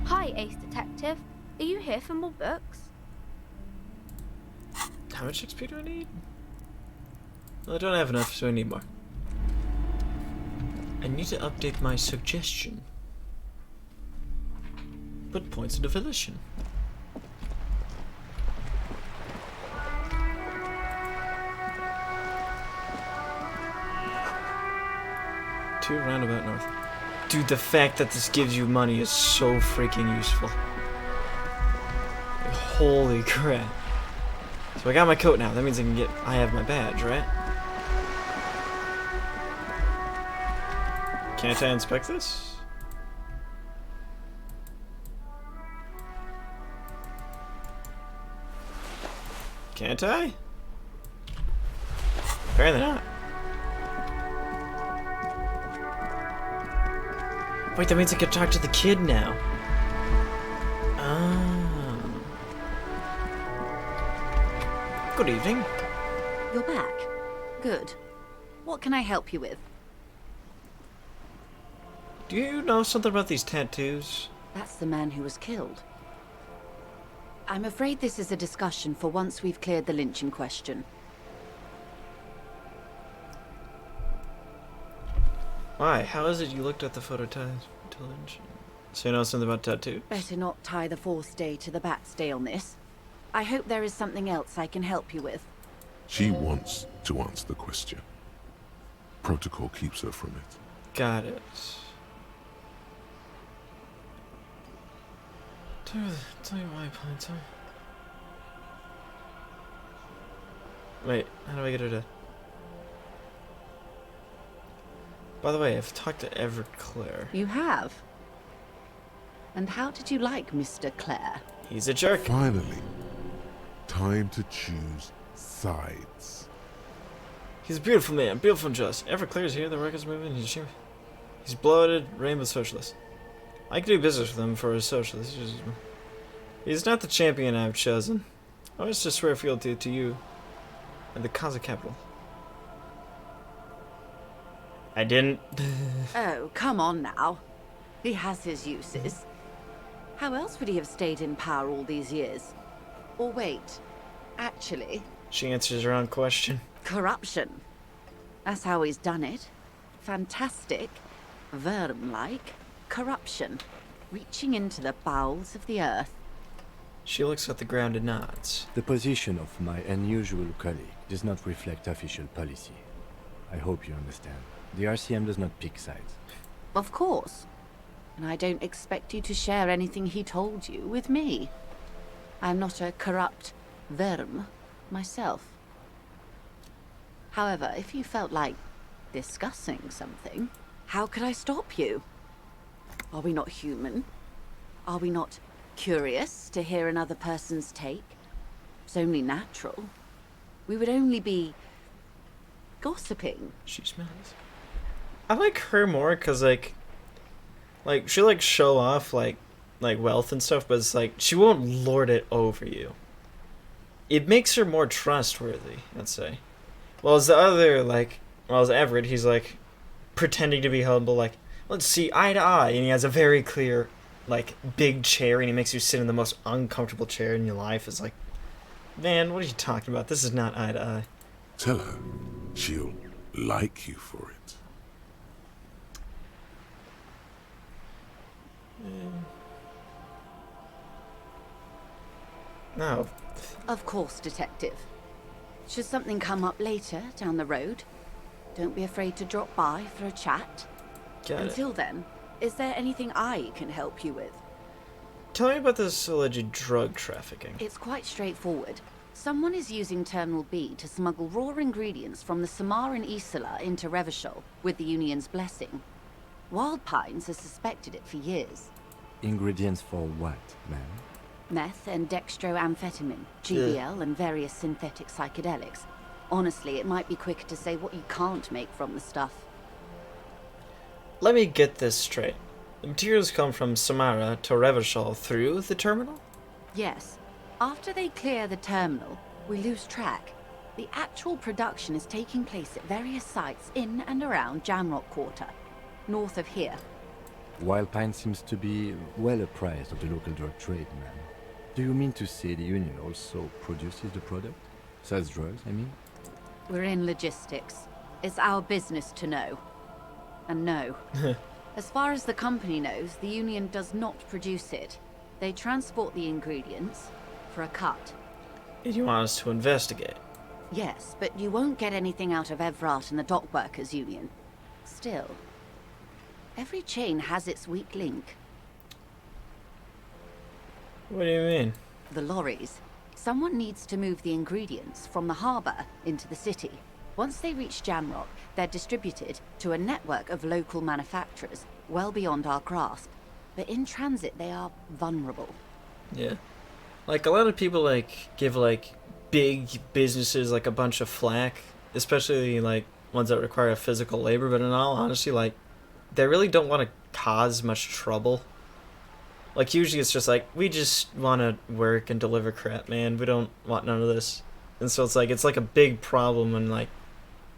Hi, Ace Detective. Are you here for more books? How much XP do I need? Well, I don't have enough, so I need more. I need to update my suggestion. Put points into volition. To roundabout north. Dude, the fact that this gives you money is so freaking useful. Like, holy crap. So I got my coat now. That means I have my badge, right? Can't I inspect this? Can't I? Apparently not. Wait, that means I can talk to the kid now. Oh. Good evening. You're back. Good. What can I help you with? Do you know something about these tattoos? That's the man who was killed. I'm afraid this is a discussion for once we've cleared the lynching question. Why? How is it you looked at the photo to lynch? So you know something about tattoos? Better not tie the fourth day to the bat's day on this. I hope there is something else I can help you with. She wants to answer the question. Protocol keeps her from it. Got it. Tell you why, Pinto. Wait, how do I get her to... By the way, I've talked to Everett Clare. You have? And how did you like Mr. Clare? He's a jerk. Finally, time to choose sides. He's a beautiful man, beautiful and just. Everett Clare's here, the workers' movement. He's bloated, rainbow socialist. I can do business with him for a socialist. He's not the champion I've chosen. I was to swear fealty to you and the cause of capital. I didn't. Oh, come on now. He has his uses. How else would he have stayed in power all these years? Or wait, actually... She answers her own question. Corruption. That's how he's done it. Fantastic, worm-like corruption, reaching into the bowels of the earth. She looks at the ground and nods. The position of my unusual colleague does not reflect official policy. I hope you understand. The RCM does not pick sides. Of course. And I don't expect you to share anything he told you with me. I'm not a corrupt worm myself. However, if you felt like discussing something, how could I stop you? Are we not human? Are we not curious to hear another person's take? It's only natural. We would only be gossiping. She smells. I like her more because like she like show off like wealth and stuff, but it's like she won't lord it over you. It makes her more trustworthy, let's say. Well, as the other as Everett, he's like pretending to be humble, like let's see eye to eye, and he has a very clear big chair, and he makes you sit in the most uncomfortable chair in your life. It's like, man, what are you talking about? This is not eye to eye. Tell her she'll like you for it. No. Of course, Detective. Should something come up later down the road, don't be afraid to drop by for a chat. Until then, is there anything I can help you with? Tell me about this alleged drug trafficking. It's quite straightforward. Someone is using Terminal B to smuggle raw ingredients from the Samaran Isola into Revachol with the Union's blessing. Wild Pines has suspected it for years. Ingredients for what, ma'am? Meth and dextroamphetamine, GBL, and various synthetic psychedelics. Honestly, it might be quicker to say what you can't make from the stuff. Let me get this straight. The materials come from Samara to Revachol through the terminal? Yes. After they clear the terminal, we lose track. The actual production is taking place at various sites in and around Jamrock Quarter, north of here. Wild Pine seems to be well apprised of the local drug trade, ma'am. Do you mean to say the Union also produces the product? Sells drugs, I mean? We're in logistics. It's our business to know. And no. As far as the company knows, the Union does not produce it. They transport the ingredients for a cut. You want us to investigate? Yes, but you won't get anything out of Evrat and the Dockworkers Union. Still, every chain has its weak link. What do you mean? The lorries. Someone needs to move the ingredients from the harbor into the city. Once they reach Jamrock, they're distributed to a network of local manufacturers well beyond our grasp. But in transit, they are vulnerable. Yeah. Like, a lot of people, like, give, like, big businesses, like, a bunch of flack. Especially, like, ones that require physical labor. But in all honesty, like, they really don't want to cause much trouble. Like, usually it's just like, we just want to work and deliver crap, man. We don't want none of this. And so it's like a big problem when, like,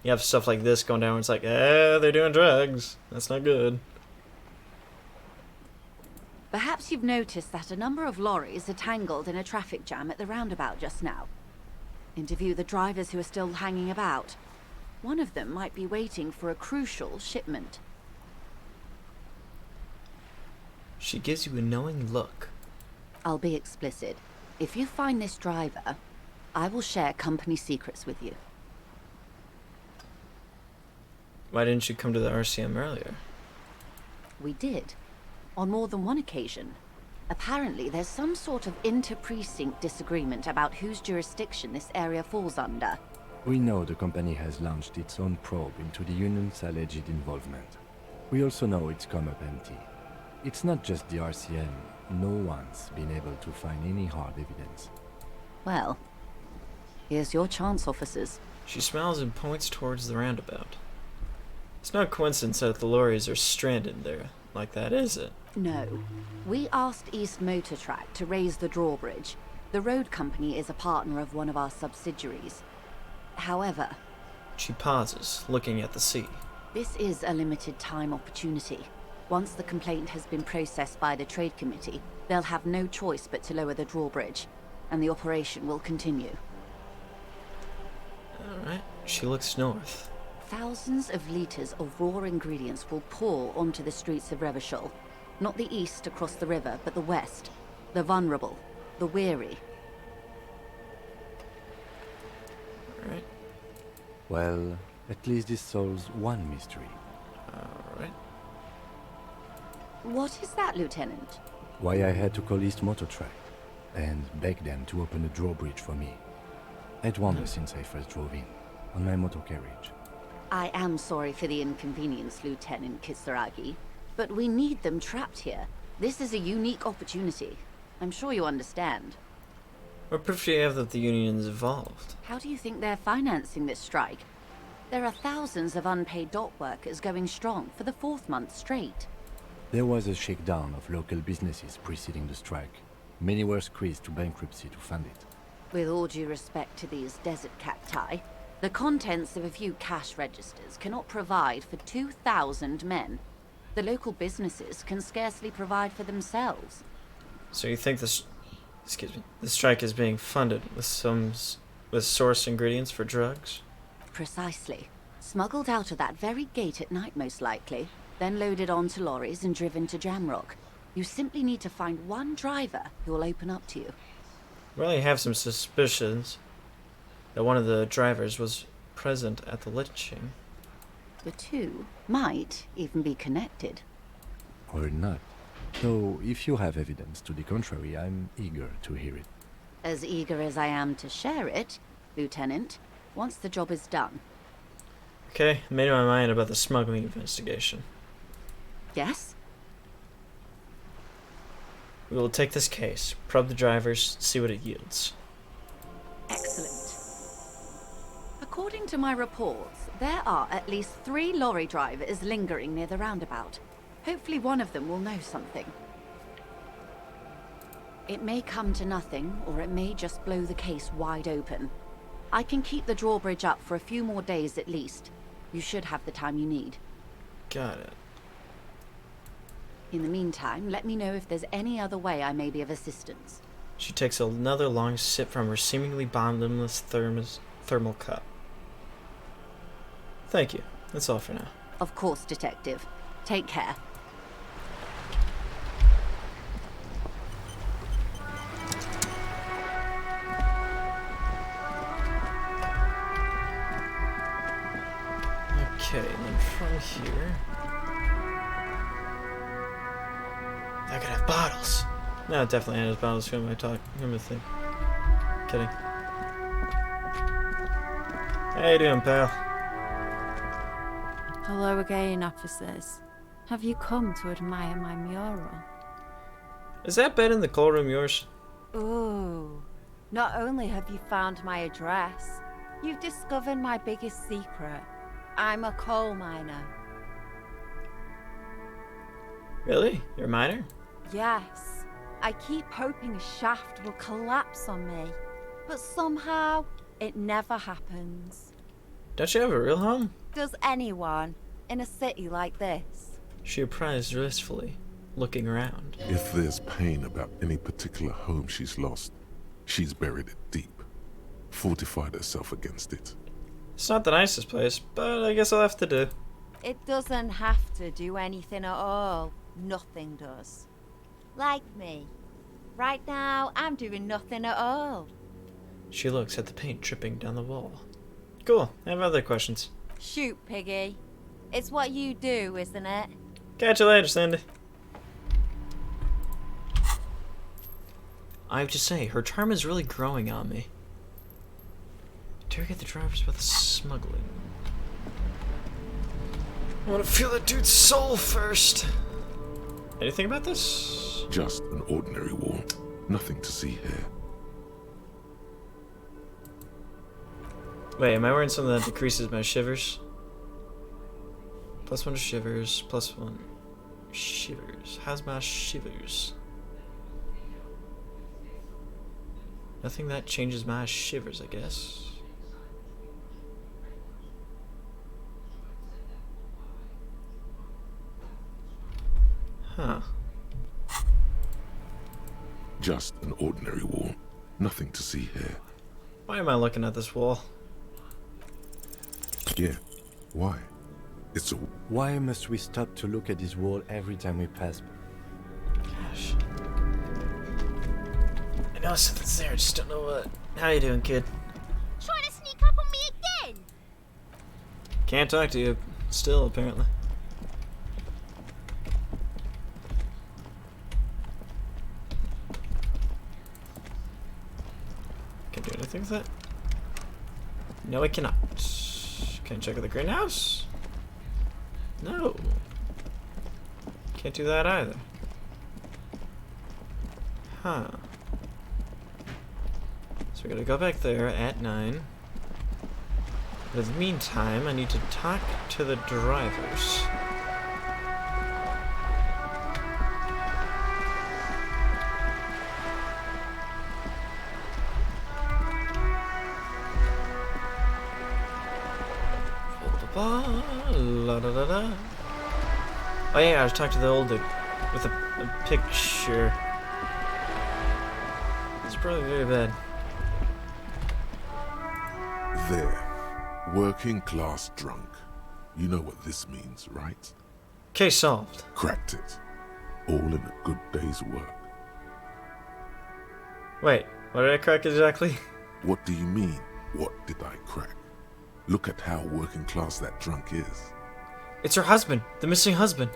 you have stuff like this going down where it's like, they're doing drugs. That's not good. Perhaps you've noticed that a number of lorries are tangled in a traffic jam at the roundabout just now. Interview the drivers who are still hanging about. One of them might be waiting for a crucial shipment. She gives you a knowing look. I'll be explicit. If you find this driver, I will share company secrets with you. Why didn't you come to the RCM earlier? We did. On more than one occasion. Apparently, there's some sort of inter-precinct disagreement about whose jurisdiction this area falls under. We know the company has launched its own probe into the Union's alleged involvement. We also know it's come up empty. It's not just the RCM. No one's been able to find any hard evidence. Well, here's your chance, officers. She smiles and points towards the roundabout. It's no coincidence that the lorries are stranded there like that, is it? No. We asked East Motor Track to raise the drawbridge. The road company is a partner of one of our subsidiaries. However... She pauses, looking at the sea. This is a limited time opportunity. Once the complaint has been processed by the Trade Committee, they'll have no choice but to lower the drawbridge, and the operation will continue. Alright, she looks north. Thousands of liters of raw ingredients will pour onto the streets of Revachol. Not the east across the river, but the west. The vulnerable, the weary. Alright. Well, at least this solves one mystery. Alright. What is that, Lieutenant? Why I had to call East Motor Track and beg them to open the drawbridge for me. I'd wandered since I first drove in, on my motor carriage. I am sorry for the inconvenience, Lieutenant Kisaragi, but we need them trapped here. This is a unique opportunity. I'm sure you understand. What proof do you have that the Union's involved? How do you think they're financing this strike? There are thousands of unpaid dock workers going strong for the 4th month straight. There was a shakedown of local businesses preceding the strike. Many were squeezed to bankruptcy to fund it. With all due respect to these desert cacti, the contents of a few cash registers cannot provide for 2,000 men. The local businesses can scarcely provide for themselves. So you think this, the strike is being funded with source ingredients for drugs? Precisely. Smuggled out of that very gate at night, most likely, then loaded onto lorries and driven to Jamrock. You simply need to find one driver who will open up to you. Well, I have some suspicions that one of the drivers was present at the lynching. The two might even be connected. Or not. Though, if you have evidence to the contrary, I'm eager to hear it. As eager as I am to share it, Lieutenant, once the job is done. Okay, I made my mind about the smuggling investigation. Yes? We will take this case, probe the drivers, see what it yields. Excellent. According to my reports, there are at least 3 lorry drivers lingering near the roundabout. Hopefully one of them will know something. It may come to nothing, or it may just blow the case wide open. I can keep the drawbridge up for a few more days at least. You should have the time you need. Got it. In the meantime, let me know if there's any other way I may be of assistance. She takes another long sip from her seemingly bottomless thermal cup. Thank you. That's all for now. Of course, Detective. Take care. Okay, and then from here... I could have bottles. No, it definitely has bottles. Who am I talking? Who am I thinking? Kidding. How you doing, pal? Hello again, officers. Have you come to admire my mural? Is that bed in the coal room yours? Ooh. Not only have you found my address, you've discovered my biggest secret. I'm a coal miner. Really? You're a miner? Yes. I keep hoping a shaft will collapse on me, but somehow it never happens. Don't you have a real home? Does anyone in a city like this? She apprised wistfully, looking around. If there's pain about any particular home she's lost, she's buried it deep, fortified herself against it. It's not the nicest place, but I guess I'll have to do. It doesn't have to do anything at all. Nothing does. Like me. Right now, I'm doing nothing at all. She looks at the paint dripping down the wall. Cool. I have other questions. Shoot, Piggy. It's what you do, isn't it? Catch you later, Sandy. I have to say, her charm is really growing on me. Interrogate the drivers about the smuggling. I want to feel that dude's soul first. Anything about this? Just an ordinary wall. Nothing to see here. Wait, am I wearing something that decreases my shivers? +1 to shivers, +1 shivers. How's my shivers? Nothing that changes my shivers, I guess. Huh. Just an ordinary wall. Nothing to see here. Why am I looking at this wall? Yeah. Why? It's a... Why must we stop to look at this wall every time we pass? Gosh. I know something's there, I just don't know what. How you doing, kid? Trying to sneak up on me again? Can't talk to you still, apparently. Can I do anything with that? No, I cannot. Can I check out the greenhouse? No. Can't do that either. Huh. So we're gonna go back there at 9. But in the meantime, I need to talk to the drivers. La da da da. Oh yeah, I was talking to the old dude with a picture. It's probably very bad. There. Working class drunk. You know what this means, right? Case solved. Cracked it. All in a good day's work. Wait, what did I crack exactly? What do you mean, what did I crack? Look at how working class that drunk is. It's her husband, the missing husband.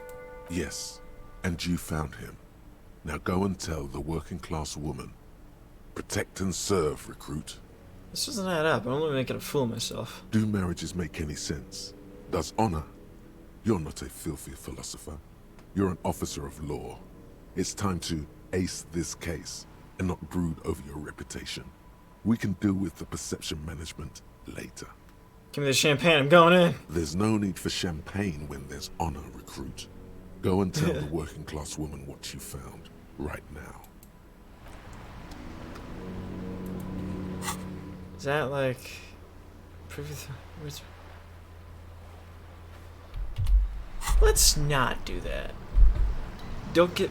Yes, and you found him. Now go and tell the working class woman Protect and serve, recruit. This doesn't add up. I'm only making a fool of myself. Do marriages make any sense? Does honor? You're not a filthy philosopher. You're an officer of law. It's time to ace this case and not brood over your reputation. We can deal with the perception management later. Give me the champagne, I'm going in. There's no need for champagne when there's honor, recruit. Go and tell the working class woman what you found right now. Is that like... Let's not do that. Don't get...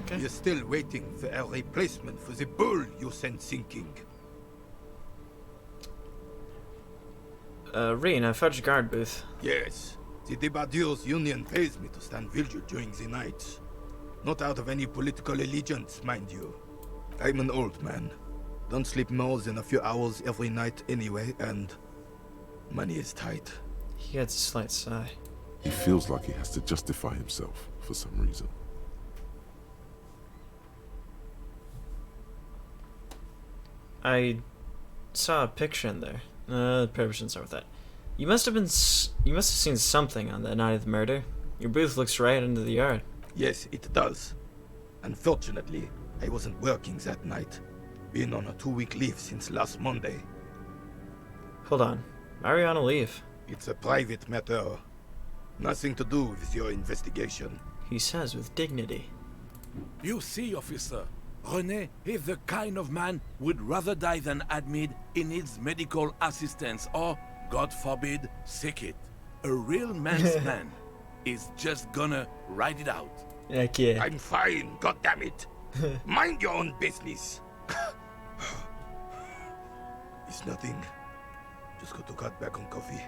Okay. We're still waiting for a replacement for the bull you sent sinking. Reen, I found your guard booth. Yes. The Debardeurs Union pays me to stand vigil during the nights. Not out of any political allegiance, mind you. I'm an old man. Don't sleep more than a few hours every night anyway, and money is tight. He gets a slight sigh. He feels like he has to justify himself for some reason. I saw a picture in there. Probably shouldn't start with that. You must have seen something on that night of the murder. Your booth looks right into the yard. Yes, it does. Unfortunately, I wasn't working that night. Been on a 2-week leave since last Monday. Hold on. Why are you on a leave? It's a private matter. Nothing to do with your investigation. He says with dignity. You see, officer, René is the kind of man would rather die than admit he needs medical assistance or, God forbid, sick it. A real man's man is just gonna ride it out. Heck yeah. I'm fine, goddammit. Mind your own business. It's nothing. Just got to cut back on coffee.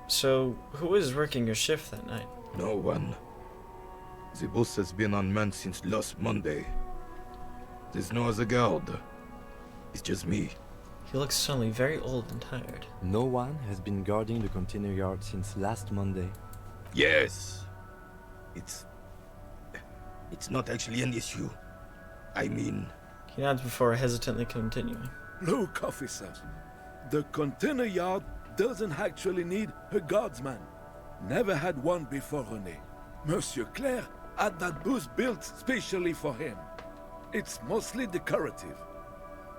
So, who was working your shift that night? No one. The boss has been unmanned since last Monday. There's no other guard. It's just me. He looks suddenly very old and tired. No one has been guarding the container yard since last Monday. Yes. It's not actually an issue. I mean... He nods before hesitantly continuing. Look, officer. The container yard doesn't actually need a guardsman. Never had one before René. Monsieur Claire had that booth built specially for him. It's mostly decorative.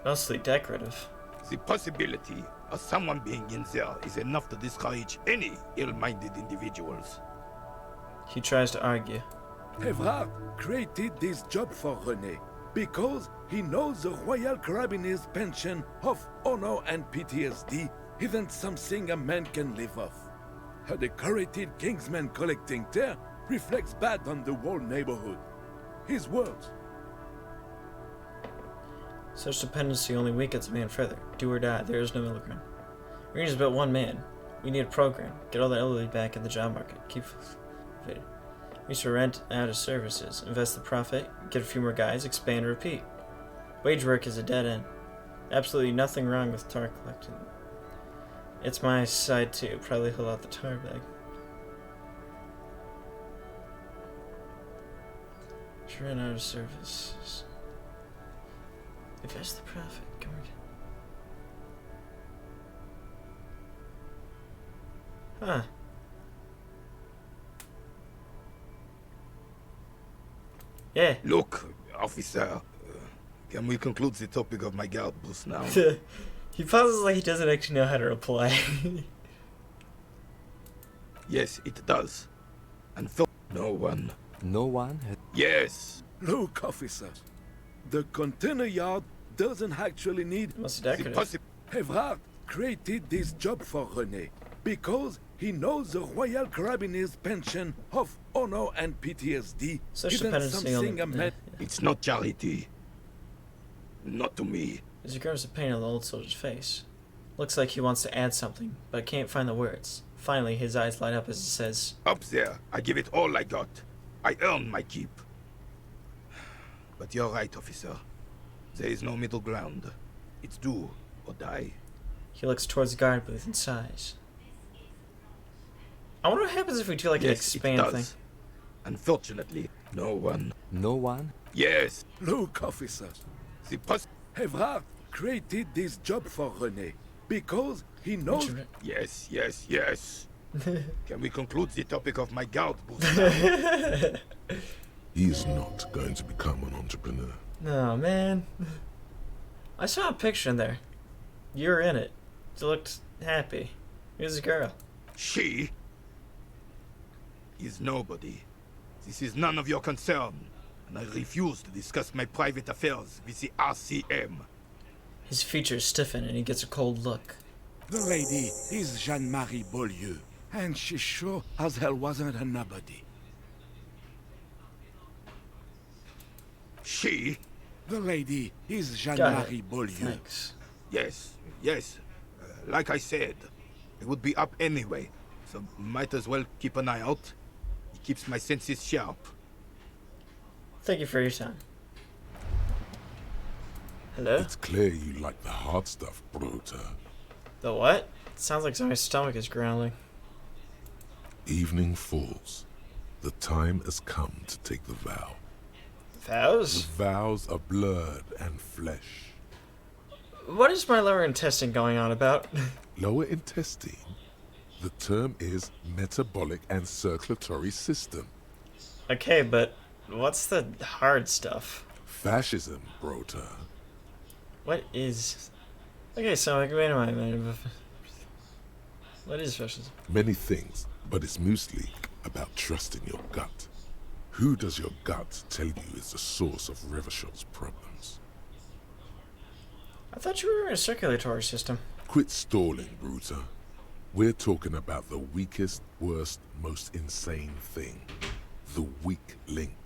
Mostly decorative. The possibility of someone being in there is enough to discourage any ill-minded individuals. He tries to argue. Evrard created this job for René because he knows the Royal Carabiniers' pension of honor and PTSD isn't something a man can live off. A decorated Kingsman collecting tear reflects bad on the whole neighborhood. His words. Such dependency only weakens a man further. Do or die, there is no middle ground. Range is but one man. We need a program. Get all the elderly back in the job market. Keep fit. We should rent out of services. Invest the profit. Get a few more guys. Expand, repeat. Wage work is a dead end. Absolutely nothing wrong with tar collecting. It's my side too. Probably hold out the tar bag. Should rent out of services. Invest the profit. Come on. Huh. Yeah. Look, officer. Can we conclude the topic of my guard booth now? He pauses like he doesn't actually know how to reply. Yes, it does. And no one. No one has... Yes. Look, officer. The container yard doesn't actually need... Must be decorative. Evrard created this job for René because he knows the Royal Carabiniers' pension of honor and PTSD Such isn't dependency something a man... It's not charity. Not to me. As he grabs the paint on the old soldier's face. Looks like he wants to add something, but can't find the words. Finally, his eyes light up as he says, Up there, I give it all I got. I earned my keep. But you're right, officer. There is no middle ground. It's do or die. He looks towards the guard booth and sighs. I wonder what happens if we do like an expand thing. Unfortunately, No one. No one? Yes. Look, officer. The post. Evrard created this job for René because he knows. Yes, yes, yes. Can we conclude the topic of my guard boost now? He is not going to become an entrepreneur. Oh, man. I saw a picture in there. You're in it. You looked happy. Who's the girl? She is nobody. This is none of your concern, and I refuse to discuss my private affairs with the RCM. His features stiffen and he gets a cold look. The lady is Jeanne-Marie Beaulieu, and she sure as hell wasn't a nobody. She? The lady is Jeanne-Marie Beaulieu. Thanks. Yes, yes. Like I said, it would be up anyway, so might as well keep an eye out. It keeps my senses sharp. Thank you for your time. Hello? It's clear you like the hard stuff, Bruta. The what? It sounds like my stomach is growling. Evening falls. The time has come to take the vow. Vows? The vows are blood and flesh. What is my lower intestine going on about? Lower intestine? The term is metabolic and circulatory system. Okay, but what's the hard stuff? Fascism, Brota. What is... Okay, so wait a minute. What is fascism? Many things, but it's mostly about trusting your gut. Who does your gut tell you is the source of Revachot's problems? I thought you were in a circulatory system. Quit stalling, Bruta. We're talking about the weakest, worst, most insane thing. The weak link.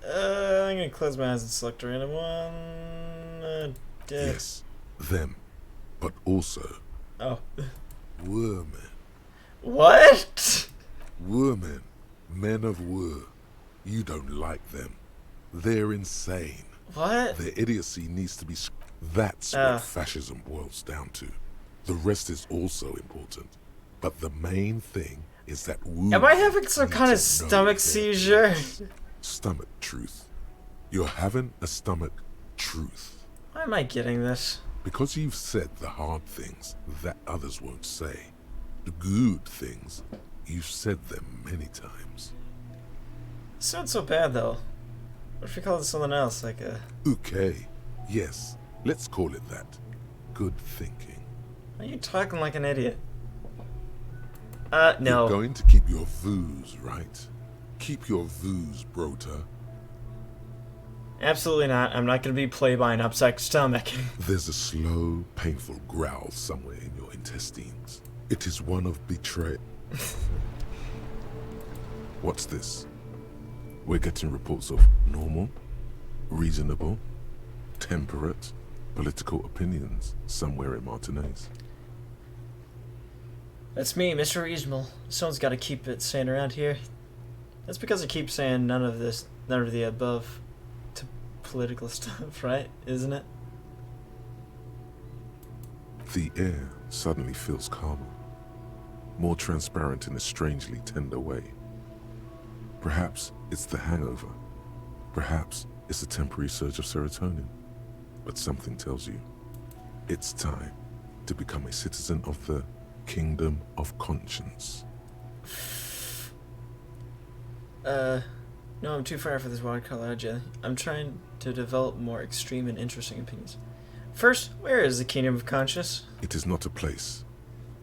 I'm gonna close my eyes and select a random one. Yes, them. But also... Oh. Women. What? Women. Men of war. You don't like them. They're insane. What? Their idiocy needs to be... That's what fascism boils down to. The rest is also important. But the main thing is that women... Am I having some kind of stomach seizure? Stomach truth. You're having a stomach truth. Why am I getting this? Because you've said the hard things that others won't say. The good things, you've said them many times. It's not so bad, though. What if we call it something else, like a... Okay. Yes, let's call it that. Good thinking. Are you talking like an idiot? No. You're going to keep your views, right? Keep your views, Brota. Absolutely not. I'm not going to be played by an upset stomach. There's a slow, painful growl somewhere in your intestines. It is one of betrayal. What's this? We're getting reports of normal, reasonable, temperate, political opinions somewhere in Martinez. That's me, Mr. Reasonable. Someone's got to keep it saying around here. That's because I keep saying none of the above to political stuff, right? Isn't it? The air suddenly feels calmer, more transparent in a strangely tender way. Perhaps it's the hangover. Perhaps it's a temporary surge of serotonin. But something tells you it's time to become a citizen of the Kingdom of Conscience. No, I'm too far for this watercolor idea. I'm trying to develop more extreme and interesting opinions. First, where is the Kingdom of Conscience? It is not a place.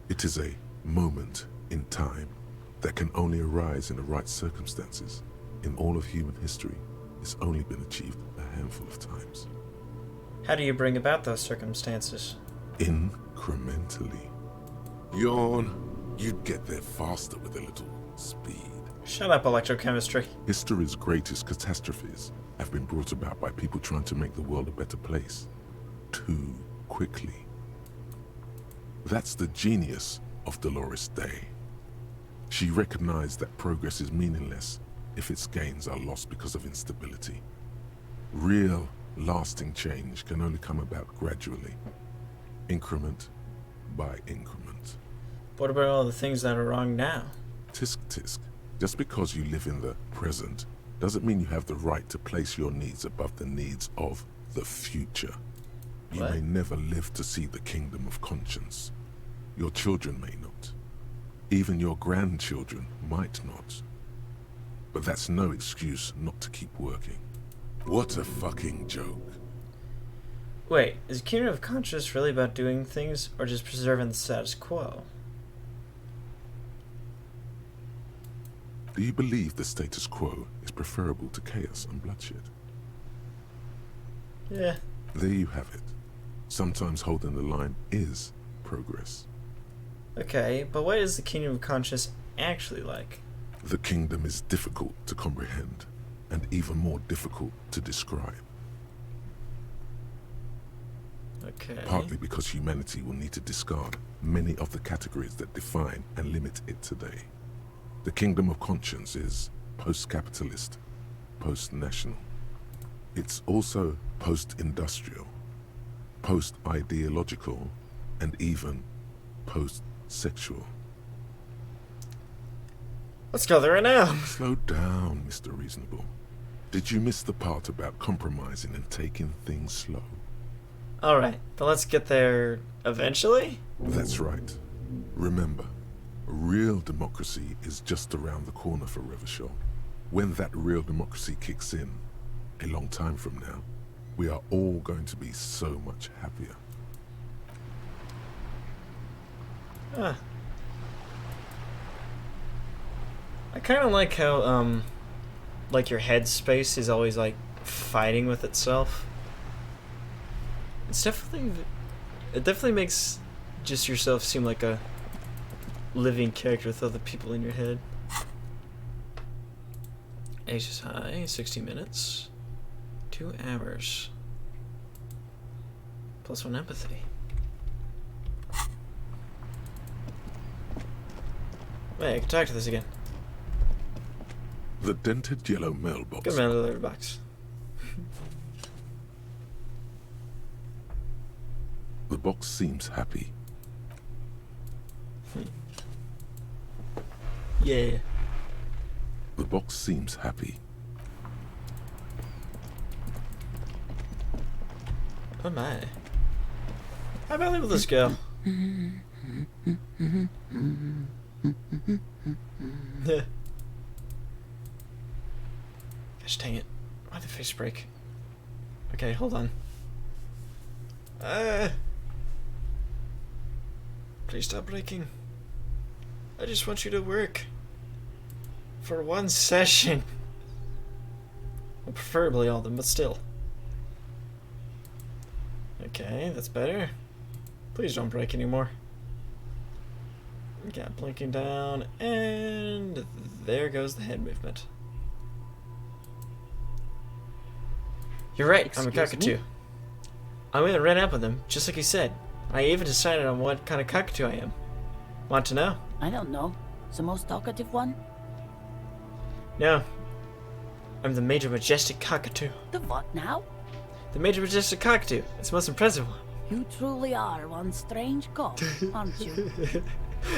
It is a moment in time that can only arise in the right circumstances. In all of human history, it's only been achieved a handful of times. How do you bring about those circumstances? Incrementally. Yawn. You'd get there faster with a little speed. Shut up, electrochemistry. History's greatest catastrophes have been brought about by people trying to make the world a better place. Too quickly. That's the genius of Dolores Day. She recognized that progress is meaningless if its gains are lost because of instability. Real, lasting change can only come about gradually, increment by increment. What about all the things that are wrong now? Tisk tisk. Just because you live in the present doesn't mean you have the right to place your needs above the needs of the future. You What? may never live to see the kingdom of conscience. Your children may not. Even your grandchildren might not. But that's no excuse not to keep working. What a fucking joke. Wait, is Kingdom of Conscience really about doing things or just preserving the status quo? Do you believe the status quo is preferable to chaos and bloodshed? Yeah. There you have it. Sometimes holding the line is progress. Okay, but what is the Kingdom of Conscience actually like? The kingdom is difficult to comprehend, and even more difficult to describe. Okay. Partly because humanity will need to discard many of the categories that define and limit it today. The kingdom of conscience is post-capitalist, post-national. It's also post-industrial, post-ideological, and even post-sexual. Let's go there right now. Slow down, Mr. Reasonable. Did you miss the part about compromising and taking things slow? Alright, but let's get there eventually? That's right. Remember, real democracy is just around the corner for Revachol. When that real democracy kicks in, a long time from now, we are all going to be so much happier. Ah. I kind of like how, like your head space is always, like, fighting with itself. It definitely makes just yourself seem like a living character with other people in your head. Age is high, 60 minutes. 2 hours. +1 empathy. Wait, I can talk to this again. The dented yellow mailbox. Good man, the box. The box seems happy. Yeah. The box seems happy. Oh my. How badly will this go? Gosh dang it. Why the face break? Okay, hold on. Please stop breaking. I just want you to work. For 1 session. Well, preferably all of them, but still. Okay, that's better. Please don't break anymore. Yeah, blinking down, and there goes the head movement. You're right, I'm a cockatoo. I went and ran up with him, just like he said. I even decided on what kind of cockatoo I am. Want to know? I don't know. The most talkative one? No. I'm the Major Majestic Cockatoo. The what now? The Major Majestic Cockatoo. It's the most impressive one. You truly are one strange god, aren't you?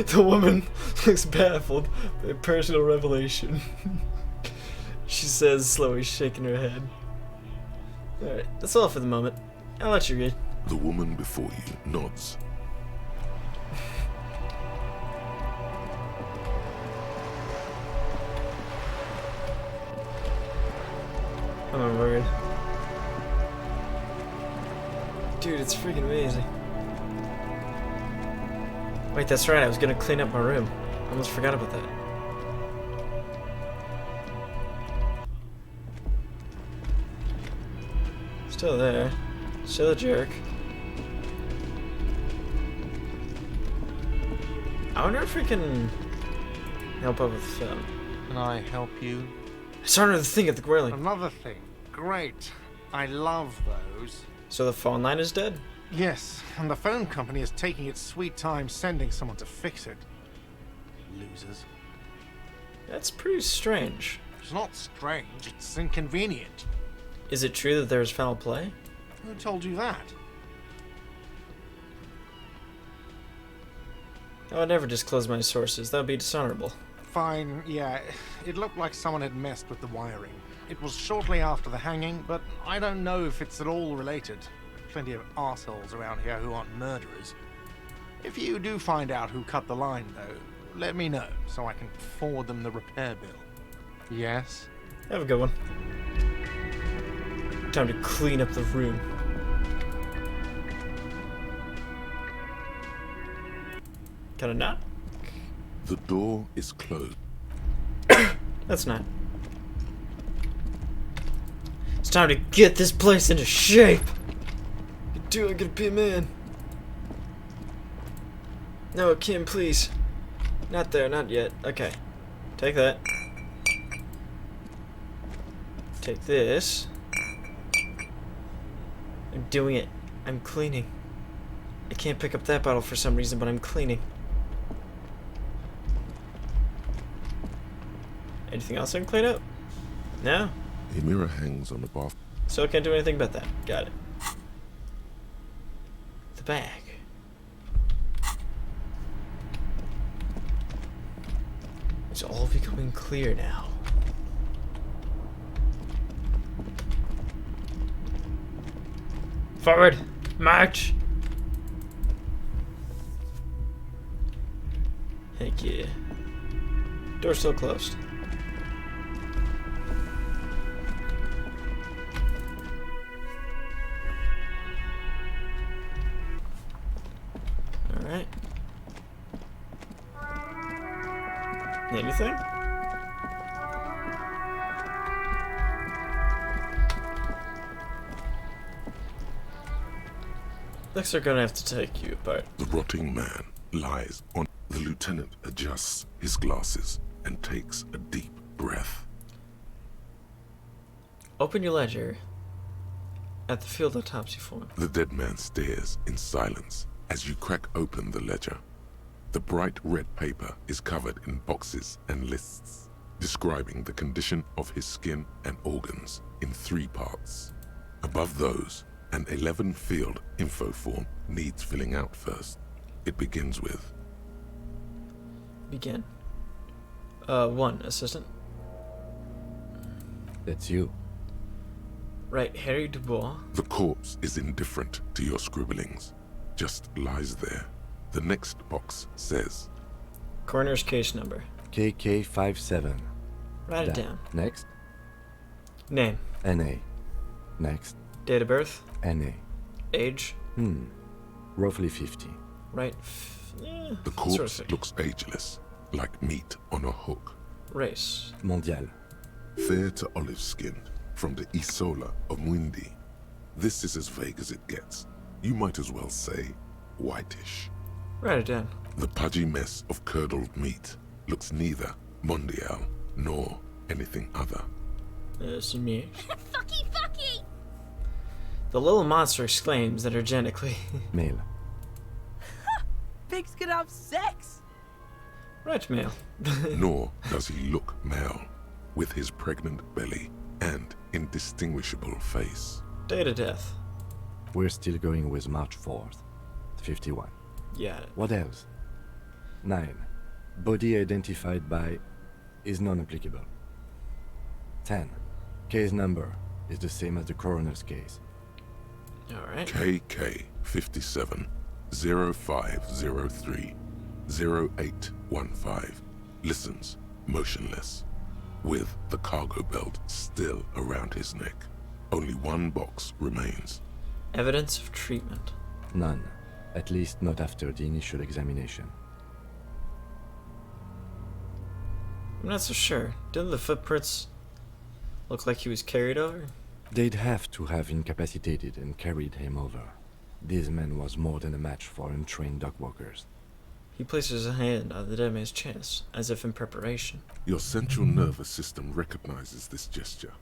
The woman looks baffled by a personal revelation. She says, slowly shaking her head. Alright, that's all for the moment. I'll let you read. The woman before you nods. Oh my word. Dude, it's freaking amazing. Wait, that's right, I was gonna clean up my room. I almost forgot about that. Still there. Still a jerk. I wonder if we can help out with film. Can I help you? I saw another thing at the Gwirling. Another thing. Great. I love those. So the phone line is dead? Yes, and the phone company is taking its sweet time sending someone to fix it. Losers. That's pretty strange. It's not strange, it's inconvenient. Is it true that there's foul play? Who told you that? I would never disclose my sources. That would be dishonorable. fine, yeah. It looked like someone had messed with the wiring. It was shortly after the hanging, but I don't know if it's at all related. Plenty of arseholes around here who aren't murderers. If you do find out who cut the line, though, let me know so I can forward them the repair bill. Yes? Have a good one. Time to clean up the room. Can I knock? The door is closed. That's not. It's time to get this place into shape. Do I gotta be a man? No, Kim, please. Not there, not yet. Okay. Take that. Take this. I'm doing it. I'm cleaning. I can't pick up that bottle for some reason, but I'm cleaning. Anything else I can clean up? No? A mirror hangs on the bath. So I can't do anything but that. Got it. The bag. It's all becoming clear now. Forward! March! Heck yeah. Door's still closed. Alright. Anything? Looks like we're gonna have to take you apart. The rotting man lies on. The lieutenant adjusts his glasses and takes a deep breath. Open your ledger at the field autopsy form. The dead man stares in silence as you crack open the ledger. The bright red paper is covered in boxes and lists, describing the condition of his skin and organs in 3 parts. Above those, an 11-field info form needs filling out first. It begins with... Begin. 1, assistant. That's you. Right, Harry Dubois. The corpse is indifferent to your scribblings, just lies there. The next box says... Coroner's case number. KK57. Write it down. Next. Name. NA. Next. Date of birth. NA. Age. Roughly 50. Right. The corpse looks ageless, like meat on a hook. Race. Mondial. Fair to olive-skinned, from the Isola of Mwindi. This is as vague as it gets. You might as well say whitish. Write it down. The pudgy mess of curdled meat looks neither mondial nor anything other. C'est me. Fucky, fucky! The little monster exclaims energetically. Male. Pigs can have sex! Right, male. Nor does he look male, with his pregnant belly and indistinguishable face. Date of death. We're still going with March 4th. 51. Yeah. What else? 9. Body identified by is non-applicable. 10. Case number is the same as the coroner's case. Alright. KK57 0503 0815 listens, motionless, with the cargo belt still around his neck. Only 1 box remains. Evidence of treatment. None. At least not after the initial examination. I'm not so sure. Didn't the footprints look like he was carried over? They'd have to have incapacitated and carried him over. This man was more than a match for untrained dogwalkers. He places a hand on the dead man's chest, as if in preparation. Your central nervous system recognizes this gesture.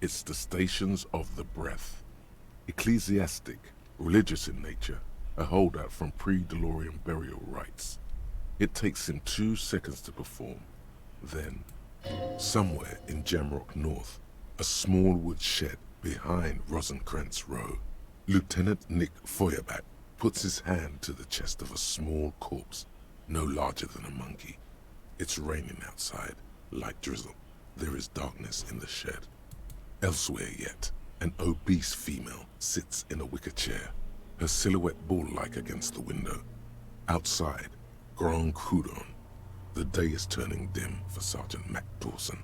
It's the stations of the breath. Ecclesiastic, religious in nature, a holdout from pre-DeLorean burial rites. It takes him 2 seconds to perform. Then, somewhere in Jamrock North, a small wood shed behind Rosencrantz Row, Lieutenant Nick Feuerbach puts his hand to the chest of a small corpse, no larger than a monkey. It's raining outside, light drizzle. There is darkness in the shed. Elsewhere yet, an obese female sits in a wicker chair, her silhouette bull-like against the window. Outside, Grand Coudon. The day is turning dim for Sergeant Mac Dawson.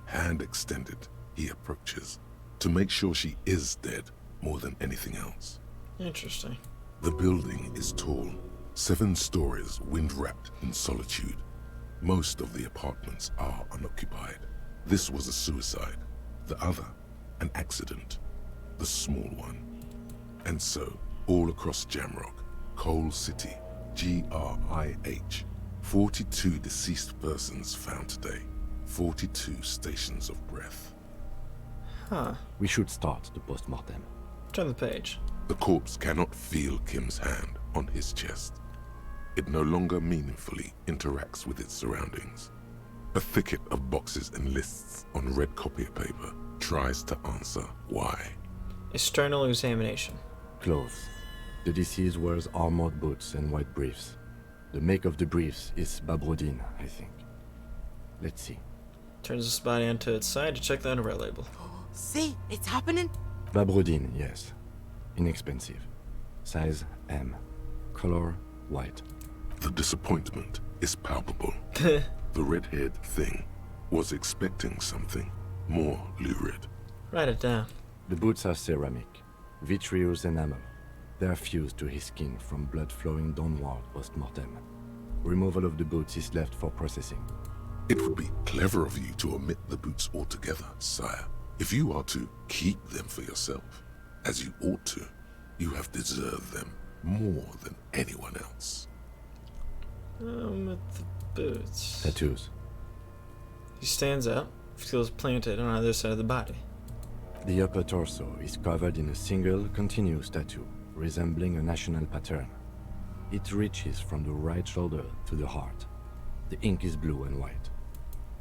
Hand extended, he approaches, to make sure she is dead more than anything else. Interesting. The building is tall, 7 stories, wind-wrapped in solitude. Most of the apartments are unoccupied. This was a suicide. The other, an accident. The small one. And so, all across Jamrock, Coal City, GRIH, 42 deceased persons found today. 42 stations of breath. Huh. We should start the post-mortem. Turn the page. The corpse cannot feel Kim's hand on his chest. It no longer meaningfully interacts with its surroundings. A thicket of boxes and lists on red copier paper tries to answer why. External examination. Clothes. The deceased wears armored boots and white briefs. The make of the briefs is Babrodine, I think. Let's see. Turns this body onto its side to check the underwear label. See? It's happening? Babrodine, yes. Inexpensive. Size M. Color white. The disappointment is palpable. The red-haired thing was expecting something more lurid. Write it down. The boots are ceramic. Vitreous enamel. They are fused to his skin from blood flowing downward post-mortem. Removal of the boots is left for processing. It would be clever of you to omit the boots altogether, sire. If you are to keep them for yourself, as you ought to, you have deserved them more than anyone else. With the boots. Tattoos. He stands up, feels planted on either side of the body. The upper torso is covered in a single continuous tattoo, resembling a national pattern. It reaches from the right shoulder to the heart. The ink is blue and white.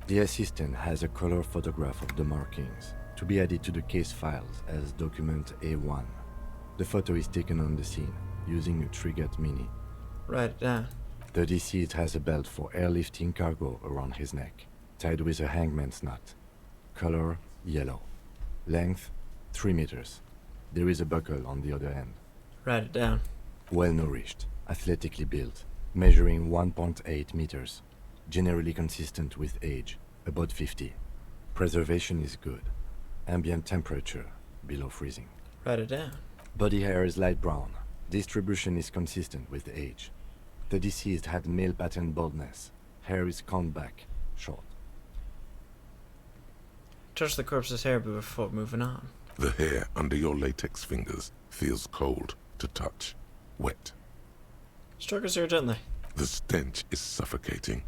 The assistant has a color photograph of the markings, to be added to the case files as document A1. The photo is taken on the scene, using a Trigat Mini. Write it down. The deceased has a belt for airlifting cargo around his neck, tied with a hangman's knot. Color yellow. Length 3 meters. There is a buckle on the other end. Write it down. Well nourished, athletically built, measuring 1.8 meters. Generally consistent with age, about 50. Preservation is good. Ambient temperature, below freezing. Write it down. Body hair is light brown. Distribution is consistent with age. The deceased had male pattern baldness. Hair is combed back, short. Touch the corpse's hair before moving on. The hair under your latex fingers feels cold to touch, wet. Stroke his hair gently. The stench is suffocating.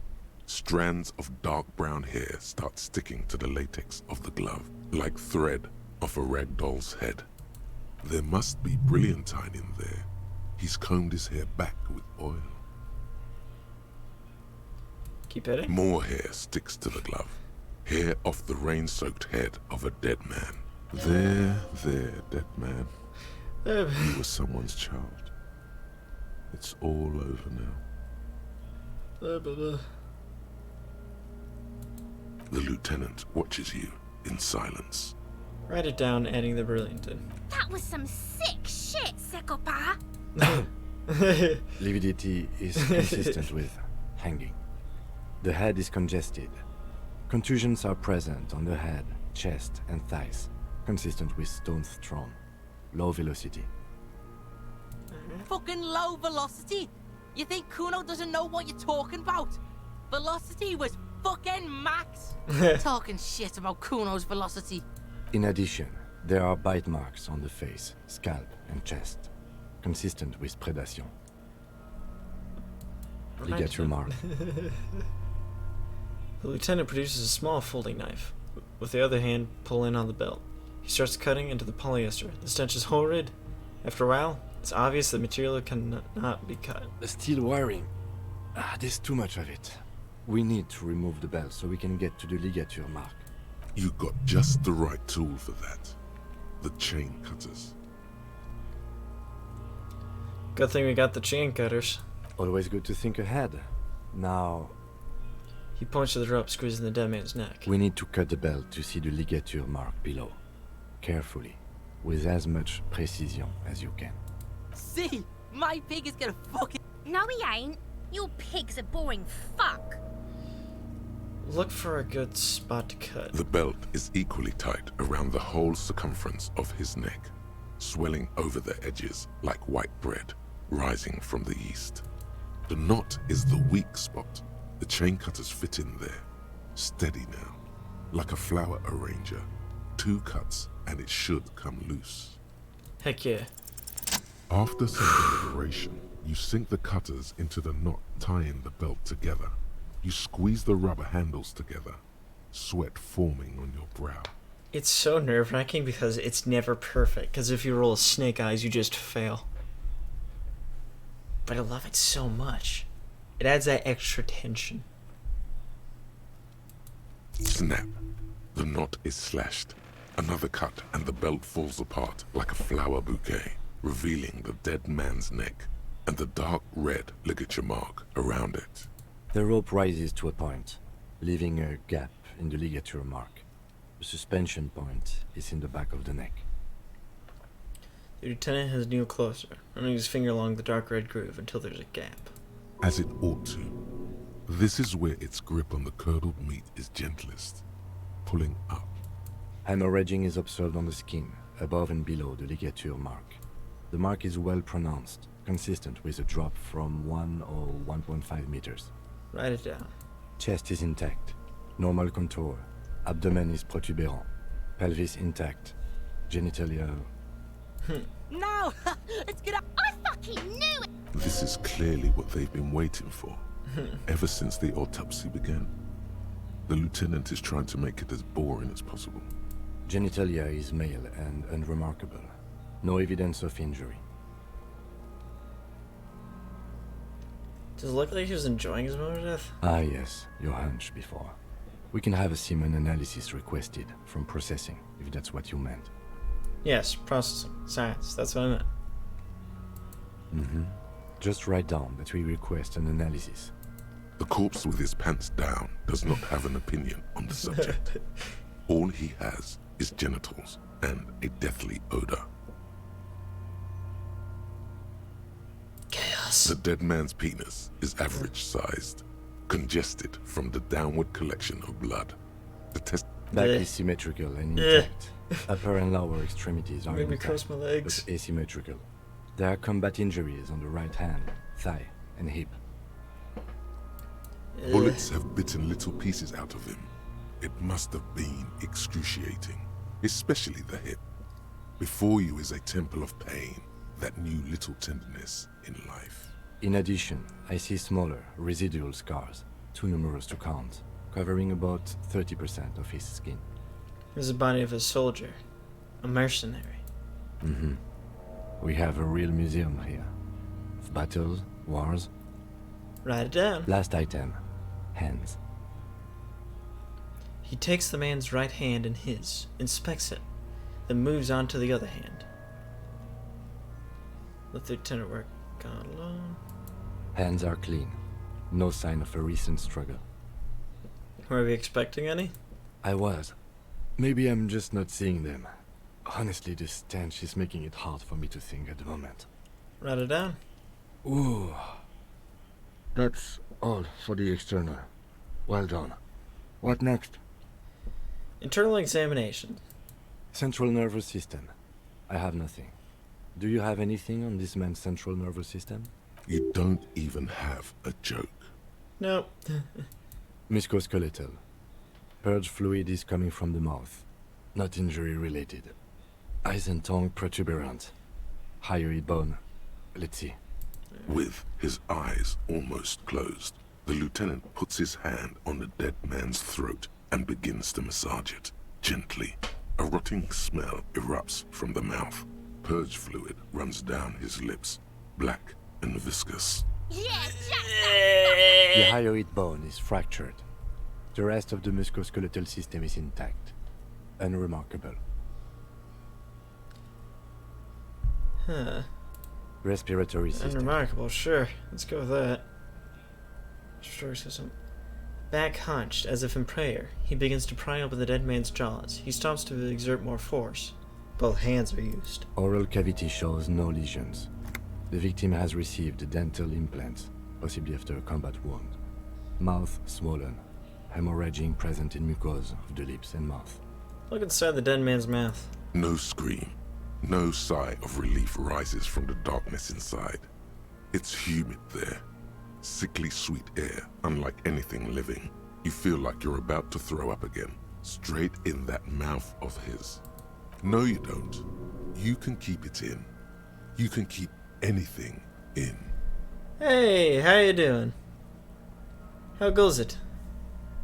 Strands of dark brown hair start sticking to the latex of the glove, like thread off a rag doll's head. There must be brilliantine in there. He's combed his hair back with oil. Keep hitting. More hair sticks to the glove. Hair off the rain-soaked head of a dead man. There, dead man. You were someone's child. It's all over now. The lieutenant watches you in silence. Write it down, adding the brilliantine. That was some sick shit, Sekopa. Lividity is consistent with hanging. The head is congested. Contusions are present on the head, chest, and thighs, consistent with stones thrown. Low velocity. Fucking low velocity? You think Kuno doesn't know what you're talking about? Velocity was fucking max. Talking shit about Kuno's velocity. In addition, there are bite marks on the face, scalp, and chest, consistent with predation. Ligature mark. The lieutenant produces a small folding knife. With the other hand, pulling on the belt. He starts cutting into the polyester. The stench is horrid. After a while, it's obvious the material cannot be cut. The steel wiring. There's too much of it. We need to remove the belt so we can get to the ligature mark. You got just the right tool for that. The chain cutters. Good thing we got the chain cutters. Always good to think ahead. Now, He points to the rope squeezing the dead man's neck. We need to cut the belt to see the ligature mark below. Carefully, with as much precision as you can. See, my pig is gonna fucking. No, he ain't. Your pig's a boring fuck. Look for a good spot to cut. The belt is equally tight around the whole circumference of his neck, swelling over the edges like white bread rising from the east. The knot is the weak spot. The chain cutters fit in there, steady now, like a flower arranger. 2 cuts and it should come loose. Heck yeah. After some deliberation, you sink the cutters into the knot tying the belt together. You squeeze the rubber handles together, sweat forming on your brow. It's so nerve-wracking because it's never perfect, because if you roll a snake eyes, you just fail. But I love it so much. It adds that extra tension. Snap. The knot is slashed. Another cut and the belt falls apart like a flower bouquet, revealing the dead man's neck and the dark red ligature mark around it. The rope rises to a point, leaving a gap in the ligature mark. The suspension point is in the back of the neck. The lieutenant has Neil closer, running his finger along the dark red groove until there's a gap. As it ought to. This is where its grip on the curdled meat is gentlest, pulling up. Hemorrhaging is observed on the skin, above and below the ligature mark. The mark is well pronounced, consistent with a drop from 1 or 1.5 meters. Write it down. Chest is intact, normal contour. Abdomen is protuberant, pelvis intact, genitalia. No! It's gonna. I fucking knew it! This is clearly what they've been waiting for, ever since the autopsy began. The lieutenant is trying to make it as boring as possible. Genitalia is male and unremarkable. No evidence of injury. Does it look like he was enjoying his motor death? Ah yes, your hunch before. We can have a semen analysis requested from processing, if that's what you meant. Yes, processing. Science, that's what I meant. Mm-hmm. Just write down that we request an analysis. The corpse with his pants down does not have an opinion on the subject. All he has is genitals and a deathly odor. Chaos. The dead man's penis is average-sized, congested from the downward collection of blood. The Back is symmetrical and intact. Upper and lower extremities are Made me intact, cross my legs. but asymmetrical. There are combat injuries on the right hand, thigh, and hip. Bullets have bitten little pieces out of him. It must have been excruciating, especially the hip. Before you is a temple of pain that knew little tenderness in life. In addition, I see smaller, residual scars, too numerous to count, covering about 30% of his skin. There's the body of a soldier. A mercenary. Mm-hmm. We have a real museum here. Of battles, wars. Write it down. Last item. Hands. He takes the man's right hand in his, inspects it, then moves on to the other hand. Let the lieutenant work on alone. Hands are clean. No sign of a recent struggle. Were we expecting any? I was. Maybe I'm just not seeing them. Honestly, this stench is making it hard for me to think at the moment. Write it down. Ooh. That's all for the external. Well done. What next? Internal examination. Central nervous system. I have nothing. Do you have anything on this man's central nervous system? You don't even have a joke. Nope. Musculoskeletal. Purge fluid is coming from the mouth. Not injury related. Eyes and tongue protuberant. Hyoid bone. Let's see. With his eyes almost closed, the lieutenant puts his hand on the dead man's throat and begins to massage it, gently. A rotting smell erupts from the mouth. Purge fluid runs down his lips, black and viscous. Yeah, The hyoid bone is fractured. The rest of the musculoskeletal system is intact. Unremarkable. Huh. Respiratory system. Unremarkable, sure. Let's go with that. Respiratory system. Back hunched, as if in prayer, he begins to pry open the dead man's jaws. He stops to exert more force. Both hands are used. Oral cavity shows no lesions. The victim has received dental implants, possibly after a combat wound. Mouth swollen, hemorrhaging present in mucosa of the lips and mouth. Look inside the dead man's mouth. No scream, no sigh of relief rises from the darkness inside. It's humid there. Sickly sweet air, unlike anything living. You feel like you're about to throw up again, straight in that mouth of his. No, you don't. You can keep it in. You can keep anything in. Hey, how you doing? How goes it?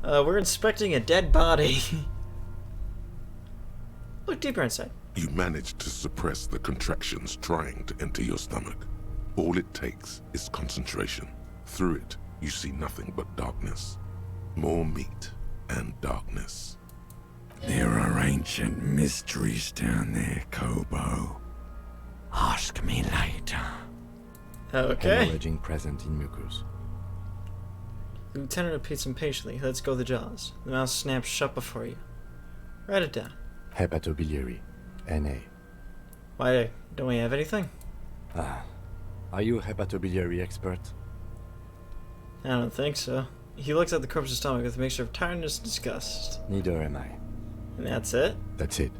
We're inspecting a dead body. Look deeper inside. You manage to suppress the contractions trying to enter your stomach. All it takes is concentration. Through it, you see nothing but darkness. More meat and darkness. There are ancient mysteries down there, Kobo. Ask me later. Okay. Hemorrhaging present in mucus. The lieutenant repeats impatiently. Let's go the jaws. The mouth snaps shut before you. Write it down. Hepatobiliary. NA. Why, don't we have anything? Are you a hepatobiliary expert? I don't think so. He looks at the corpse's stomach with a mixture of tiredness and disgust. Neither am I. And that's it? That's it.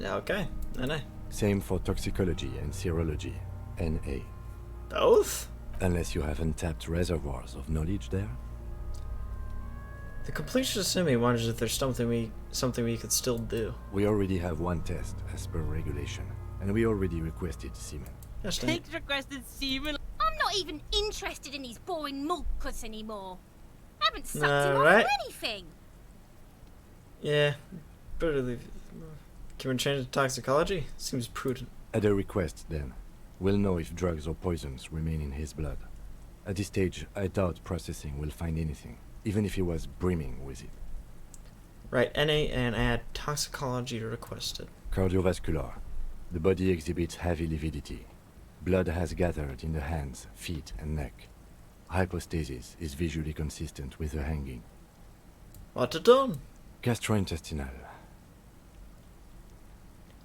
Okay. NA. Same for toxicology and serology. NA. Both? Unless you have untapped reservoirs of knowledge there. The completionist in me wonders if there's something we could still do. We already have one test as per regulation, and we already requested semen. Pigs requested semen. I'm not even interested in these boring mulkus anymore. I haven't sucked him off Alright. or anything. Yeah. Better leave. Can we change to toxicology? Seems prudent. At a request, then. We'll know if drugs or poisons remain in his blood. At this stage, I doubt processing will find anything, even if he was brimming with it. Right, NA and add toxicology requested. Cardiovascular. The body exhibits heavy lividity. Blood has gathered in the hands, feet, and neck. Hypostasis is visually consistent with the hanging. What done? Gastrointestinal.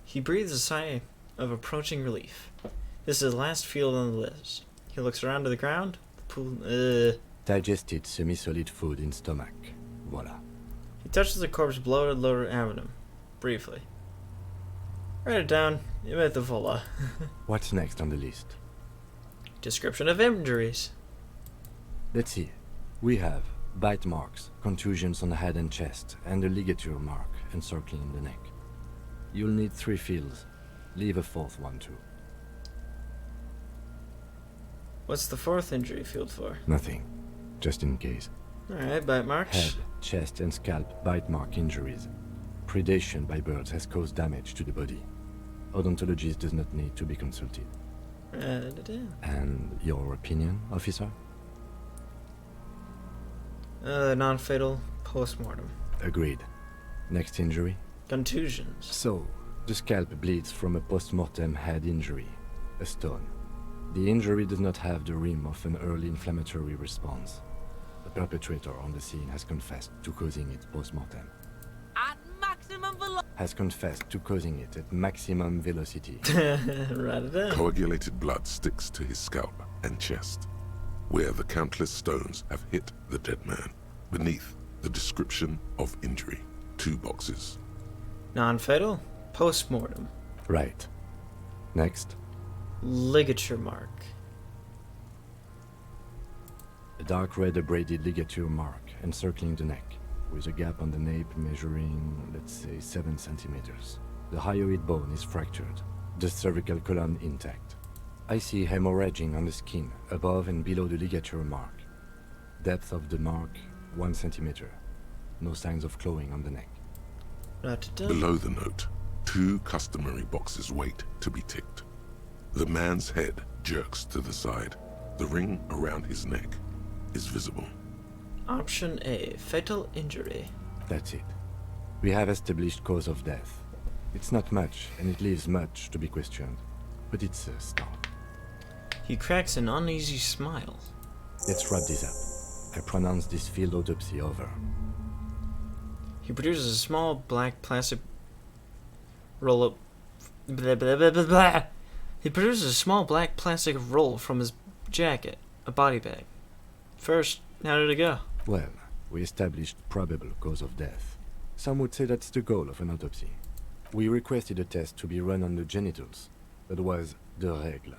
He breathes a sigh of approaching relief. This is the last field on the list. He looks around to the ground. The pool. Digested semi-solid food in stomach. Voila. He touches the corpse's bloated lower abdomen. Briefly. Write it down. You made the voila. What's next on the list? Description of injuries. Let's see. We have bite marks, contusions on the head and chest, and a ligature mark encircling the neck. You'll need 3 fields. Leave a 4th one too. What's the 4th injury field for? Nothing. Just in case. Alright, bite marks. Head, chest, and scalp bite mark injuries. Predation by birds has caused damage to the body. Odontologist does not need to be consulted. And your opinion, officer? Non-fatal post-mortem. Agreed. Next injury? Contusions. So, the scalp bleeds from a post-mortem head injury, a stone. The injury does not have the rim of an early inflammatory response. The perpetrator on the scene has confessed to causing it post-mortem. At maximum velocity. Has confessed to causing it at maximum velocity. Write it down. Coagulated blood sticks to his scalp and chest, where the countless stones have hit the dead man. Beneath, the description of injury. 2 boxes. Non-fatal post-mortem. Right. Next. Ligature mark. A dark red abraded ligature mark encircling the neck, with a gap on the nape measuring, let's say, 7 centimeters. The hyoid bone is fractured, the cervical column intact. I see hemorrhaging on the skin, above and below the ligature mark. Depth of the mark, 1 centimeter. No signs of clawing on the neck. Below the note, 2 customary boxes wait to be ticked. The man's head jerks to the side. The ring around his neck is visible. Option A, fatal injury. That's it. We have established cause of death. It's not much, and it leaves much to be questioned. But it's a start. He cracks an uneasy smile. Let's wrap this up. I pronounce this field autopsy over. He produces a small black plastic roll. Blah, blah, blah, blah, blah. He produces a small black plastic roll from his jacket, a body bag. First, how did it go? Well, we established probable cause of death. Some would say that's the goal of an autopsy. We requested a test to be run on the genitals. That was the règle.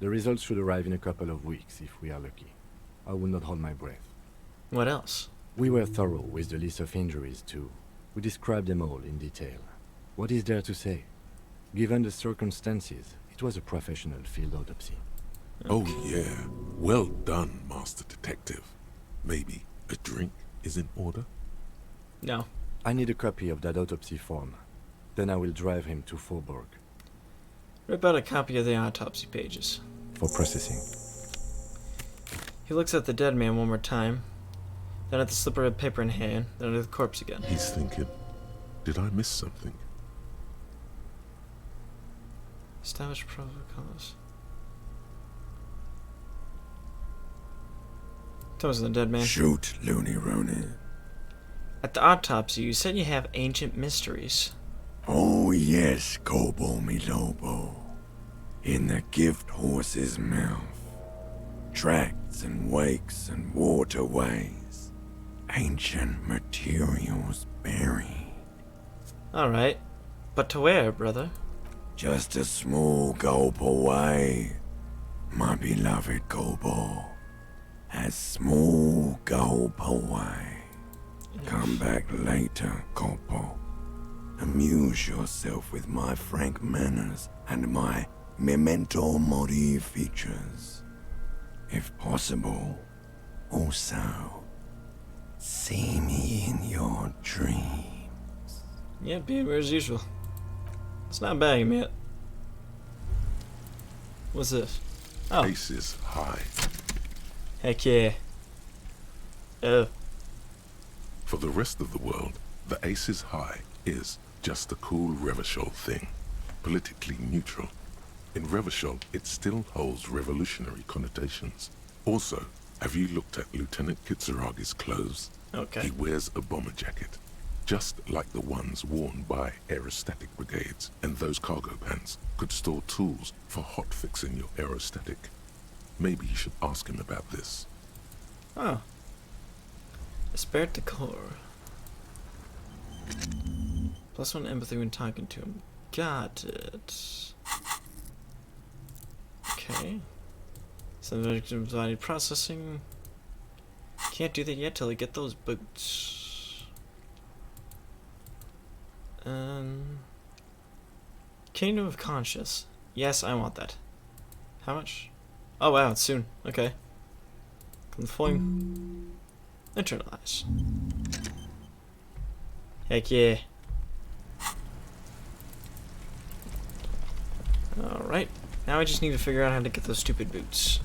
The results should arrive in a couple of weeks if we are lucky. I will not hold my breath. What else? We were thorough with the list of injuries too. We described them all in detail. What is there to say? Given the circumstances, it was a professional field autopsy. Oh yeah, well done, Master Detective. Maybe a drink is in order? No. I need a copy of that autopsy form. Then I will drive him to Faubourg. What about a copy of the autopsy pages? For processing. He looks at the dead man one more time, then at the slipper of paper in hand, then at the corpse again. He's thinking, did I miss something? Established protocols. That was the dead man. Shoot, Looney Rooney. At the autopsy, you said you have ancient mysteries. Oh yes, Kobo mi Lobo. In the gift horse's mouth. Tracts and wakes and waterways. Ancient materials buried. Alright. But to where, brother? Just a small gulp away. My beloved Kobo. A small gulp away. Come back later, Kobo. Amuse yourself with my frank manners and my memento mori features. If possible, also, see me in your dreams. Yeah, being as usual. It's not bagging me yet. What's this? Oh. Aces high. Heck yeah. Oh. For the rest of the world, the aces high is just a cool Revachol thing, politically neutral. In Revachol, it still holds revolutionary connotations. Also, have you looked at Lieutenant Kitsuragi's clothes? Okay. He wears a bomber jacket, just like the ones worn by aerostatic brigades, and those cargo pants could store tools for hot-fixing your aerostatic. Maybe you should ask him about this. Oh. Esprit de corps. +1 empathy when talking to him. Got it. Okay. Somebody processing. Can't do that yet till I get those boots. Kingdom of Conscious. Yes, I want that. How much? Oh wow, it's soon. Okay. Conform. Internalize. Heck yeah. Alright. Now I just need to figure out how to get those stupid boots.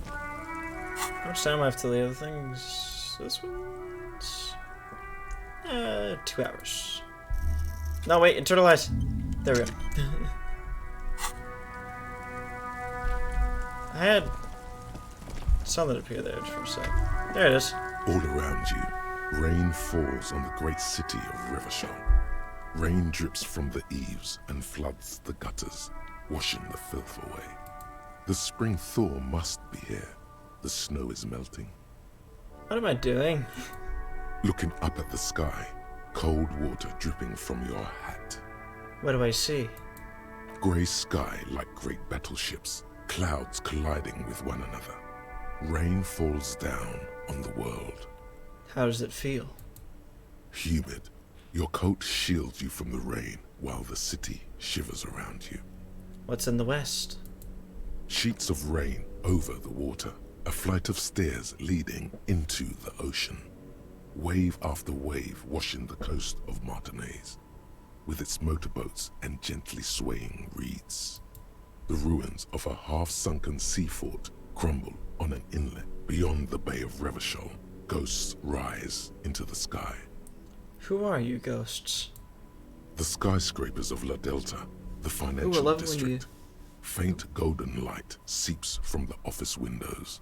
How much time left till the other things? This one's 2 hours. No, wait, internalize. There we go. I had something appear there for a sec. There it is. All around you, rain falls on the great city of Revachol. Rain drips from the eaves and floods the gutters, washing the filth away. The spring thaw must be here. The snow is melting. What am I doing? Looking up at the sky, cold water dripping from your hat. What do I see? Grey sky like great battleships, clouds colliding with one another. Rain falls down on the world. How does it feel? Humid. Your coat shields you from the rain while the city shivers around you. What's in the west? Sheets of rain over the water. A flight of stairs leading into the ocean. Wave after wave washing the coast of Martinaise, with its motorboats and gently swaying reeds. The ruins of a half-sunken sea fort crumble on an inlet beyond the Bay of Revachol. Ghosts rise into the sky. Who are you, ghosts? The skyscrapers of La Delta, the financial district. Faint golden light seeps from the office windows.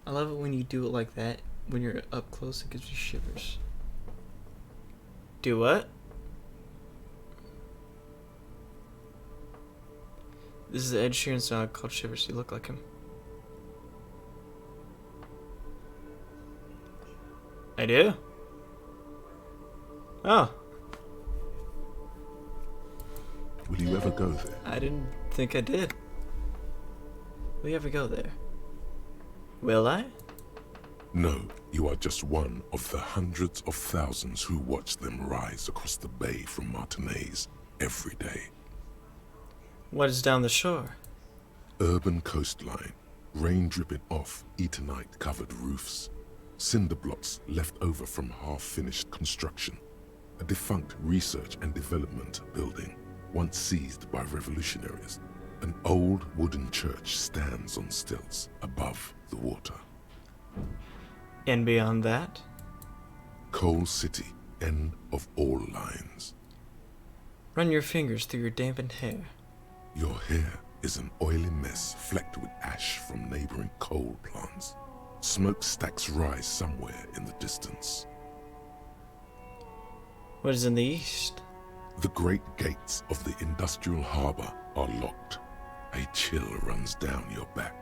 I love it when you do it like that. When you're up close, it gives you shivers. Do what? This is the Ed Sheeran song called Shivers. You look like him. I do? Oh. Will you ever go there? I didn't think I did. Will you ever go there? Will I? No, you are just one of the hundreds of thousands who watch them rise across the bay from Martinez every day. What is down the shore? Urban coastline, rain dripping off Eternite-covered roofs, cinder blocks left over from half-finished construction, a defunct research and development building once seized by revolutionaries. An old wooden church stands on stilts above the water. And beyond that? Coal City, end of all lines. Run your fingers through your dampened hair. Your hair is an oily mess flecked with ash from neighboring coal plants. Smokestacks rise somewhere in the distance. What is in the east? The great gates of the industrial harbor are locked. A chill runs down your back.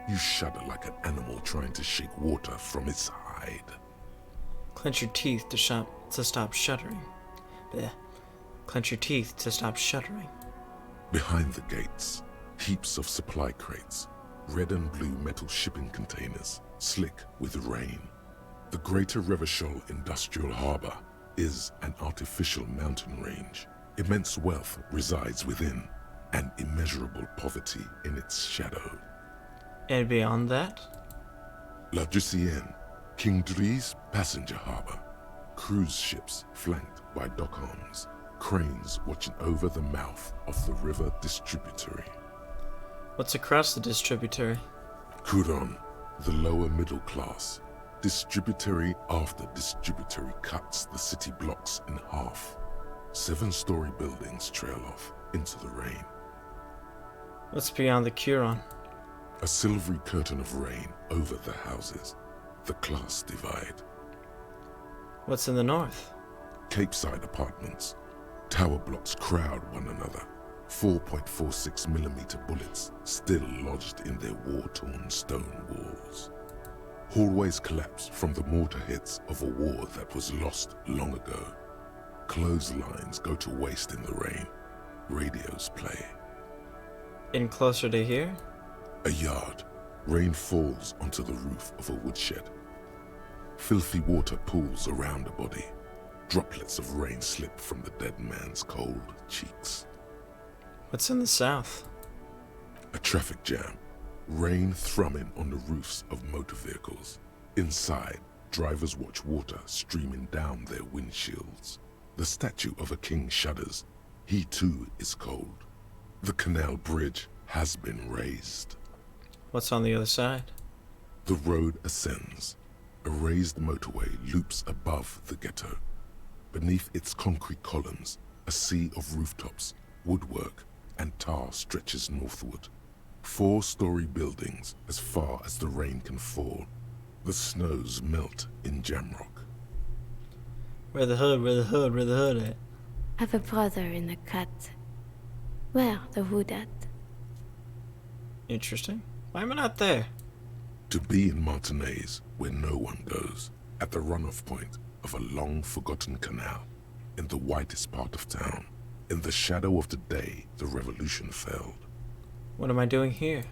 You shudder like an animal trying to shake water from its hide. Clench your teeth to stop shuddering. Blech. Clench your teeth to stop shuddering. Behind the gates, heaps of supply crates, red and blue metal shipping containers, slick with rain. The Greater Revachol Industrial Harbor is an artificial mountain range. Immense wealth resides within, and immeasurable poverty in its shadow. And beyond that? La Ducienne, King Dries passenger harbor. Cruise ships flanked by dock arms. Cranes watching over the mouth of the river distributary. What's across the distributary? Couronne, the lower middle class. Distributary after distributary cuts the city blocks in half. 7-story buildings trail off into the rain. What's beyond the Couronne? A silvery curtain of rain over the houses. The class divide. What's in the north? Capeside apartments. Tower blocks crowd one another. 4.46mm bullets still lodged in their war-torn stone walls. Hallways collapse from the mortar hits of a war that was lost long ago. Clotheslines go to waste in the rain. Radios play. In closer to here? A yard. Rain falls onto the roof of a woodshed. Filthy water pools around a body. Droplets of rain slip from the dead man's cold cheeks. What's in the south? A traffic jam. Rain thrumming on the roofs of motor vehicles. Inside, drivers watch water streaming down their windshields. The statue of a king shudders. He too is cold. The canal bridge has been raised. What's on the other side? The road ascends. A raised motorway loops above the ghetto. Beneath its concrete columns, a sea of rooftops, woodwork, and tar stretches northward. 4-story buildings as far as the rain can fall. The snows melt in Jamrock. Where the hood at? I've a brother in the cut. Where the hood at? Interesting. Why am I not there? To be in Martinez, where no one goes, at the runoff point of a long-forgotten canal, in the whitest part of town, in the shadow of the day the revolution failed. What am I doing here?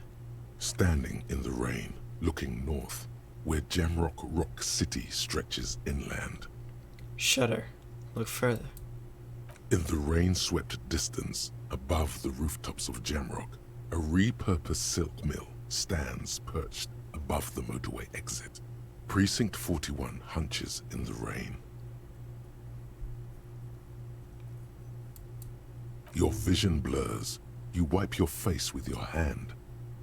Standing in the rain, looking north, where Jamrock Rock City stretches inland. Shudder. Look further. In the rain-swept distance, above the rooftops of Jamrock, a repurposed silk mill stands perched above the motorway exit. Precinct 41 hunches in the rain. Your vision blurs. You wipe your face with your hand.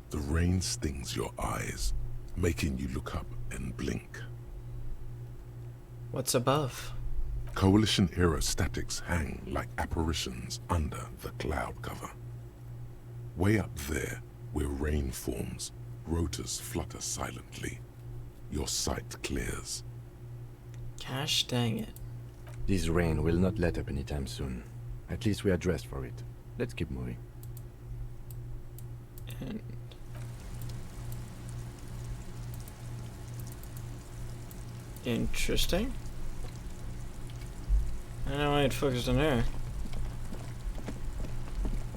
The rain stings your eyes, making you look up and blink. What's above? Coalition-era statics hang like apparitions under the cloud cover. Way up there, where rain forms, rotors flutter silently. Your sight clears. Gosh dang it. This rain will not let up anytime soon. At least we are dressed for it. Let's keep moving. And interesting. I know I had focused on her.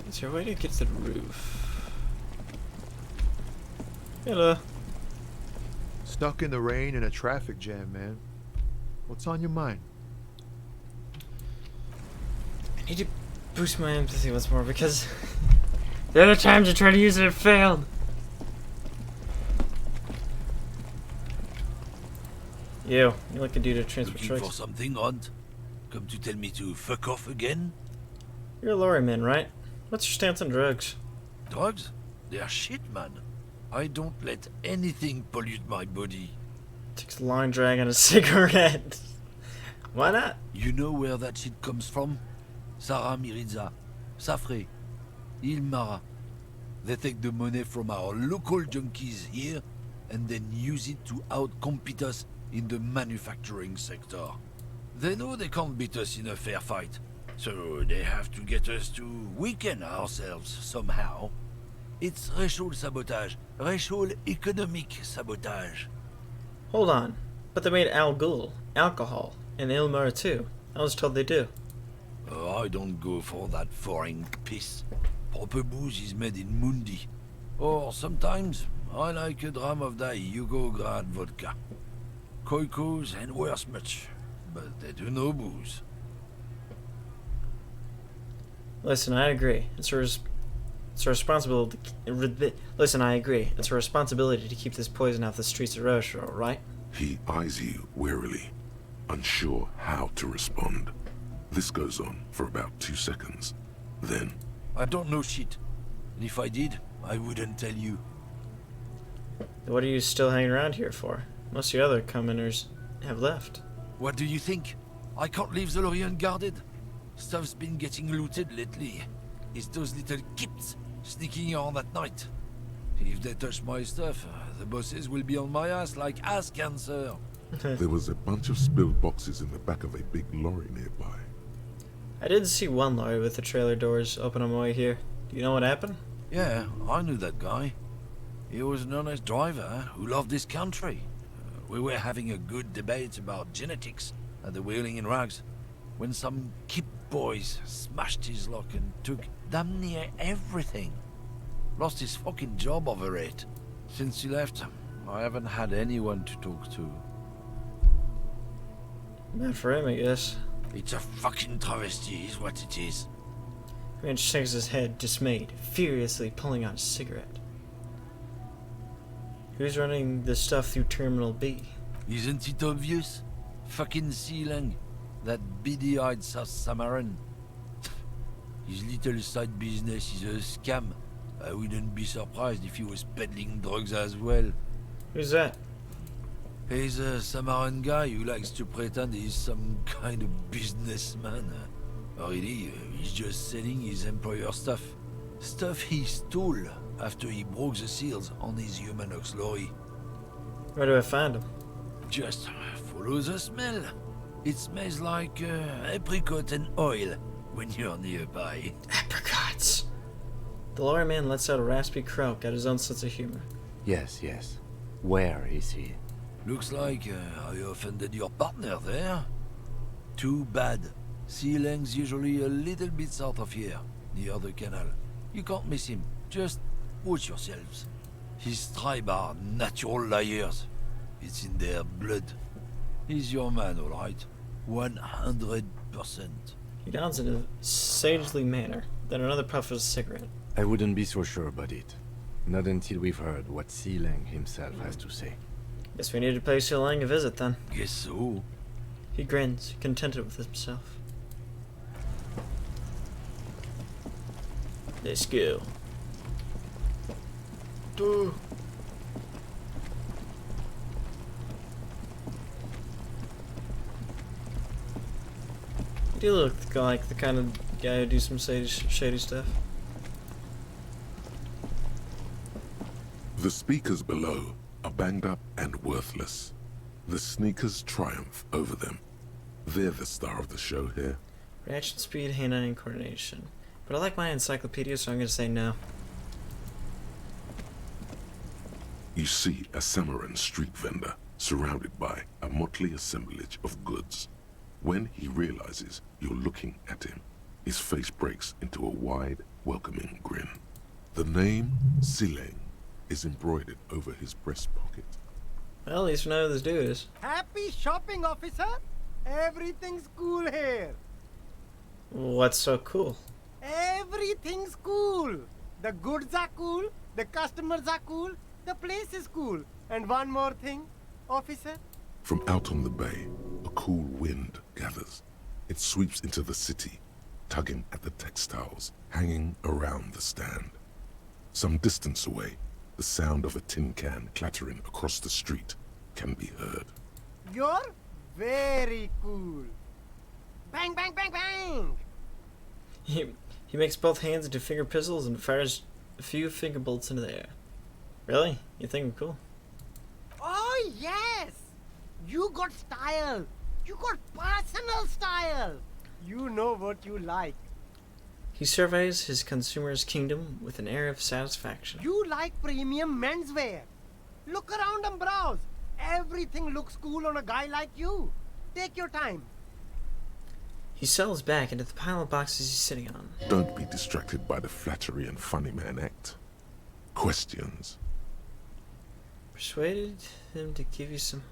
Is there a way to get to the roof? Hello. Stuck in the rain in a traffic jam, man. What's on your mind? I need to boost my empathy once more because the other times I tried to use it, it failed. You look a dude at transport Looking trucks. for something, Hunt? Come to tell me to fuck off again? You're a lorryman, right? What's your stance on drugs? Drugs? They are shit, man. I don't let anything pollute my body. Takes a long drag on a cigarette. Why not? You know where that shit comes from? Sarah Miriza, Safre, Ilmara. They take the money from our local junkies here and then use it to outcompete us in the manufacturing sector. They know they can't beat us in a fair fight, so they have to get us to weaken ourselves somehow. It's racial sabotage, racial economic sabotage. Hold on. But they made Al Ghul, alcohol, and Ilmara too. I was told they do. Oh, I don't go for that foreign piss. Proper booze is made in Mundi. Or sometimes, I like a dram of that Yugograd vodka. Koikos and worse much, but they do no booze. Listen, I agree. It's a responsibility. Listen, I agree. It's a responsibility to keep this poison off the streets of Rochelle, right? He eyes you warily, unsure how to respond. This goes on for about 2 seconds. Then, I don't know shit. And if I did, I wouldn't tell you. What are you still hanging around here for? Most of the other commoners have left. What do you think? I can't leave the lorry unguarded. Stuff's been getting looted lately. It's those little kips sneaking around at night. If they touch my stuff, the bosses will be on my ass like ass cancer. there was a bunch of spilled boxes in the back of a big lorry nearby. I did see one lorry with the trailer doors open on my way here. Do you know what happened? Yeah, I knew that guy. He was an honest driver who loved this country. We were having a good debate about genetics at the Wheeling in Rags when some kip boys smashed his lock and took damn near everything. Lost his fucking job over it. Since he left, I haven't had anyone to talk to. Bad for him, I guess. It's a fucking travesty is what it is. Man shakes his head, dismayed, furiously pulling out a cigarette. Who's running the stuff through Terminal B? Isn't it obvious? Fucking Sealang. That beady-eyed South Samaran. His little side business is a scam. I wouldn't be surprised if he was peddling drugs as well. Who's that? He's a Samaran guy who likes to pretend he's some kind of businessman. Really, he's just selling his employer stuff. Stuff he stole after he broke the seals on his Humanox lorry. Where do I find him? Just follow the smell. It smells like apricot and oil when you're nearby. Apricots! The lorryman lets out a raspy croak, got his own sense of humor. Yes, yes. Where is he? Looks like I offended your partner there. Too bad. Sealang's usually a little bit south of here, near the canal. You can't miss him. Just watch yourselves. His tribe are natural liars. It's in their blood. He's your man, all right. 100%. He nods in a sagely manner, then another puff of his cigarette. I wouldn't be so sure about it. Not until we've heard what Sealang himself has to say. Guess we need to pay Sealang a visit then. Guess so. He grins, contented with himself. Let's go. You do look like the kind of guy who do some shady stuff. The speakers below are banged up and worthless. The sneakers triumph over them. They're the star of the show here. Reaction speed, hand-eye coordination. But I like my encyclopedia, so I'm going to say no. You see a Samaran street vendor surrounded by a motley assemblage of goods. When he realizes you're looking at him, his face breaks into a wide, welcoming grin. The name Sileng is embroidered over his breast pocket. Well, at least we know who this dude is. Happy shopping, officer! Everything's cool here. What's so cool? Everything's cool. The goods are cool, the customers are cool, the place is cool. And one more thing, officer. From out on the bay, a cool wind gathers. It sweeps into the city, tugging at the textiles hanging around the stand. Some distance away, the sound of a tin can clattering across the street can be heard. You're very cool. Bang, bang, bang, bang! He makes both hands into finger pistols and fires a few finger bolts into the air. Really? You think I'm cool? Oh, yes! You got style. You got personal style. You know what you like. He surveys his consumer's kingdom with an air of satisfaction. You like premium menswear. Look around and browse. Everything looks cool on a guy like you. Take your time. He settles back into the pile of boxes he's sitting on. Don't be distracted by the flattery and funny man act. Questions. Persuaded him to give you some...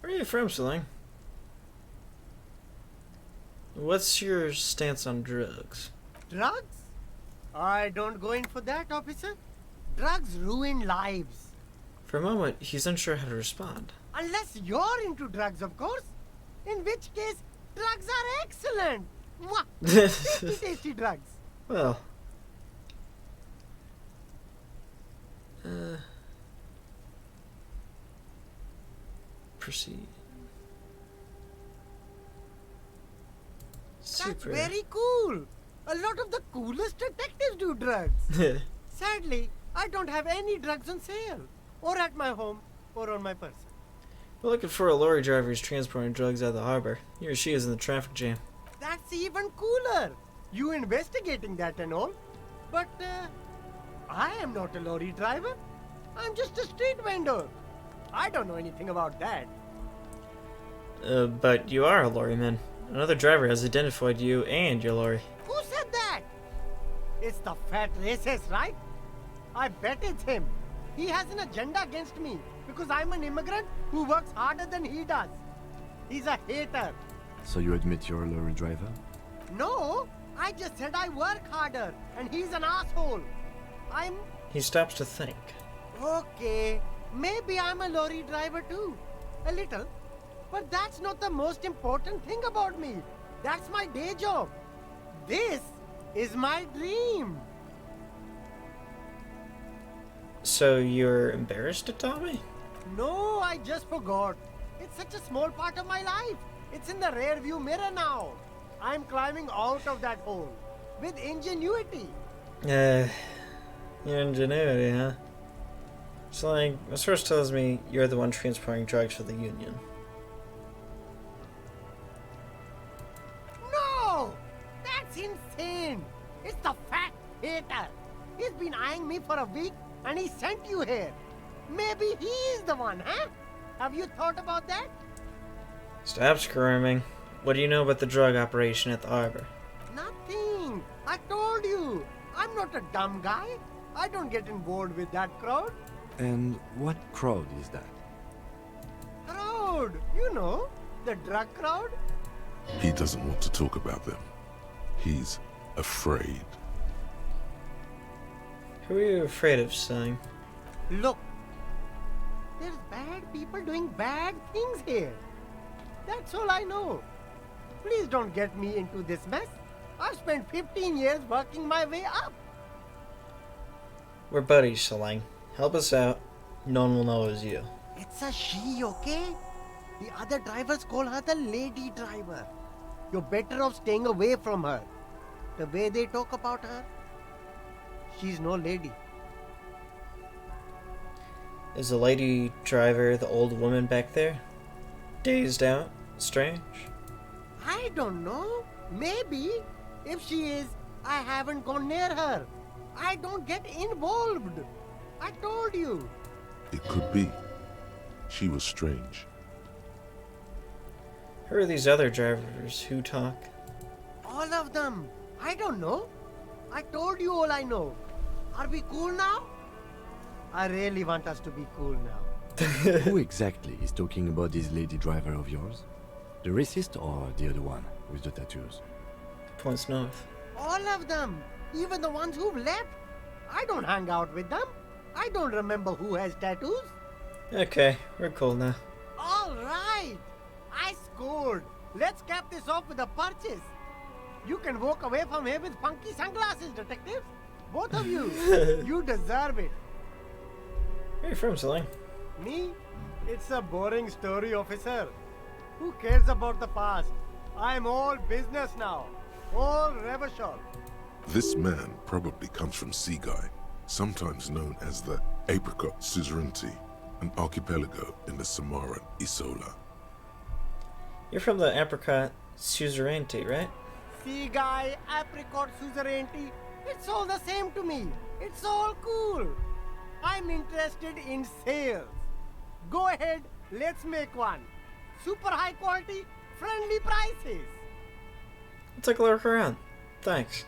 Where are you from, Sileng? What's your stance on drugs? Drugs? I don't go in for that, officer. Drugs ruin lives. For a moment, he's unsure how to respond. Unless you're into drugs, of course. In which case, drugs are excellent. Mwah! Tasty, tasty drugs. Well... proceed. That's very cool. A lot of the coolest detectives do drugs. Sadly, I don't have any drugs on sale. Or at my home, or on my person. We're looking for a lorry driver who's transporting drugs out of the harbor. He or she is in the traffic jam. That's even cooler. You investigating that and all. But, I am not a lorry driver. I'm just a street vendor. I don't know anything about that. But you are a lorryman. Another driver has identified you and your lorry. Who said that? It's the fat racist, right? I bet it's him. He has an agenda against me because I'm an immigrant who works harder than he does. He's a hater. So you admit you're a lorry driver? No, I just said I work harder and he's an asshole. He stops to think. Okay, maybe I'm a lorry driver too. A little. But that's not the most important thing about me. That's my day job. This is my dream. So you're embarrassed to tell me? No, I just forgot. It's such a small part of my life. It's in the rear view mirror now. I'm climbing out of that hole. With ingenuity. Your ingenuity, huh? So, like, my source tells me you're the one transporting drugs for the Union. No! That's insane! It's the fat hater. He's been eyeing me for a week and he sent you here. Maybe he's the one, huh? Have you thought about that? Stop squirming. What do you know about the drug operation at the harbor? Nothing. I told you. I'm not a dumb guy. I don't get involved with that crowd. And what crowd is that? Crowd? You know, the drug crowd? He doesn't want to talk about them. He's afraid. Who are you afraid of, Sileng? Look, there's bad people doing bad things here. That's all I know. Please don't get me into this mess. I've spent 15 years working my way up. We're buddies, Sileng. Help us out. No one will know it was you. It's a she, okay? The other drivers call her the lady driver. You're better off staying away from her. The way they talk about her, She's no lady. Is the lady driver the old woman back there? Dazed out? Strange? I don't know. Maybe. If she is, I haven't gone near her. I don't get involved. I told you. It could be. She was strange. Who are these other drivers who talk? All of them. I don't know. I told you all I know. Are we cool now? I really want us to be cool now. Who exactly is talking about this lady driver of yours? The racist or the other one with the tattoos? Points north. All of them. Even the ones who've left. I don't hang out with them. I don't remember who has tattoos. Okay, we're cool now. All right. I scored. Let's cap this off with a purchase. You can walk away from here with funky sunglasses, detectives. Both of you. You deserve it. Where are you from, Celine? Me? It's a boring story, officer. Who cares about the past? I'm all business now. All reversion. This man probably comes from Seaguy, sometimes known as the Apricot Suzerainty, an archipelago in the Samaran Isola. You're from the Apricot Suzerainty, right? See, guy, apricot suzerainty. It's all the same to me. It's all cool. I'm interested in sales. Go ahead, let's make one. Super high quality, friendly prices. I'll take a look around. Thanks.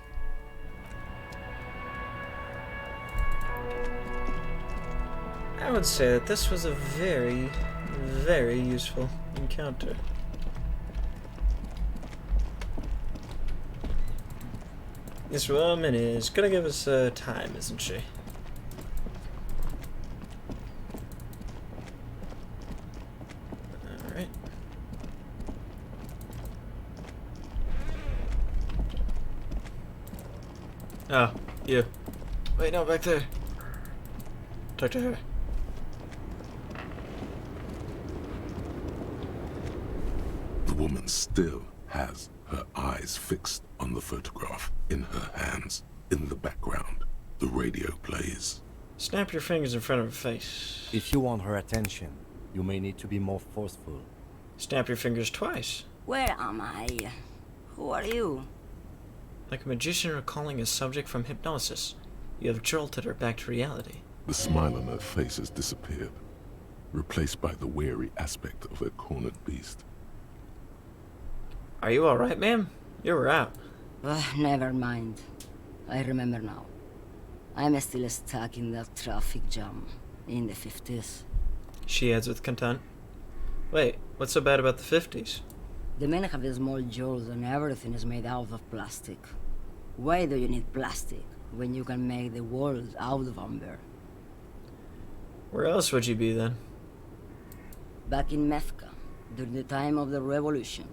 I would say that this was a very, very useful encounter. This woman is gonna give us time, isn't she? Alright. Oh, you. Wait, no, back there. Talk to her. The woman still has her eyes fixed on the photograph in her hands. In the background, the radio plays. Snap your fingers in front of her face. If you want her attention, you may need to be more forceful. Snap your fingers twice. Where am I? Who are you? Like a magician recalling a subject from hypnosis, you have jolted her back to reality. The smile on her face has disappeared, replaced by the wary aspect of a cornered beast. Are you alright, ma'am? You were out. Never mind. I remember now. I'm still stuck in that traffic jam in the 50s. She adds with content. Wait, what's so bad about the 50s? The men have small jaws and everything is made out of plastic. Why do you need plastic when you can make the world out of amber? Where else would you be then? Back in Mecca, during the time of the revolution.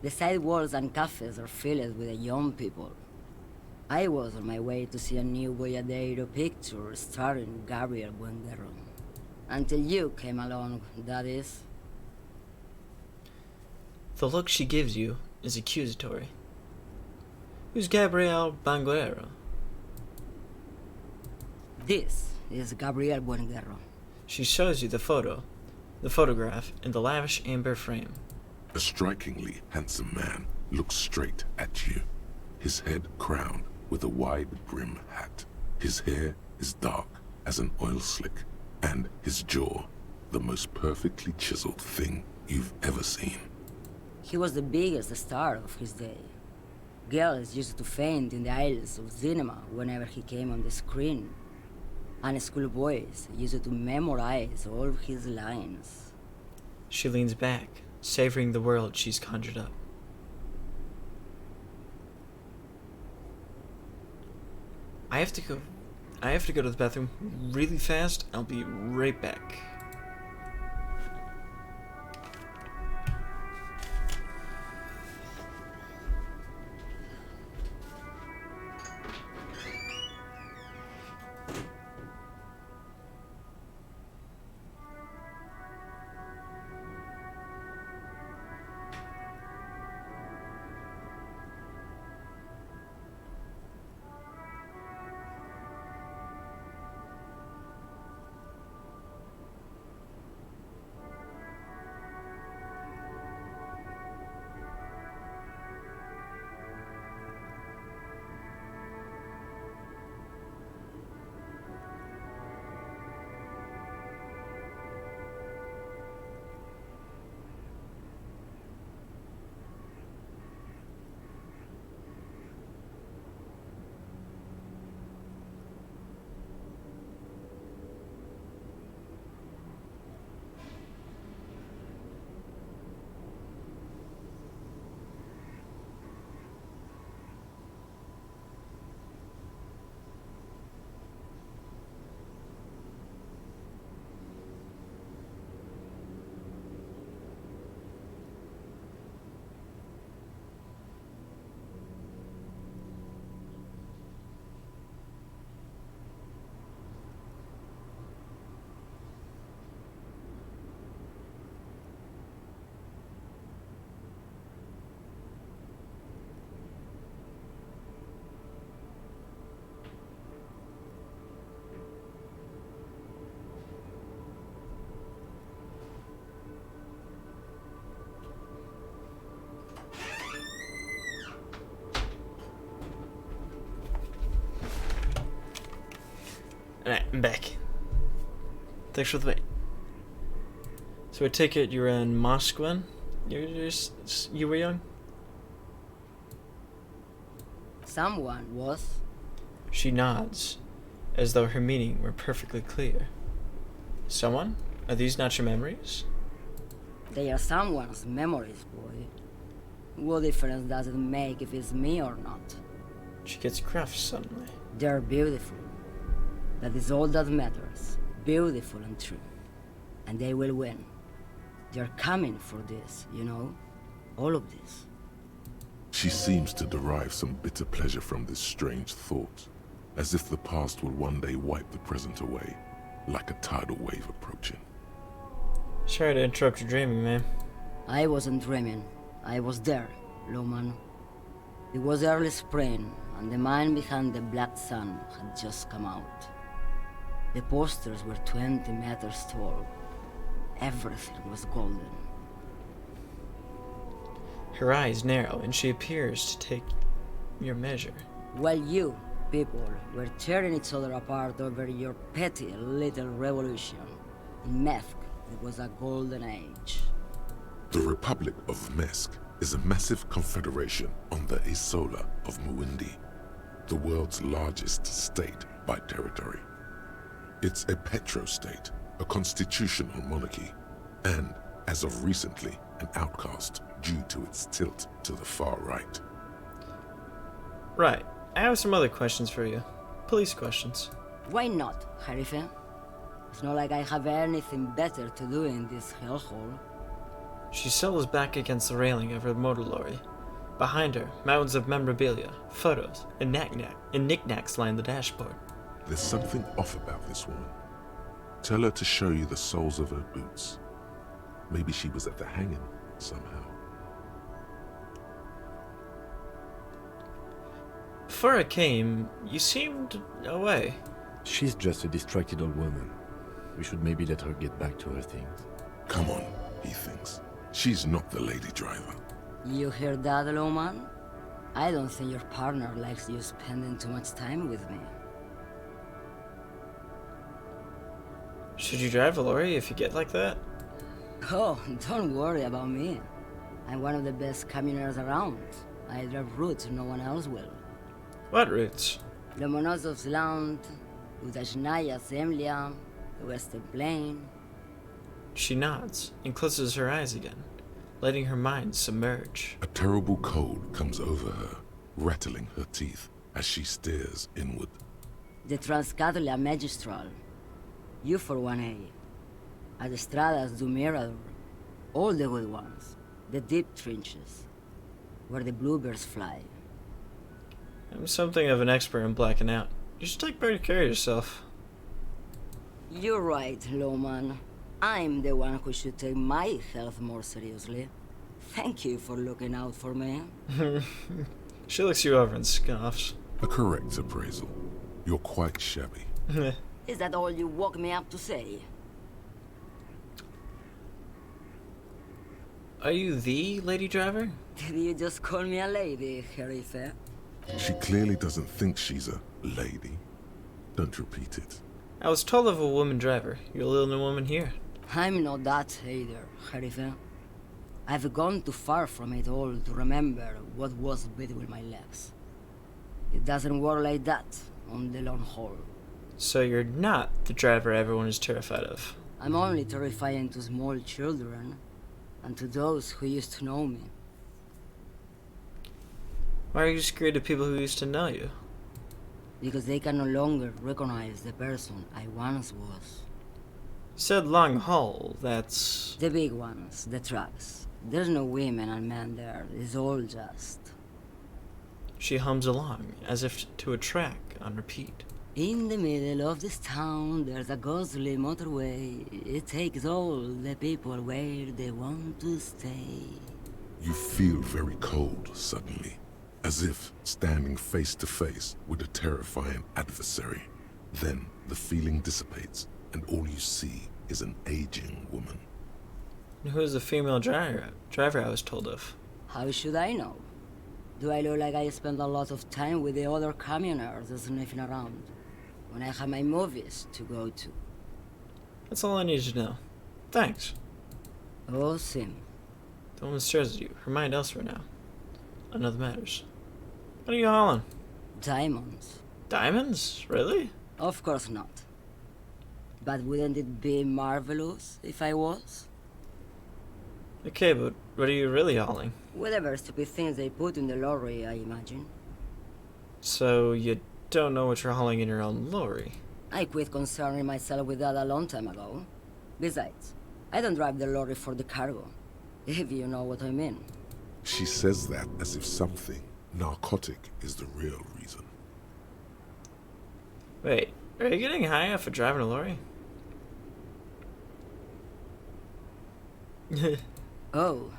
The sidewalks and cafes are filled with the young people. I was on my way to see a new Boyadero picture starring Gabriel Buendero. Until you came along, that is. The look she gives you is accusatory. Who's Gabriel Banguero? This is Gabriel Buendero. She shows you the photograph in the lavish amber frame. A strikingly handsome man looks straight at you, his head crowned with a wide-brim hat. His hair is dark as an oil slick, and his jaw the most perfectly chiseled thing you've ever seen. He was the biggest star of his day. Girls used to faint in the aisles of cinema whenever he came on the screen, and schoolboys used to memorize all his lines. She leans back, savoring the world she's conjured up. I have to go to the bathroom really fast. I'll be right back. I'm back. Thanks for the wait. So I take it you're in Moscow? You were young? Someone was. She nods, as though her meaning were perfectly clear. Someone? Are these not your memories? They are someone's memories, boy. What difference does it make if it's me or not? She gets gruff suddenly. They're beautiful. That is all that matters. Beautiful and true. And they will win. They're coming for this, you know? All of this. She seems to derive some bitter pleasure from this strange thought, as if the past will one day wipe the present away, like a tidal wave approaching. Sorry to interrupt your dreaming, ma'am. I wasn't dreaming. I was there, Lowman. It was early spring, and the mine behind the black sun had just come out. The posters were 20 meters tall. Everything was golden. Her eyes narrow, and she appears to take your measure. While you, people, were tearing each other apart over your petty little revolution, in Meth, it was a golden age. The Republic of Mesk is a massive confederation on the Isola of Muindi, the world's largest state by territory. It's a petrostate, a constitutional monarchy, and, as of recently, an outcast due to its tilt to the far right. Right. I have some other questions for you. Police questions. Why not, Harife? It's not like I have anything better to do in this hellhole. She settles back against the railing of her motor lorry. Behind her, mountains of memorabilia, photos, and knickknacks line the dashboard. There's something off about this woman. Tell her to show you the soles of her boots. Maybe she was at the hanging somehow. Before I came, you seemed away. She's just a distracted old woman. We should maybe let her get back to her things. Come on, he thinks. She's not the lady driver. You hear that, Lowman? I don't think your partner likes you spending too much time with me. Should you drive a lorry if you get like that? Oh, don't worry about me. I'm one of the best camioners around. I drive routes no one else will. What routes? Lomonosov's Land, Udashnaya Zemlya, the Western Plain. She nods and closes her eyes again, letting her mind submerge. A terrible cold comes over her, rattling her teeth as she stares inward. The Transcatolia Magistral. You for 1A. Adestradas du Mirador. All the good ones. The deep trenches. Where the bluebirds fly. I'm something of an expert in blacking out. You should take better care of yourself. You're right, Lowman. I'm the one who should take my health more seriously. Thank you for looking out for me. She looks you over and scoffs. A correct appraisal. You're quite shabby. Is that all you woke me up to say? Are you the lady driver? Did you just call me a lady, Harife? She clearly doesn't think she's a lady. Don't repeat it. I was told of a woman driver. You're a little woman here. I'm not that either, Harife. I've gone too far from it all to remember what was between my legs. It doesn't work like that on the long haul. So you're not the driver everyone is terrified of. I'm only terrifying to small children and to those who used to know me. Why are you scared of people who used to know you? Because they can no longer recognize the person I once was. You said long haul, that's... The big ones, the trucks. There's no women and men there, it's all just... She hums along, as if to a track on repeat. In the middle of this town, there's a ghostly motorway. It takes all the people where they want to stay. You feel very cold suddenly, as if standing face to face with a terrifying adversary. Then the feeling dissipates, and all you see is an aging woman. And who is the female driver I was told of? How should I know? Do I look like I spend a lot of time with the other communers sniffing around? when I have my movies to go to. That's all I need to know. Thanks. Oh, Sim. The woman stares at you, her mind elsewhere now. On other matters. What are you hauling? Diamonds. Diamonds? Really? Of course not. But wouldn't it be marvelous if I was? Okay, but what are you really hauling? Whatever stupid things they put in the lorry, I imagine. So you don't know what you're hauling in your own lorry? I quit concerning myself with that a long time ago. Besides, I don't drive the lorry for the cargo, if you know what I mean. She says that as if something narcotic is the real reason. Wait, are you getting high off of driving a lorry? Oh,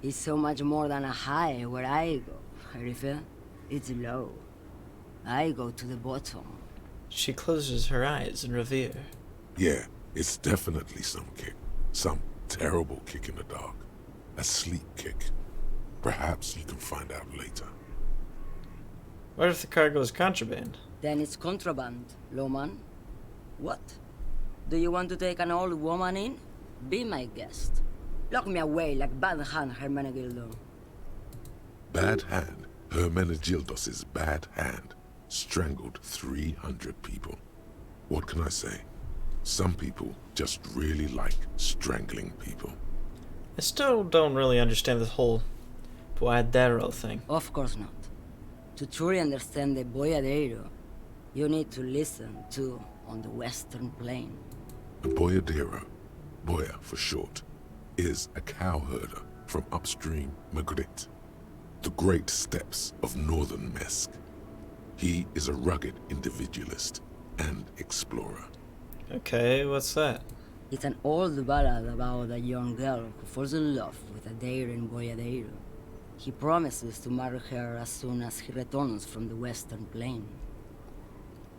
it's so much more than a high where I go, Harife. It's low. I go to the bottom. She closes her eyes in reverie. Yeah, it's definitely some kick. Some terrible kick in the dark. A sleep kick. Perhaps you can find out later. What if the cargo is contraband? Then it's contraband, Loman. What? Do you want to take an old woman in? Be my guest. Lock me away like Bad Hand Hermenegildo. Bad Hand, Hermenegildos' bad hand, strangled 300 people. What can I say? Some people just really like strangling people. I still don't really understand this whole boyadero thing. Of course not. To truly understand the boyadero, you need to listen to on the Western Plain. The boyadero, Boya for short, is a cowherder from upstream Magritte, the great steppes of northern Mesk. He is a rugged individualist and explorer. Okay, what's that? It's an old ballad about a young girl who falls in love with a daring boyadero. He promises to marry her as soon as he returns from the Western Plain.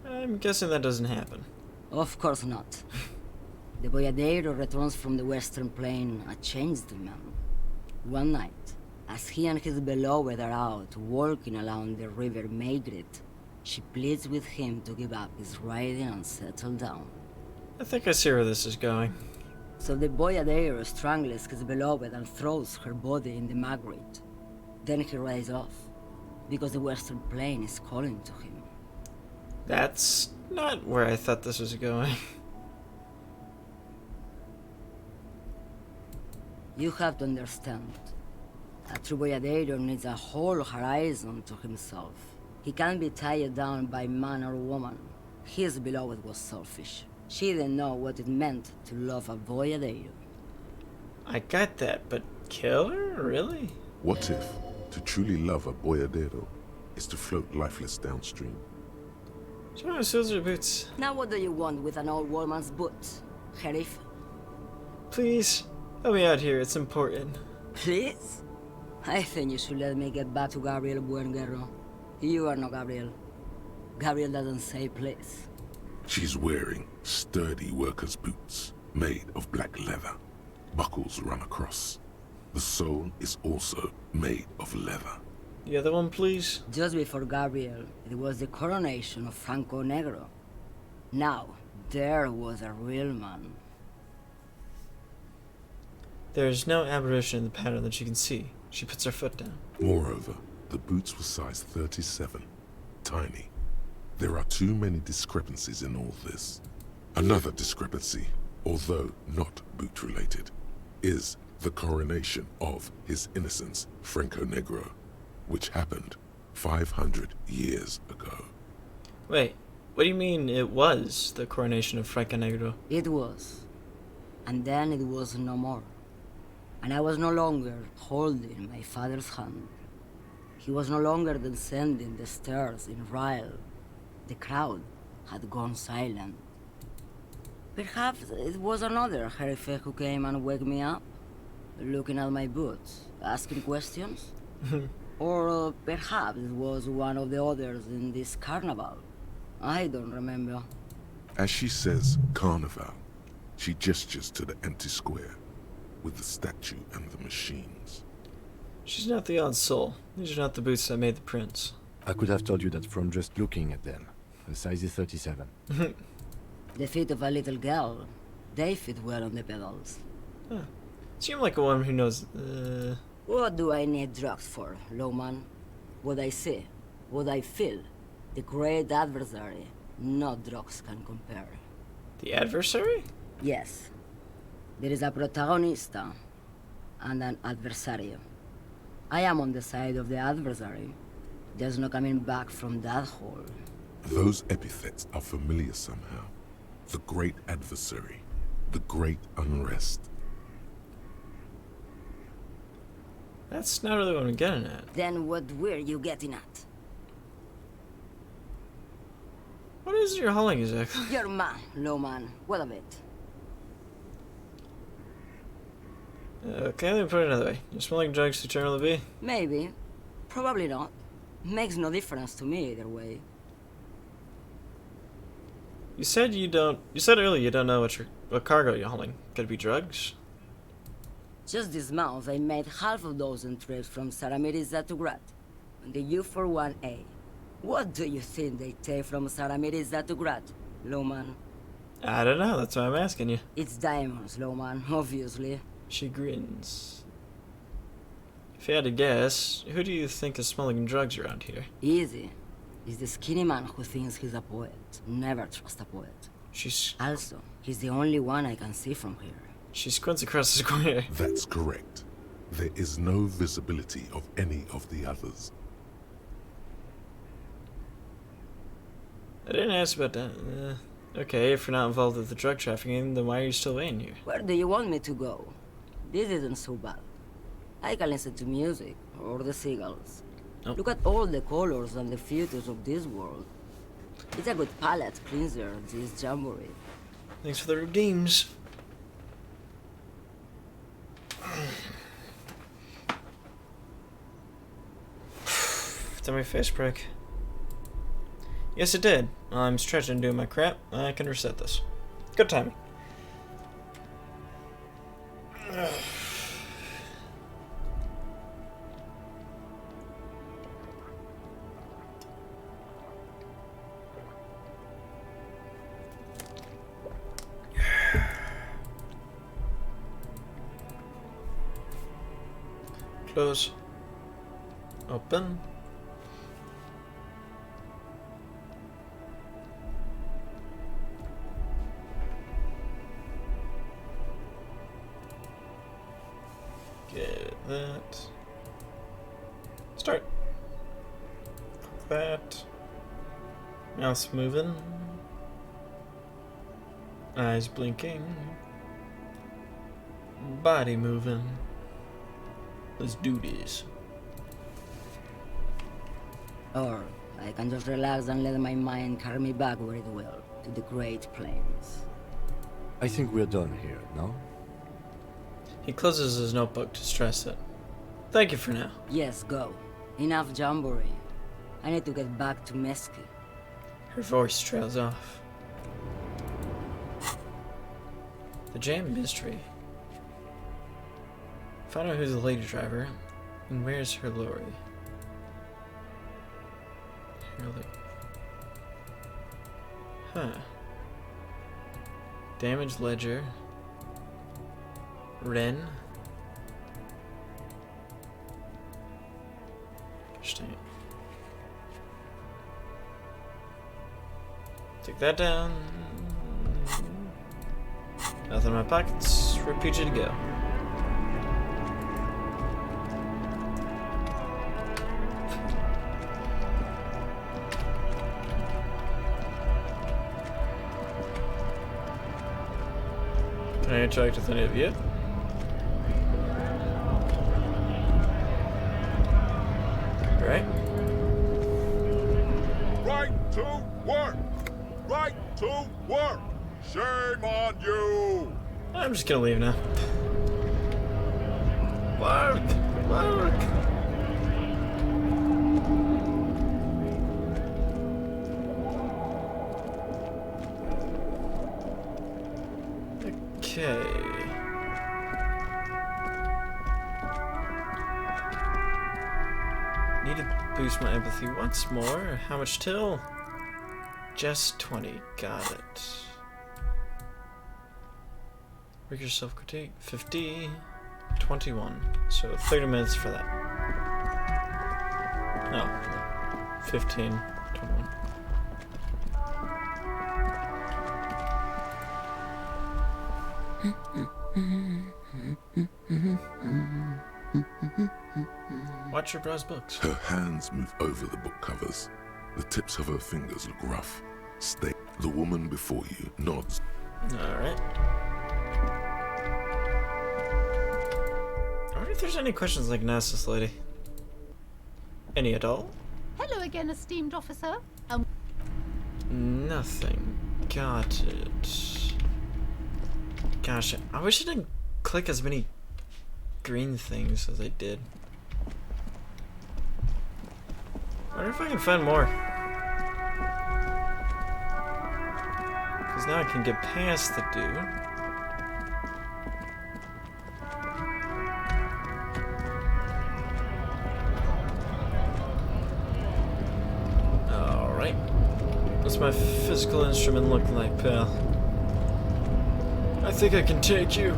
I'm guessing that doesn't happen. Of course not. The boyadero returns from the Western Plain a changed man. One night, as he and his beloved are out walking along the river Maigret, she pleads with him to give up his riding and settle down. I think I see where this is going. So the boyadero strangles his beloved and throws her body in the Magritte. Then he rides off, because the Western Plain is calling to him. That's not where I thought this was going. You have to understand. A true boyadero needs a whole horizon to himself. He can't be tied down by man or woman. His beloved was selfish. She didn't know what it meant to love a boyadero. I got that, but kill her? Really? What if to truly love a boyadero is to float lifeless downstream? Show my silver boots. Now what do you want with an old woman's boots, Sheriff? Please, help me out here, it's important. Please? I think you should let me get back to Gabriel Buenguerro. You are not Gabriel. Gabriel doesn't say please. She's wearing sturdy worker's boots made of black leather. Buckles run across. The sole is also made of leather. The other one, please? Just before Gabriel, it was the coronation of Franco Negro. Now, there was a real man. There's no aberration in the pattern that you can see. She puts her foot down. Moreover, the boots were size 37. Tiny. There are too many discrepancies in all this. Another discrepancy, although not boot-related, is the coronation of His Innocence Franco Negro, which happened 500 years ago. Wait, what do you mean it was the coronation of Franco Negro? It was. And then it was no more. And I was no longer holding my father's hand. He was no longer descending the stairs in Ryle. The crowd had gone silent. Perhaps it was another Herife who came and woke me up, looking at my boots, asking questions. Or perhaps it was one of the others in this carnival. I don't remember. As she says carnival, she gestures to the empty square with the statue and the machines. She's not the odd soul. These are not the boots that made the prince. I could have told you that from just looking at them. a size 37. The feet of a little girl, they fit well on the pedals. Huh. Seem like a woman who knows. What do I need drugs for, Lowman? What I see, what I feel. The great adversary. No drugs can compare. The adversary? Yes. There is a protagonista and an adversario. I am on the side of the adversary. There's no coming back from that hole. Those epithets are familiar somehow. The great adversary. The great unrest. That's not really what I'm getting at. Then what were you getting at? What is your hauling exactly? Your man, Lowman. What of it? Okay, let me put it another way. You're smelling drugs to Charlie B? Maybe. Probably not. Makes no difference to me either way. You said earlier you don't know what cargo you're hauling. Could it be drugs? Just this month, I made half a dozen trips from Saramiriza to Grat on the U41A. What do you think they take from Saramiriza to Grat, Lowman? I don't know, that's why I'm asking you. It's diamonds, Lowman, obviously. She grins. If you had to guess, who do you think is smelling drugs around here? Easy. It's the skinny man who thinks he's a poet. Never trust a poet. Also, he's the only one I can see from here. She squints across the square. That's correct. There is no visibility of any of the others. I didn't ask about that. Okay, if you're not involved with the drug trafficking, then why are you still in here? Where do you want me to go? This isn't so bad. I can listen to music, or the seagulls. Oh. Look at all the colors and the futures of this world. It's a good palate cleanser, this jamboree. Thanks for the redeems. Did my face break? Yes, it did. I'm stretching and doing my crap. I can reset this. Good timing. Close. Open. Get that. Start. Click that. Mouse moving. Eyes blinking. Body moving. Let's do this. Or I can just relax and let my mind carry me back where it will, to the Great Plains. I think we're done here, no? He closes his notebook to stress it. Thank you for now. Yes, go. Enough jamboree. I need to get back to Mesky. Her voice trails off. The jam mystery. Find out who's the lady driver, and where's her lorry. Huh. Damaged ledger. Ren. Interesting. Take that down. Nothing in my pockets. Repeat you to go. Can I interact with any of you? Right? Right to work! Right to work! Shame on you! I'm just gonna leave now. Work! Work! Okay. Need to boost my empathy once more. How much till? Just 20. Got it. Work yourself critique. 50. 21. So 30 minutes for that. No. 15. 21. Watch your browse books. Her hands move over the book covers. The tips of her fingers look rough. Stay. The woman before you nods. Alright. I wonder if there's any questions I can ask this lady. Any at all? Hello again, esteemed officer. Nothing. Got it. Gosh, I wish I didn't click as many green things as I did. I wonder if I can find more. Because now I can get past the dude. Alright. What's my physical instrument look like, pal? I think I can take you.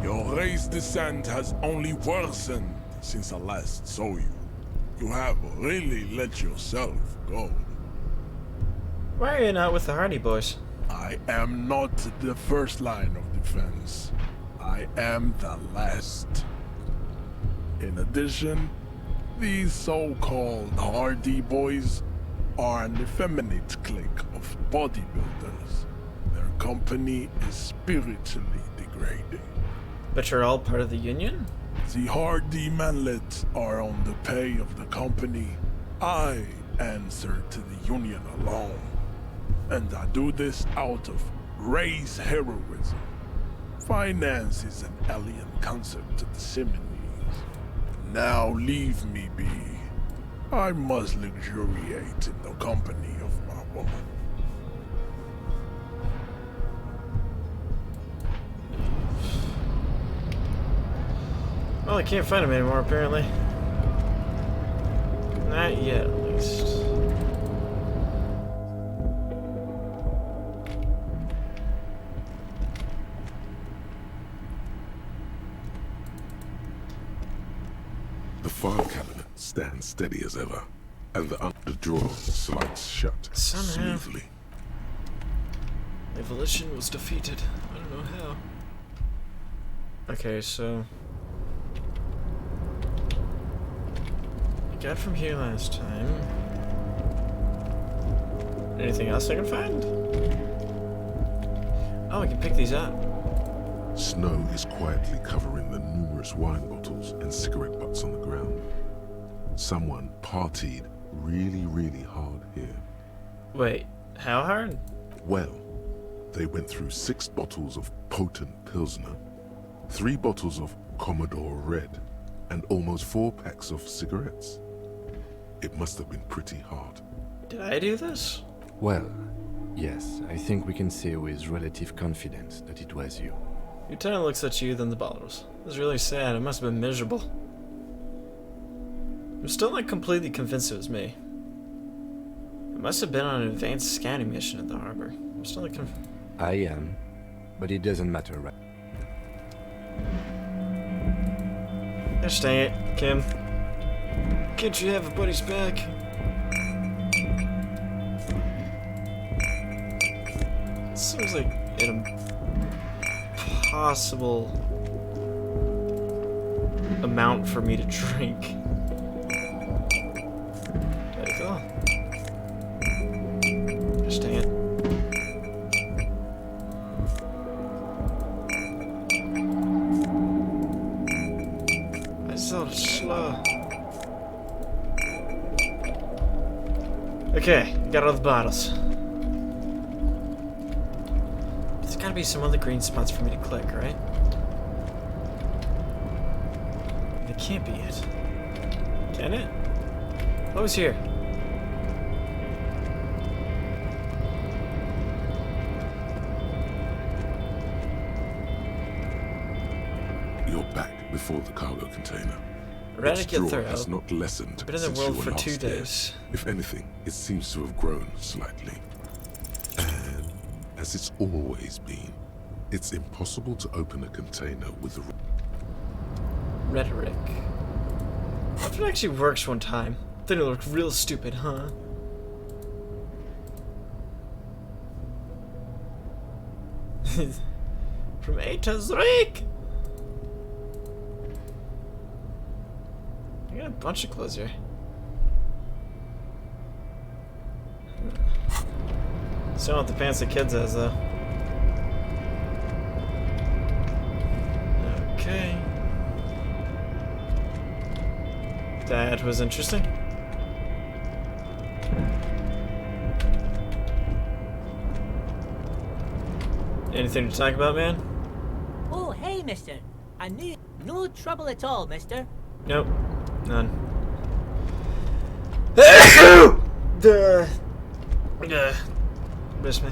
Your race descent has only worsened since I last saw you. You have really let yourself go. Why are you not with the Hardy Boys? I am not the first line of defense. I am the last. In addition, these so-called Hardy Boys are an effeminate clique of bodybuilders. Their company is spiritually degrading. But you're all part of the Union? The Hardy manlets are on the pay of the company. I answer to the Union alone. And I do this out of race heroism. Finance is an alien concept to the Simonies. Now leave me be. I must luxuriate in the company of my woman. Well, I can't find him anymore, apparently. Not yet, at least. The file cabinet stands steady as ever, and the under drawer slides shut Somehow. smoothly. Evolution was defeated. I don't know how. Okay, so... I got from here last time. Anything else I can find? Oh, I can pick these up. Snow is quietly covering the numerous wine bottles and cigarette butts on the ground. Someone partied really hard here. Wait, how hard? Well, they went through 6 bottles of potent Pilsner, 3 bottles of Commodore Red, and almost 4 packs of cigarettes. It must have been pretty hard. Did I do this? Well, yes, I think we can say with relative confidence that it was you. Lieutenant looks at you, then the bottles. It's really sad. It must have been miserable. I'm still not completely convinced it was me. I must have been on an advanced scanning mission at the harbor. I'm still not I am, but it doesn't matter, right? Gosh dang it, Kim. Can't you have a buddy's back? It seems like an impossible amount for me to drink. Let it go. Gosh dang it. I so slow. Okay, got all the bottles. There's gotta be some other green spots for me to click, right? It can't be it. Can it? What was here? You're back before the cargo container. Rather Its get draw thorough. has not lessened I've been in the since world you were for last 2 here. days. If anything, it seems to have grown slightly. And as it's always been, it's impossible to open a container with Rhetoric. If it actually works one time, then it looked real stupid, huh? From A to Zurich! I got a bunch of clothes here. Still not the pants the kids has, though. Okay. That was interesting. Anything to talk about, man? Oh, hey, mister. I knew. No trouble at all, mister. Nope. None. Duh. Miss me.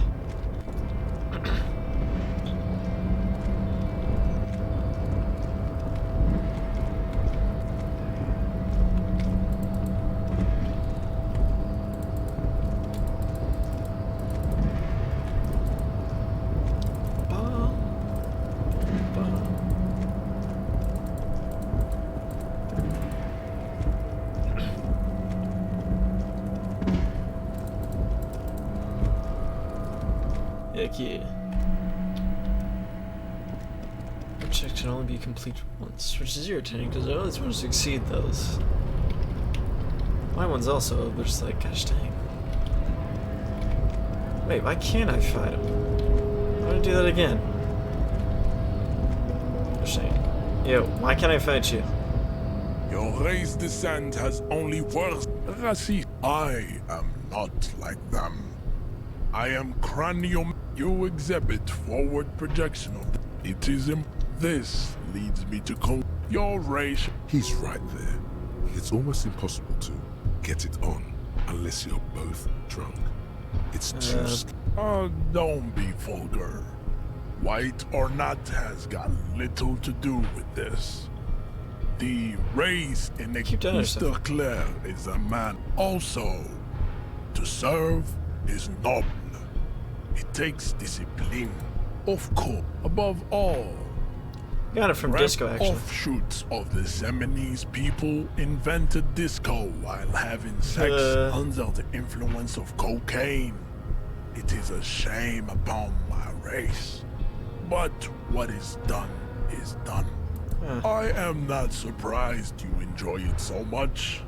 Heck yeah. The check can only be completed once, which is irritating because I always want to succeed those. My one's also, but it's like, gosh dang. Wait, why can't I fight him? Why did I do that again? Shame. Yo, why can't I fight you? Your race descent has only worse racist. I am not like them. I am cranium. You exhibit forward projection of it is this leads me to your race. He's right there. It's almost impossible to get it on unless you're both drunk. It's too don't be vulgar. White or not has got little to do with this. The race in Mr. Claire is a man. Also, to serve is noble. It takes discipline. Of course, above all, got it from disco, actually. Offshoots of the Seminese people invented disco while having sex under the influence of cocaine. It is a shame upon my race. But what is done is done. I am not surprised you enjoy it so much.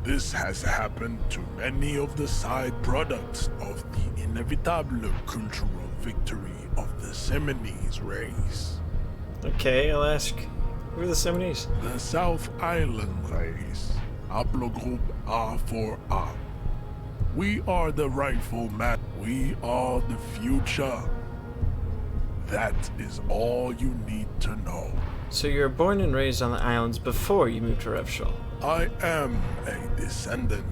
This has happened to many of the side products of the inevitable cultural victory of the Seminese race. Okay, I'll ask. Who are the Seminese? The South Island race. Haplogroup A4A. We are the rightful man. We are the future. That is all you need to know. So you were born and raised on the islands before you moved to Revshul? I am a descendant.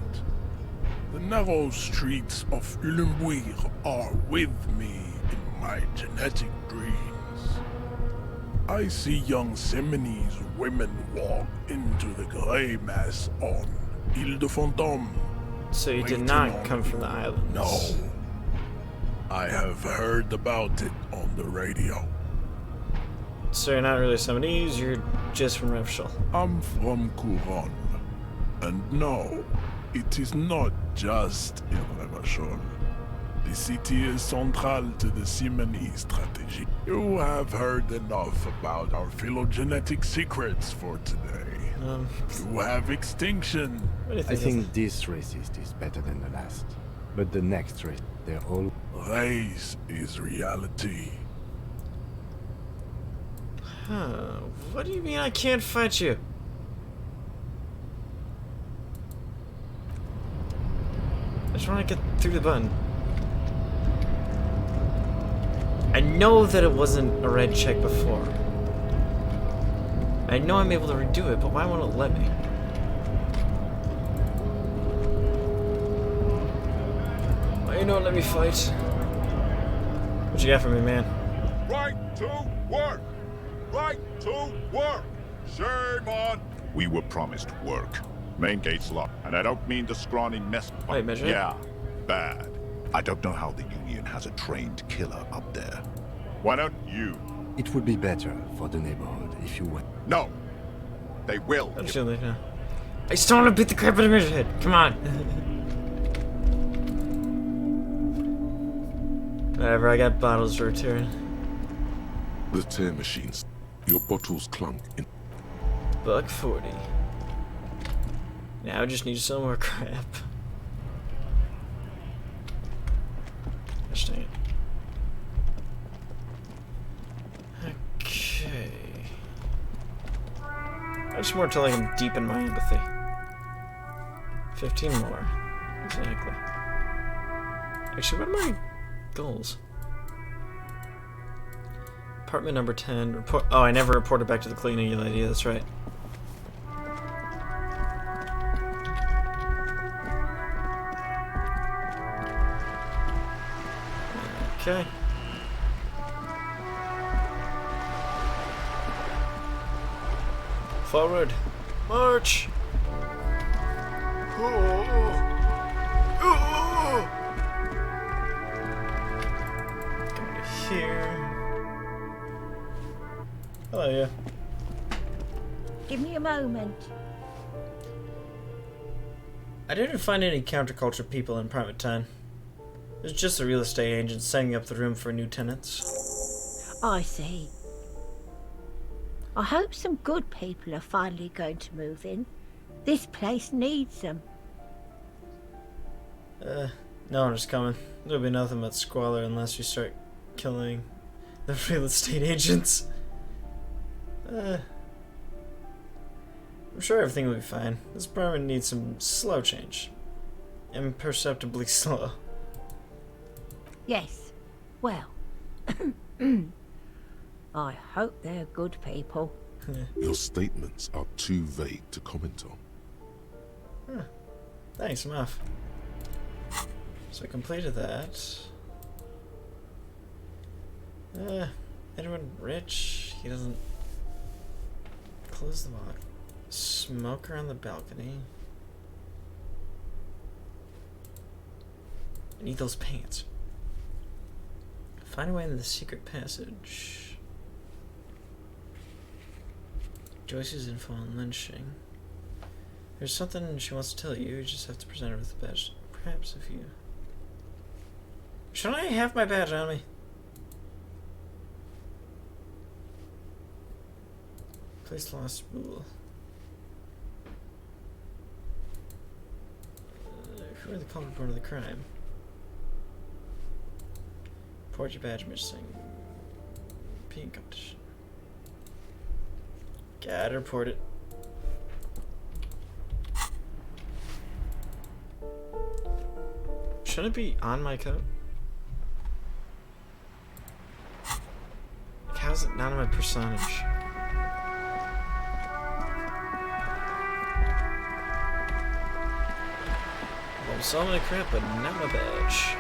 The narrow streets of Elysium are with me in my genetic dreams. I see young Seminese women walk into the grey mass on Ile de Fantôme. So you did not come from the islands? No. I have heard about it on the radio. So you're not really Seminese, you're just from Revshul? I'm from Couronne. And no, it is not just in Revshul. The city is central to the Seminese strategy. You have heard enough about our phylogenetic secrets for today. You have extinction. I think this racist is better than the last. But the next race, they're all... Race is reality. Huh. What do you mean I can't fight you? I just want to get through the button. I know that it wasn't a red check before. I know I'm able to redo it, but why won't it let me? Why you don't let me fight? What you got for me, man? Right to work! Right to work! Shame on We were promised work. Main gate's locked, and I don't mean the scrawny mess. Wait, measure? Yeah, bad. I don't know how the Union has a trained killer up there. Why don't you? It would be better for the neighborhood if you went. No! They will. I'm just gonna now. I still want to beat the crap out of Measurehead. Come on. Whatever, I got bottles for return. The tear machines. Your bottles clunk in. $1.40. Now I just need some more crap. Gosh dang it. Okay. I just more until I can deepen my empathy. 15 more. Exactly. Actually, what are my goals? Apartment number 10. Report. Oh, I never reported back to the cleaning lady. That's right. Okay. Forward. March. Go to here. Hello, yeah. Give me a moment. I didn't find any counterculture people in Private 10. There's just a real estate agent setting up the room for new tenants. I see. I hope some good people are finally going to move in. This place needs them. No one is coming. There'll be nothing but squalor unless you start killing the real estate agents. I'm sure everything will be fine. This apartment needs some slow change. Imperceptibly slow. Yes. Well. I hope they're good people. Your statements are too vague to comment on. Huh. Thanks, I'm off. So I completed that. Anyone rich? He doesn't close the lock. Smoker on the balcony. I need those pants. Find a way into the secret passage. Joyce's info on lynching. There's something she wants to tell you. You just have to present her with the badge. Perhaps if you... Should I have my badge on me? Place lost rule. Who are the culprit report of the crime? Report your badge missing. Peeing competition. Gotta report it. Should it be on my coat? Like, how's it not on my personage? Well, so many crap, but not my badge.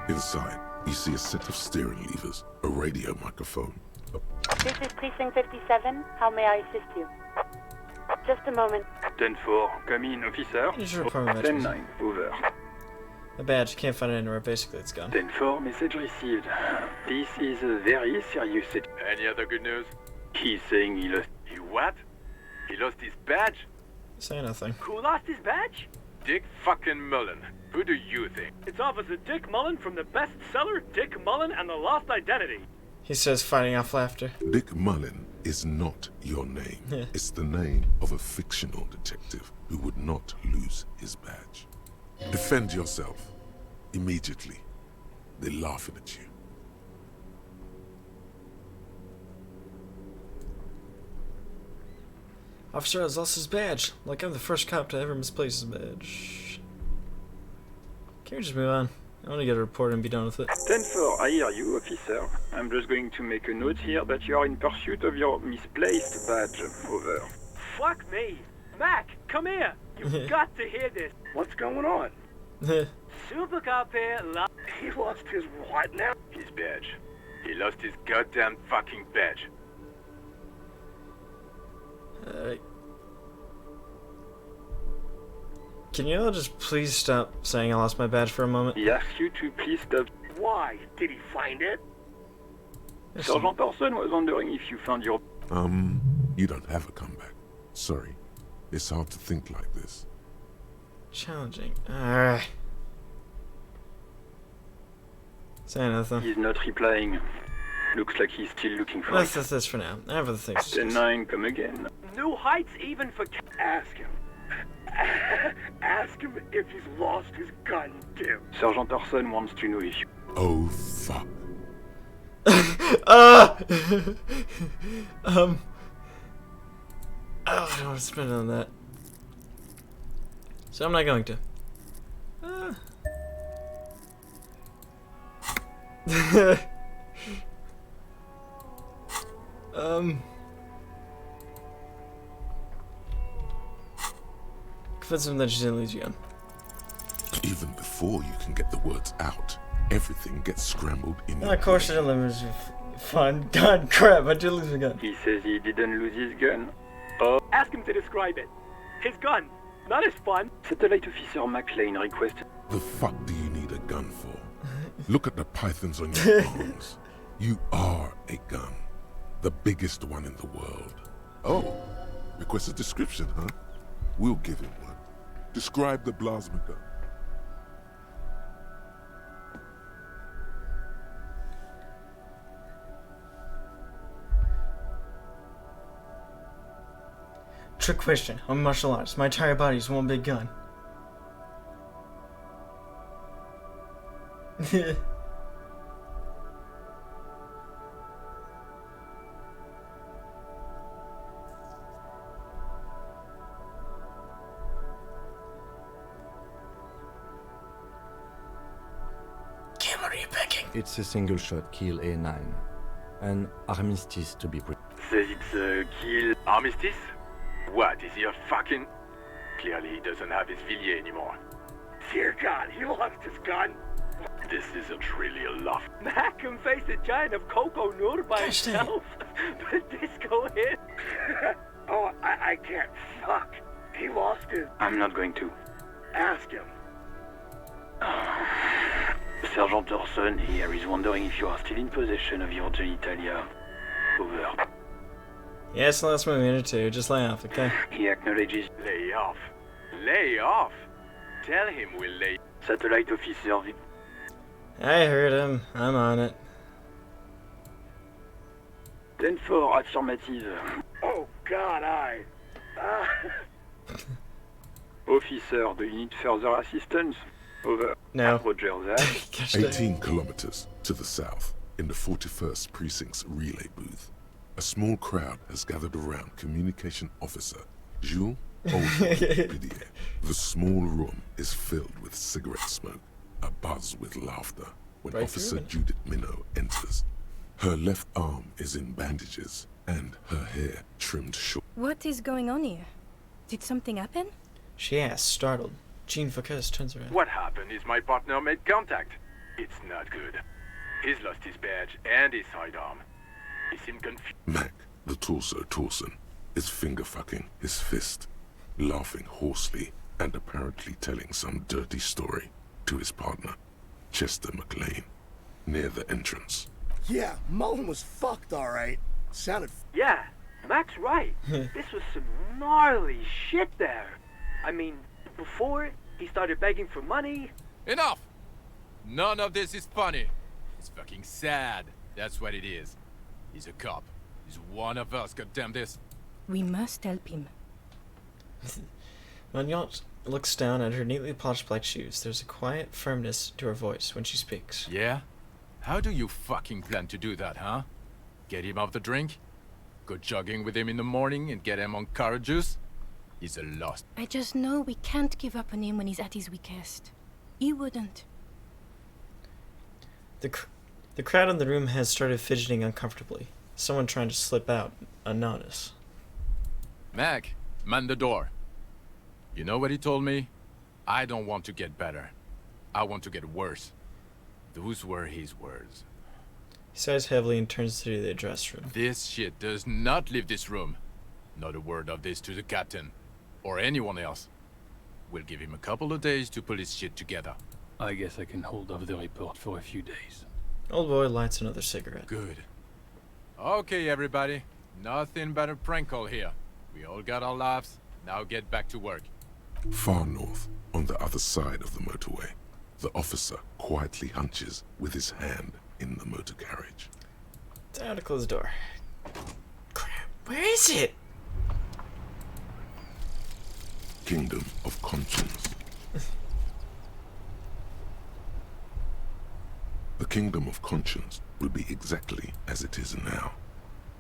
Inside, you see a set of steering levers, a radio microphone. This is Precinct 57. How may I assist you? Just a moment. 10-4, come in, officer. 10-9, over. A badge, can't find it anywhere, basically it's gone. 10-4, message received. This is a very serious situation. Any other good news? He's saying he lost... He what? He lost his badge? Say nothing. Who lost his badge? Dick fucking Mullen. Who do you think? It's Officer Dick Mullen from the bestseller Dick Mullen and the Lost Identity. He says, fighting off laughter. Dick Mullen is not your name. It's the name of a fictional detective who would not lose his badge. Defend yourself. Immediately. They're laughing at you. Officer has lost his badge. Like I'm the first cop to ever misplace his badge. Can we just move on? I want to get a report and be done with it. 10-4, I hear you, officer. I'm just going to make a note here that you are in pursuit of your misplaced badge. Over. Fuck me! Mac, come here! You've got to hear this. What's going on? Super Cop here He lost his what now? His badge. He lost his goddamn fucking badge. Can you all just please stop saying I lost my badge for a moment? He asks you to please stop. Why? Did he find it? Sergeant Person was wondering if you found your... You don't have a comeback. Sorry. It's hard to think like this. Challenging. Alright. Say nothing. He's not replying. Looks like he's still looking for it. That's for now. I have other things to do. 10-9, come again. New heights even for... Ask him. Ask him if he's lost his gun, too. Sergeant Orson wants to know if you... Oh, fuck. I don't want to spend on that. So I'm not going to. Convince him that she's in Elysium. Even before you can get the words out, everything gets scrambled in your Of course I didn't lose your fun gun. Crap, I did lose my gun. He says he didn't lose his gun. Oh. Ask him to describe it. His gun, not his fun. Satellite Officer McLean requested... The fuck do you need a gun for? Look at the pythons on your arms. You are a gun. The biggest one in the world. Oh, request a description, huh? We'll give him one. Describe the plasma gun. Trick question. I'm a martial artist. My entire body is one big gun. Kim, what are you picking? It's a single shot kill A9. An armistice to be Says it's a kill armistice? What, is he a fucking... Clearly he doesn't have his Villiers anymore. Dear God, he lost his gun? This isn't really a laugh. Mac can face a giant of cocoa noodle by himself. But Disco hit. Oh, I can't. Fuck. He lost his... I'm not going to. Ask him. Sergeant Orson here is wondering if you are still in possession of your genitalia. Over. Yes, last minute or two. Just lay off, okay? He acknowledges... Lay off. Lay off? Tell him we'll lay... Satellite Officer... I heard him. I'm on it. 10-4, affirmative. Oh, God, Officer, do you need further assistance? Over. No. Roger that. 18 kilometers to the south, in the 41st Precinct's relay booth, a small crowd has gathered around Communication Officer Jules Auger-Bidier. The small room is filled with cigarette smoke, abuzz with laughter, when Right Officer through it. Judith Minot enters. Her left arm is in bandages, and her hair trimmed short. What is going on here? Did something happen? She asks, startled. Jean Focus turns around. What happened is my partner made contact. It's not good. He's lost his badge and his sidearm. He seemed confused. Mac, the torso Torson, is finger-fucking his fist, laughing hoarsely and apparently telling some dirty story to his partner, Chester McLean, near the entrance. Yeah, Mullen was fucked, alright. Sounded... Yeah, Mac's right. This was some gnarly shit there. I mean, before he started begging for money... Enough! None of this is funny. It's fucking sad. That's what it is. He's a cop. He's one of us, goddamn this. We must help him. Magnotte looks down at her neatly polished black shoes. There's a quiet firmness to her voice when she speaks. Yeah? How do you fucking plan to do that, huh? Get him off the drink? Go jogging with him in the morning and get him on carrot juice? He's a lost. I just know we can't give up on him when he's at his weakest. He wouldn't. The crowd in the room has started fidgeting uncomfortably. Someone trying to slip out unnoticed. Mac, man the door. You know what he told me? I don't want to get better. I want to get worse. Those were his words. He sighs heavily and turns to the dress room. This shit does not leave this room. Not a word of this to the captain. Or anyone else. We'll give him a couple of days to pull his shit together. I guess I can hold off the report for a few days. Old boy lights another cigarette. Good. Okay, everybody. Nothing but a prank call here. We all got our laughs. Now get back to work. Far north, on the other side of the motorway, the officer quietly hunches with his hand in the motor carriage. Time to close the door. Crap, where is it? Kingdom of Conscience. The Kingdom of Conscience will be exactly as it is now.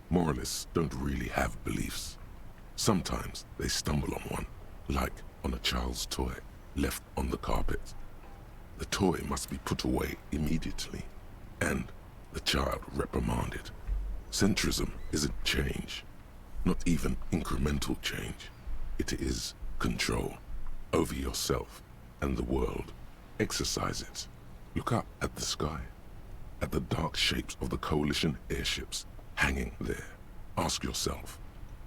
Moralists don't really have beliefs. Sometimes they stumble on one, like on a child's toy left on the carpet. The toy must be put away immediately, and the child reprimanded. Centrism isn't change, not even incremental change. It is control over yourself and the world. Exercise it. Look up at the sky, at the dark shapes of the coalition airships hanging there. Ask yourself,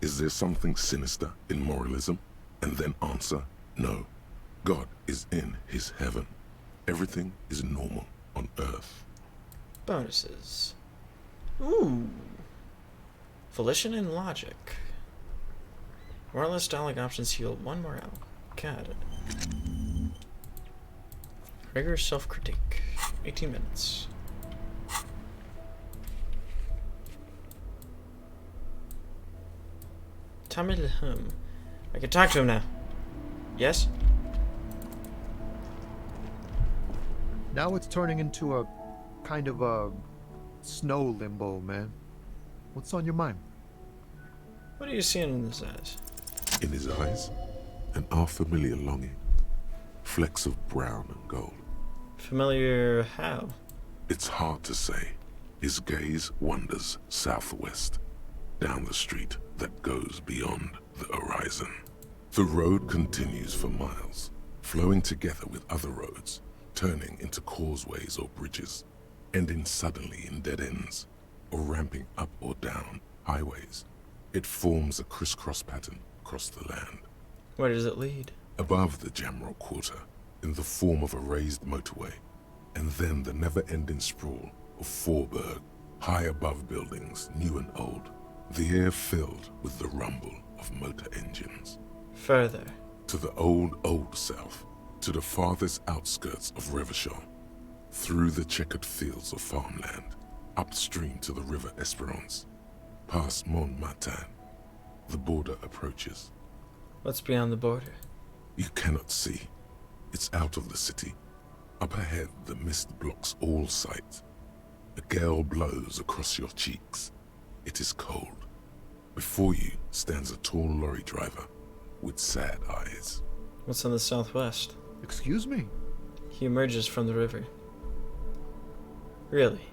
is there something sinister in moralism? And then answer, no. God is in his heaven. Everything is normal on Earth. Bonuses. Ooh. Volition and logic. Moralist dialogue options yield one morale. Got it. Rigorous self-critique. 18 minutes. Tamil him. I can talk to him now. Yes? Now it's turning into a kind of a snow limbo, man. What's on your mind? What are you seeing in his eyes? In his eyes, an unfamiliar longing. Flecks of brown and gold. Familiar how? It's hard to say. His gaze wanders southwest, down the street that goes beyond the horizon. The road continues for miles, flowing together with other roads, turning into causeways or bridges, ending suddenly in dead ends, or ramping up or down highways. It forms a crisscross pattern across the land. Where does it lead? Above the Jamrock Quarter, in the form of a raised motorway, and then the never-ending sprawl of Forburg, high above buildings, new and old, the air filled with the rumble of motor engines. Further. To the old south, to the farthest outskirts of Revachol, through the checkered fields of farmland, upstream to the river Esperance, past Montmartin, the border approaches. What's beyond the border? You cannot see. It's out of the city. Up ahead, the mist blocks all sight. A gale blows across your cheeks. It is cold. Before you stands a tall lorry driver with sad eyes. What's on the southwest? Excuse me? He emerges from the river. Really?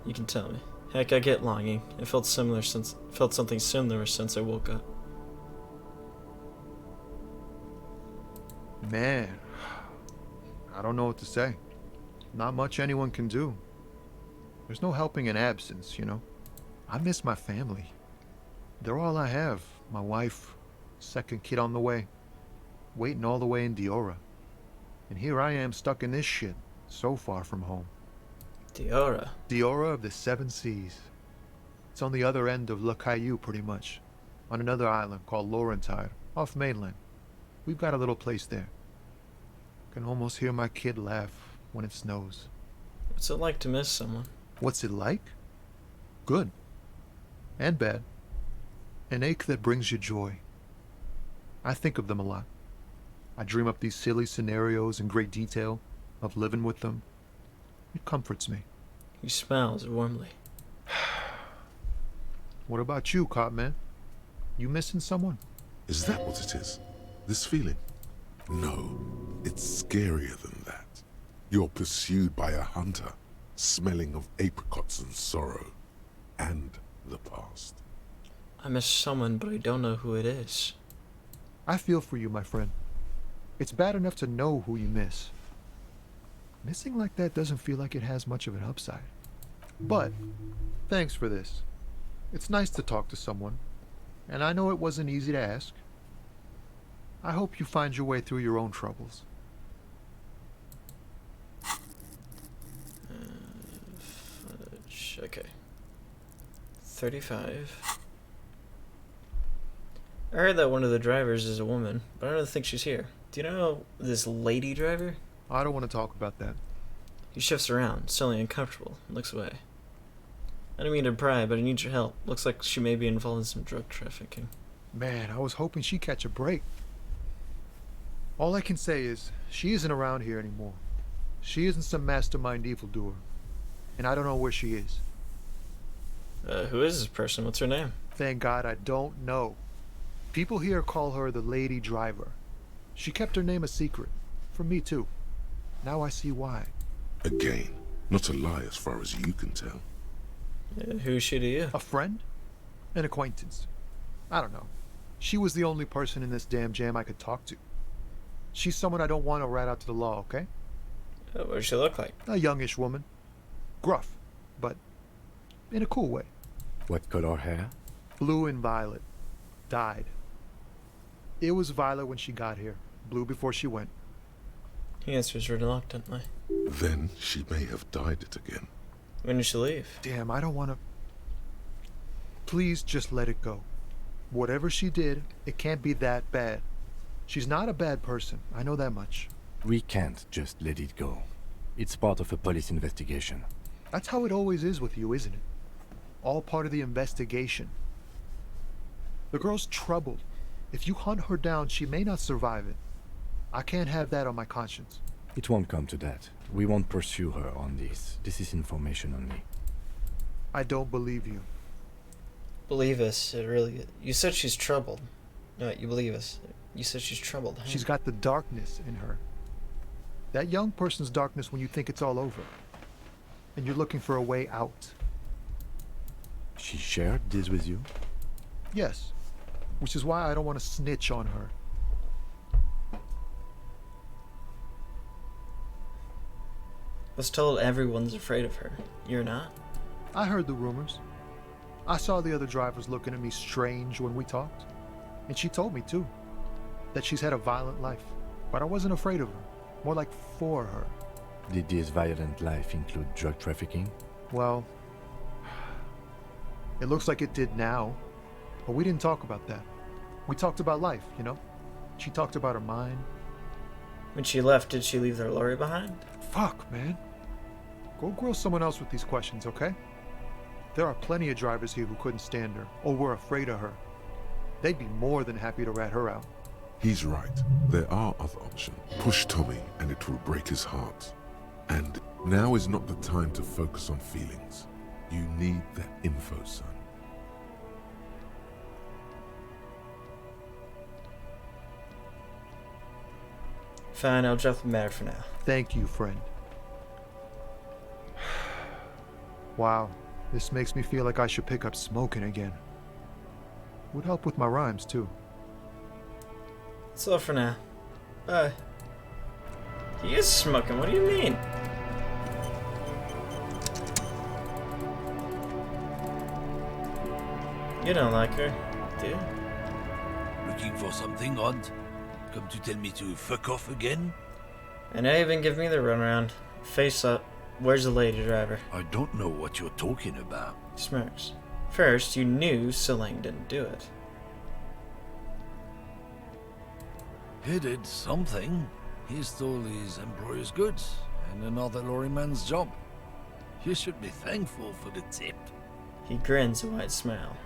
You can tell me. Heck, I get longing. I felt something similar since I woke up. Man, I don't know what to say. Not much anyone can do. There's no helping in absence, you know. I miss my family. They're all I have. My wife, second kid on the way, waiting all the way in Diora. And here I am stuck in this shit, so far from home. Diora? Diora of the Seven Seas. It's on the other end of Le Caillou, pretty much. On another island called Laurentide, off mainland. We've got a little place there. Can almost hear my kid laugh when it snows. What's it like to miss someone? What's it like? Good. And bad. An ache that brings you joy. I think of them a lot. I dream up these silly scenarios in great detail of living with them. It comforts me. He smiles warmly. What about you, Copman? You missing someone? Is that what it is? This feeling? No, it's scarier than that. You're pursued by a hunter, smelling of apricots and sorrow, and the past. I miss someone, but I don't know who it is. I feel for you, my friend. It's bad enough to know who you miss. Missing like that doesn't feel like it has much of an upside. But, thanks for this. It's nice to talk to someone, and I know it wasn't easy to ask. I hope you find your way through your own troubles. Fudge. Okay. 35. I heard that one of the drivers is a woman, but I don't think she's here. Do you know this lady driver? I don't want to talk about that. He shifts around, suddenly uncomfortable, and looks away. I don't mean to pry, but I need your help. Looks like she may be involved in some drug trafficking. Man, I was hoping she'd catch a break. All I can say is, she isn't around here anymore. She isn't some mastermind evildoer. And I don't know where she is. Who is this person? What's her name? Thank God I don't know. People here call her the Lady Driver. She kept her name a secret. From me too. Now I see why. Again, not a lie as far as you can tell. Who's she to you? A friend? An acquaintance. I don't know. She was the only person in this damn jam I could talk to. She's someone I don't want to rat out to the law, okay? What does she look like? A youngish woman. Gruff, but in a cool way. What color hair? Blue and violet. Dyed. It was violet when she got here. Blue before she went. He answers reluctantly. Then she may have dyed it again. When did she leave? Damn, I don't want to... Please just let it go. Whatever she did, it can't be that bad. She's not a bad person. I know that much. We can't just let it go. It's part of a police investigation. That's how it always is with you, isn't it? All part of the investigation. The girl's troubled. If you hunt her down, she may not survive it. I can't have that on my conscience. It won't come to that. We won't pursue her on this. This is information only. I don't believe you. Believe us, it really... You said she's troubled. No, you believe us. You said she's troubled. Huh? She's got the darkness in her. That young person's darkness when you think it's all over. And you're looking for a way out. She shared this with you? Yes. Which is why I don't want to snitch on her. I was told everyone's afraid of her. You're not? I heard the rumors. I saw the other drivers looking at me strange when we talked. And she told me, too, that she's had a violent life. But I wasn't afraid of her. More like for her. Did this violent life include drug trafficking? Well, it looks like it did now. But we didn't talk about that. We talked about life, you know? She talked about her mind. When she left, did she leave their lorry behind? Fuck, man. Go grill someone else with these questions, okay? There are plenty of drivers here who couldn't stand her, or were afraid of her. They'd be more than happy to rat her out. He's right. There are other options. Push Tommy and it will break his heart. And now is not the time to focus on feelings. You need that info, son. Fine, I'll drop the matter for now. Thank you, friend. Wow, this makes me feel like I should pick up smoking again. Would help with my rhymes, too. That's all for now. Bye. He is smoking, what do you mean? You don't like her, do you? Looking for something, Rond? Come to tell me to fuck off again? I know you've been giving me the runaround. Face up. Where's the lady driver? I don't know what you're talking about. Smirks. First, you knew Silang didn't do it. He did something. He stole his employer's goods and another lorryman's job. You should be thankful for the tip. He grins a wide smile.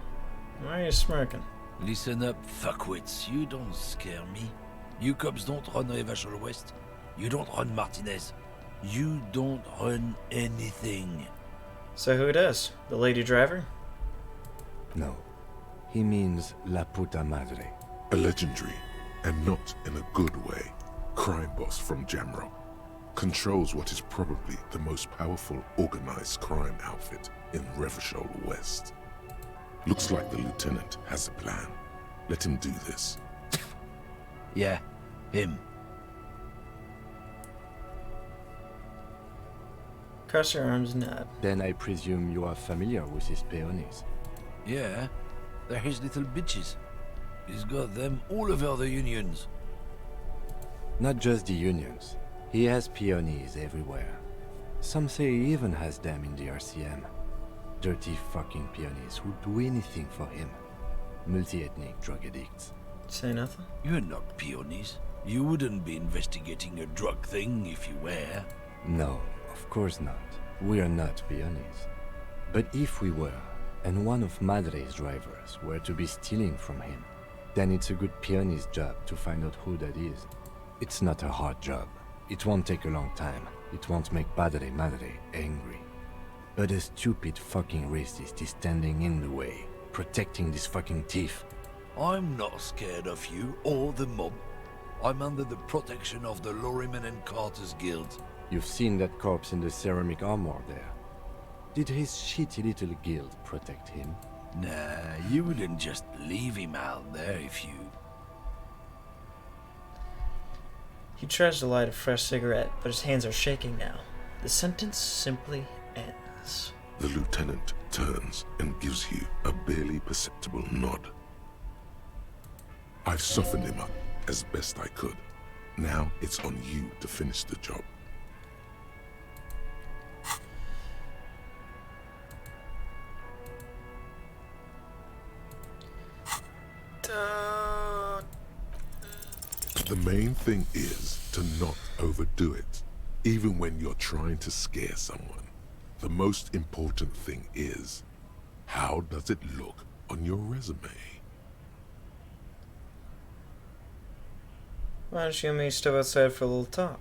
Why are you smirking? Listen up, fuckwits. You don't scare me. You cops don't run Revachol West. You don't run Martinez. You don't run anything. So who does? The lady driver? No. He means La Puta Madre. A legendary, and not in a good way, crime boss from Jamrock. controls what is probably the most powerful organized crime outfit in Revachol West. Looks like the lieutenant has a plan. Let him do this. Yeah, him. Cross your arms, nod. Then I presume you are familiar with his peonies. Yeah, they're his little bitches. He's got them all over the unions. Not just the unions. He has peonies everywhere. Some say he even has them in the RCM. Dirty fucking peonies who do anything for him. Multi-ethnic drug addicts. Say nothing? You're not peonies. You wouldn't be investigating a drug thing if you were. No, of course not. We are not peonies. But if we were, and one of Madre's drivers were to be stealing from him, then it's a good peony's job to find out who that is. It's not a hard job. It won't take a long time. It won't make Padre Madre angry. But a stupid fucking racist is standing in the way, protecting this fucking thief. I'm not scared of you or the mob. I'm under the protection of the Lorryman and Carter's Guild. You've seen that corpse in the ceramic armor there. Did his shitty little guild protect him? Nah, you wouldn't just leave him out there if you... He tries to light a fresh cigarette, but his hands are shaking now. The sentence simply ends. The lieutenant turns and gives you a barely perceptible nod. I've softened him up as best I could. Now it's on you to finish the job. The main thing is to not overdo it, even when you're trying to scare someone. The most important thing is, how does it look on your resume? Why don't you and me step outside for a little talk?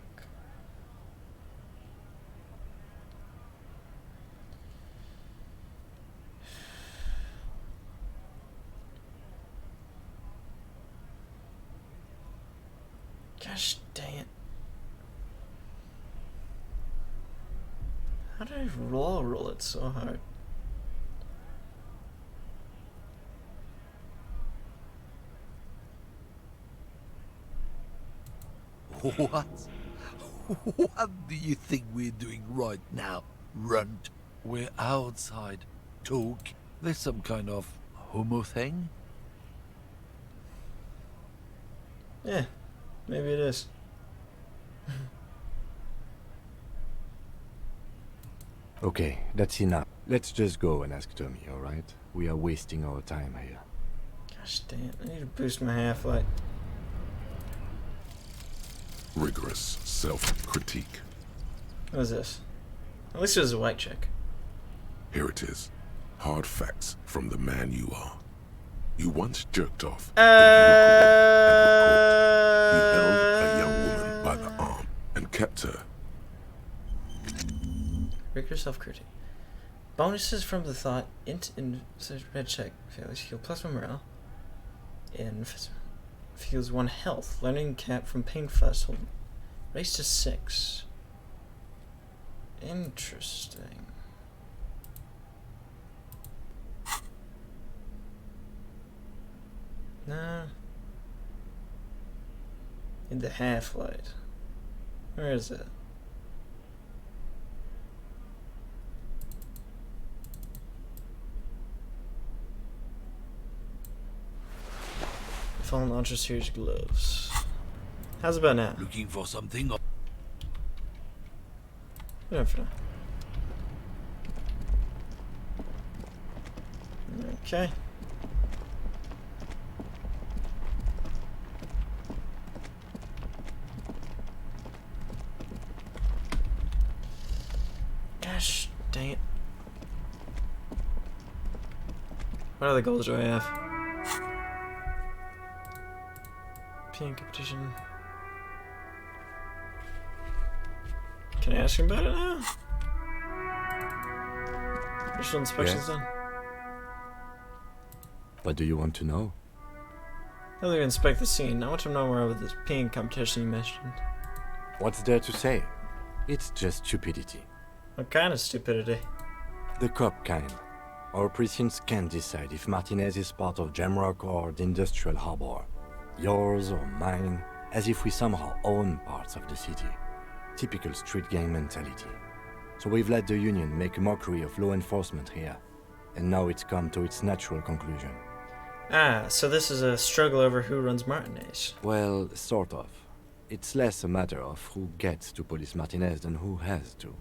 Gosh dang it. How did I roll it so hard? What? What do you think we're doing right now, Runt? We're outside. Talk. There's some kind of homo thing? Yeah, maybe it is. Okay, that's enough. Let's just go and ask Tommy, alright? We are wasting our time here. Gosh dang it, I need to boost my half-light. Rigorous self-critique. What is this? At least it was a white chick. Here it is. Hard facts from the man you are. You once jerked off in Brooklyn and were caught. You held a young woman by the arm and kept her. Rigorous self-critique. Bonuses from the thought in red check failures heal plus one morale. In feels 1 health. Learning cat from pain festival. Raised to 6. Interesting. No. In the half-light. Where is it? Fallen Ultra Series gloves. How's it about now? Looking for something? Whatever for now. Okay. Gosh dang it. What other goals do I have? PN competition. Can I ask him about it now? Initial inspection's done. What do you want to know? Now they're gonna inspect the scene. I want to know more about this peeing competition you mentioned. What's there to say? It's just stupidity. What kind of stupidity? The cop kind. Our precincts can't decide if Martinez is part of Jamrock or the industrial harbor. Yours or mine, as if we somehow own parts of the city. Typical street gang mentality. So we've let the Union make a mockery of law enforcement here. And now it's come to its natural conclusion. Ah, so this is a struggle over who runs Martinez. Well, sort of. It's less a matter of who gets to police Martinez than who has to.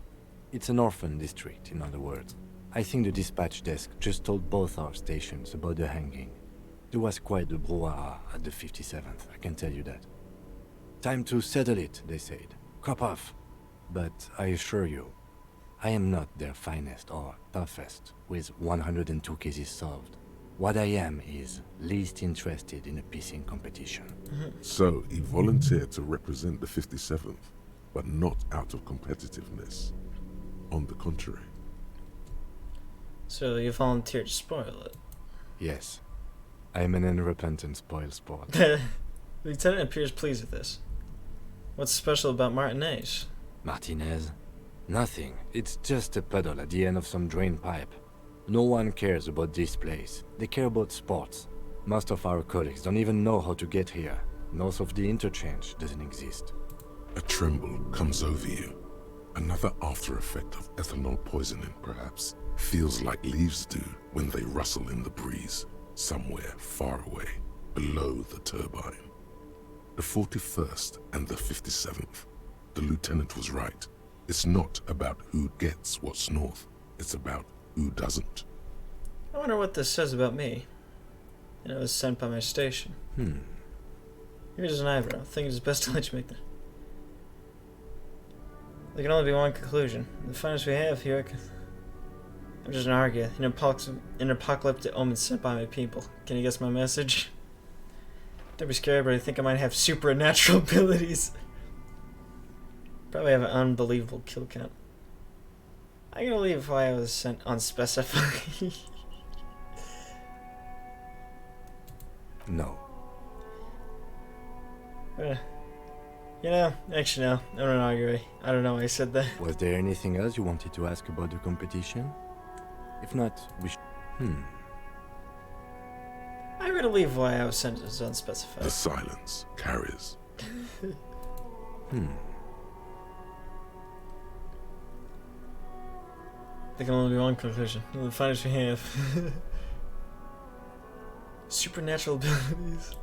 It's an orphan district, in other words. I think the dispatch desk just told both our stations about the hanging. There was quite the brouhaha at the 57th, I can tell you that. Time to settle it, they said. Cop off. But I assure you, I am not their finest or toughest, with 102 cases solved. What I am is least interested in a pissing competition. So he volunteered to represent the 57th, but not out of competitiveness. On the contrary. So you volunteered to spoil it? Yes. I am an unrepentant spoil sport. The lieutenant appears pleased with this. What's special about Martinez? Martinez? Nothing. It's just a puddle at the end of some drain pipe. No one cares about this place. They care about sports. Most of our colleagues don't even know how to get here. North of the interchange doesn't exist. A tremble comes over you. Another after effect of ethanol poisoning, perhaps. Feels like leaves do when they rustle in the breeze, somewhere far away, below the turbine. The 41st and the 57th. The lieutenant was right. It's not about who gets what's north. It's about who doesn't. I wonder what this says about me. And I was sent by my station. Here's an eyebrow. I think it's best to let you make that. There can only be one conclusion. The finest we have here, I'm just an arguer. An apocalyptic omen sent by my people. Can you guess my message? Don't be scared, but I think I might have supernatural abilities. Probably have an unbelievable kill count. I'm gonna leave why I was sent unspecified. No. You know, actually no, I'm not arguing. I don't know why I said that. Was there anything else you wanted to ask about the competition? If not, we I'm gonna leave why I was sent as unspecified. The silence carries. There can only be one conclusion. The finest we have. Supernatural abilities.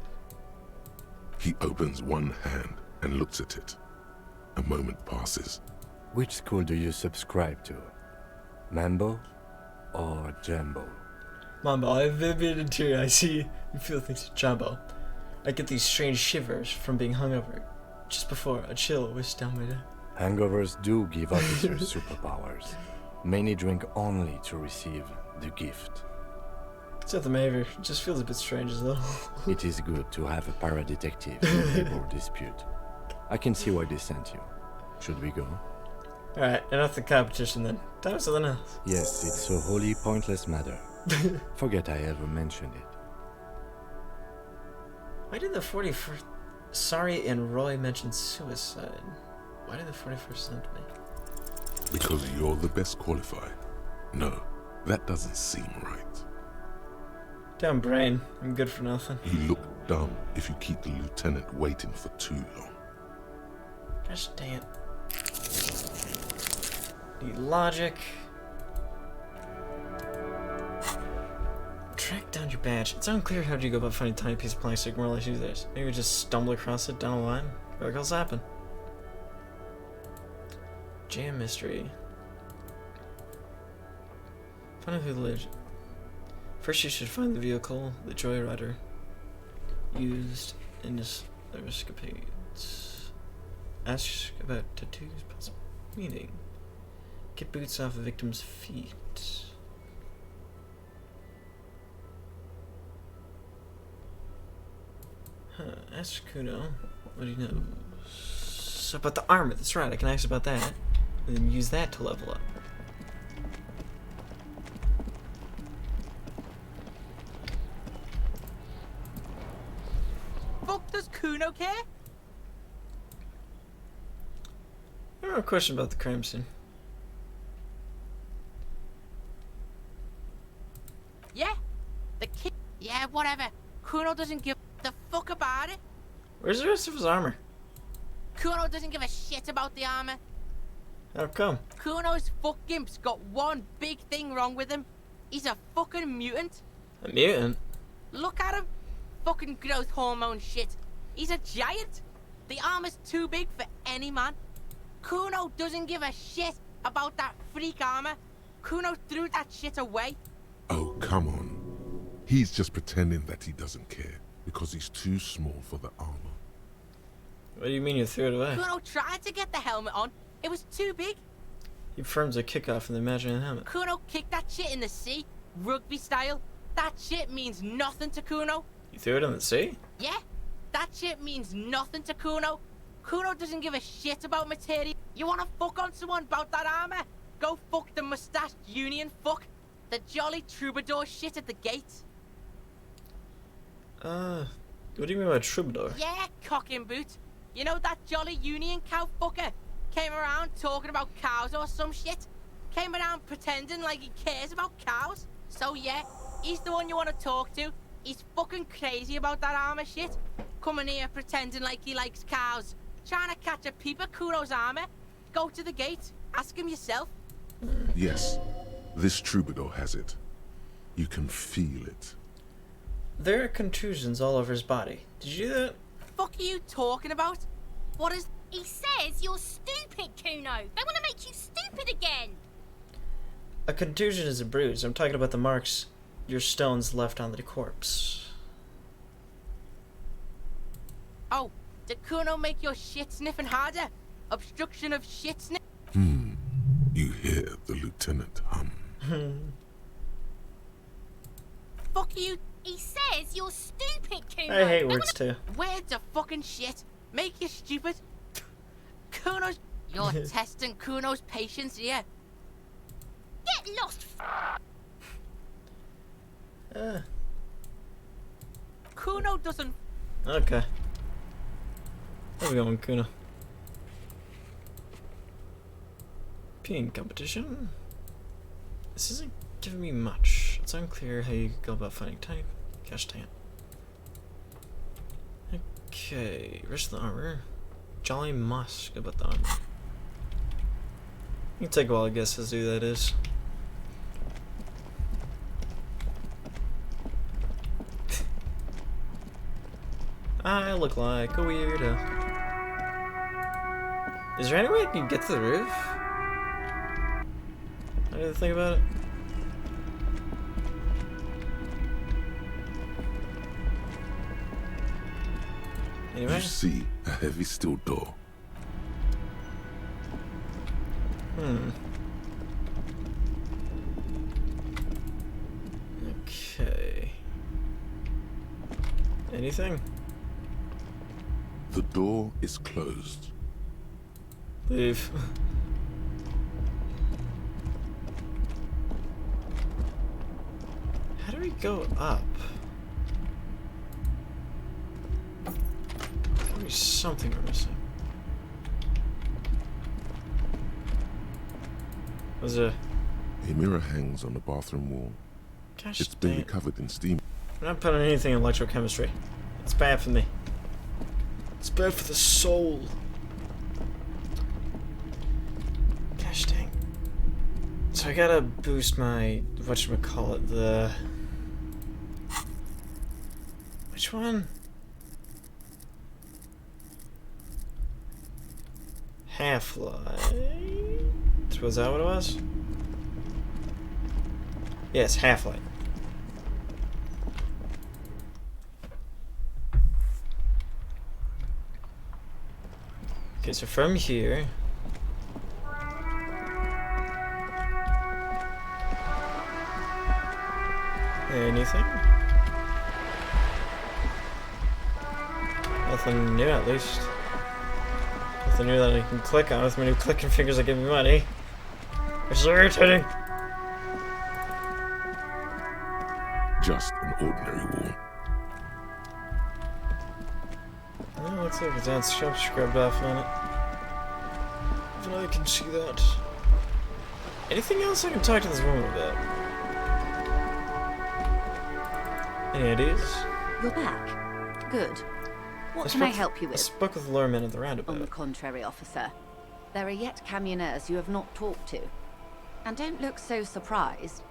He opens one hand and looks at it. A moment passes. Which school do you subscribe to? Mambo or Jambo? Mambo, I've been into I see you feel things at Jambo. I get these strange shivers from being hungover just before a chill whisks down my neck. Hangovers do give officers superpowers. Many drink only to receive the gift. It's not the behavior. It just feels a bit strange as though. It is good to have a para-detective in a labor dispute. I can see why they sent you. Should we go? Alright, enough the competition then. Time for something else. Yes, it's a wholly pointless matter. Forget I ever mentioned it. Why did the 41st... Sorry and Roy mention suicide? Why did the 41st send me? Because you're the best qualified. No, that doesn't seem right. Damn brain. I'm good for nothing. You look dumb if you keep the lieutenant waiting for too long. Gosh dang it. Need logic. Track down your badge. It's unclear how do you go about finding a tiny piece of plastic more or less use this. Maybe just stumble across it down the line. Miracles happen. Jam mystery. Find out who lived. First you should find the vehicle the joyrider used in this escapade. Ask about tattoos, possible meaning. Get boots off the victim's feet. Ask Kuno what he knows about the armor. That's right, I can ask about that. And then use that to level up. Fuck, does Kuno care? have a question about the crime scene. Yeah? The kid. Yeah, whatever. Kuno doesn't give the fuck about it. Where's the rest of his armor? Kuno doesn't give a shit about the armor. How come? Kuno's fuckgimp's got one big thing wrong with him. He's a fucking mutant. A mutant? Look at him. Fucking growth hormone shit. He's a giant. The armor's too big for any man. Kuno doesn't give a shit about that freak armor. Kuno threw that shit away. Oh, come on. He's just pretending that he doesn't care because he's too small for the armor. What do you mean you threw it away? Kuno tried to get the helmet on. It was too big. He performs a kickoff in the imaginary helmet. Kuno kicked that shit in the sea, rugby style. That shit means nothing to Kuno. You threw it in the sea? Yeah, that shit means nothing to Kuno. Kuno doesn't give a shit about material. You wanna fuck on someone about that armor? Go fuck the mustached union fuck. The jolly troubadour shit at the gate. What do you mean by troubadour? Yeah, cock and boot. You know that jolly union cow fucker? Came around talking about cows or some shit. Came around pretending like he cares about cows. So yeah, he's the one you want to talk to. He's fucking crazy about that armor shit. Coming here pretending like he likes cows. Trying to catch a peep at Kuno's armor. Go to the gate. Ask him yourself. Yes, this troubadour has it. You can feel it. There are contusions all over his body. Did you do that? Fuck are you talking about? What is... He says you're stupid, Kuno. They want to make you stupid again. A contusion is a bruise. I'm talking about the marks your stones left on the corpse. Oh, did Kuno make your shit sniffing harder? Obstruction of shit sniff... You hear the lieutenant hum. Fuck you... He says you're stupid, Kuno. I hate words too. Words are fucking shit. Make you stupid. Kuno's... You're testing Kuno's patience here. Get lost. Kuno doesn't... Okay. Where we going, Kuno? Peeing competition? This isn't giving me much. It's unclear how you go about finding type. Cash tan. Okay, rest of the armor. Jolly Musk about the armor. You can take a while to guess as to who that is. I look like a weirdo. Is there any way I can get to the roof? I didn't think about it. Anyway. You see a heavy steel door. Okay. Anything? The door is closed. Leave. How do we go up? There's something we're missing. What's it? A mirror hangs on the bathroom wall. Gosh, it's barely covered in steam. I'm not putting anything in electrochemistry. It's bad for me. It's bad for the soul. Gosh dang. So I gotta boost my whatchamacallit, the... Which one? Half-life. Was that what it was? Yes, half-life. Okay, so from here. Anything? Nothing new, at least. Nothing new that I can click on with my new clicking fingers that give me money. Which is irritating. Just an ordinary wall. Oh, looks like it's on scrubbed off on it. Even I can see that. Anything else I can talk to this woman about? Any ideas? You're back. Good. What can I help you with? I spoke with the lawman at the roundabout. On the contrary, officer. There are yet camioneers you have not talked to. And don't look so surprised.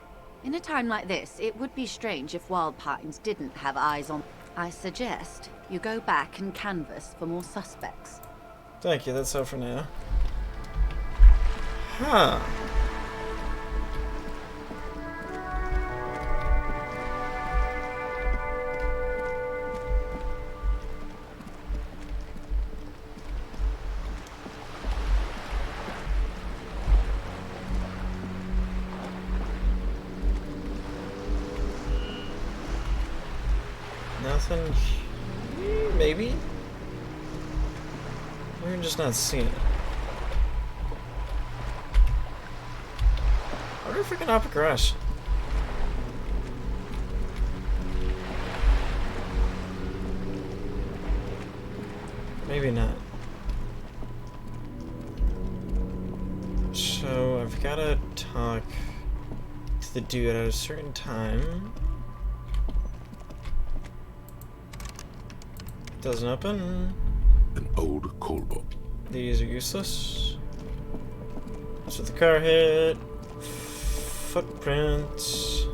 In a time like this, it would be strange if Wild Pines didn't have eyes on... I suggest you go back and canvass for more suspects. Thank you, that's all for now. Huh. Nothing. Maybe? We're just not seeing it. I wonder if we can hop across. Maybe not. So I've gotta talk to the dude at a certain time. Doesn't open. An old callbook. These are useless. That's what the car hit. Footprints.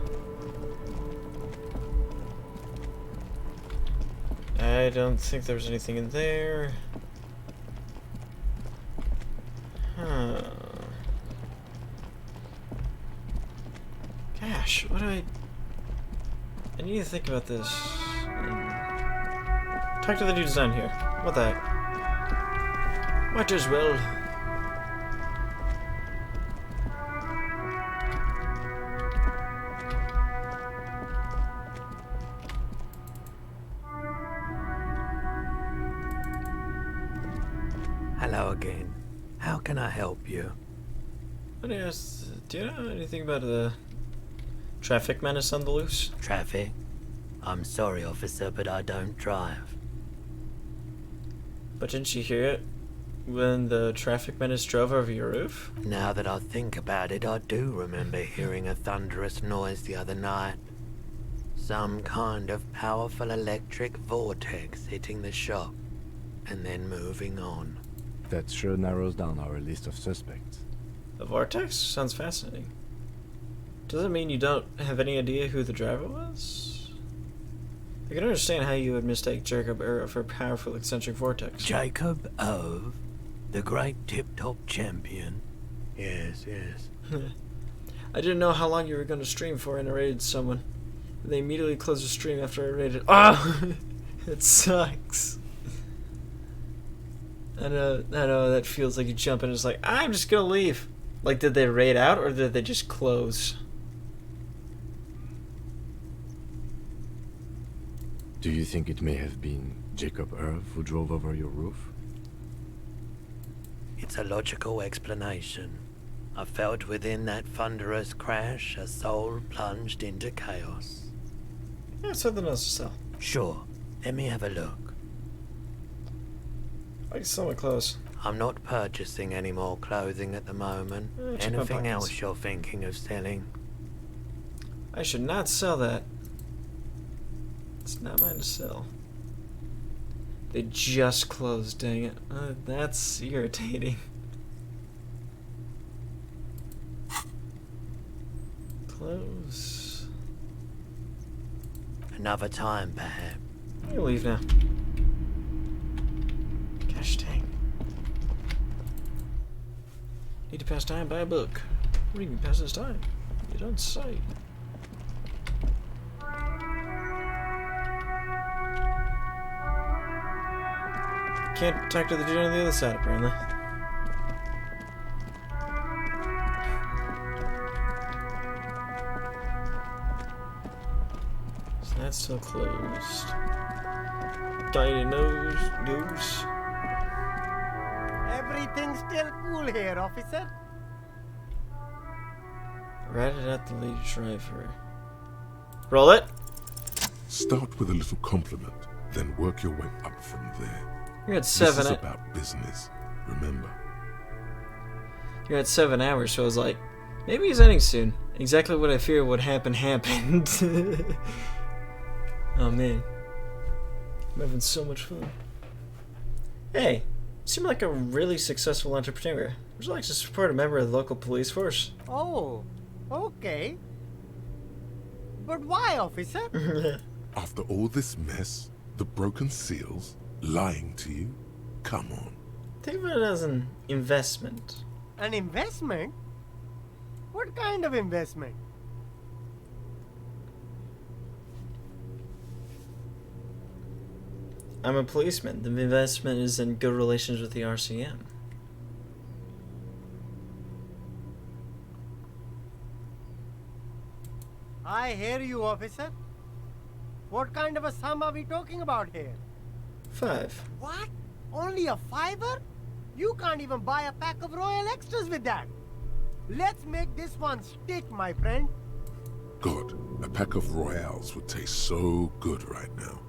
I don't think there's anything in there. Huh. Gosh, what do I need to think about this. Talk to the dudes down here. What the heck? Might as well. Hello again. How can I help you? Let me ask, do you know anything about the traffic menace on the loose? Traffic? I'm sorry, officer, but I don't drive. But didn't you hear it when the traffic menace drove over your roof? Now that I think about it, I do remember hearing a thunderous noise the other night. Some kind of powerful electric vortex hitting the shop, and then moving on. That sure narrows down our list of suspects. A vortex? Sounds fascinating. Does it mean you don't have any idea who the driver was? I can understand how you would mistake Jacob Ove for a powerful eccentric vortex. Jacob Ove? The great tip-top champion? Yes, yes. I didn't know how long you were going to stream for and I raided someone. They immediately closed the stream after I raided. Ah! It sucks. I know, that feels like you jump in and it's like, I'm just gonna leave. Like, did they raid out or did they just close? Do you think it may have been Jacob Ove who drove over your roof? It's a logical explanation. I felt within that thunderous crash a soul plunged into chaos. Yeah, something else to sell. Sure. Let me have a look. I can sell my clothes. I'm not purchasing any more clothing at the moment. Anything else you're thinking of selling? I should not sell that. It's not mine to sell. They just closed, dang it. That's irritating. Close. Another time, perhaps. You leave now. Gosh dang. Need to pass time by a book. What do you mean pass this time? You don't say. Can't talk to the dude on the other side, apparently. So that's still closed. Got any news? Everything's still cool here, officer. Ratted at the lead driver. Roll it. Start with a little compliment, then work your way up from there. You're at 7. This is about business, remember. You're at 7 hours, so I was like, maybe he's ending soon. Exactly what I feared would happen happened. Oh man. I'm having so much fun. Hey, you seem like a really successful entrepreneur. Would you like to support a member of the local police force? Oh, okay. But why, officer? After all this mess, the broken seals, lying to you, come on. Think of it as an investment. An investment? What kind of investment? I'm a policeman. The investment is in good relations with the RCM. I hear you, officer. What kind of a sum are we talking about here? 5. What? Only a $5? You can't even buy a pack of Royal Extras with that. Let's make this one stick, my friend. God, a pack of Royales would taste so good right now.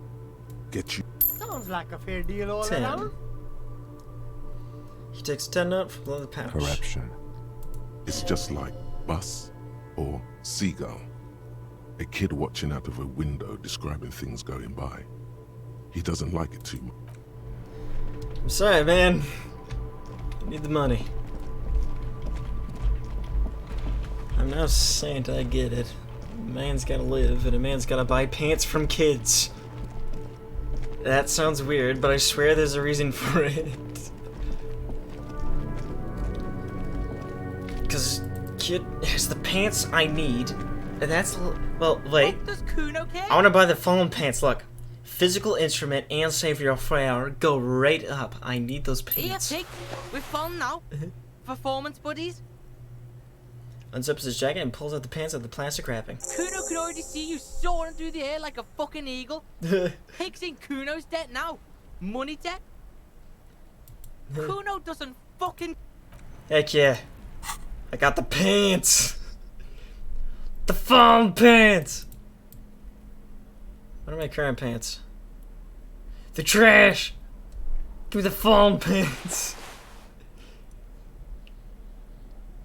Get you. Sounds like a fair deal all 10. around. He takes 10 out from below the pouch. Corruption. It's just like bus or seagull. A kid watching out of a window describing things going by. He doesn't like it too much. I'm sorry, man. I need the money. I'm now saying I get it. A man's gotta live, and a man's gotta buy pants from kids. That sounds weird, but I swear there's a reason for it. Because kid has the pants I need, and that's... Well, wait. What does Kuno care? I want to buy the following pants. Look. Physical instrument and savior of fire go right up. I need those pants. Here, Pig. We're fun now. Performance buddies. Unzips his jacket and pulls out the pants with the plastic wrapping. Kuno could already see you soaring through the air like a fucking eagle. Pig's in Kuno's debt now. Money debt. Kuno doesn't fucking... Heck yeah. I got the pants. The foam pants. What are my current pants? The trash. Give me the foam pants.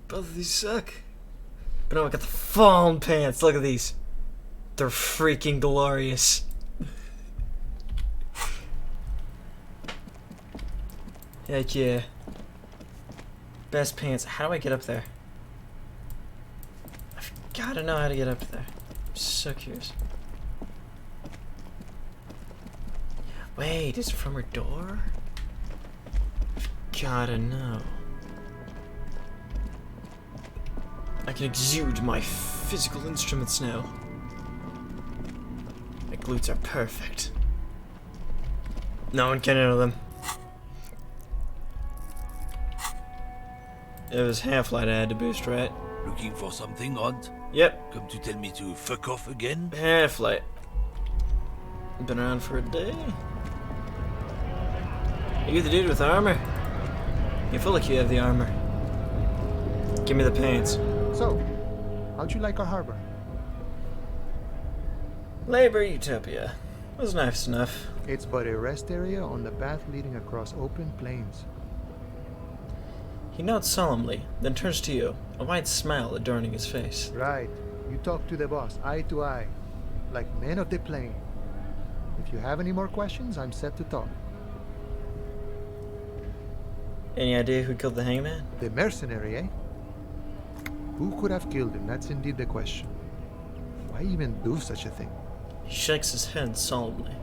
Both of these suck. But no, I got the foam pants. Look at these. They're freaking glorious. Heck yeah. Best pants. How do I get up there? I've gotta know how to get up there. I'm so curious. Wait, is it from her door? I've gotta know. I can exude my physical instruments now. My glutes are perfect. No one can enter them. It was half-light I had to boost, right? Looking for something, Hunt? Yep. Come to tell me to fuck off again? Half-light. Been around for a day. Are you the dude with armor? You feel like you have the armor. Give me the pants. So, how'd you like our harbor? Labor Utopia. Was nice enough. It's but a rest area on the path leading across open plains. He nods solemnly, then turns to you, a wide smile adorning his face. Right. You talk to the boss, eye to eye, like men of the plain. If you have any more questions, I'm set to talk. Any idea who killed the hangman? The mercenary, eh? Who could have killed him? That's indeed the question. Why even do such a thing? He shakes his head solemnly.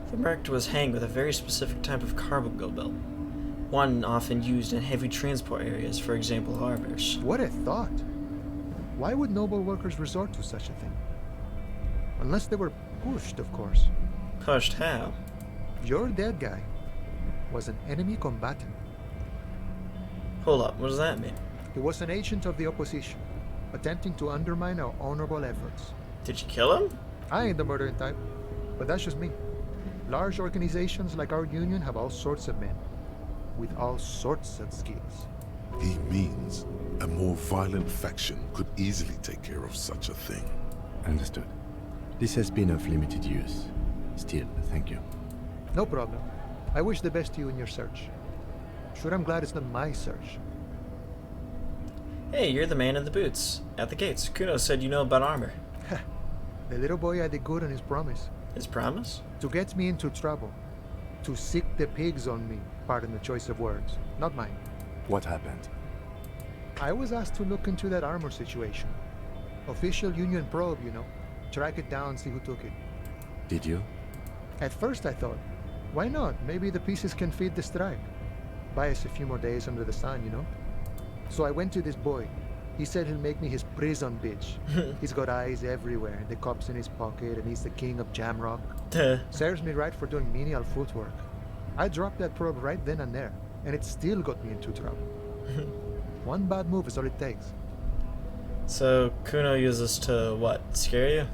The merc was hanged with a very specific type of cargo belt. One often used in heavy transport areas, for example, harbors. What a thought! Why would noble workers resort to such a thing? Unless they were pushed, of course. Pushed how? Your dead guy was an enemy combatant. Hold up, what does that mean? He was an agent of the opposition, attempting to undermine our honorable efforts. Did you kill him? I ain't the murdering type, but that's just me. Large organizations like our union have all sorts of men, with all sorts of skills. He means a more violent faction could easily take care of such a thing. Understood. This has been of limited use. Still, thank you. No problem. I wish the best to you in your search. Sure, I'm glad it's not my search. Hey, you're the man in the boots. At the gates. Kuno said you know about armor. The little boy had it good on his promise. His promise? To get me into trouble. To sick the pigs on me. Pardon the choice of words. Not mine. What happened? I was asked to look into that armor situation. Official Union probe, you know. Track it down, see who took it. Did you? At first I thought, why not? Maybe the pieces can feed the strike. Buy us a few more days under the sun, you know? So I went to this boy. He said he'll make me his prison bitch. He's got eyes everywhere, the cops in his pocket, and he's the king of Jamrock. Serves me right for doing menial footwork. I dropped that probe right then and there, and it still got me into trouble. One bad move is all it takes. So, Kuno uses to what? Scare you?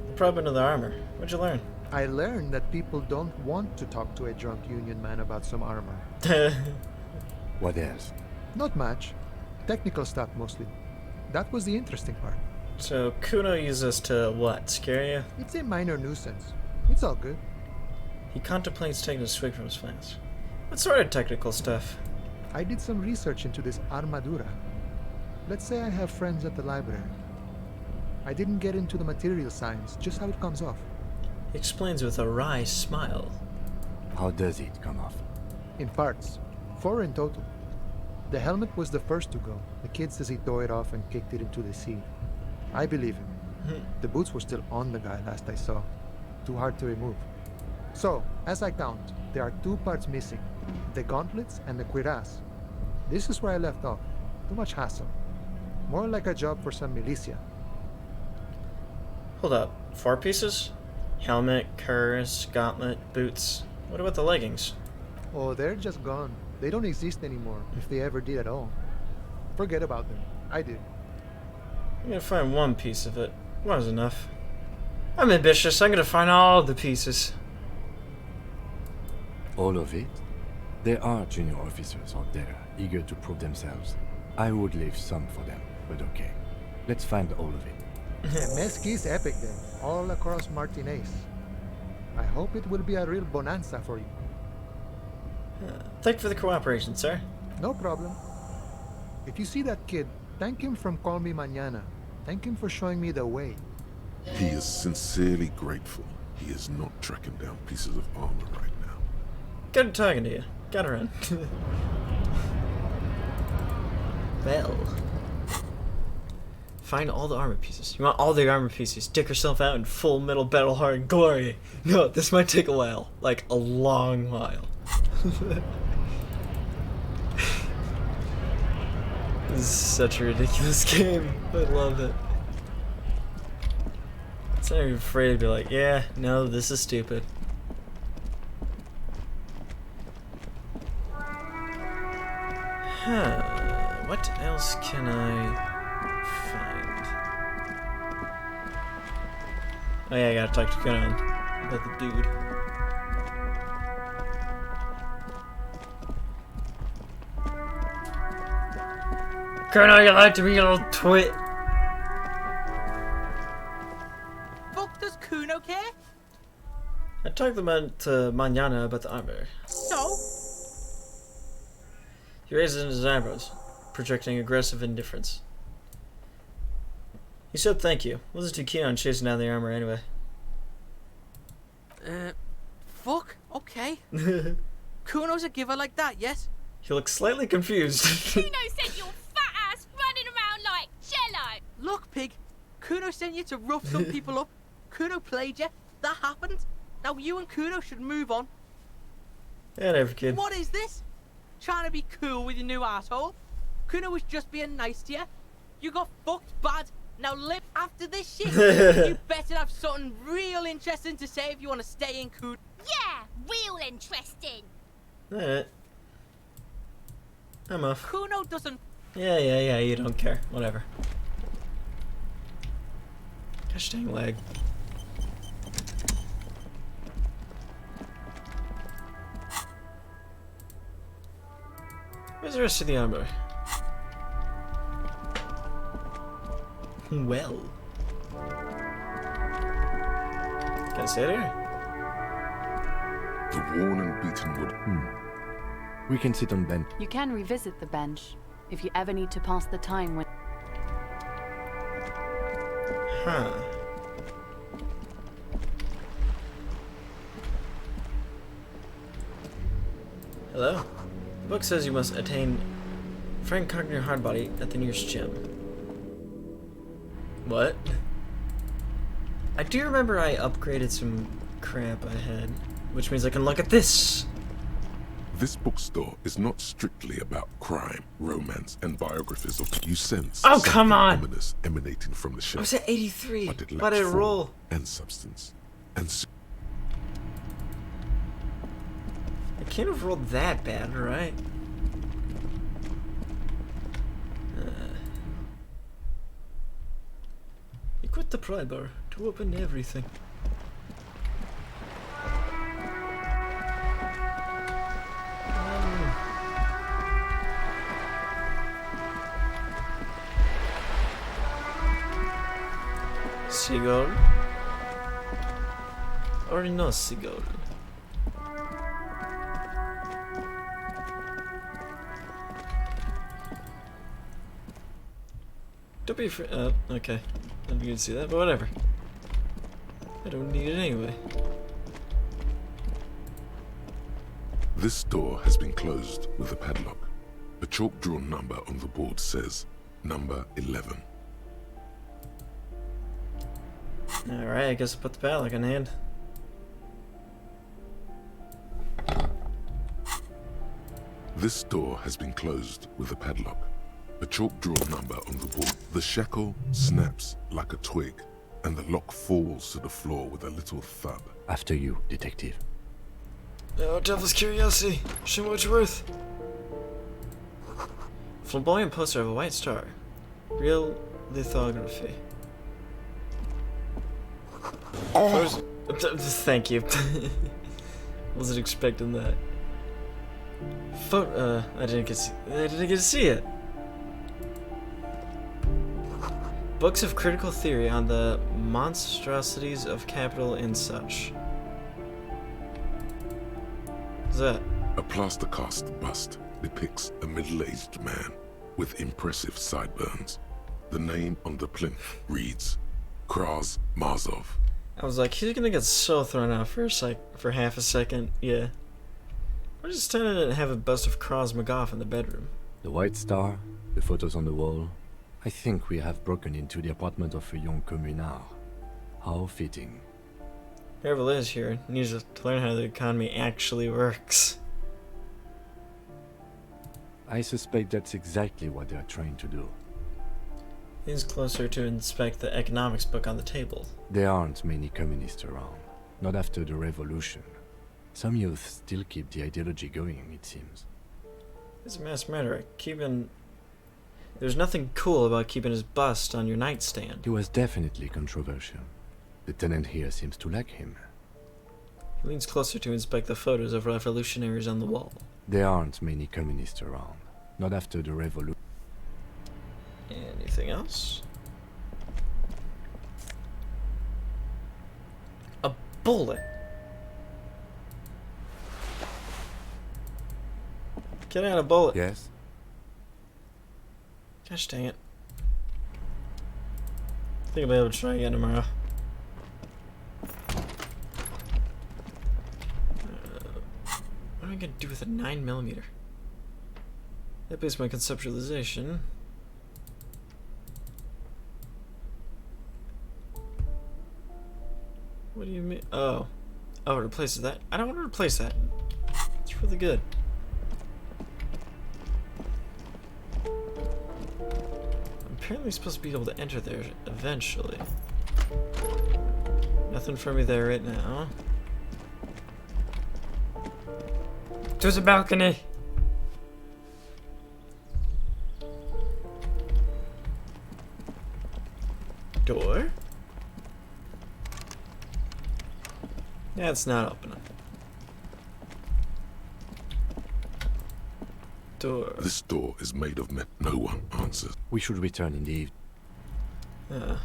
The probe into the armor. What'd you learn? I learned that people don't want to talk to a drunk Union man about some armor. What else? Not much. Technical stuff mostly. That was the interesting part. So, Kuno uses to what? Scare you? It's a minor nuisance. It's all good. He contemplates taking a swig from his flask. What sort of technical stuff? I did some research into this armadura. Let's say I have friends at the library. I didn't get into the material science, just how it comes off. He explains with a wry smile. How does it come off? In parts. 4 in total. The helmet was the first to go. The kid says he tore it off and kicked it into the sea. I believe him. The boots were still on the guy last I saw. Too hard to remove. So, as I count, there are 2 parts missing. The gauntlets and the cuirass. This is where I left off. Too much hassle. More like a job for some militia. Hold up. 4 pieces? Helmet, cuirass, gauntlet, boots. What about the leggings? Oh, they're just gone. They don't exist anymore, if they ever did at all. Forget about them. I did. I'm gonna find 1 piece of it. 1 is enough. I'm ambitious. I'm gonna find all the pieces. All of it? There are junior officers out there, eager to prove themselves. I would leave some for them, but okay. Let's find all of it. Mesqui's epic then, all across Martinez. I hope it will be a real bonanza for you. Thank you for the cooperation, sir. No problem. If you see that kid, thank him from Call Me Mañana. Thank him for showing me the way. He is sincerely grateful. He is not tracking down pieces of armor right now. Good talking to you. Got around. Well. Find all the armor pieces. You want all the armor pieces. Stick yourself out in full metal battle hard glory. No, this might take a while. Like, a long while. This is such a ridiculous game. I love it. It's not even afraid to be like, yeah, no, this is stupid. Huh. What else can I find? Oh yeah, I gotta talk to Kuno about the dude. Kuno, you like to be a little twit. Fuck does Kuno care? I talked to Mañana about the armor. So? He raises his eyebrows, projecting aggressive indifference. He said thank you. Wasn't too keen on chasing down the armor anyway. Fuck, okay. Kuno's a giver like that, yes? He looks slightly confused. Kuno sent your fat ass running around like jello. Look, pig. Kuno sent you to rough some people up. Kuno played you. That happened. Now you and Kuno should move on. Yeah, never kid. What is this? Trying to be cool with your new asshole? Kuno was just being nice to you. You got fucked bad. Now live after this shit. You better have something real interesting to say if you want to stay in Kuno. Yeah, real interesting. Alright. I'm off. Kuno doesn't... Yeah, you don't care. Whatever. Gosh dang leg. Where's the rest of the armor? Well. Can I sit here? The worn and beaten wood. We can sit on bench. You can revisit the bench. if you ever need to pass the time when... Huh. Hello? The book says you must attain Frank Cognitive Hard Body at the nearest gym. What? I do remember I upgraded some crap I had, which means I can look at this! This bookstore is not strictly about crime, romance, and biographies of you sense. Oh, come on! Ominous emanating from the I shelf. was at 83. But it Let lacks it form roll. and substance. And I can't have rolled that bad, right? Equip the pry bar to open everything. Seagull. Already know seagull. Don't be afraid. Okay. I didn't even see that, but whatever. I don't need it anyway. this door has been closed with a padlock. A chalk-drawn number on the board says number 11. Alright, I guess I'll put the padlock in hand. This door has been closed with a padlock. A chalk-drawn number on the board. The shackle snaps like a twig, and the lock falls to the floor with a little thud. After you, detective. Oh, devil's curiosity. Show me what you're worth. Flamboyant poster of a white star. Real lithography. Oh. Thank you. Wasn't expecting that. I didn't get to see it. Books of critical theory on the monstrosities of capital and such. What's that? A plaster cast bust depicts a middle-aged man with impressive sideburns. The name on the plinth reads Kraz Marzov. I was like, he's gonna get so thrown out for half a second. Yeah. I just didn't have a bust of Kraz Magoff in the bedroom. The white star, the photos on the wall. I think we have broken into the apartment of a young communard. How fitting. Whoever lives here needs to learn how the economy actually works. I suspect that's exactly what they're trying to do. He's closer to inspect the economics book on the table. There aren't many communists around. Not after the revolution. Some youth still keep the ideology going, it seems. He's a mass murderer. There's nothing cool about keeping his bust on your nightstand. He was definitely controversial. The tenant here seems to like him. He leans closer to inspect the photos of revolutionaries on the wall. There aren't many communists around. Not after the revolution. Anything else? A bullet. Get out a bullet. Yes? Gosh dang it. I think I'll be able to try again tomorrow. What am I gonna do with a 9mm? That boosts my conceptualization. What do you mean? Oh. Oh, it replaces that? I don't want to replace that. It's really good. I'm apparently supposed to be able to enter there eventually. Nothing for me there right now. There's a balcony! Door? Yeah, it's not opening. Door. This door is made of metal. No one answers. We should return in the evening.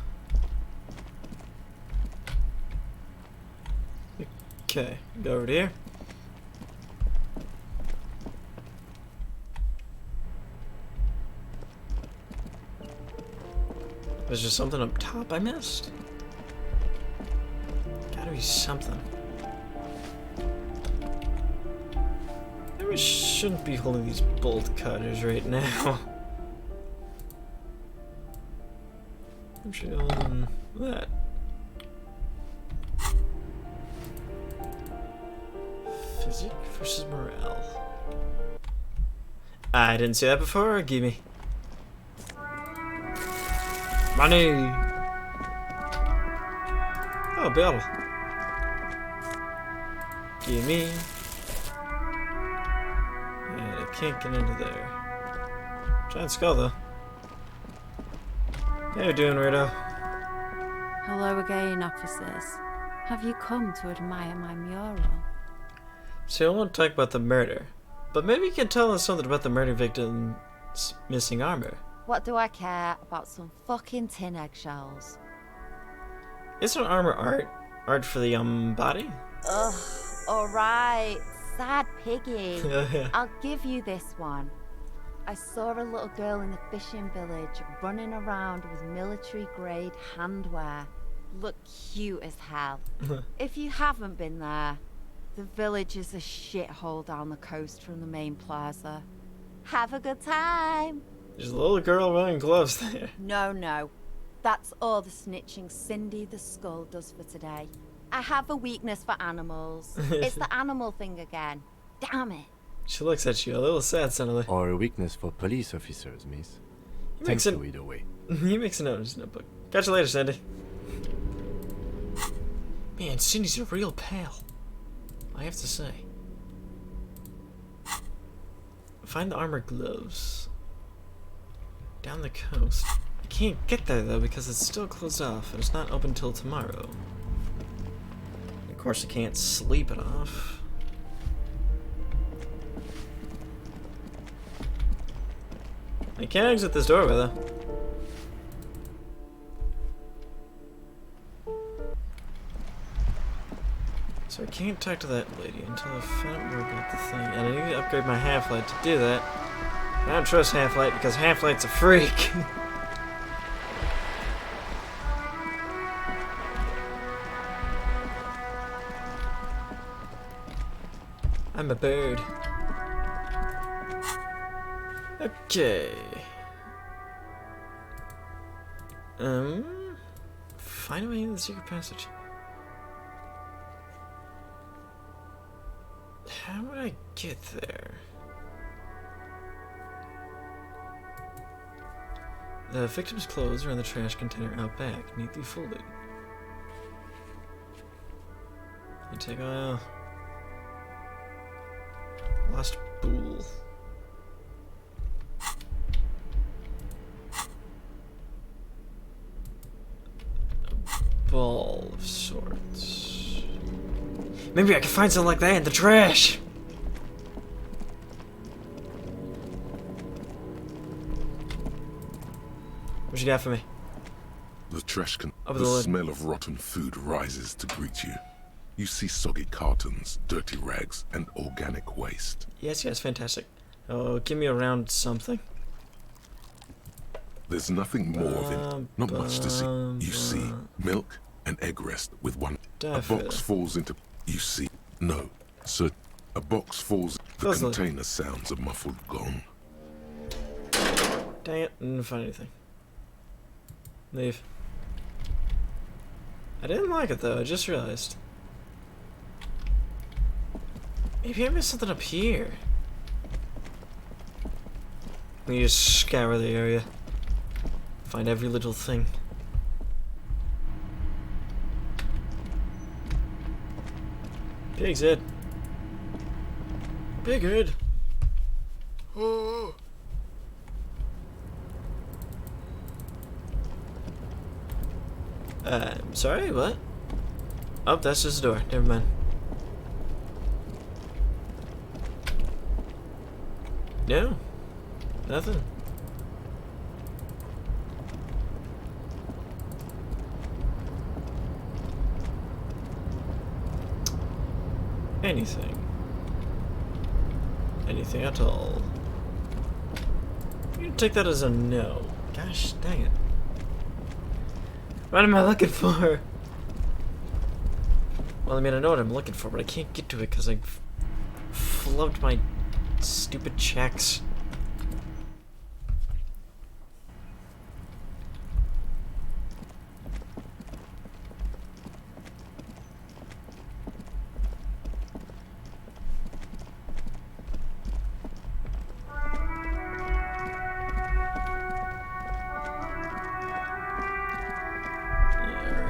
Okay, go over here. There's just something up top I missed. Gotta be something. Maybe I shouldn't be holding these bolt cutters right now. I should hold them that. Physique versus morale. I didn't see that before. Give me money. Oh, battle. Give me. And I can't get into there. Giant skull though. How you doing, Rito? Hello again, officers. Have you come to admire my mural? See, I won't talk about the murder, but maybe you can tell us something about the murder victim's missing armor. What do I care about some fucking tin eggshells? Isn't armor art? Art for the body? Ugh, alright. Sad piggy. Yeah. I'll give you this one. I saw a little girl in the fishing village running around with military-grade handwear. Looked cute as hell. If you haven't been there, the village is a shithole down the coast from the main plaza. Have a good time! There's a little girl wearing gloves there. No. That's all the snitching Cindy the Skull does for today. I have a weakness for animals. It's the animal thing again. Damn it. She looks at you a little sad suddenly. Or a weakness for police officers, miss. He Thank makes you either way. He makes a note in his notebook. Catch you later, Cindy. Man, Cindy's a real pal. I have to say. Find the armor gloves. Down the coast. I can't get there though because it's still closed off and it's not open till tomorrow. Of course I can't sleep it off. I can't exit this doorway though. So I can't talk to that lady until I find out more about the thing. And I need to upgrade my half-light to do that. I don't trust half-light because half-light's a freak. I'm a bird. Okay. Find a way into the secret passage. How would I get there? The victim's clothes are in the trash container out back, neatly folded. You take a lost bool. A ball of sorts. Maybe I can find something like that in the trash. What you got for me? The trash can. Over The the lid. smell of rotten food rises to greet you. You see soggy cartons, dirty rags, and organic waste. Yes, fantastic. Oh, give me around something. There's nothing more of it. Not much to see. You see milk and egg rest with one. A box falls into. You see. No, sir. A box falls. The Puzzle. container sounds a muffled gong. Dang it, didn't find anything. Leave. I didn't like it though, I just realized. Maybe I missed something up here. We just scour the area. Find every little thing. Pig's head. Pig head. Oh. Sorry, what? Oh, that's just a door. Never mind. No. Nothing. Anything. Anything at all. You can take that as a no. Gosh dang it. What am I looking for? Well, I mean, I know what I'm looking for, but I can't get to it because I flubbed my stupid checks.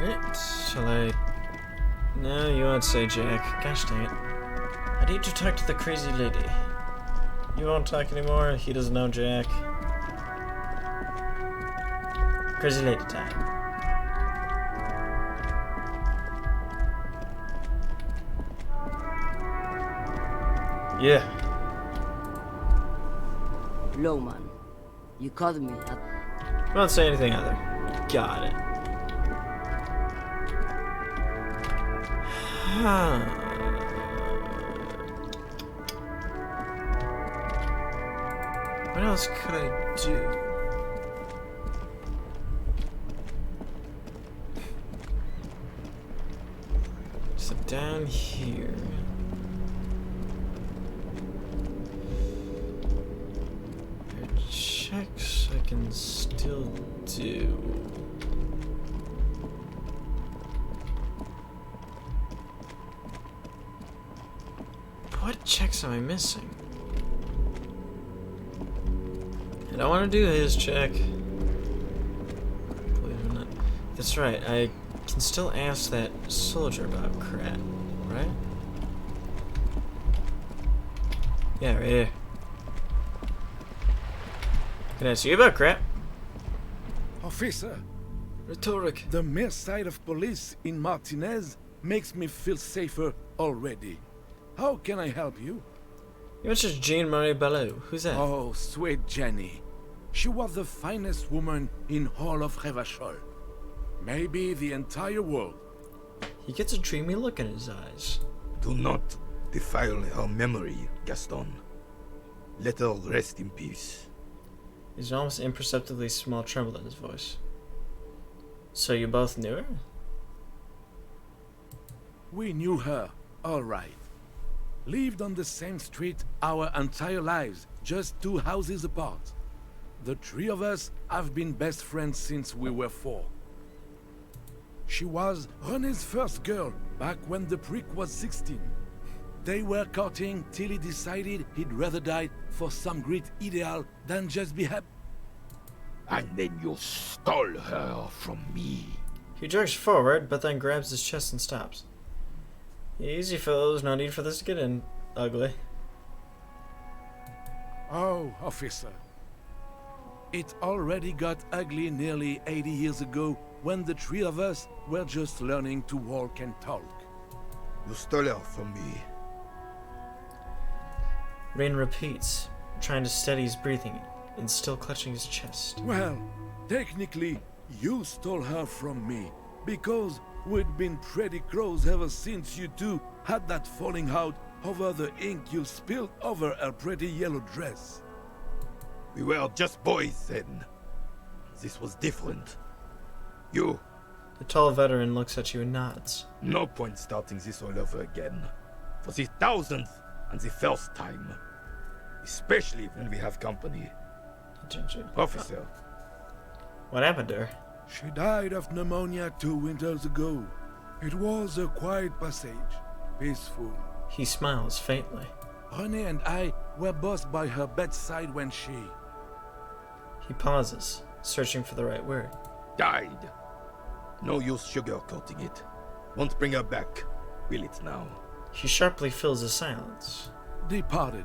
Alright, shall I... No, you won't say Jack. Gosh dang it. I need to talk to the crazy lady. You won't talk anymore? He doesn't know Jack. Crazy lady time. Yeah. Lowman, you called me up. Won't say anything either. Got it. What else could I do? So down here. There are checks I can still do. What checks am I missing? And I want to do his check. Believe it or not. That's right, I can still ask that soldier about crap, right? Yeah, right here. Can I ask you about crap? Officer. Rhetoric. The mere sight of police in Martinez makes me feel safer already. How can I help you? You mentioned Jean-Marie Ballot. Who's that? Oh, sweet Jenny. She was the finest woman in all of Revachol. Maybe the entire world. He gets a dreamy look in his eyes. Do not defile her memory, Gaston. Let her rest in peace. There's an almost imperceptibly small tremble in his voice. So you both knew her? We knew her, all right. Lived on the same street our entire lives, just 2 houses apart. The 3 of us have been best friends since we were 4. She was René's first girl, back when the prick was 16. They were courting till he decided he'd rather die for some great ideal than just be happy. And then you stole her from me. He jerks forward, but then grabs his chest and stops. Easy, fellows. No need for this to get in ugly. Oh, officer. It already got ugly nearly 80 years ago when the 3 of us were just learning to walk and talk. You stole her from me. Rain repeats, trying to steady his breathing and still clutching his chest. Well, technically, you stole her from me, because we'd been pretty close ever since you two had that falling out over the ink you spilled over her pretty yellow dress. We were just boys then. This was different. You. The tall veteran looks at you and nods. No point starting this all over again. For the 1000th and the first time. Especially when we have company. Officer. What happened to her? She died of pneumonia 2 winters ago. It was a quiet passage. Peaceful. He smiles faintly. René and I were both by her bedside when she... He pauses, searching for the right word. Died. No use sugarcoating it. Won't bring her back. Will it now? He sharply fills the silence. Departed.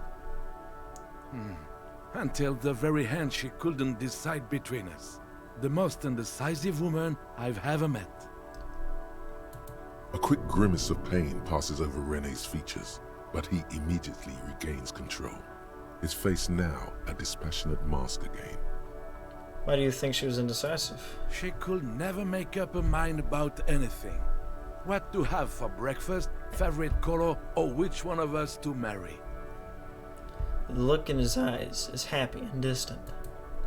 Until the very hand she couldn't decide between us. The most indecisive woman I've ever met. A quick grimace of pain passes over René's features, but he immediately regains control. His face now a dispassionate mask again. Why do you think she was indecisive? She could never make up her mind about anything. What to have for breakfast, favorite color, or which one of us to marry. The look in his eyes is happy and distant.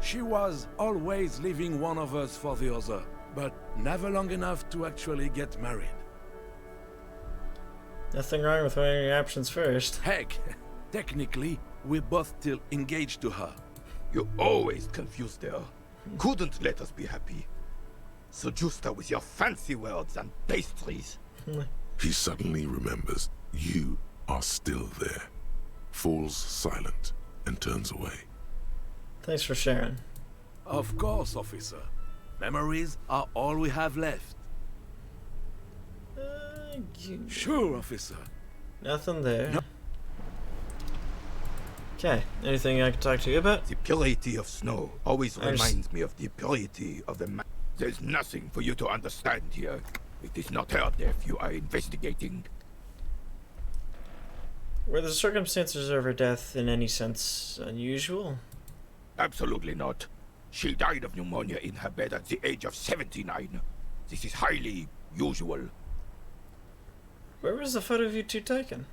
She was always leaving one of us for the other. but never long enough to actually get married. Nothing wrong with weighing your options first. Heck, technically, we're both still engaged to her. You always confused her. Couldn't let us be happy. Seduced her with your fancy words and pastries. He suddenly remembers you are still there, falls silent, and turns away. Thanks for sharing. Of course, officer. Memories are all we have left. Sure, officer. Nothing there. Okay, anything I can talk to you about? The purity of snow always reminds me of the purity of the man. There's nothing for you to understand here. It is not her death you are investigating. Were the circumstances of her death in any sense unusual? Absolutely not. She died of pneumonia in her bed at the age of 79. This is highly usual. Where was the photo of you two taken?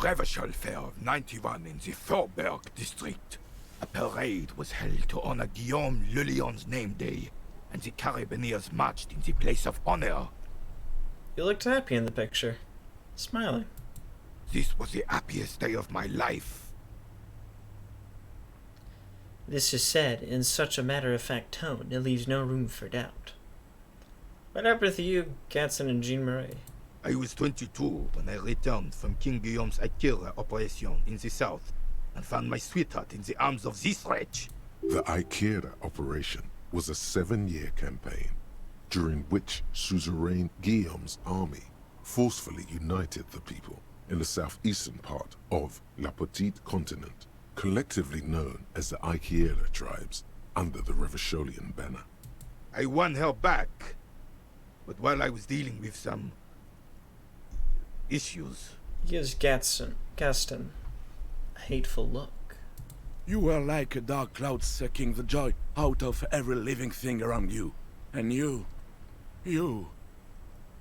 Revival Fair of 91 in the Faubourg district. A parade was held to honor Guillaume Le Lion's name day, and the Carabineers marched in the place of honor. You looked happy in the picture. Smiling. This was the happiest day of my life. This is said in such a matter-of-fact tone, it leaves no room for doubt. What happened to you, Gatson and Jean-Marie? I was 22 when I returned from King Guillaume's Akira operation in the south and found my sweetheart in the arms of this wretch. The Akira operation was a 7-year campaign, during which suzerain Guillaume's army forcefully united the people in the southeastern part of La Petite Continent, collectively known as the Akira tribes, under the Revacholian banner. I won her back, but while I was dealing with some issues. He gives Gaston a hateful look. You were like a dark cloud sucking the joy out of every living thing around you. And you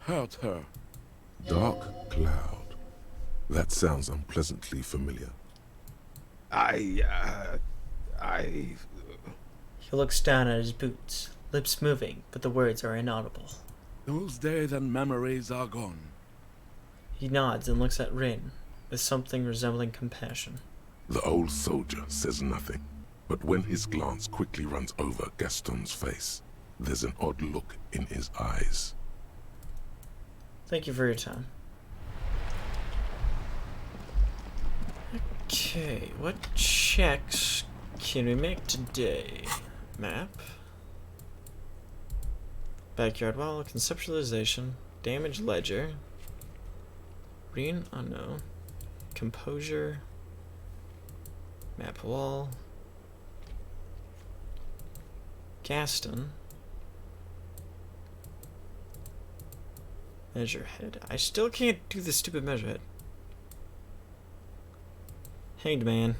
hurt her. Dark cloud. That sounds unpleasantly familiar. He looks down at his boots, lips moving, but the words are inaudible. Those days and memories are gone. He nods and looks at Rin with something resembling compassion. The old soldier says nothing, but when his glance quickly runs over Gaston's face, there's an odd look in his eyes. Thank you for your time. Okay, what checks can we make today? Map. Backyard wall, conceptualization, damage ledger. Green, oh no. Composure. Map wall. Gaston. Measure head. I still can't do the stupid measure head. Hanged man.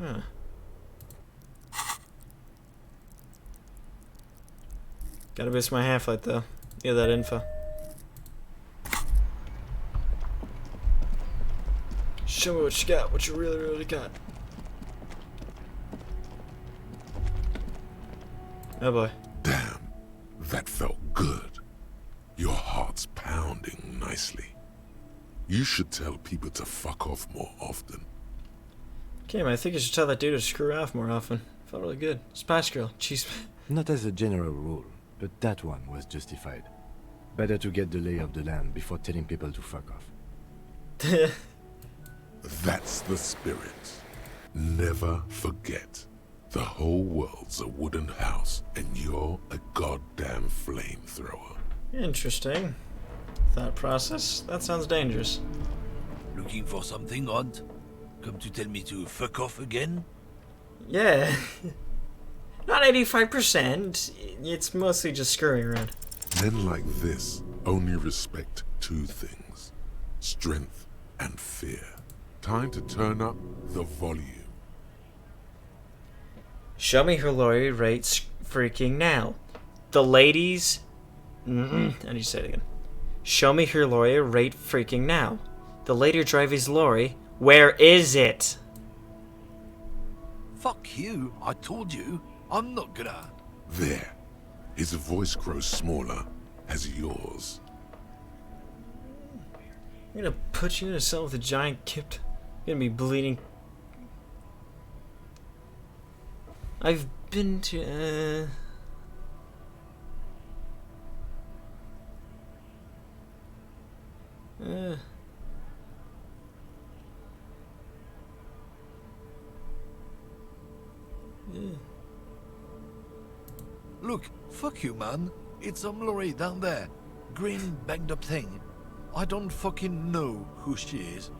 Huh. Gotta boost my half-light though. Yeah, that info. Show me what you got, what you really got. Oh boy. Damn, that felt good. Your heart's pounding nicely. You should tell people to fuck off more often. Kim, I think you should tell that dude to screw off more often. Felt really good. Spice Girl, jeez. Not as a general rule, but that one was justified. Better to get the lay of the land before telling people to fuck off. That's the spirit. Never forget. The whole world's a wooden house, and you're a goddamn flamethrower. Interesting. Thought process? That sounds dangerous. Looking for something, Hunt? Come to tell me to fuck off again? Yeah. Not 85%. It's mostly just scurrying around. Men like this only respect two things. Strength and fear. Time to turn up the volume. Show me her lorry rates freaking now. The ladies... I need to say it again. Show me her lorry rate freaking now. The lady driver's lorry. Where is it? Fuck you, I told you. I'm not gonna... There. His voice grows smaller as yours. I'm gonna put you in a cell with a giant kip. You're gonna be bleeding. I've been to, Look, fuck you, man. It's some lorry down there. Green, banged up thing. I don't fucking know who she is.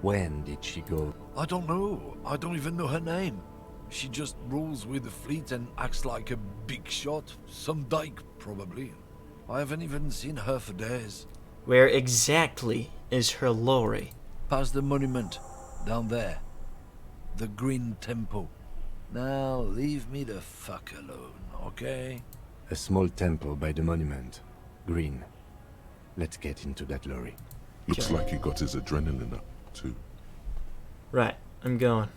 When did she go? I don't know. I don't even know her name. She just rolls with the fleet and acts like a big shot. Some dyke, probably. I haven't even seen her for days. Where exactly is her lorry? Past the monument. Down there. The Green Temple. Now, leave me the fuck alone, okay? A small temple by the monument. Green. Let's get into that lorry. Looks like he got his adrenaline up, too. Right, I'm going.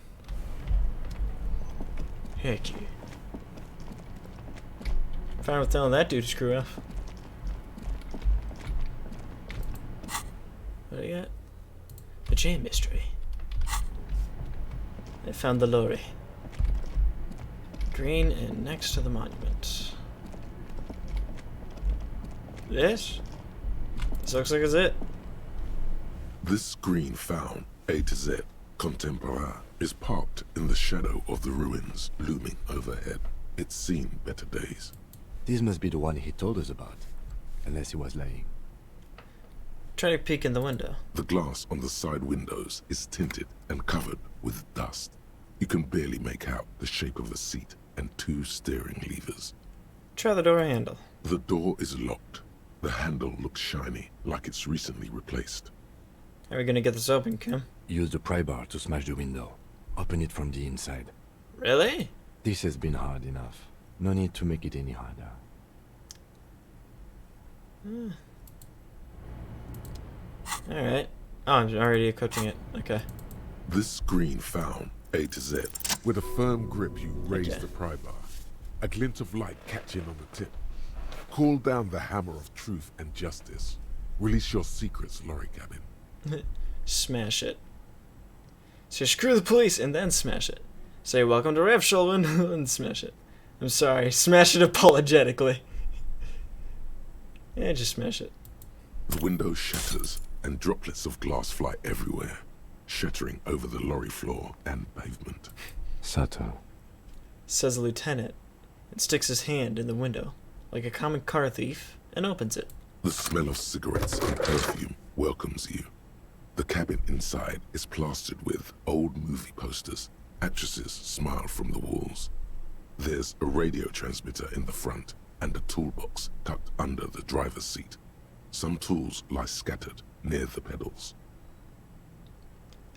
Heck yeah. Fine with telling that dude to screw off. What do you got? A chain mystery. I found the lorry. Green and next to the monument. This looks like it's it. This green found, A to Z, contemporaire, is parked in the shadow of the ruins looming overhead. It's seen better days. This must be the one he told us about. Unless he was lying. Try to peek in the window. The glass on the side windows is tinted and covered with dust. You can barely make out the shape of a seat and 2 steering levers. Try the door handle. The door is locked. The handle looks shiny, like it's recently replaced. How are we gonna get this open, Kim? Use the pry bar to smash the window. Open it from the inside. Really? This has been hard enough. No need to make it any harder. Alright. Oh, I'm already coaching it. Okay. This green found, A to Z. With a firm grip, you raise the pry bar. A glint of light catching on the tip. Call down the hammer of truth and justice. Release your secrets, lorry cabin. Smash it. Say screw the police and then smash it. Say welcome to Rev Shulman and smash it. I'm sorry. Smash it apologetically. Yeah, just smash it. The window shatters and droplets of glass fly everywhere, shattering over the lorry floor and pavement. Subtle. Says the lieutenant, and sticks his hand in the window, like a common car thief, and opens it. The smell of cigarettes and perfume welcomes you. The cabin inside is plastered with old movie posters. Actresses smile from the walls. There's a radio transmitter in the front and a toolbox tucked under the driver's seat. Some tools lie scattered near the pedals.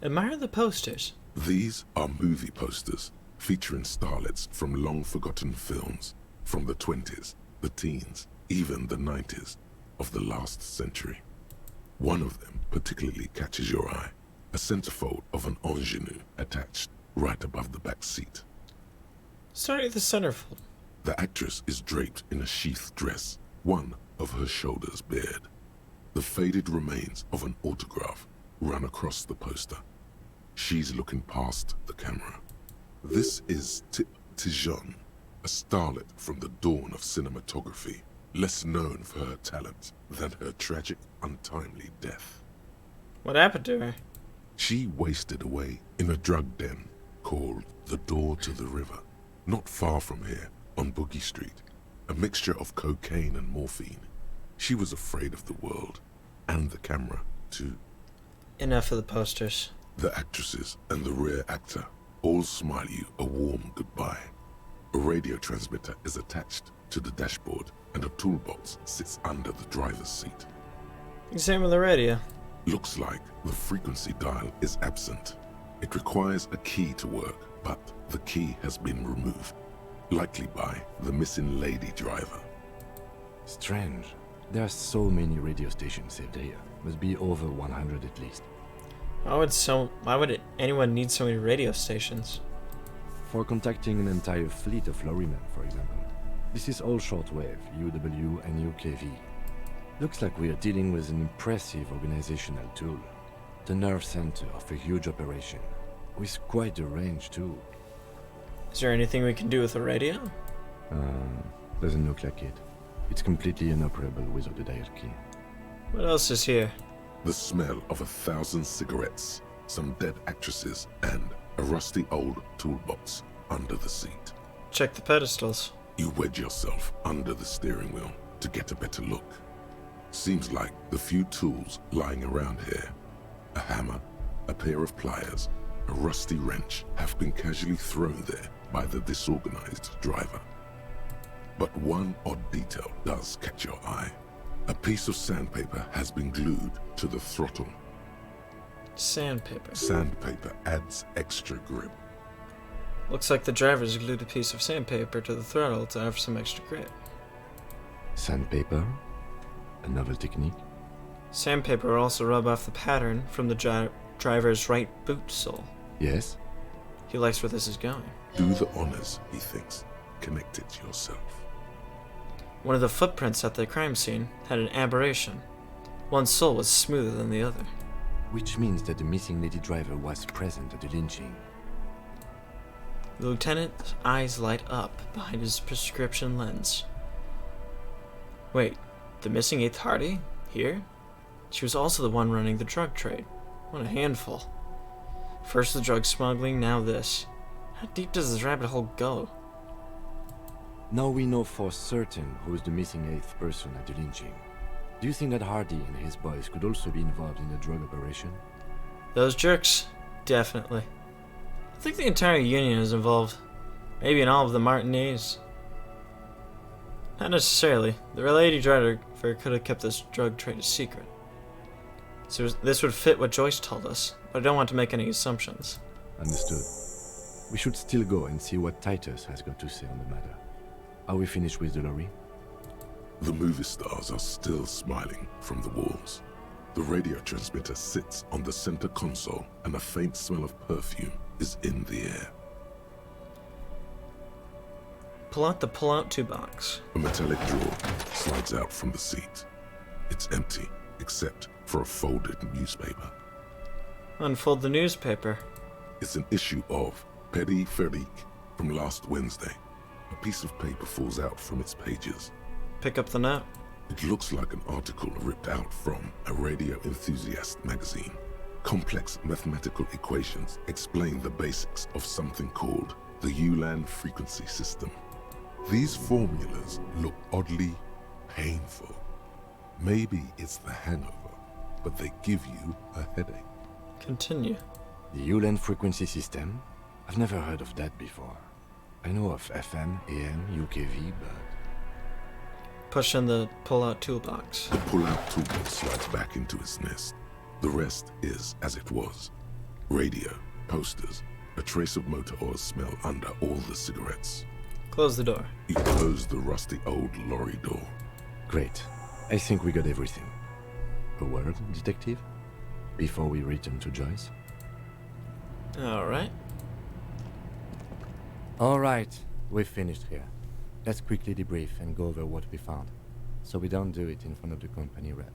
Admire the posters. These are movie posters featuring starlets from long-forgotten films from the 20s, the teens, even the 90s of the last century. One of them particularly catches your eye, a centerfold of an ingenue attached right above the back seat. Start at the centerfold. The actress is draped in a sheathed dress, one of her shoulders bared. The faded remains of an autograph run across the poster. She's looking past the camera. This is Tip Tijon, a starlet from the dawn of cinematography, less known for her talent than her tragic, untimely death. What happened to her? She wasted away in a drug den called the Door to the River, not far from here, on Boogie Street, a mixture of cocaine and morphine. She was afraid of the world, and the camera, too. Enough of the posters. The actresses and the rear actor all smile you a warm goodbye. A radio transmitter is attached to the dashboard, and a toolbox sits under the driver's seat. Examine the radio. Looks like the frequency dial is absent. It requires a key to work, but the key has been removed, likely by the missing lady driver. Strange. There are so many radio stations saved here. Must be over 100 at least. Why would anyone need so many radio stations? For contacting an entire fleet of lorrymen, for example. This is all shortwave, UW and UKV. Looks like we are dealing with an impressive organizational tool. The nerve center of a huge operation. With quite a range, too. Is there anything we can do with the radio? Doesn't look like it. It's completely inoperable without the dial key. What else is here? The smell of 1,000 cigarettes, some dead actresses, and a rusty old toolbox under the seat. Check the pedestals. You wedge yourself under the steering wheel to get a better look. Seems like the few tools lying around here, a hammer, a pair of pliers, a rusty wrench, have been casually thrown there by the disorganized driver. But one odd detail does catch your eye. A piece of sandpaper has been glued to the throttle. Sandpaper. Sandpaper adds extra grip. Looks like the driver's glued a piece of sandpaper to the throttle to have some extra grip. Sandpaper? A novel technique? Sandpaper will also rub off the pattern from the driver's right boot sole. Yes? He likes where this is going. Do the honors, he thinks. Connect it yourself. One of the footprints at the crime scene had an aberration. One sole was smoother than the other. Which means that the missing lady driver was present at the lynching. The lieutenant's eyes light up behind his prescription lens. Wait, the missing 8th Hardy? Here? She was also the one running the drug trade. What a handful. First the drug smuggling, now this. How deep does this rabbit hole go? Now we know for certain who is the missing 8th person at the lynching. Do you think that Hardy and his boys could also be involved in the drug operation? Those jerks? Definitely. I think the entire Union is involved. Maybe in all of the Martinez. Not necessarily. The lady driver could have kept this drug trade a secret. So this would fit what Joyce told us, but I don't want to make any assumptions. Understood. We should still go and see what Titus has got to say on the matter. Are we finished with the lorry? The movie stars are still smiling from the walls. The radio transmitter sits on the center console and a faint smell of perfume is in the air. Pull out the pull-out toolbox. A metallic drawer slides out from the seat. It's empty, except for a folded newspaper. Unfold the newspaper. It's an issue of Périphérique from last Wednesday. A piece of paper falls out from its pages. Pick up the note. It looks like an article ripped out from a radio enthusiast magazine. Complex mathematical equations explain the basics of something called the Ulan frequency system. These formulas look oddly painful. Maybe it's the hangover, but they give you a headache. Continue. The Ulan frequency system? I've never heard of that before. I know of FM, AM, UKV, but... Push in the pull-out toolbox. The pull-out toolbox slides back into its nest. The rest is as it was. Radio, posters, a trace of motor oil smell under all the cigarettes. Close the door. You close the rusty old lorry door. Great. I think we got everything. A word, detective? Before we return to Joyce? Alright. Alright, we've finished here. Let's quickly debrief and go over what we found, so we don't do it in front of the company rep.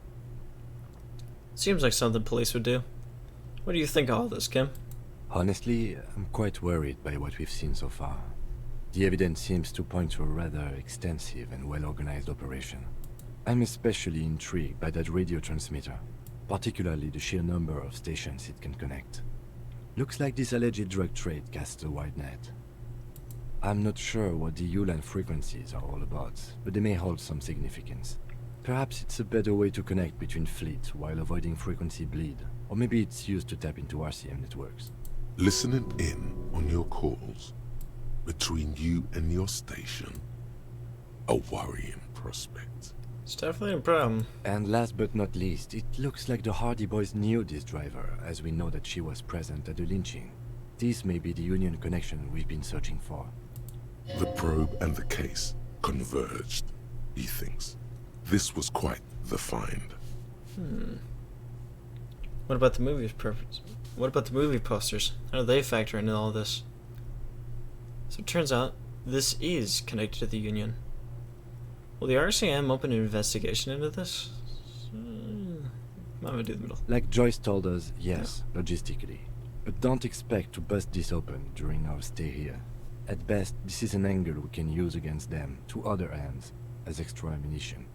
Seems like something police would do. What do you think of all this, Kim? Honestly, I'm quite worried by what we've seen so far. The evidence seems to point to a rather extensive and well-organized operation. I'm especially intrigued by that radio transmitter, particularly the sheer number of stations it can connect. Looks like this alleged drug trade casts a wide net. I'm not sure what the Ulan frequencies are all about, but they may hold some significance. Perhaps it's a better way to connect between fleets while avoiding frequency bleed, or maybe it's used to tap into RCM networks. Listening in on your calls between you and your station, a worrying prospect. It's definitely a problem. And last but not least, it looks like the Hardy boys knew this driver, as we know that she was present at the lynching. This may be the Union connection we've been searching for. The probe and the case converged, he thinks. This was quite the find. What about the movie's What about the movie posters? How do they factor into all this? So it turns out this is connected to the Union. Will the RCM open an investigation into this? I'm gonna do the middle. Like Joyce told us, yes, logistically. But don't expect to bust this open during our stay here. At best, this is an angle we can use against them to other ends as extra ammunition.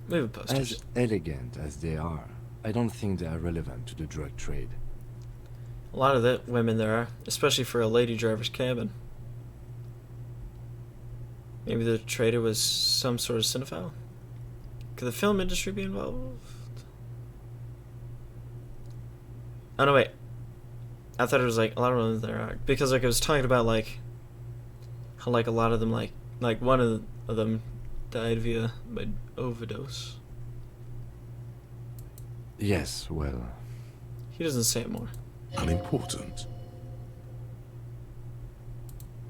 Movie posters. As elegant as they are, I don't think they are relevant to the drug trade. A lot of the women there are, especially for a lady driver's cabin. Maybe the trader was some sort of cinephile? Could the film industry be involved? Oh no, wait. I thought it was like a lot of them there are. Because like it was talking about like how like a lot of them like one of them died via by overdose. Yes, well... He doesn't say it more. Unimportant.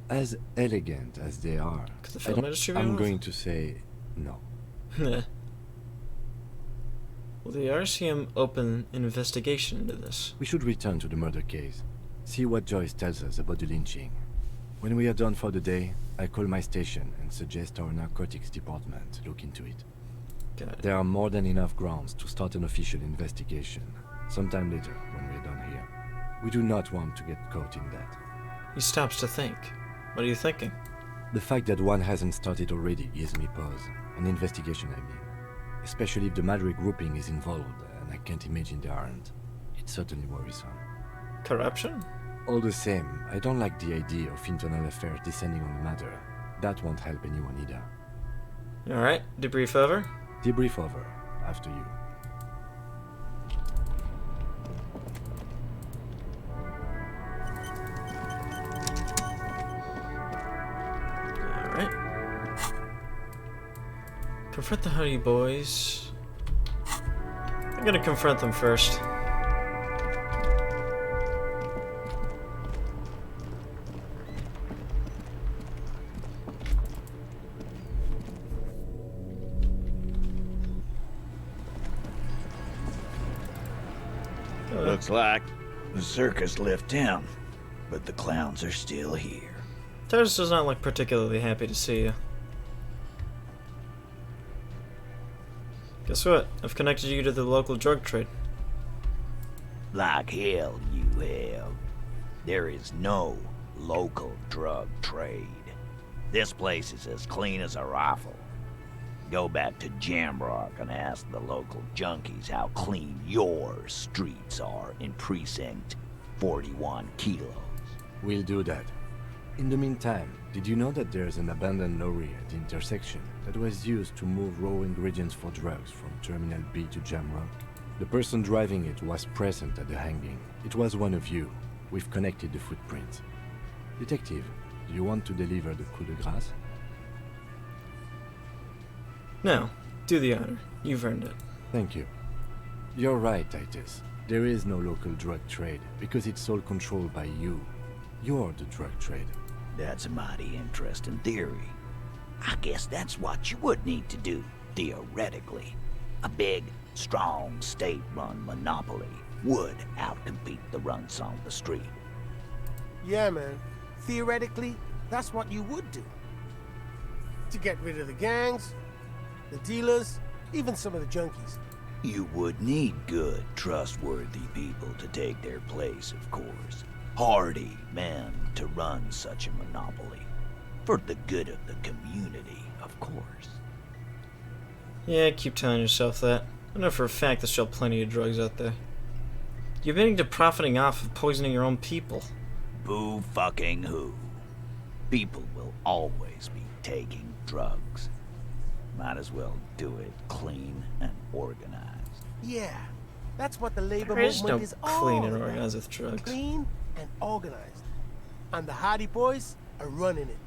As elegant as they are, Could the film industry be I'm involved? going to say no. Will the RCM open an investigation into this? We should return to the murder case. See what Joyce tells us about the lynching. When we are done for the day, I call my station and suggest our narcotics department look into it. Got it. There are more than enough grounds to start an official investigation, sometime later when we're done here. We do not want to get caught in that. He stops to think. What are you thinking? The fact that one hasn't started already gives me pause. An investigation, I mean. Especially if the Madrid grouping is involved, and I can't imagine they aren't. It's certainly worrisome. Corruption? All the same, I don't like the idea of internal affairs descending on the matter. That won't help anyone either. Alright, debrief over. Debrief over. After you. Alright. Confront the Honey Boys. I'm gonna confront them first. Looks like the circus left town, but the clowns are still here. Tardis does not look particularly happy to see you. Guess what? I've connected you to the local drug trade. Like hell you have. There is no local drug trade. This place is as clean as a rifle. Go back to Jamrock and ask the local junkies how clean your streets are in Precinct 41 Kilos. We'll do that. In the meantime, did you know that there's an abandoned lorry at the intersection that was used to move raw ingredients for drugs from Terminal B to Jamrock? The person driving it was present at the hanging. It was one of you. We've connected the footprints. Detective, do you want to deliver the coup de grâce? No, do the honor. You've earned it. Thank you. You're right, Titus. There is no local drug trade because it's all controlled by you. You're the drug trade. That's a mighty interesting theory. I guess that's what you would need to do, theoretically. A big, strong, state-run monopoly would outcompete the runts on the street. Yeah, man. Theoretically, that's what you would do. To get rid of the gangs, the dealers, even some of the junkies. You would need good, trustworthy people to take their place, of course. Hardy men to run such a monopoly. For the good of the community, of course. Yeah, keep telling yourself that. I know for a fact there's still plenty of drugs out there. You're admitting to profiting off of poisoning your own people. Boo fucking who. People will always be taking drugs. Might as well do it clean and organized. Yeah, that's what the labor There is movement no is clean all and about. organized with drugs. Clean and organized. And the Hardy Boys are running it.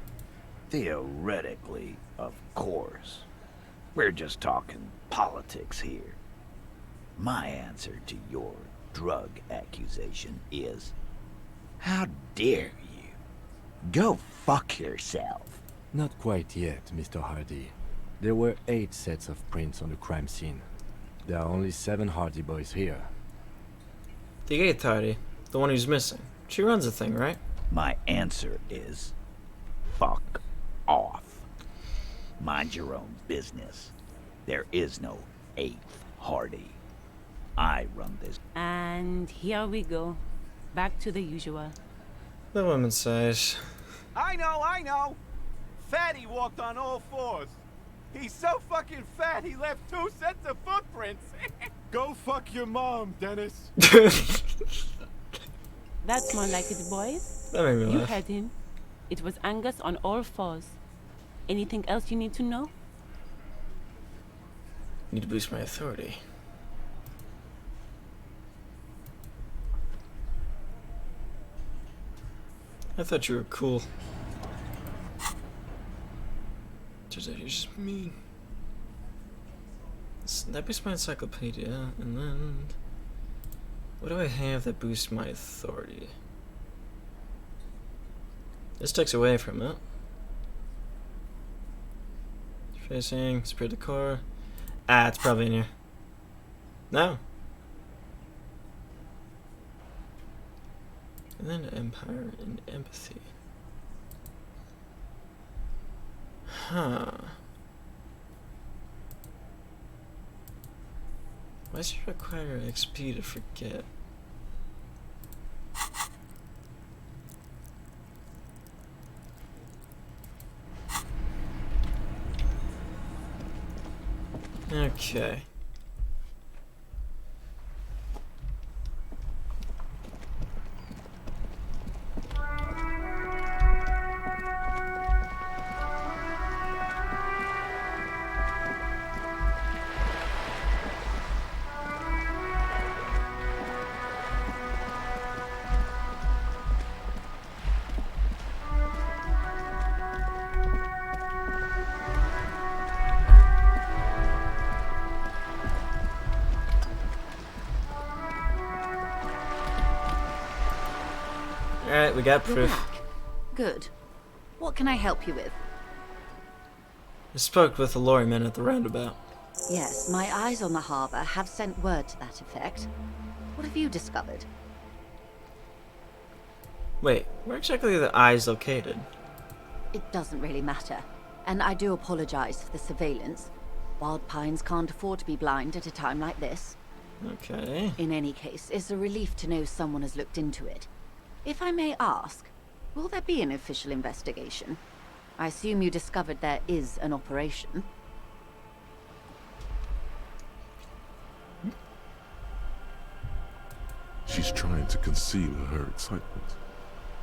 Theoretically, of course. We're just talking politics here. My answer to your drug accusation is, how dare you? Go fuck yourself. Not quite yet, Mr. Hardy. There were 8 sets of prints on the crime scene. There are only 7 Hardy Boys here. The Gate Authority, the one who's missing. She runs the thing, right? My answer is fuck off. Mind your own business. There is no 8th Hardy. I run this. And here we go. Back to the usual. The women's size. I know! Fatty walked on all fours. He's so fucking fat he left 2 sets of footprints. Go fuck your mom, Dennis. That's more like it, boys. That made me You laugh. heard him. It was Angus on all fours. Anything else you need to know? Need to boost my authority. I thought you were cool. Turns out you're just mean. That boosts my encyclopedia, and then... What do I have that boosts my authority? This takes away from it. Facing, spread the core. Ah, it's probably in here. No. And then Empire and Empathy. Huh. Why does it require XP to forget? Okay. Alright, we got You're proof. back. Good. What can I help you with? I spoke with the lorryman at the roundabout. Yes, my eyes on the harbour have sent word to that effect. What have you discovered? Wait, where exactly are the eyes located? It doesn't really matter. And I do apologize for the surveillance. Wild Pines can't afford to be blind at a time like this. Okay. In any case, it's a relief to know someone has looked into it. If I may ask, will there be an official investigation? I assume you discovered there is an operation. She's trying to conceal her excitement,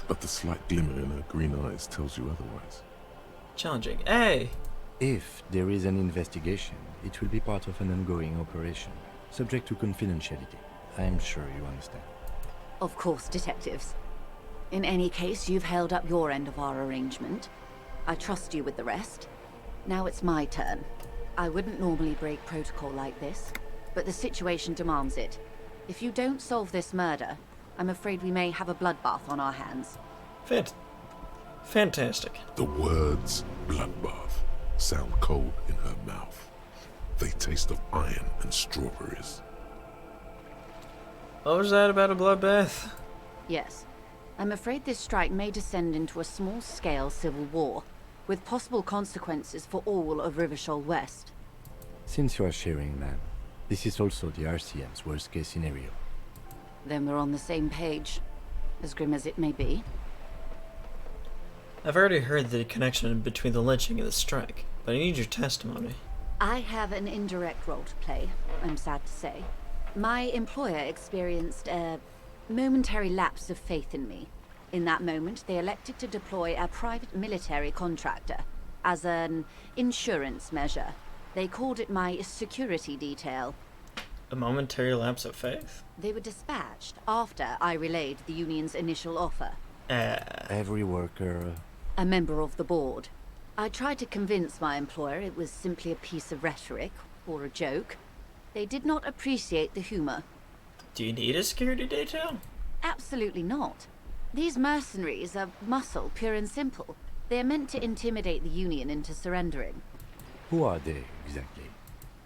but the slight glimmer in her green eyes tells you otherwise. Challenging. Hey! If there is an investigation, it will be part of an ongoing operation, subject to confidentiality. I'm sure you understand. Of course, detectives. In any case, you've held up your end of our arrangement. I trust you with the rest. Now it's my turn. I wouldn't normally break protocol like this, but the situation demands it. If you don't solve this murder, I'm afraid we may have a bloodbath on our hands. Fantastic. The words bloodbath sound cold in her mouth. They taste of iron and strawberries. What was that about a bloodbath? Yes. I'm afraid this strike may descend into a small-scale civil war, with possible consequences for all of Rivershoal West. Since you are sharing land, this is also the RCM's worst-case scenario. Then we're on the same page, as grim as it may be. I've already heard the connection between the lynching and the strike, but I need your testimony. I have an indirect role to play, I'm sad to say. My employer experienced a momentary lapse of faith in me. In that moment, they elected to deploy a private military contractor as an insurance measure. They called it my security detail. A momentary lapse of faith? They were dispatched after I relayed the union's initial offer. Every worker... A member of the board. I tried to convince my employer it was simply a piece of rhetoric, or a joke. They did not appreciate the humor. Do you need a security detail? Absolutely not. These mercenaries are muscle, pure and simple. They are meant to intimidate the Union into surrendering. Who are they, exactly?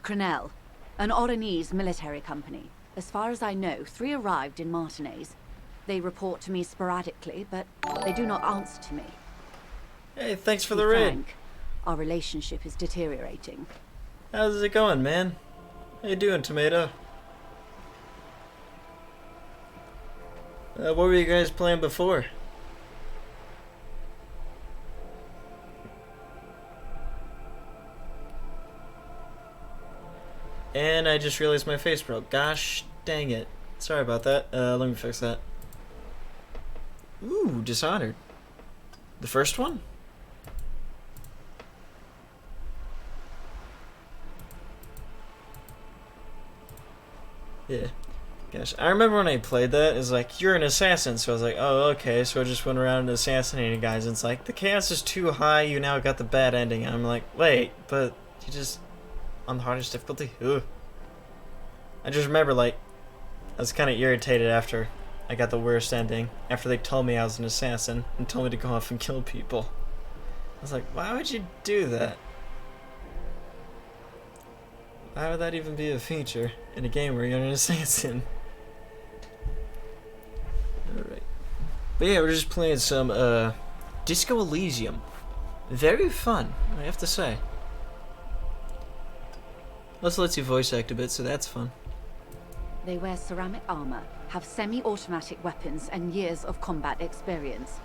Crenell, an Oranese military company. As far as I know, 3 arrived in Martinez. They report to me sporadically, but they do not answer to me. Hey, thanks for To be the raid. frank, our relationship is deteriorating. How's it going, man? How you doing, Tomato? What were you guys playing before? And I just realized my face broke. Gosh dang it. Sorry about that. Let me fix that. Ooh, Dishonored. The first one? Yeah. Gosh, I remember when I played that, it's like, you're an assassin, so I was like, oh, okay, so I just went around assassinating guys, and it's like, the chaos is too high, you now got the bad ending, and I'm like, wait, but you just, on the hardest difficulty? Ugh. I just remember, like, I was kind of irritated after I got the worst ending, after they told me I was an assassin, and told me to go off and kill people. I was like, why would you do that? Why would that even be a feature in a game where you're an assassin? Alright. But yeah, we're just playing some Disco Elysium. Very fun, I have to say. Also lets you voice act a bit, so that's fun. They wear ceramic armor, have semi-automatic weapons, and years of combat experience.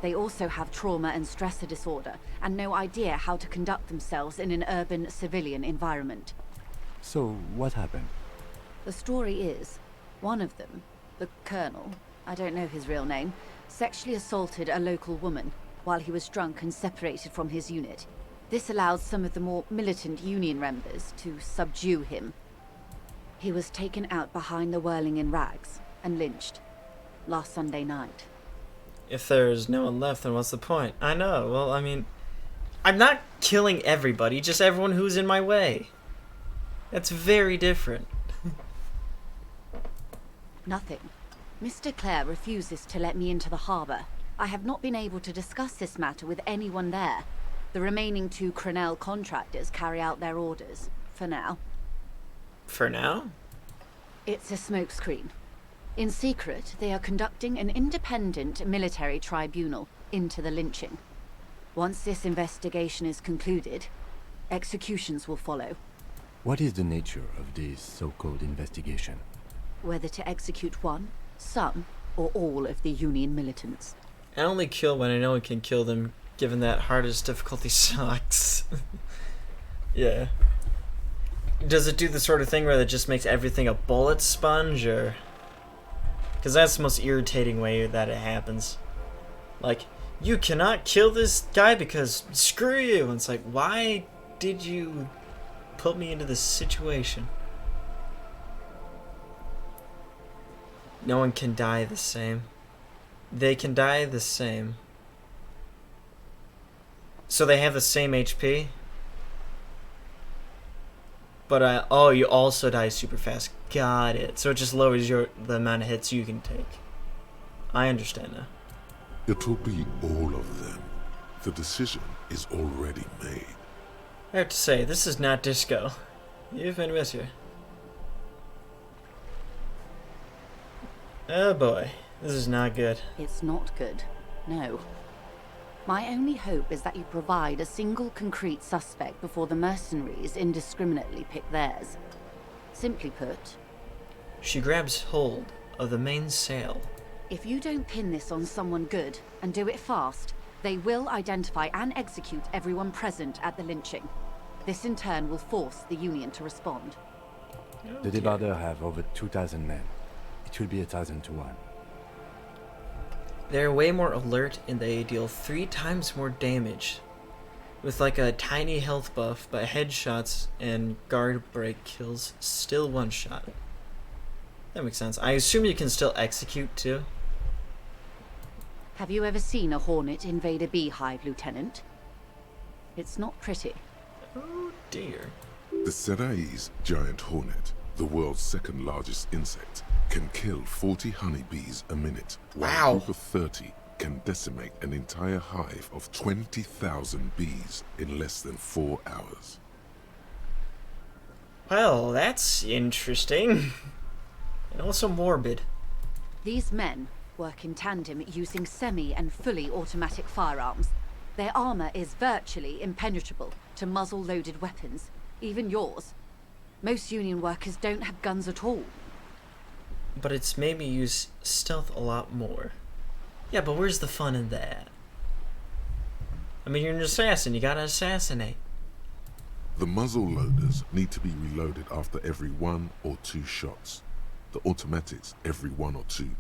They also have trauma and stressor disorder, and no idea how to conduct themselves in an urban civilian environment. So, what happened? The story is, one of them, the Colonel, I don't know his real name, sexually assaulted a local woman while he was drunk and separated from his unit. This allowed some of the more militant Union members to subdue him. He was taken out behind the whirling in rags and lynched last Sunday night. If there's no one left, then what's the point? I know, well, I mean, I'm not killing everybody, just everyone who's in my way. That's very different. Nothing. Mr. Clare refuses to let me into the harbor. I have not been able to discuss this matter with anyone there. The remaining 2 Crenell contractors carry out their orders, for now. For now? It's a smokescreen. In secret, they are conducting an independent military tribunal into the lynching. Once this investigation is concluded, executions will follow. What is the nature of this so-called investigation? Whether to execute one, some, or all of the Union militants. I only kill when I know I can kill them, given that hardest difficulty sucks. Yeah. Does it do the sort of thing where it just makes everything a bullet sponge, or... Because that's the most irritating way that it happens. Like, you cannot kill this guy because screw you! And it's like, why did you put me into this situation? No one can die the same. They can die the same. So they have the same HP? But, oh, you also die super fast. Got it. So it just lowers the amount of hits you can take. I understand now. It will be all of them. The decision is already made. I have to say, this is not disco. You've been missed here. Oh boy, this is not good. It's not good, no. My only hope is that you provide a single concrete suspect before the mercenaries indiscriminately pick theirs. Simply put... She grabs hold of the mainsail. If you don't pin this on someone good, and do it fast, they will identify and execute everyone present at the lynching. This in turn will force the Union to respond. The Debarders have over 2,000 men. It will be 1,000 to 1. They're way more alert and they deal 3 times more damage. With like a tiny health buff, but headshots and guard break kills still one shot. That makes sense. I assume you can still execute too. Have you ever seen a hornet invade a beehive, Lieutenant? It's not pretty. Oh dear. The Serai's giant hornet, the world's 2nd largest insect, can kill 40 honeybees a minute, while a group of 30 can decimate an entire hive of 20,000 bees in less than 4 hours. Well, that's interesting. And also morbid. These men work in tandem using semi and fully automatic firearms. Their armor is virtually impenetrable to muzzle-loaded weapons, even yours. Most Union workers don't have guns at all. But it's made me use stealth a lot more. Yeah, but where's the fun in that? I mean, you're an assassin, you gotta assassinate. The muzzle loaders need to be reloaded after every 1 or 2 shots. The automatics every 1 or 2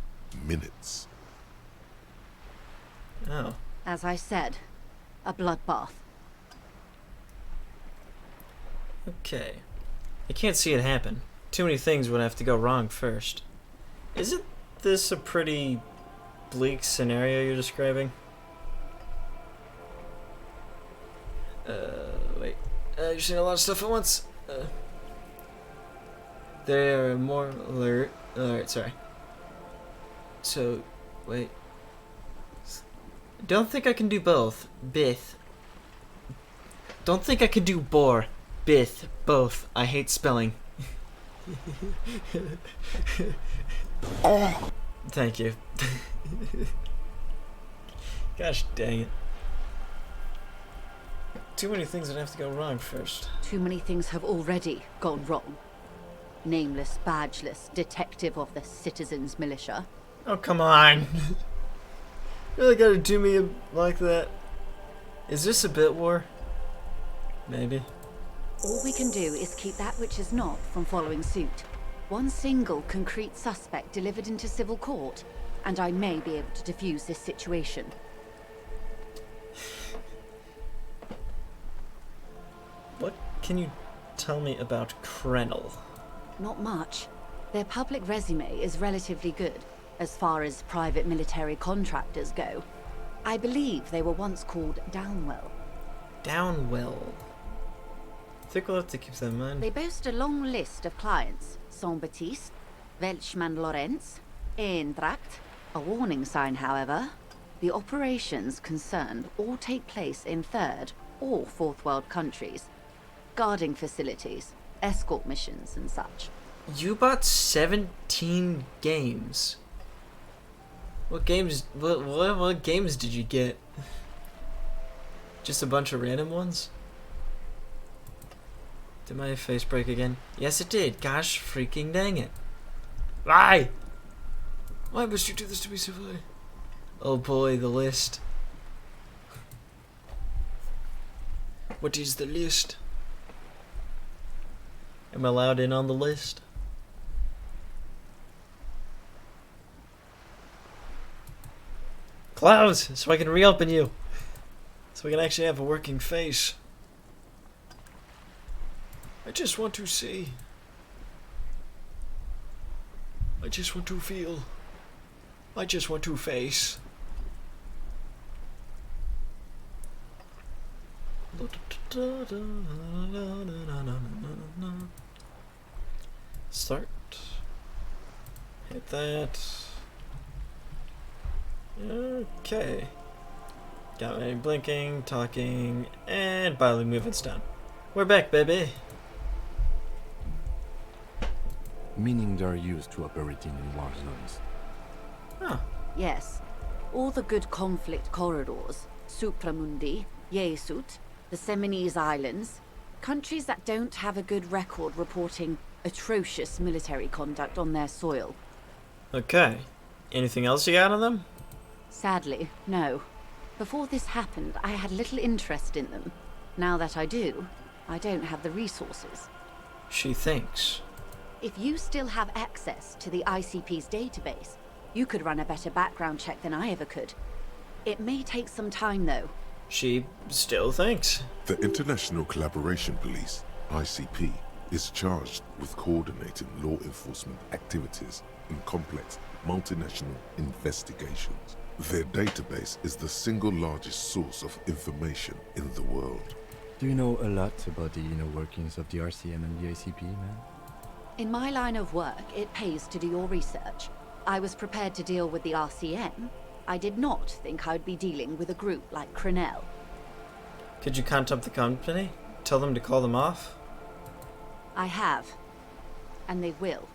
minutes. Oh. As I said, a bloodbath. Okay. I can't see it happen. Too many things would have to go wrong first. Isn't this a pretty bleak scenario you're describing? Wait. You're saying a lot of stuff at once. They're more alert. Alright, sorry. So, wait. Don't think I can do both. Don't think I can do both. I hate spelling. Oh. Thank you. Gosh dang it. Too many things that have to go wrong first. Too many things have already gone wrong. Nameless, badgeless detective of the Citizens Militia. Oh, come on. You really gotta do me like that. Is this a bit war? Maybe. All we can do is keep that which is not from following suit. One single concrete suspect delivered into civil court, and I may be able to defuse this situation. What can you tell me about Krenel? Not much. Their public resume is relatively good, as far as private military contractors go. I believe they were once called Downwell. Downwell. I think we'll have to keep that in mind. They boast a long list of clients. Saint-Baptiste, Welschmann-Lorenz, Eintracht. A warning sign, however. The operations concerned all take place in third or fourth world countries. Guarding facilities, escort missions and such. You bought 17 games. What games did you get? Just a bunch of random ones? Did my face break again? Yes, it did. Gosh freaking dang it. Why? Why must you do this to me, Savoy? Oh boy, the list. What is the list? Am I allowed in on the list? Close, so I can reopen you. So we can actually have a working face. I just want to see. I just want to feel. I just want to face. Start. Hit that. Okay. Got me blinking, talking, and bodily movements done. We're back, baby. Meaning they're used to operating in war zones. Huh. Yes. All the good conflict corridors, Supramundi, Yesut, the Seminese Islands, countries that don't have a good record reporting atrocious military conduct on their soil. Okay. Anything else you got on them? Sadly, no. Before this happened, I had little interest in them. Now that I do, I don't have the resources. She thinks. If you still have access to the ICP's database, you could run a better background check than I ever could. It may take some time, though. She still thinks. The International Collaboration Police, ICP, is charged with coordinating law enforcement activities in complex multinational investigations. Their database is the single largest source of information in the world. Do you know a lot about the inner workings of the RCM and the ICP, man? In my line of work, it pays to do your research. I was prepared to deal with the RCM. I did not think I'd be dealing with a group like Krenel. Could you contact the company? Tell them to call them off? I have. And they will.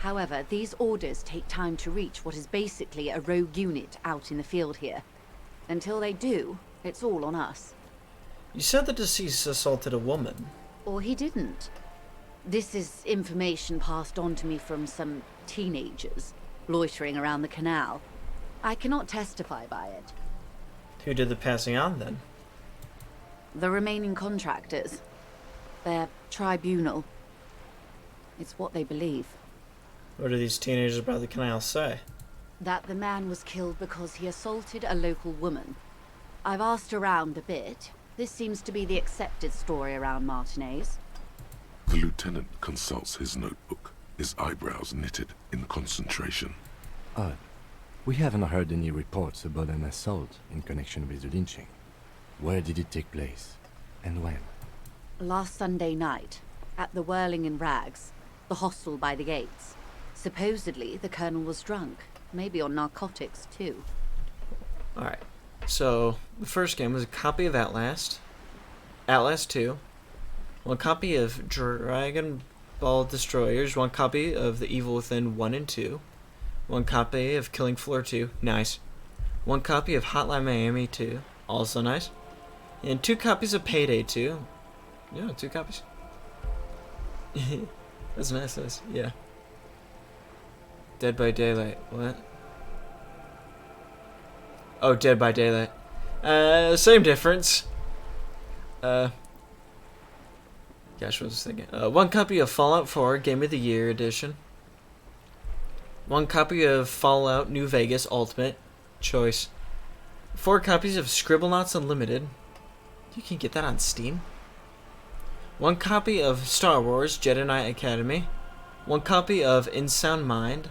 However, these orders take time to reach what is basically a rogue unit out in the field here. Until they do, it's all on us. You said the deceased assaulted a woman. Or he didn't. This is information passed on to me from some teenagers loitering around the canal. I cannot testify by it. Who did the passing on, then? The remaining contractors. Their tribunal. It's what they believe. What do these teenagers about the canal say? That the man was killed because he assaulted a local woman. I've asked around a bit. This seems to be the accepted story around Martinez. The lieutenant consults his notebook, his eyebrows knitted in concentration. Odd. We haven't heard any reports about an assault in connection with the lynching. Where did it take place? And when? Last Sunday night, at the Whirling in Rags, the hostel by the gates. Supposedly, the colonel was drunk. Maybe on narcotics, too. Alright. So, the first game was a copy of Outlast. Outlast 2. One copy of Dragon Ball Destroyers. One copy of The Evil Within 1 and 2. One copy of Killing Floor 2. Nice. One copy of Hotline Miami 2. Also nice. And 2 copies of Payday 2. Yeah, 2 copies. That's nice. Yeah. Dead by Daylight. What? Oh, Dead by Daylight. Same difference. Gosh, what was I thinking? One copy of Fallout 4 Game of the Year Edition. One copy of Fallout New Vegas Ultimate Choice. 4 copies of Scribblenauts Unlimited. You can get that on Steam. One copy of Star Wars Jedi Knight Academy. One copy of In Sound Mind.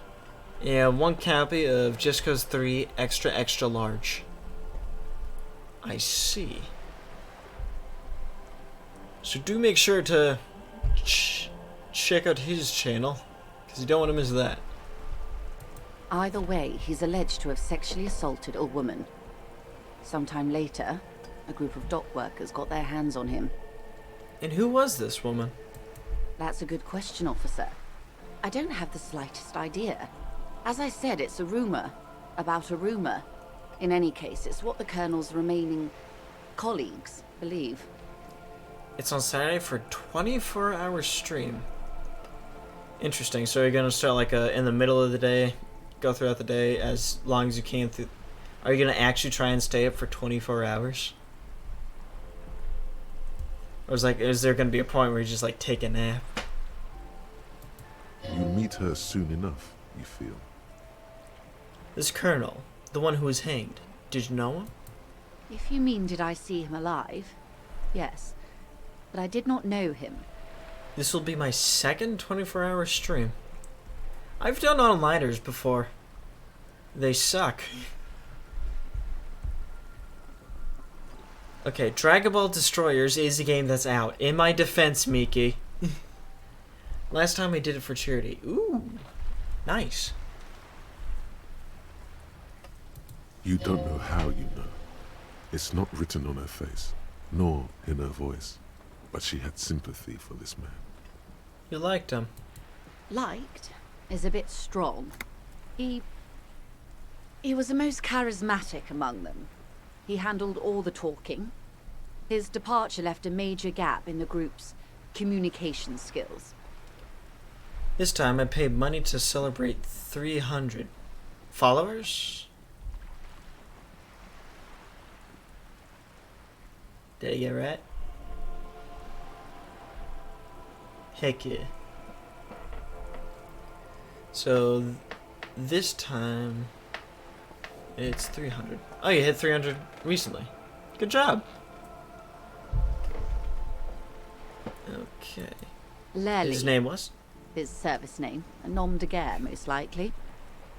And 1 copy of Just Cause 3 Extra Extra Large. I see. So do make sure to check out his channel, because you don't want to miss that. Either way, he's alleged to have sexually assaulted a woman. Sometime later, a group of dock workers got their hands on him. And who was this woman? That's a good question, officer. I don't have the slightest idea. As I said, it's a rumor about a rumor. In any case, it's what the Colonel's remaining colleagues believe. It's on Saturday for a 24-hour stream. Interesting. So you're gonna start like in the middle of the day, go throughout the day as long as you can. Are you gonna actually try and stay up for 24 hours? Or is there gonna be a point where you just like take a nap? You'll meet her soon enough, you feel. This colonel, the one who was hanged, did you know him? If you mean did I see him alive, yes. But I did not know him. This will be my second 24-hour stream. I've done all-nighters before. They suck. Okay, Dragon Ball Destroyers is a game that's out. In my defense, Miki. Last time I did it for charity. Ooh, nice. You don't know how you know. It's not written on her face, nor in her voice. But she had sympathy for this man. You liked him. Liked is a bit strong. He was the most charismatic among them. He handled all the talking. His departure left a major gap in the group's communication skills. This time I paid money to celebrate 300 followers. Did I get it right? Heck yeah. So this time it's 300. Oh, you hit 300 recently. Good job. Okay. Lely. His name was? His service name. A nom de guerre, most likely.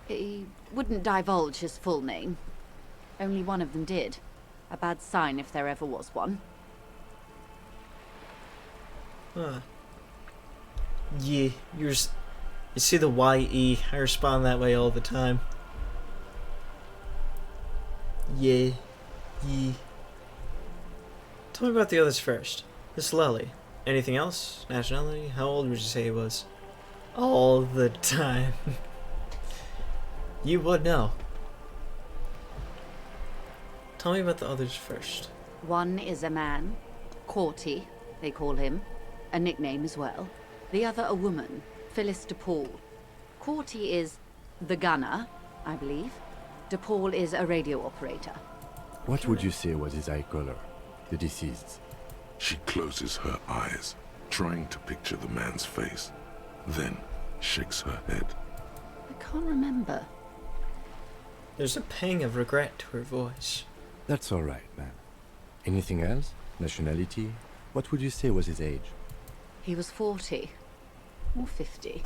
He wouldn't divulge his full name. Only one of them did. A bad sign if there ever was one. Huh. Yeah, you see the YE. I respond that way all the time. Yeah. Ye. Tell me about the others first. This Lely. Anything else? Nationality? How old would you say he was? All the time. You would know. Tell me about the others first. One is a man, Corty, they call him, a nickname as well. The other a woman, Phyllis DePaul. Corty is the gunner, I believe. DePaul is a radio operator. What would you say was his eye color, the deceased's? She closes her eyes, trying to picture the man's face, then shakes her head. I can't remember. There's a pang of regret to her voice. That's all right, man. Anything else? Nationality? What would you say was his age? He was 40. Or 50.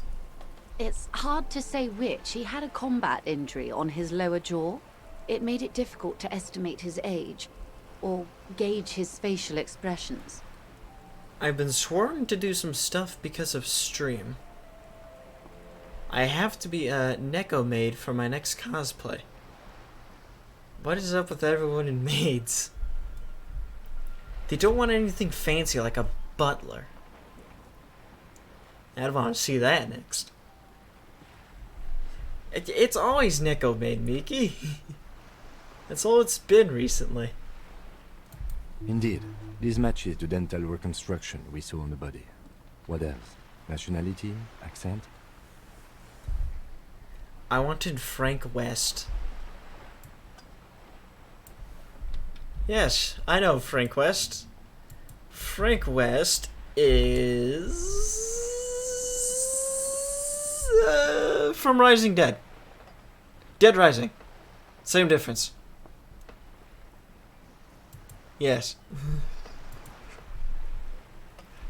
It's hard to say which. He had a combat injury on his lower jaw. It made it difficult to estimate his age, or gauge his facial expressions. I've been sworn to do some stuff because of stream. I have to be a Neko maid for my next cosplay. What is up with everyone in maids? They don't want anything fancy like a butler. I'd want to see that next. It's always Neko maid, Miki. That's all it's been recently. Indeed. This matches the dental reconstruction we saw on the body. What else? Nationality? Accent? I wanted Frank West. Yes, I know Frank West. Frank West is from Rising Dead. Dead Rising. Same difference. Yes.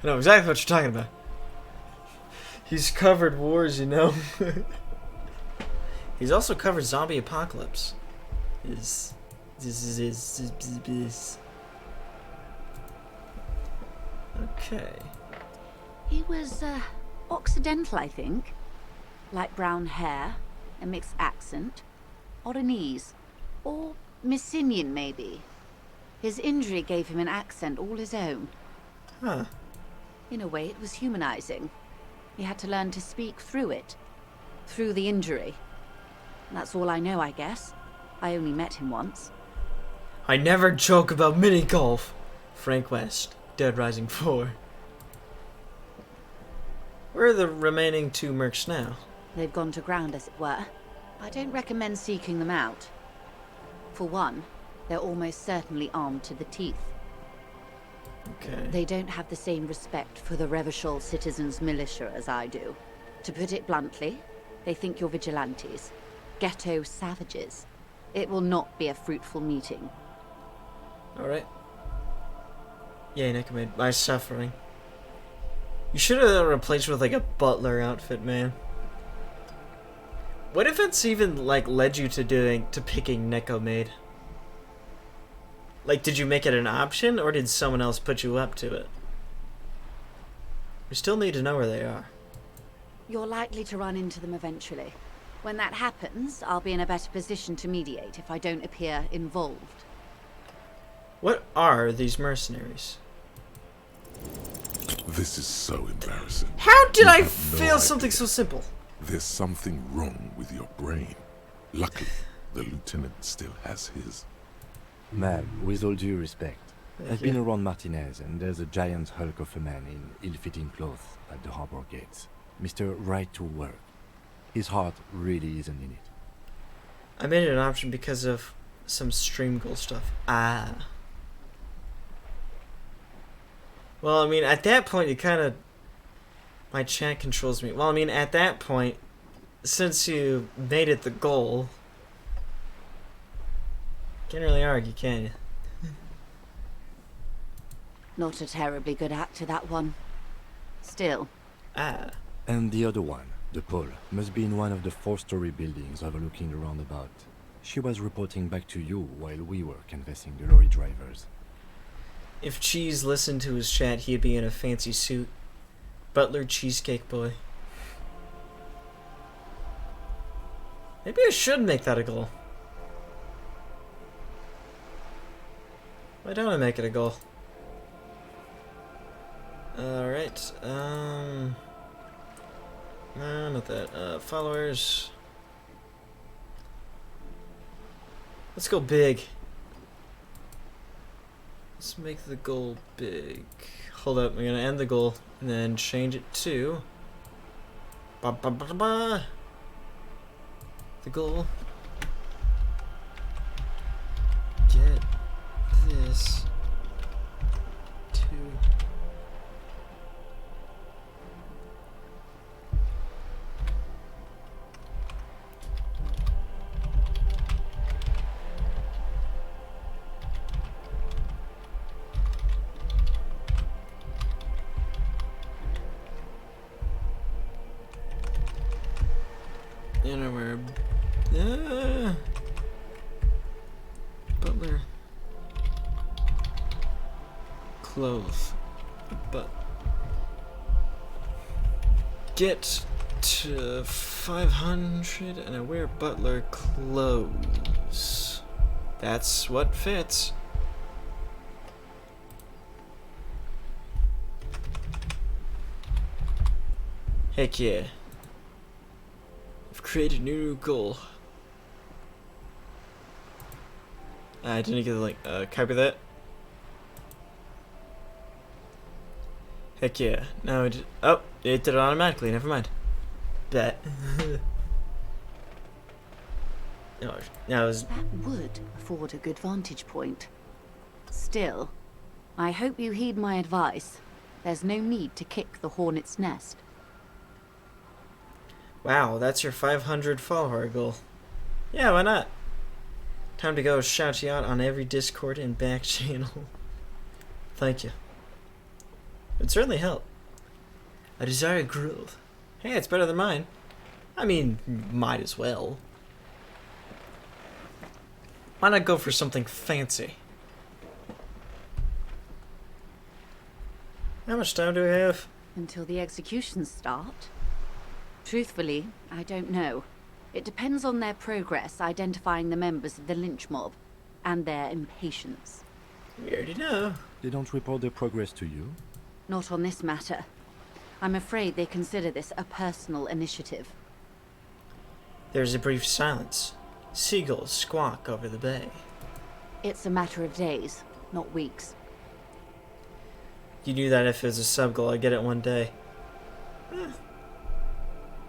I know exactly what you're talking about. He's covered wars, you know. He's also covered zombie apocalypse. This. Okay. He was, Occidental, I think. Light brown hair, a mixed accent, Oranese, or Messinian, maybe. His injury gave him an accent all his own. Huh. In a way, it was humanizing. He had to learn to speak through it. Through the injury. That's all I know, I guess. I only met him once. I never joke about mini golf. Frank West, Dead Rising 4. Where are the remaining 2 mercs now? They've gone to ground, as it were. I don't recommend seeking them out. For one, they're almost certainly armed to the teeth. Okay. They don't have the same respect for the Revachol citizens' militia as I do. To put it bluntly, they think you're vigilantes. Ghetto savages. It will not be a fruitful meeting. Alright. Yay, Nick, by suffering. You should have replaced with like a butler outfit, man. What if it's even like led you to picking Neko Maid? Like, did you make it an option, or did someone else put you up to it? We still need to know where they are. You're likely to run into them eventually. When that happens, I'll be in a better position to mediate if I don't appear involved. What are these mercenaries? This is so embarrassing. How did You I have no fail something idea. so simple? There's something wrong with your brain. Luckily, the lieutenant still has his. Ma'am, with all due respect, Thank I've you. been around Martinez, and there's a giant hulk of a man in ill-fitting clothes at the harbor gates. Mr. Right to Work. His heart really isn't in it. I made it an option because of some stream goal stuff. Ah. Well, I mean, at that point, you kind of... My chat controls me. Well, I mean, at that point, since you made it the goal... Can't really argue, can you? Not a terribly good actor, that one. Still. Ah. And the other one, the Pole, must be in one of the 4-story buildings overlooking the roundabout. She was reporting back to you while we were canvassing the lorry drivers. If Cheese listened to his chat, he'd be in a fancy suit. Butler Cheesecake Boy. Maybe I should make that a goal. Why don't I make it a goal? Alright, Not that. Followers. Let's go big. Let's make the goal big. Hold up, we're gonna end the goal and then change it to the goal. Get this to innerwear. Butler. Clothes. But get to 500 and I wear butler clothes. That's what fits. Heck yeah. I've created a new goal. I didn't get the link. Copy that. Heck yeah. Now it did. Oh, it did it automatically. Never mind. Bet. No, now it was. That would afford a good vantage point. Still, I hope you heed my advice. There's no need to kick the hornet's nest. Wow, that's your 500 follower goal. Yeah, why not? Time to go shout you out on every Discord and back channel. Thank you. It'd certainly help. I desire growth. Hey, it's better than mine. I mean, might as well. Why not go for something fancy? How much time do we have? Until the executions start. Truthfully, I don't know. It depends on their progress identifying the members of the lynch mob and their impatience. We already know. They don't report their progress to you? Not on this matter. I'm afraid they consider this a personal initiative. There's a brief silence. Seagulls squawk over the bay. It's a matter of days, not weeks. You knew that if it was a sub goal, I'd get it one day.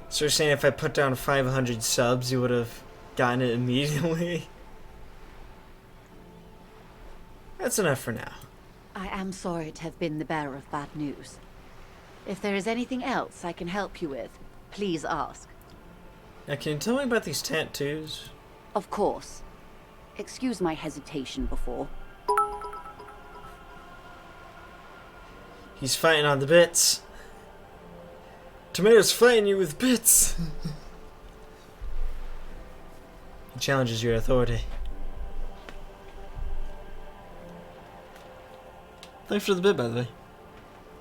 So you're saying if I put down 500 subs, you would have gotten it immediately? That's enough for now. I am sorry to have been the bearer of bad news. If there is anything else I can help you with, please ask. Now, can you tell me about these tattoos? Of course. Excuse my hesitation before. He's fighting on the bits. Tomato's fighting you with bits. He challenges your authority. Thanks for the bit, by the way.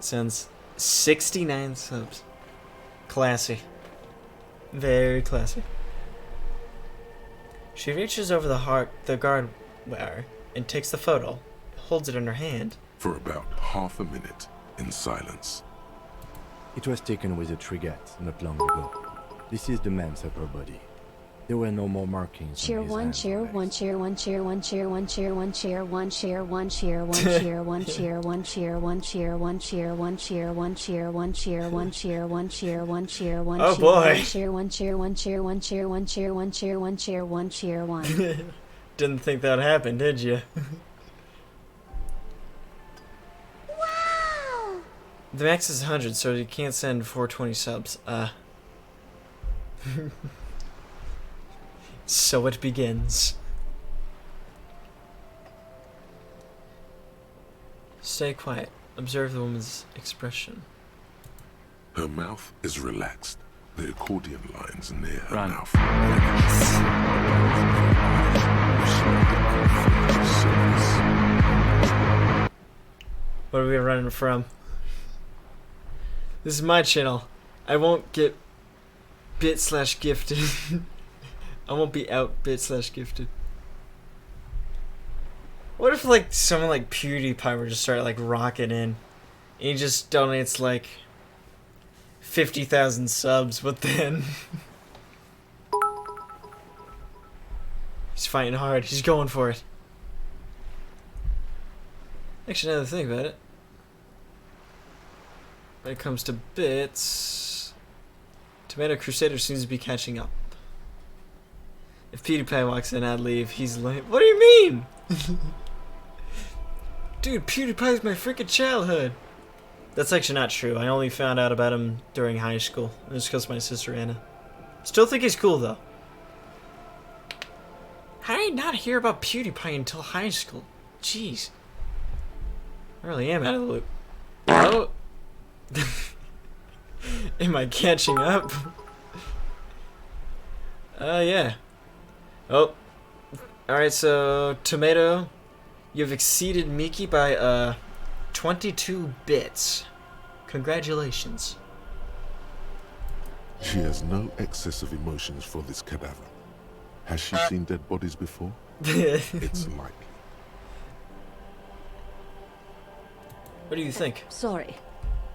Sounds 69 subs. Classy. Very classy. She reaches over the guard wire and takes the photo, holds it in her hand. For about half a minute, in silence. It was taken with a Trigat not long ago. This is the man's upper body. There were no more markings. Cheer on his one, hands cheer or one, legs. cheer one, cheer one, cheer one, cheer one, cheer one, cheer one, cheer one, cheer one, cheer one, cheer one, cheer one, cheer one, cheer one, cheer one, cheer one, cheer one, cheer one, cheer one, Oh boy. cheer one, cheer one, cheer one, cheer one, cheer one, cheer one, cheer one, cheer one. Didn't think that would happen, did you? Wow! The max is 100, so you can't send 420 subs. So it begins. Stay quiet. Observe the woman's expression. Her mouth is relaxed, the accordion lines near her Run. mouth. What are we running from? This is my channel. I won't get bit/gifted. I won't be out bit/gifted. What if like someone like PewDiePie were just start like rocking in, and he just donates like 50,000 subs, but then he's fighting hard. He's going for it. Actually, another thing about it. When it comes to bits, Tomato Crusader seems to be catching up. If PewDiePie walks in, I'd leave. He's like, what do you mean? Dude, PewDiePie's my freaking childhood. That's actually not true. I only found out about him during high school. It's because my sister Anna. Still think he's cool, though. How did I not hear about PewDiePie until high school? Jeez. I really am out of the loop. Oh. Am I catching up? Yeah. Oh. Alright, so, Tomato, you've exceeded Miki by, 22 bits. Congratulations. She has no excess of emotions for this cadaver. Has she seen dead bodies before? It's likely. What do you think? Sorry.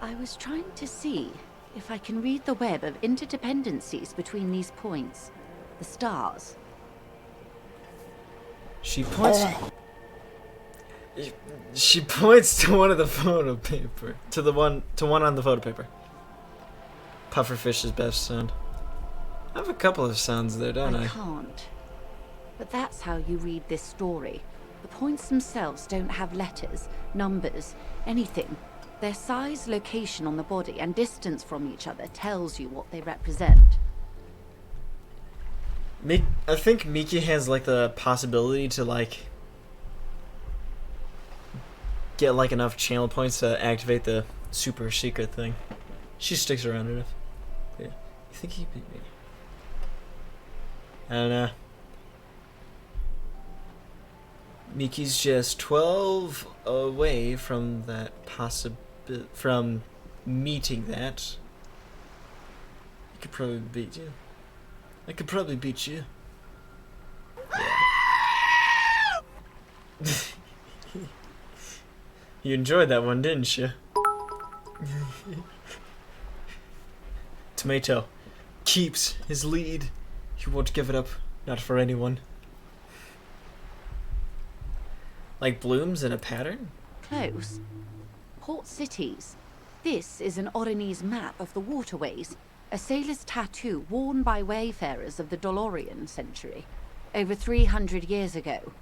I was trying to see if I can read the web of interdependencies between these points. The stars. She points... She points to one of the photo paper. To one on the photo paper. Pufferfish's best sound. I have a couple of sounds there, don't I? I can't. But that's how you read this story. The points themselves don't have letters, numbers, anything. Their size, location on the body, and distance from each other tells you what they represent. I think Miki has, like, the possibility to, like, get, like, enough channel points to activate the super secret thing. She sticks around enough. Yeah. You think he beat me? I don't know. Miki's just 12 away from that from meeting that. I could probably beat you. I could probably beat you. Yeah. You enjoyed that one, didn't you? Tomato keeps his lead. He won't give it up. Not for anyone. Like blooms in a pattern? Close. Port cities. This is an Oronese map of the waterways. A sailor's tattoo worn by wayfarers of the Dolorian century. Over 300 years ago.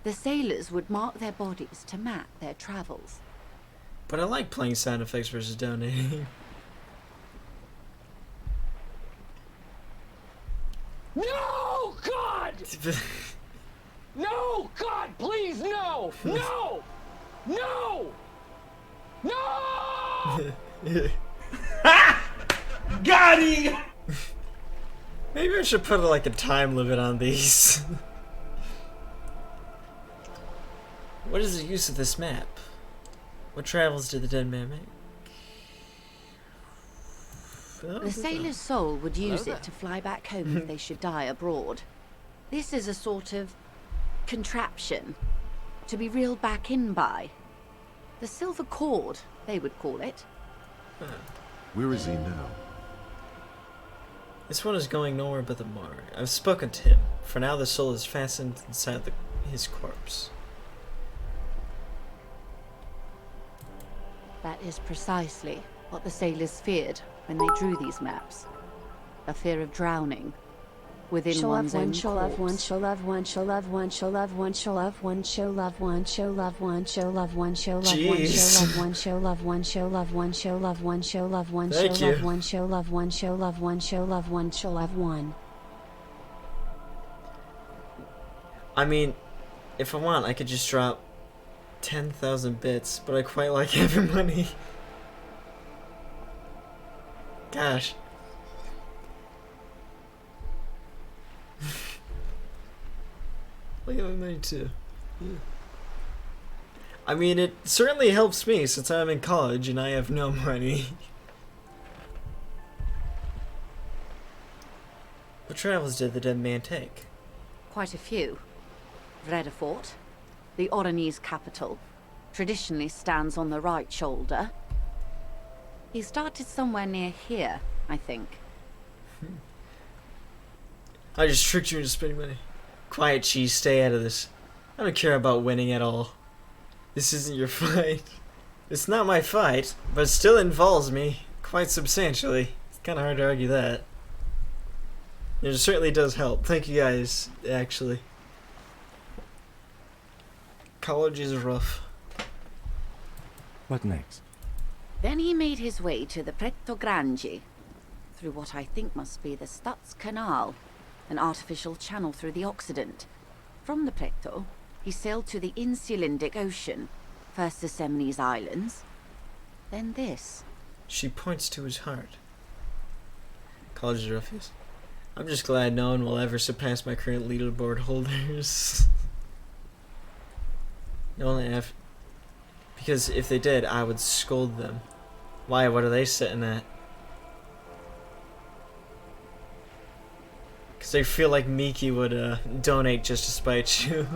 The sailors would mark their bodies to map their travels. But I like playing sound effects versus donating. No, God! No, God, please, no! No! No! No! Got him! Maybe I should put like a time limit on these. What is the use of this map? What travels did the dead man make? The sailor's soul would use it to fly back home if they should die abroad. This is a sort of contraption to be reeled back in by. The silver cord, they would call it. Where is he now? This one is going nowhere but the mark. I've spoken to him. For now, the soul is fastened inside his corpse. That is precisely what the sailors feared when they drew these maps. A fear of drowning within one's own corpse. Show love one, show love one, show love one, show love one, show love one, show love one, show love one, show love one, show love one, show love one, show love one, show love one, show love one, show love one, show love one, show love one, show love one, show love one. I mean, if I want, I could just drop 10,000 bits, but I quite like having money. Gosh. Look at my money too. Yeah. I mean, it certainly helps me since I'm in college and I have no money. What travels did the dead man take? Quite a few. Vredefort, the Oronese capital, traditionally stands on the right shoulder. He started somewhere near here, I think. I just tricked you into spending money. Quiet, Cheese, stay out of this. I don't care about winning at all. This isn't your fight. It's not my fight, but it still involves me quite substantially. It's kind of hard to argue that. It certainly does help. Thank you guys, actually. College is rough. What next? Then he made his way to the Pretto Grande, through what I think must be the Stutz Canal, an artificial channel through the Occident. From the Pretto, he sailed to the Insulindic Ocean, first the Semines Islands, then this. She points to his heart. College is rough, yes. I'm just glad no one will ever surpass my current leaderboard holders. No one have. Because if they did, I would scold them. Why? What are they sitting at? Because they feel like Miki would donate just to spite you.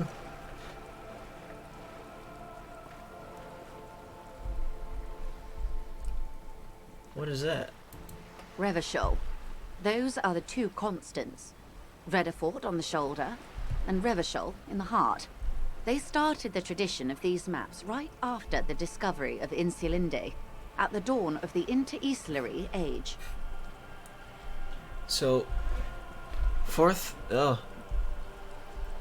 What is that? Revachol. Those are the two constants. Redefort on the shoulder, and Revachol in the heart. They started the tradition of these maps right after the discovery of Insulinde, at the dawn of the Interinsulary Age. So, about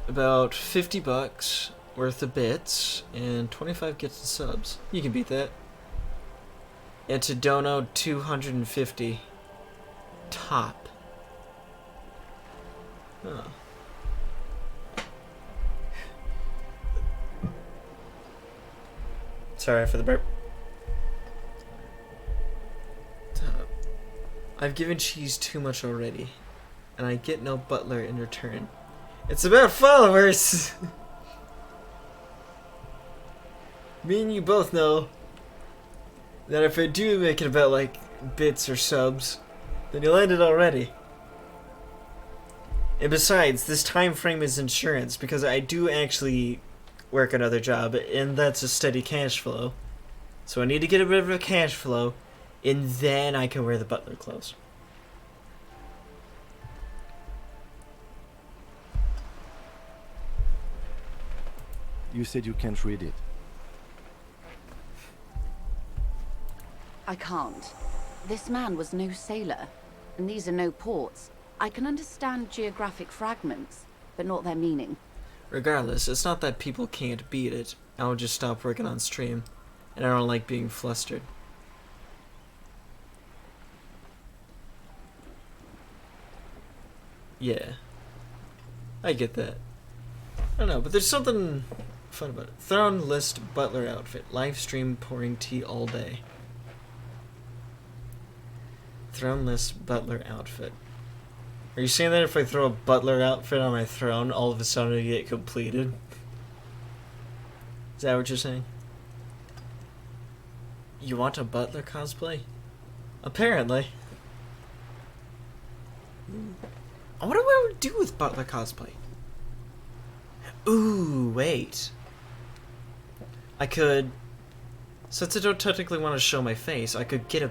$50 worth of bits and 25 gets the subs. You can beat that. And to dono 250 top. Huh. Sorry for the burp. I've given Cheese too much already, and I get no butler in return. It's about followers! Me and you both know that if I do make it about, like, bits or subs, then you'll end it already. And besides, this time frame is insurance, because I do actually work another job, and that's a steady cash flow. So I need to get a bit of a cash flow, and then I can wear the butler clothes. You said you can't read it. I can't. This man was no sailor, and these are no ports. I can understand geographic fragments, but not their meaning. Regardless, it's not that people can't beat it. I'll just stop working on stream, and I don't like being flustered. Yeah. I get that. I don't know, but there's something fun about it. Throne list butler outfit. Live stream pouring tea all day. Throne list butler outfit. Are you saying that if I throw a butler outfit on my throne, all of a sudden it'll get completed? Is that what you're saying? You want a butler cosplay? Apparently. I wonder what I would do with butler cosplay. Ooh, wait. I could, since I don't technically want to show my face, I could get a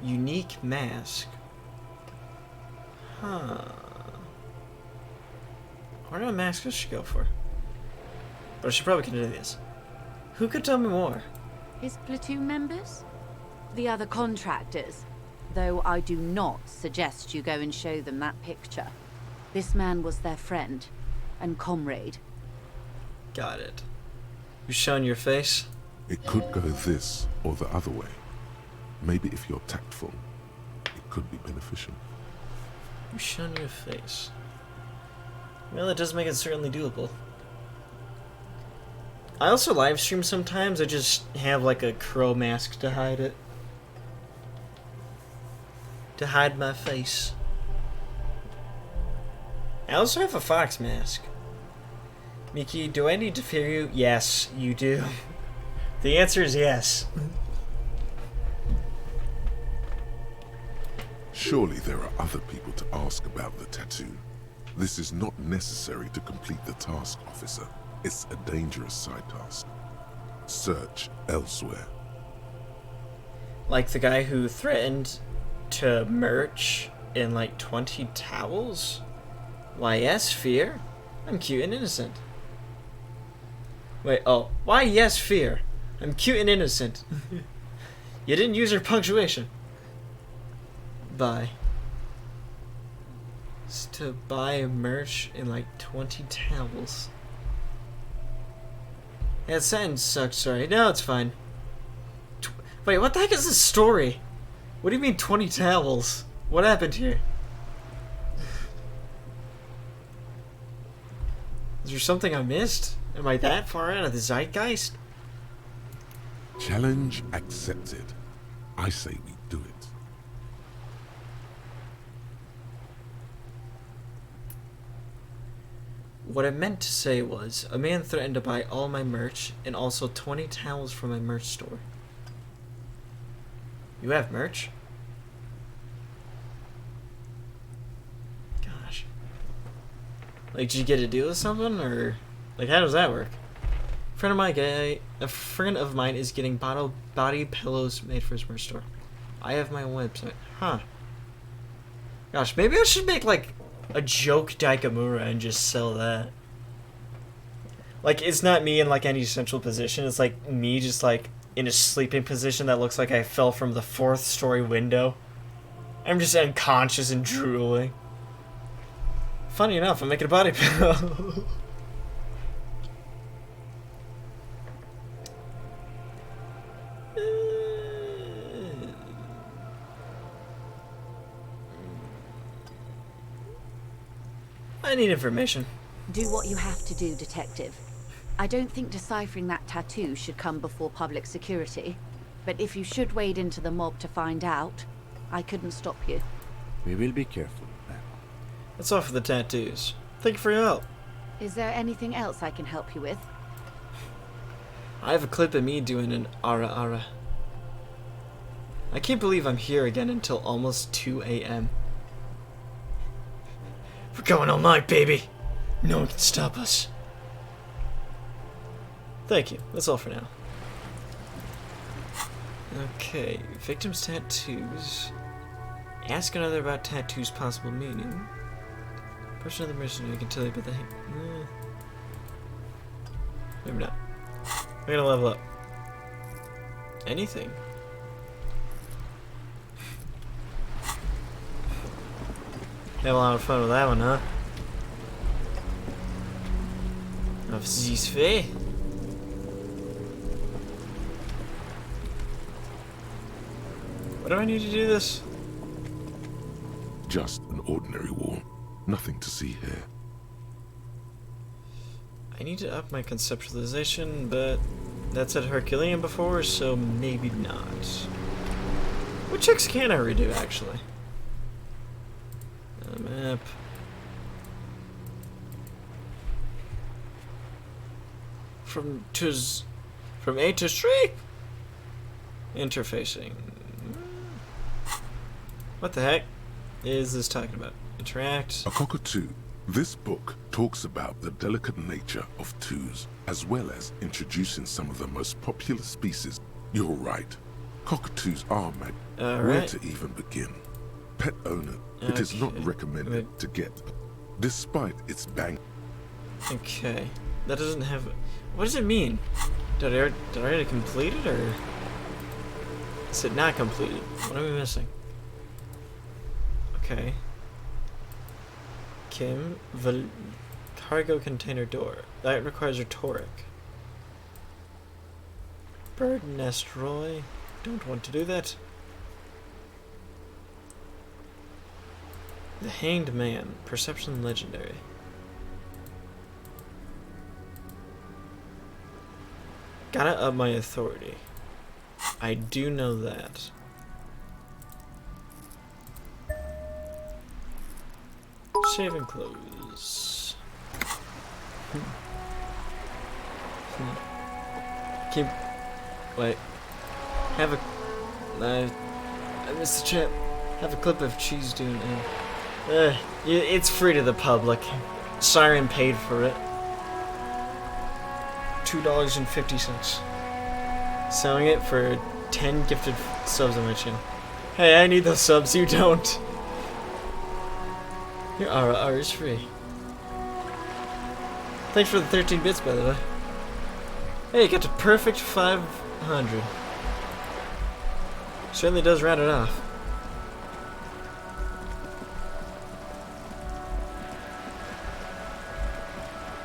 unique mask. Huh. I wonder what mask I should go for. But I should probably continue this. Who could tell me more? His platoon members? The other contractors. Though I do not suggest you go and show them that picture. This man was their friend and comrade. Got it. You showing your face? It could go this or the other way. Maybe if you're tactful, it could be beneficial. You showing your face. Well, that does make it certainly doable. I also live stream sometimes. I just have like a crow mask to hide it. To hide my face. I also have a fox mask. Miki, do I need to fear you? Yes, you do. The answer is yes. Surely there are other people to ask about the tattoo. This is not necessary to complete the task, officer. It's a dangerous side task. Search elsewhere. Like the guy who threatened to merch in like 20 towels? Why, yes, fear. I'm cute and innocent. Wait, oh. Why, yes, fear. I'm cute and innocent. You didn't use your punctuation. Buy. Just to buy merch in like 20 towels. That sentence sucks, sorry. No, it's fine. Wait, what the heck is this story? What do you mean 20 towels? What happened here? Is there something I missed? Am I that far out of the zeitgeist? Challenge accepted. I say we do it. What I meant to say was, a man threatened to buy all my merch and also 20 towels from my merch store. You have merch? Gosh. Like, did you get a deal with something, or like, how does that work? A friend of mine is getting body pillows made for his merch store. I have my own website. Huh. Gosh, maybe I should make like a joke Daikamura and just sell that. Like, it's not me in like any central position. It's like me just like in a sleeping position that looks like I fell from the 4th story window. I'm just unconscious and drooling. Funny enough, I'm making a body pillow. I need information. Do what you have to do, Detective. I don't think deciphering that tattoo should come before public security. But if you should wade into the mob to find out, I couldn't stop you. We will be careful. That's all for the tattoos. Thank you for your help. Is there anything else I can help you with? I have a clip of me doing an ara ara. I can't believe I'm here again until almost 2 a.m. We're going all night, baby. No one can stop us. Thank you. That's all for now. Okay. Victim's tattoos. Ask another about tattoos' possible meaning. Person of the mercenary can tell you about the... Maybe not. We're gonna level up. Anything. Have a lot of fun with that one, huh? Auf this way. What do I need to do this? Just an ordinary wall. Nothing to see here. I need to up my conceptualization, but that's at Herculean before, so maybe not. What checks can I redo, actually? Map. From A to street. Interfacing. What the heck is this talking about? Interact. A cockatoo. This book talks about the delicate nature of twos, as well as introducing some of the most popular species. You're right. Cockatoos are mad. Where to even begin? Pet owner. Okay. It is not recommended to get, despite its bang. Okay. That doesn't have... What does it mean? Did I already complete it, or... Is it not completed? What are we missing? Okay. Cargo container door. That requires rhetoric. Bird nest Roy. Don't want to do that. The Hanged Man. Perception legendary. Gotta up my authority. I do know that. Save and close. Keep. Wait. Have a. I missed the chip. Have a clip of cheese doing it. It's free to the public. Siren paid for it. $2.50. Selling it for 10 gifted subs on my channel. Hey, I need those subs, you don't. Your RR is free. Thanks for the 13 bits, by the way. Hey, you got to perfect 500. Certainly does round it off.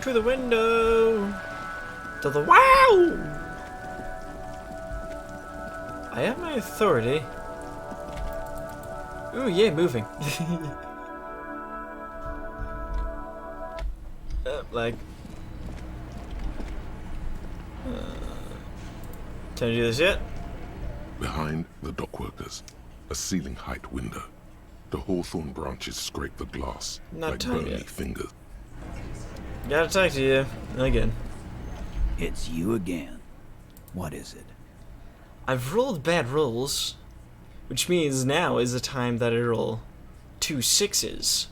To the window! To the wow! I have my authority. Ooh, yay, moving. Like... Can I do this yet? Behind the dockworkers, a ceiling height window. The hawthorn branches scrape the glass Not like time bony yet. fingers. Gotta talk to you. Again. It's you again. What is it? I've rolled bad rolls, which means now is the time that I roll 2 6s.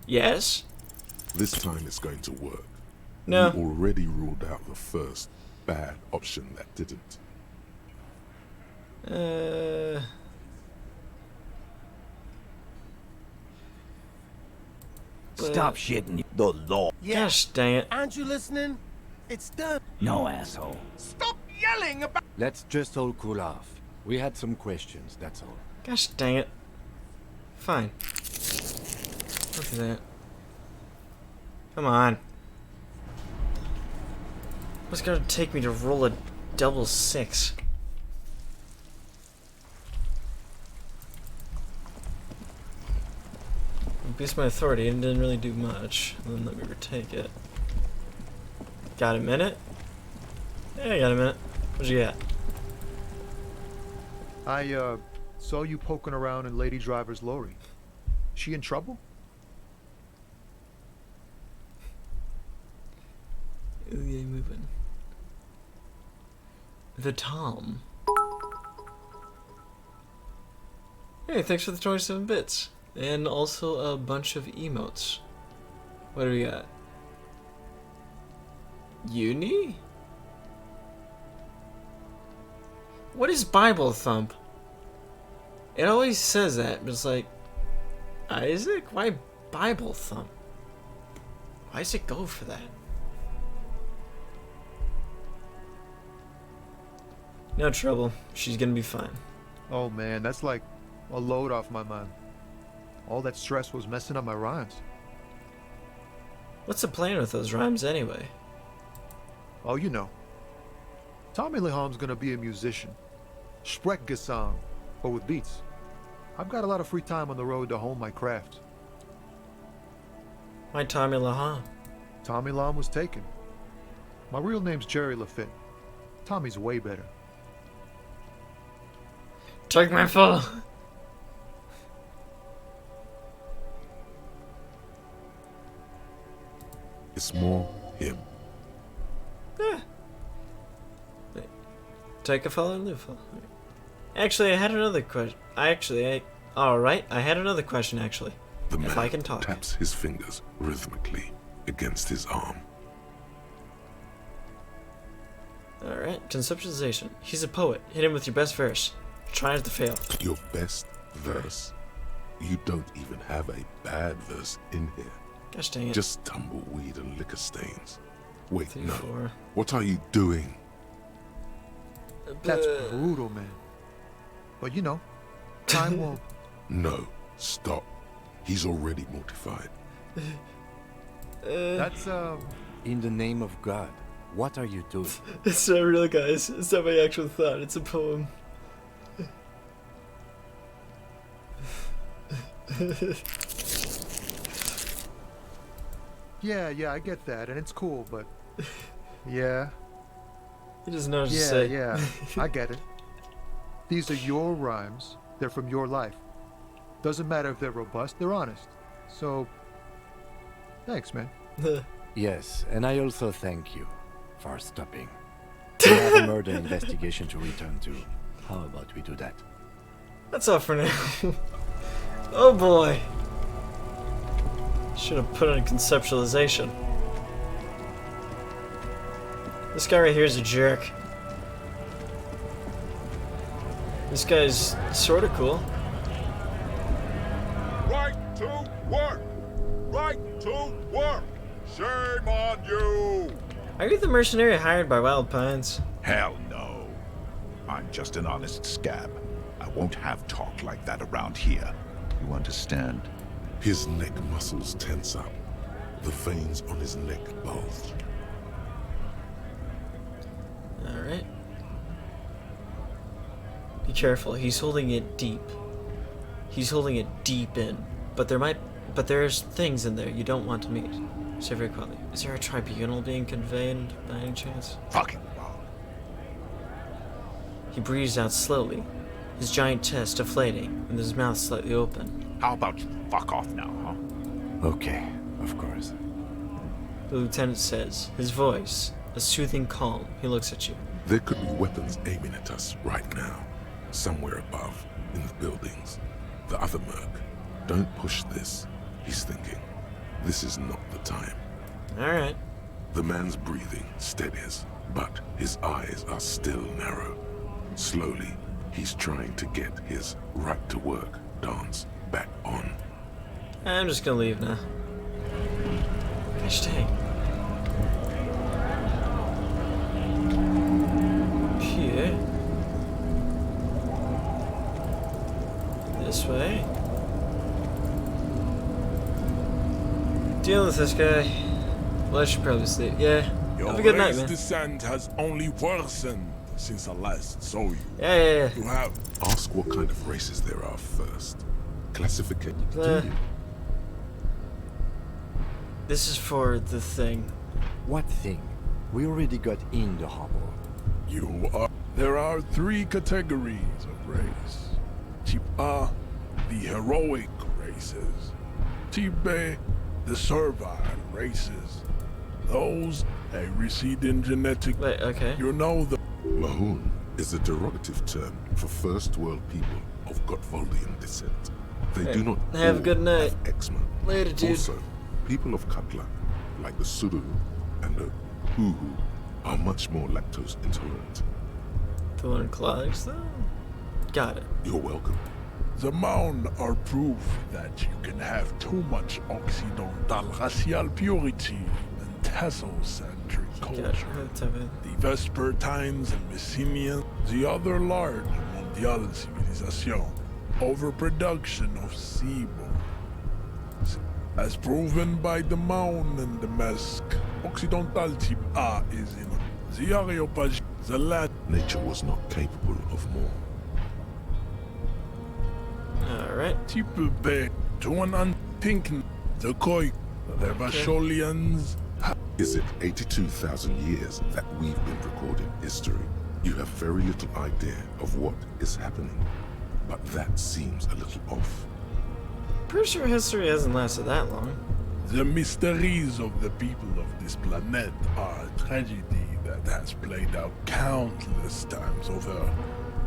Yes? This time it's going to work. No. You already ruled out the first bad option that didn't. Stop shitting the law. Yeah. Gosh dang it. Aren't you listening? It's done. No, asshole. Stop yelling about. Let's just all cool off. We had some questions, that's all. Gosh dang it. Fine. Look at that. Come on. What's gonna take me to roll a double 6? Abuse my authority and didn't really do much. Then let me retake it. Got a minute? Yeah, I got a minute. What you got? I saw you poking around in Lady Driver's lorry. She in trouble? Ooh, yeah, moving. The Tom. Hey, thanks for the 27 bits. And also a bunch of emotes. What do we got? Uni? What is Bible Thump? It always says that, but it's like... Isaac? Why Bible Thump? Why does it go for that? No trouble. She's gonna be fine. Oh man, that's like a load off my mind. All that stress was messing up my rhymes. What's the plan with those rhymes anyway? Oh, you know. Tommy Leham's gonna be a musician. Sprechgesang, but with beats. I've got a lot of free time on the road to hone my craft. Why Tommy Laham? Tommy Lam was taken. My real name's Jerry Lafitte. Tommy's way better. Take my full. It's more him. Yeah. Take a follow and live follow. Actually, I had another question. Alright, I had another question actually. The if man I can talk. taps his fingers rhythmically against his arm. Alright, conceptualization. He's a poet. Hit him with your best verse. Try not to fail. Your best verse? You don't even have a bad verse in here. Gosh dang it. Just tumbleweed and liquor stains. Wait, 3, no. 4. What are you doing? That's brutal, man. But you know, time won't. No, stop. He's already mortified. That's, In the name of God, what are you doing? It's not real, guys. It's not my actual thought. It's a poem. Yeah, I get that, and it's cool, but... Yeah. He doesn't know what to say. Yeah, I get it. These are your rhymes. They're from your life. Doesn't matter if they're robust, they're honest. So, thanks, man. Yes, and I also thank you for stopping. We have a murder investigation to return to. How about we do that? That's all for now. Oh boy. Should have put on conceptualization. This guy right here is a jerk. This guy's sort of cool. Right to work! Right to work! Shame on you! Are you the mercenary hired by Wild Pines? Hell no. I'm just an honest scab. I won't have talk like that around here. You understand? His neck muscles tense up. The veins on his neck bulge. Alright. Be careful, he's holding it deep. He's holding it deep in. But there's things in there you don't want to meet. Say very quietly. Is there a tribunal being convened by any chance? Fucking wrong. He breathes out slowly, his giant chest deflating and his mouth slightly open. How about you fuck off now, huh? Okay, of course. The lieutenant says, his voice, a soothing calm. He looks at you. There could be weapons aiming at us right now. Somewhere above, in the buildings. The other merc. Don't push this, he's thinking. This is not the time. Alright. The man's breathing steadies, but his eyes are still narrow. Slowly, he's trying to get his right to work dance back on. I'm just gonna leave now. Can I stay? Here. This way. Deal with this guy. Well, I should probably sleep. Yeah. Have a good night, man. Descent has only worsened since I last saw you. Yeah. You have. Ask what kind of races there are first. Classification. This is for the thing. What thing? We already got in the harbor. You are. There are 3 categories of race. Type A, the heroic races. Type B, the servile races. Those a receding genetic. Wait, okay. You know the. Mahoon is a derogative term for first world people of Gotvaldian descent. They do not have a good night. have eczema. Later, dude. Also, people of Katla, like the Suru and the Huhu, are much more lactose intolerant. To learn clogs, though? Got it. You're welcome. The Maun are proof that you can have too much Occidental racial purity and Tassocentric culture. The Vespertines and Messinians, the other large Mondial civilization, overproduction of seaborn. As proven by the Maun and the Mesk, Occidental type A is in the Areopage, the land. Nature was not capable of more. Alright. Type B, to an unthinking, the Koi, the Vasholians. Is it 82,000 years that we've been recording history? You have very little idea of what is happening, but that seems a little off. Pretty sure history hasn't lasted that long. The mysteries of the people of this planet are a tragedy that has played out countless times over,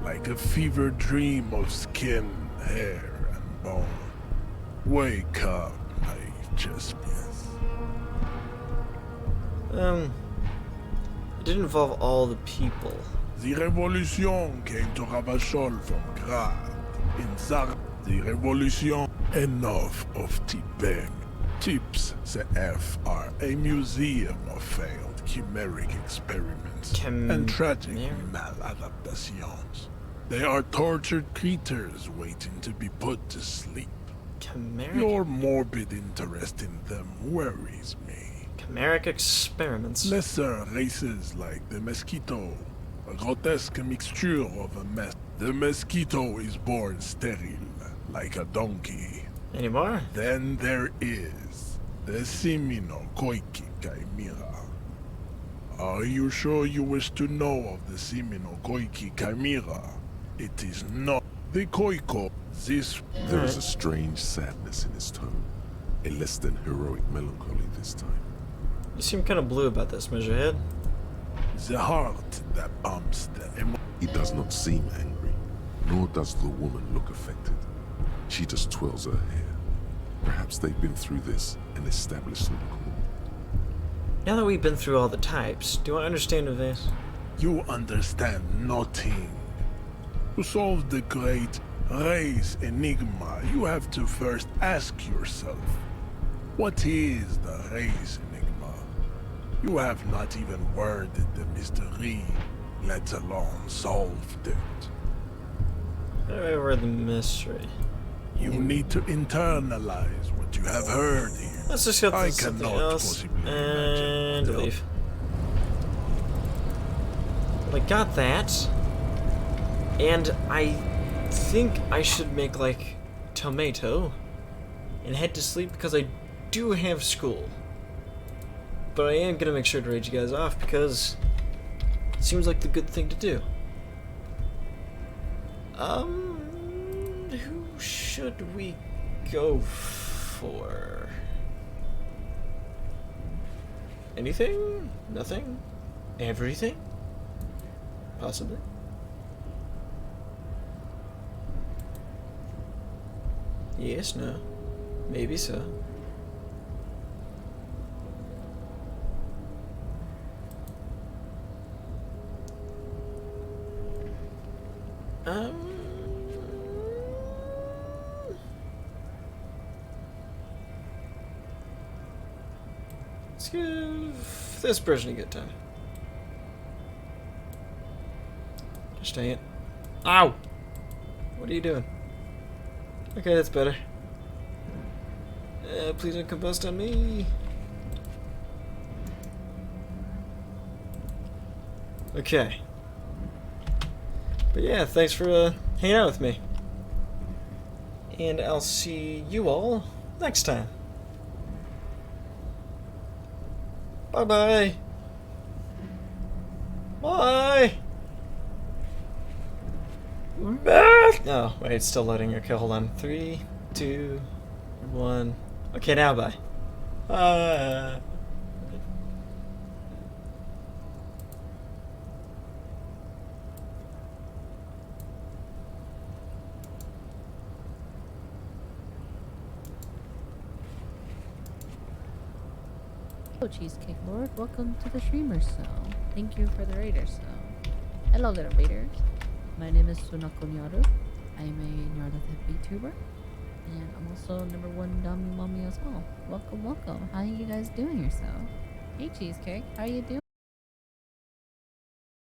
like a fever dream of skin, hair, and bone. Wake up, naive chessmiss. It didn't involve all the people. The revolution came to Ravachol from Grad. In Zar, the revolution. Enough of Tibet. Tips CF are a museum of failed chimeric experiments and tragic maladaptations. They are tortured creatures waiting to be put to sleep. Chimeric? Your morbid interest in them worries me. Chimeric experiments. Lesser races like the mosquito, a grotesque mixture of a mess. The mosquito is born sterile, like a donkey. Anymore? Then there is the Simino Koiki Chimera. Are you sure you wish to know of the Simino Koiki Chimera? It is not the Koiko. There is a strange sadness in his tone, a less than heroic melancholy this time. You seem kind of blue about this, Measurehead. The heart that pumps the He does not seem angry, nor does the woman look affected. She just twirls her hair. Perhaps they've been through this and established an accord. Now that we've been through all the types, do I understand of this? You understand nothing. To solve the great race enigma, you have to first ask yourself, what is the race enigma? You have not even worded the mystery, let alone solved it. I read the mystery. You need to internalize what you have heard here. Let's just get I to something cannot else possibly and imagine. leave. Well, I got that, and I think I should make like tomato and head to sleep because I do have school. But I am gonna make sure to raid you guys off because it seems like the good thing to do. Who should we go for? Anything? Nothing? Everything? Possibly. Yes, no. Maybe so. Let's give this person a good time. Just dang it. Ow! What are you doing? Okay, that's better. Please don't combust on me. Okay. But yeah, thanks for hanging out with me. And I'll see you all next time. Bye-bye. Bye. Oh, wait, it's still loading. Okay, hold on. 3, 2, 1. Okay, now bye. Bye. Hello, Cheesecake Lord. Welcome to the Streamer Cell. Thank you for the Raider Cell. Hello, little Raiders. My name is Sunako Nyaru. I'm a Nyarlathip VTuber. And I'm also #1 Dummy Mommy as well. Welcome, welcome. How are you guys doing yourself? Hey, Cheesecake. How are you doing?